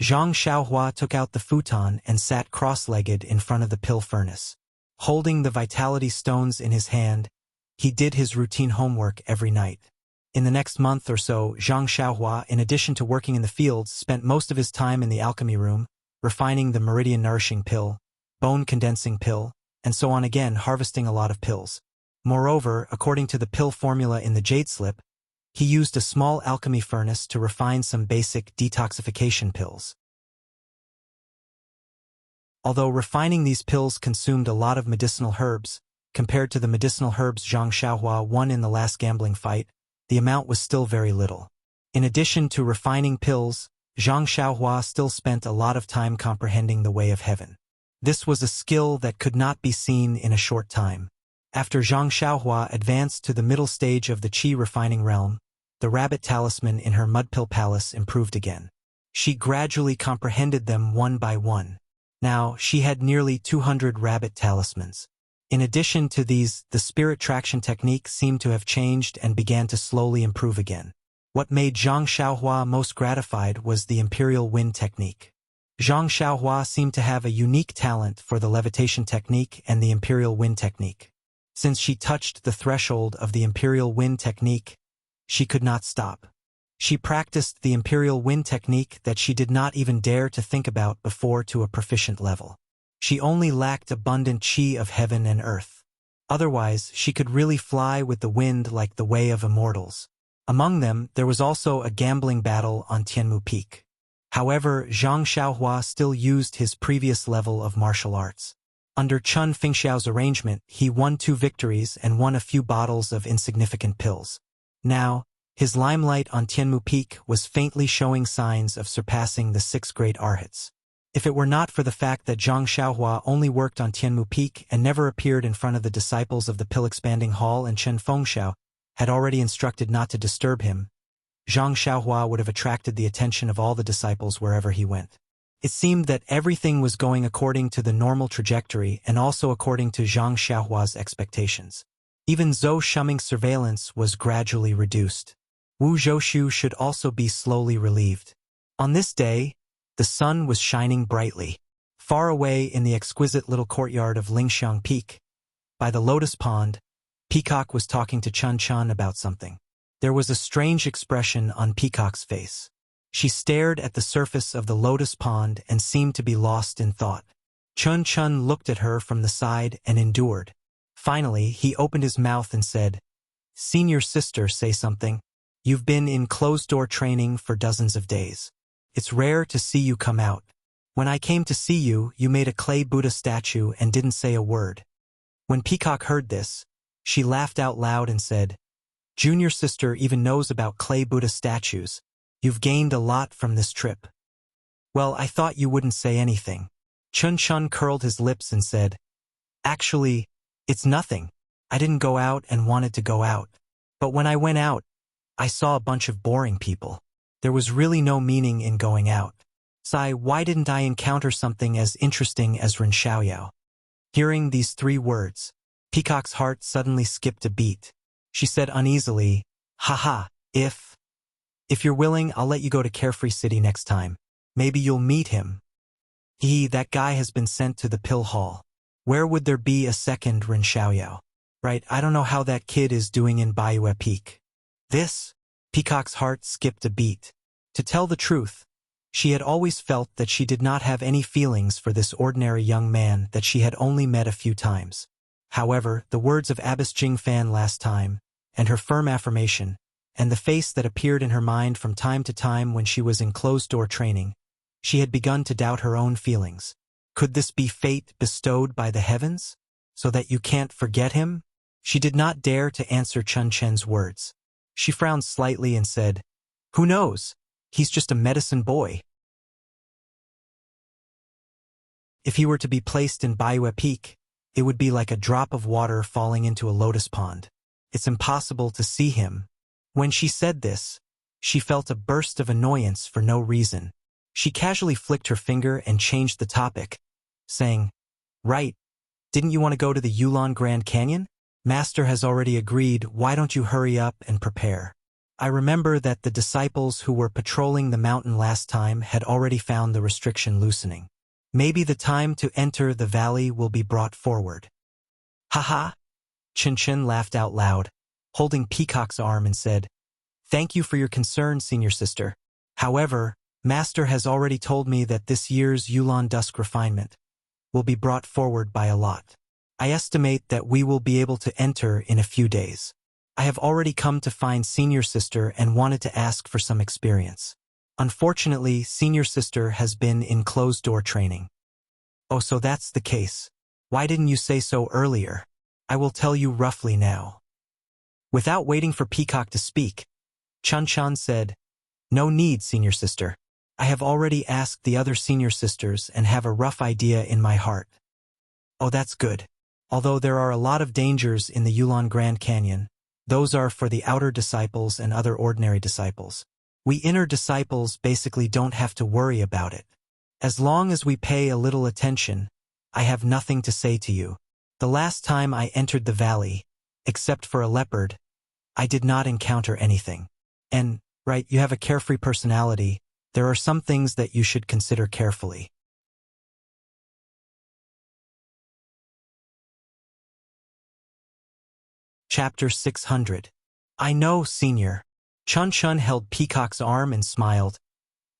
Zhang Xiaohua took out the futon and sat cross-legged in front of the pill furnace. Holding the vitality stones in his hand, he did his routine homework every night. In the next month or so, Zhang Xiaohua, in addition to working in the fields, spent most of his time in the alchemy room, refining the meridian-nourishing pill, bone-condensing pill, and so on again, harvesting a lot of pills. Moreover, according to the pill formula in the jade slip, He used a small alchemy furnace to refine some basic detoxification pills. Although refining these pills consumed a lot of medicinal herbs, compared to the medicinal herbs Zhang Xiaohua won in the last gambling fight, the amount was still very little. In addition to refining pills, Zhang Xiaohua still spent a lot of time comprehending the way of heaven. This was a skill that could not be seen in a short time. After Zhang Xiaohua advanced to the middle stage of the qi refining realm, the rabbit talisman in her mudpill palace improved again. She gradually comprehended them one by one. Now, she had nearly 200 rabbit talismans. In addition to these, the spirit traction technique seemed to have changed and began to slowly improve again. What made Zhang Xiaohua most gratified was the imperial wind technique. Zhang Xiaohua seemed to have a unique talent for the levitation technique and the imperial wind technique. Since she touched the threshold of the imperial wind technique, she could not stop. She practiced the imperial wind technique that she did not even dare to think about before to a proficient level. She only lacked abundant qi of heaven and earth. Otherwise, she could really fly with the wind like the way of immortals. Among them, there was also a gambling battle on Tianmu Peak. However, Zhang Xiaohua still used his previous level of martial arts. Under Chun Fingxiao's arrangement, he won 2 victories and won a few bottles of insignificant pills. Now, his limelight on Tianmu Peak was faintly showing signs of surpassing the 6 great arhats. If it were not for the fact that Zhang Xiaohua only worked on Tianmu Peak and never appeared in front of the disciples of the Pill-Expanding Hall, and Chen Fengxiao had already instructed not to disturb him, Zhang Xiaohua would have attracted the attention of all the disciples wherever he went. It seemed that everything was going according to the normal trajectory and also according to Zhang Xiaohua's expectations. Even Zhou Shuming's surveillance was gradually reduced. Wu Zhoushu should also be slowly relieved. On this day, the sun was shining brightly. Far away in the exquisite little courtyard of Lingxiang Peak, by the lotus pond, Peacock was talking to Chun Chun about something. There was a strange expression on Peacock's face. She stared at the surface of the lotus pond and seemed to be lost in thought. Chun Chun looked at her from the side and endured. Finally, he opened his mouth and said, "Senior sister, say something. You've been in closed-door training for dozens of days. It's rare to see you come out. When I came to see you, you made a clay Buddha statue and didn't say a word." When Peacock heard this, she laughed out loud and said, "Junior sister even knows about clay Buddha statues. You've gained a lot from this trip." "Well, I thought you wouldn't say anything." Chun Chun curled his lips and said, "Actually, it's nothing. I didn't go out and wanted to go out. But when I went out, I saw a bunch of boring people. There was really no meaning in going out. Sai, why didn't I encounter something as interesting as Ren Xiaoyao?" Hearing these 3 words, Peacock's heart suddenly skipped a beat. She said uneasily, "Haha, if you're willing, I'll let you go to Carefree City next time. Maybe you'll meet him. That guy has been sent to the pill hall. Where would there be a second Ren Xiaoyao? Right, I don't know how that kid is doing in Baiyue Peak." Peacock's heart skipped a beat. To tell the truth, she had always felt that she did not have any feelings for this ordinary young man that she had only met a few times. However, the words of Abbess Jingfan last time, and her firm affirmation, and the face that appeared in her mind from time to time when she was in closed-door training, she had begun to doubt her own feelings. Could this be fate bestowed by the heavens? So that you can't forget him? She did not dare to answer Chun Chen's words. She frowned slightly and said, "Who knows? He's just a medicine boy." If he were to be placed in Baiyue Peak, it would be like a drop of water falling into a lotus pond. It's impossible to see him. When she said this, she felt a burst of annoyance for no reason. She casually flicked her finger and changed the topic, saying, "Right, didn't you want to go to the Yulon Grand Canyon? Master has already agreed, why don't you hurry up and prepare?" I remember that the disciples who were patrolling the mountain last time had already found the restriction loosening. Maybe the time to enter the valley will be brought forward. "Haha!" Chin Chin laughed out loud, holding Peacock's arm and said, "Thank you for your concern, senior sister. However, Master has already told me that this year's Yulon Dusk refinement will be brought forward by a lot. I estimate that we will be able to enter in a few days." I have already come to find senior sister and wanted to ask for some experience. Unfortunately, senior sister has been in closed-door training. Oh, so that's the case. Why didn't you say so earlier? I will tell you roughly now. Without waiting for Peacock to speak, Chun-chan said, "No need, senior sister. I have already asked the other senior sisters and have a rough idea in my heart." Oh, that's good. Although there are a lot of dangers in the Yulon Grand Canyon, those are for the outer disciples and other ordinary disciples. We inner disciples basically don't have to worry about it. As long as we pay a little attention, I have nothing to say to you. The last time I entered the valley, except for a leopard, I did not encounter anything. And, right, you have a carefree personality. There are some things that you should consider carefully. Chapter 600. I know, Senior. Chun-chun held Peacock's arm and smiled.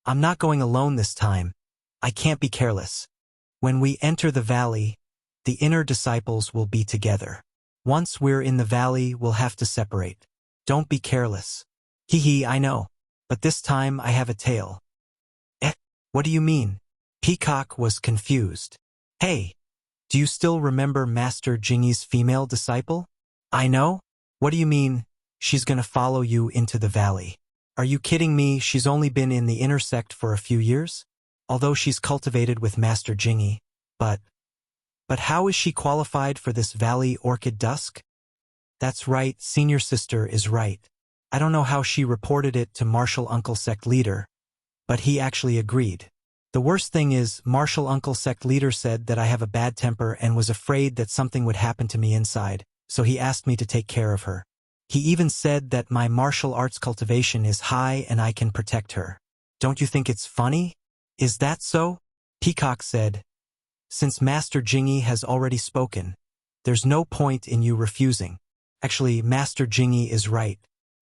I'm not going alone this time. I can't be careless. When we enter the valley, the inner disciples will be together. Once we're in the valley, we'll have to separate. Don't be careless. Hee, I know. But this time I have a tale. What do you mean? Peacock was confused. Hey, do you still remember Master Jingyi's female disciple? I know? What do you mean, she's gonna follow you into the valley? Are you kidding me? She's only been in the inner sect for a few years? Although she's cultivated with Master Jingyi. But how is she qualified for this valley orchid dusk? That's right, senior sister is right. I don't know how she reported it to Martial Uncle Sect Leader, but he actually agreed. The worst thing is, Martial Uncle Sect Leader said that I have a bad temper and was afraid that something would happen to me inside, so he asked me to take care of her. He even said that my martial arts cultivation is high and I can protect her. Don't you think it's funny? Is that so? Peacock said, since Master Jingyi has already spoken, there's no point in you refusing. Actually, Master Jingyi is right.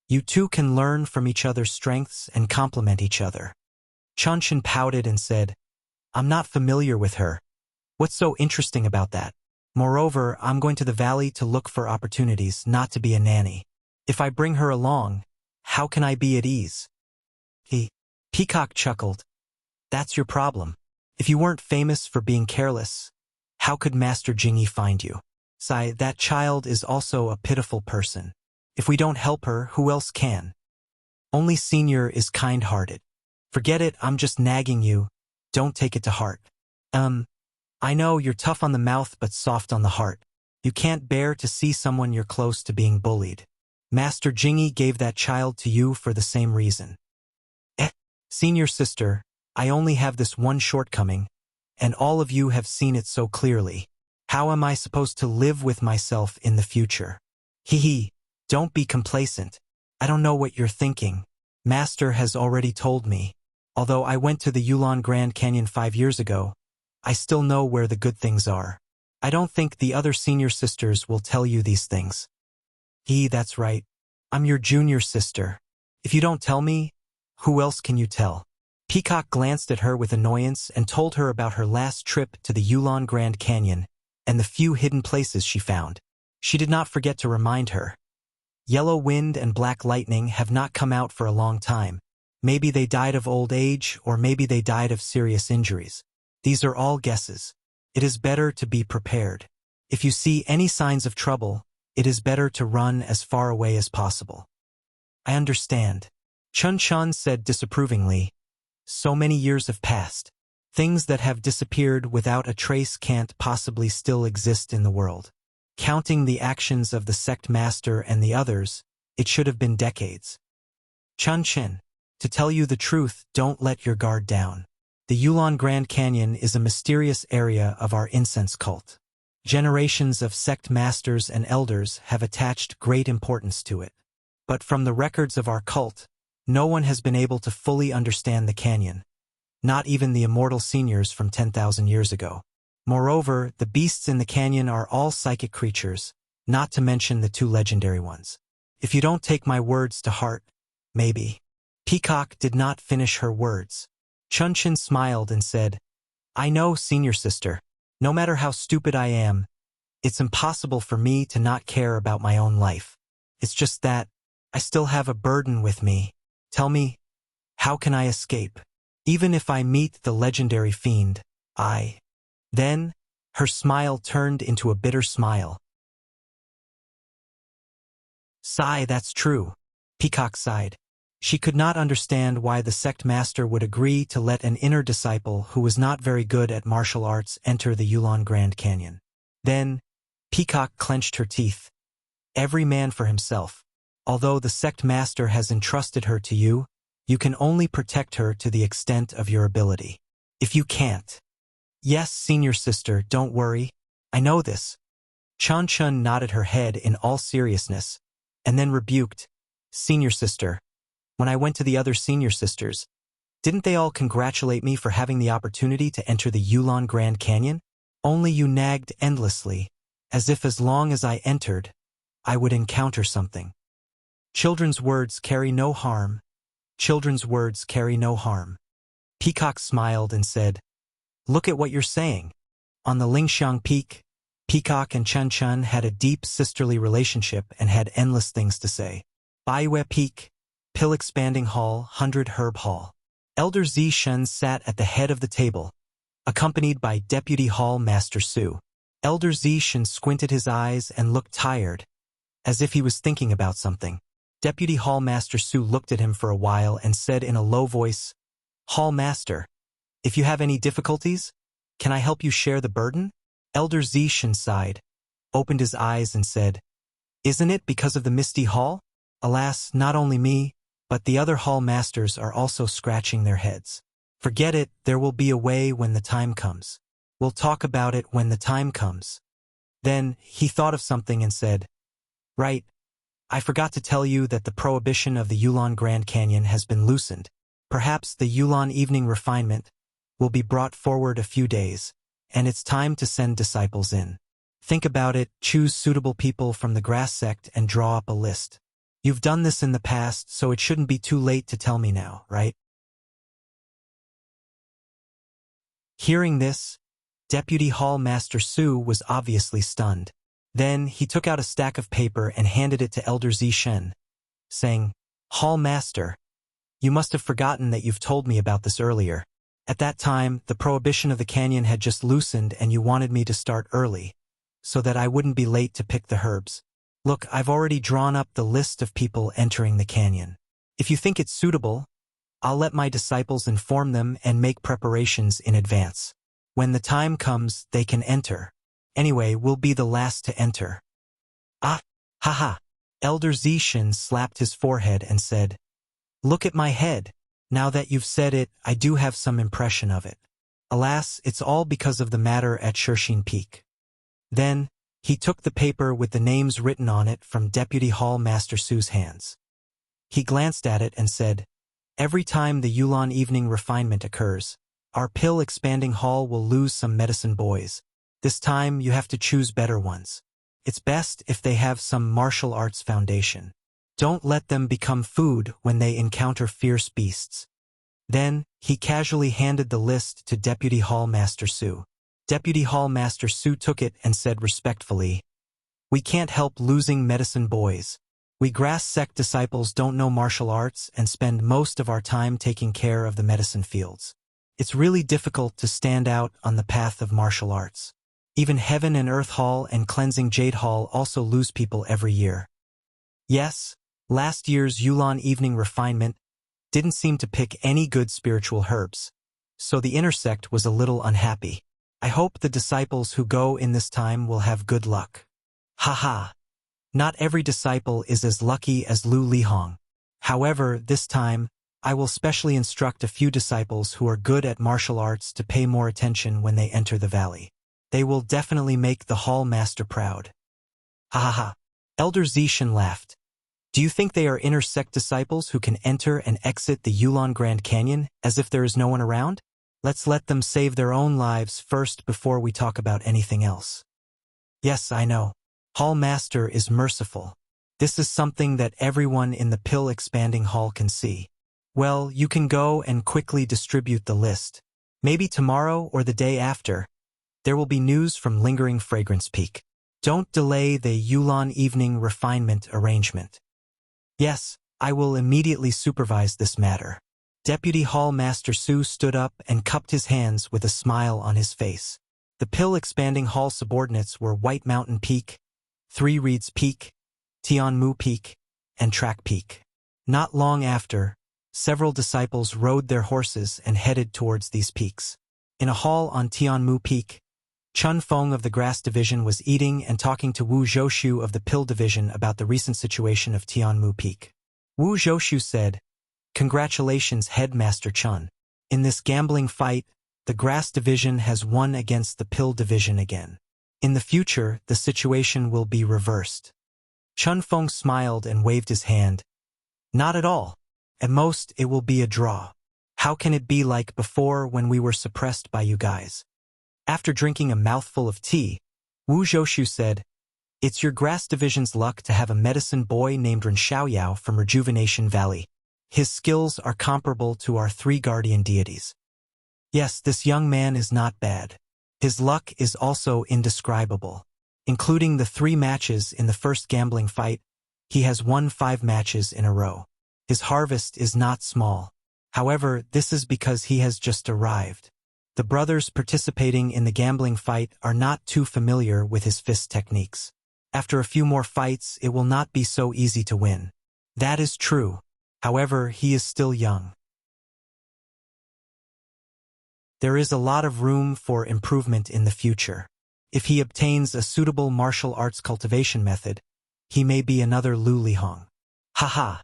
You two can learn from each other's strengths and complement each other. Chun-chan pouted and said, I'm not familiar with her. What's so interesting about that? Moreover, I'm going to the valley to look for opportunities, not to be a nanny. If I bring her along, how can I be at ease? Peacock chuckled. That's your problem. If you weren't famous for being careless, how could Master Jingyi find you? Sigh, that child is also a pitiful person. If we don't help her, who else can? Only Senior is kind-hearted. Forget it, I'm just nagging you. Don't take it to heart. I know you're tough on the mouth but soft on the heart. You can't bear to see someone you're close to being bullied. Master Jingyi gave that child to you for the same reason. Senior sister, I only have this one shortcoming, and all of you have seen it so clearly. How am I supposed to live with myself in the future? Don't be complacent. I don't know what you're thinking. Master has already told me. Although I went to the Yulon Grand Canyon 5 years ago, I still know where the good things are. I don't think the other senior sisters will tell you these things. That's right. I'm your junior sister. If you don't tell me, who else can you tell? Peacock glanced at her with annoyance and told her about her last trip to the Yulon Grand Canyon and the few hidden places she found. She did not forget to remind her. Yellow Wind and Black Lightning have not come out for a long time. Maybe they died of old age, or maybe they died of serious injuries. These are all guesses. It is better to be prepared. If you see any signs of trouble, it is better to run as far away as possible. I understand. Chun-chan said disapprovingly. So many years have passed. Things that have disappeared without a trace can't possibly still exist in the world. Counting the actions of the sect master and the others, it should have been decades. Chun-chan, to tell you the truth, don't let your guard down. The Yulon Grand Canyon is a mysterious area of our incense cult. Generations of sect masters and elders have attached great importance to it. But from the records of our cult, no one has been able to fully understand the canyon. Not even the immortal seniors from 10,000 years ago. Moreover, the beasts in the canyon are all psychic creatures, not to mention the 2 legendary ones. If you don't take my words to heart, maybe. Peacock did not finish her words. Chun-chan smiled and said, I know, senior sister. No matter how stupid I am, it's impossible for me to not care about my own life. It's just that I still have a burden with me. Tell me, how can I escape? Even if I meet the legendary fiend, Then, her smile turned into a bitter smile. Sigh, that's true. Peacock sighed. She could not understand why the sect master would agree to let an inner disciple who was not very good at martial arts enter the Yulon Grand Canyon. Then, Peacock clenched her teeth. Every man for himself. Although the sect master has entrusted her to you, you can only protect her to the extent of your ability. If you can't. Yes, senior sister, don't worry. I know this. Chun Chun nodded her head in all seriousness, and then rebuked, Senior sister. When I went to the other senior sisters, didn't they all congratulate me for having the opportunity to enter the Yulon Grand Canyon? Only you nagged endlessly, as if as long as I entered, I would encounter something. Children's words carry no harm. Children's words carry no harm. Peacock smiled and said, Look at what you're saying. On the Lingxiang Peak, Peacock and Chun Chun had a deep sisterly relationship and had endless things to say. Baiwe Peak, Pill Expanding Hall, 100 Herb Hall. Elder Zi Shen sat at the head of the table, accompanied by Deputy Hall Master Su. Elder Zi Shen squinted his eyes and looked tired, as if he was thinking about something. Deputy Hall Master Su looked at him for a while and said in a low voice, Hall Master, if you have any difficulties, can I help you share the burden? Elder Zi Shen sighed, opened his eyes and said, Isn't it because of the Misty Hall? Alas, not only me, but the other hall masters are also scratching their heads. Forget it, there will be a way when the time comes. We'll talk about it when the time comes. Then, he thought of something and said, Right, I forgot to tell you that the prohibition of the Yulon Grand Canyon has been loosened. Perhaps the Yulon Evening Refinement will be brought forward a few days, and it's time to send disciples in. Think about it, choose suitable people from the grass sect and draw up a list. You've done this in the past, so it shouldn't be too late to tell me now, right? Hearing this, Deputy Hall Master Su was obviously stunned. Then he took out a stack of paper and handed it to Elder Zi Shen, saying, Hall Master, you must have forgotten that you've told me about this earlier. At that time, the prohibition of the canyon had just loosened and you wanted me to start early, so that I wouldn't be late to pick the herbs. Look, I've already drawn up the list of people entering the canyon. If you think it's suitable, I'll let my disciples inform them and make preparations in advance. When the time comes, they can enter. Anyway, we'll be the last to enter. Ah, haha. Elder Zi Shen slapped his forehead and said, Look at my head. Now that you've said it, I do have some impression of it. Alas, it's all because of the matter at Shirxin Peak. Then, he took the paper with the names written on it from Deputy Hall Master Su's hands. He glanced at it and said, Every time the Yulon Evening Refinement occurs, our Pill Expanding Hall will lose some medicine boys. This time, you have to choose better ones. It's best if they have some martial arts foundation. Don't let them become food when they encounter fierce beasts. Then, he casually handed the list to Deputy Hall Master Su. Deputy Hall Master Su took it and said respectfully, We can't help losing medicine boys. We grass sect disciples don't know martial arts and spend most of our time taking care of the medicine fields. It's really difficult to stand out on the path of martial arts. Even Heaven and Earth Hall and Cleansing Jade Hall also lose people every year. Yes, last year's Yulon Evening Refinement didn't seem to pick any good spiritual herbs, so the intersect was a little unhappy. I hope the disciples who go in this time will have good luck. Haha. Not every disciple is as lucky as Lu Lihong. However, this time, I will specially instruct a few disciples who are good at martial arts to pay more attention when they enter the valley. They will definitely make the hall master proud. Ha ha ha. Elder Zi Shen laughed. Do you think they are inner sect disciples who can enter and exit the Yulon Grand Canyon as if there is no one around? Let's let them save their own lives first before we talk about anything else. Yes, I know. Hall Master is merciful. This is something that everyone in the Pill Expanding Hall can see. Well, you can go and quickly distribute the list. Maybe tomorrow or the day after, there will be news from Lingering Fragrance Peak. Don't delay the Yulon evening refinement arrangement. Yes, I will immediately supervise this matter. Deputy Hall Master Su stood up and cupped his hands with a smile on his face. The pill-expanding hall subordinates were White Mountain Peak, Three Reeds Peak, Tianmu Peak, and Track Peak. Not long after, several disciples rode their horses and headed towards these peaks. In a hall on Tianmu Peak, Chun Feng of the Grass Division was eating and talking to Wu Zhoushu of the Pill Division about the recent situation of Tianmu Peak. Wu Zhoushu said, "Congratulations, Headmaster Chun. In this gambling fight, the Grass Division has won against the Pill Division again. In the future, the situation will be reversed." Chun Feng smiled and waved his hand. "Not at all. At most, it will be a draw. How can it be like before when we were suppressed by you guys?" After drinking a mouthful of tea, Wu Zhoushu said, "It's your Grass Division's luck to have a medicine boy named Ren Xiaoyao from Rejuvenation Valley. His skills are comparable to our 3 guardian deities. Yes, this young man is not bad. His luck is also indescribable. Including the 3 matches in the first gambling fight, he has won 5 matches in a row. His harvest is not small. However, this is because he has just arrived. The brothers participating in the gambling fight are not too familiar with his fist techniques. After a few more fights, it will not be so easy to win." "That is true. However, he is still young. There is a lot of room for improvement in the future. If he obtains a suitable martial arts cultivation method, he may be another Lu Lihong." Haha.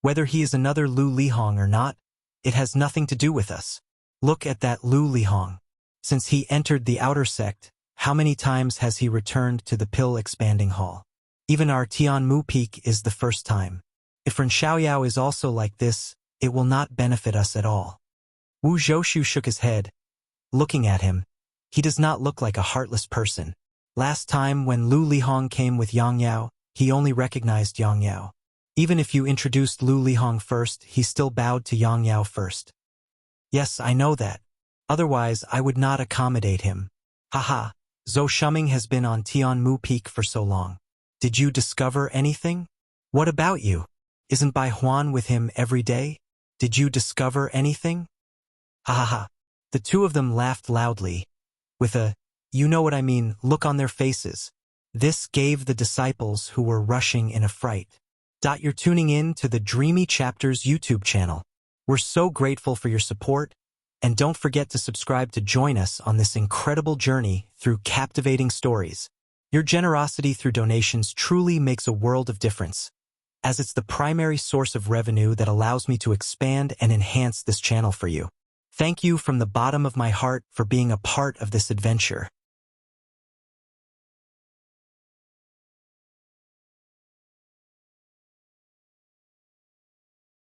Whether he is another Lu Lihong or not, it has nothing to do with us. Look at that Lu Lihong. Since he entered the outer sect, how many times has he returned to the pill-expanding hall? Even our Tianmu Peak is the first time. If Ren Xiaoyao is also like this, it will not benefit us at all. Wu Zhoushu shook his head. Looking at him, he does not look like a heartless person. Last time when Lu Lihong came with Yang Yao, he only recognized Yang Yao. Even if you introduced Lu Lihong first, he still bowed to Yang Yao first. Yes, I know that. Otherwise, I would not accommodate him. Haha, Zhou Shuming has been on Tianmu Peak for so long. Did you discover anything? What about you? Isn't Bai Huan with him every day? Did you discover anything? Ha ha ha. The 2 of them laughed loudly, with a, you know what I mean, look on their faces. This gave the disciples who were rushing in a fright. You're tuning in to the Dreamy Chapters YouTube channel. We're so grateful for your support, and don't forget to subscribe to join us on this incredible journey through captivating stories. Your generosity through donations truly makes a world of difference, as it's the primary source of revenue that allows me to expand and enhance this channel for you. Thank you from the bottom of my heart for being a part of this adventure.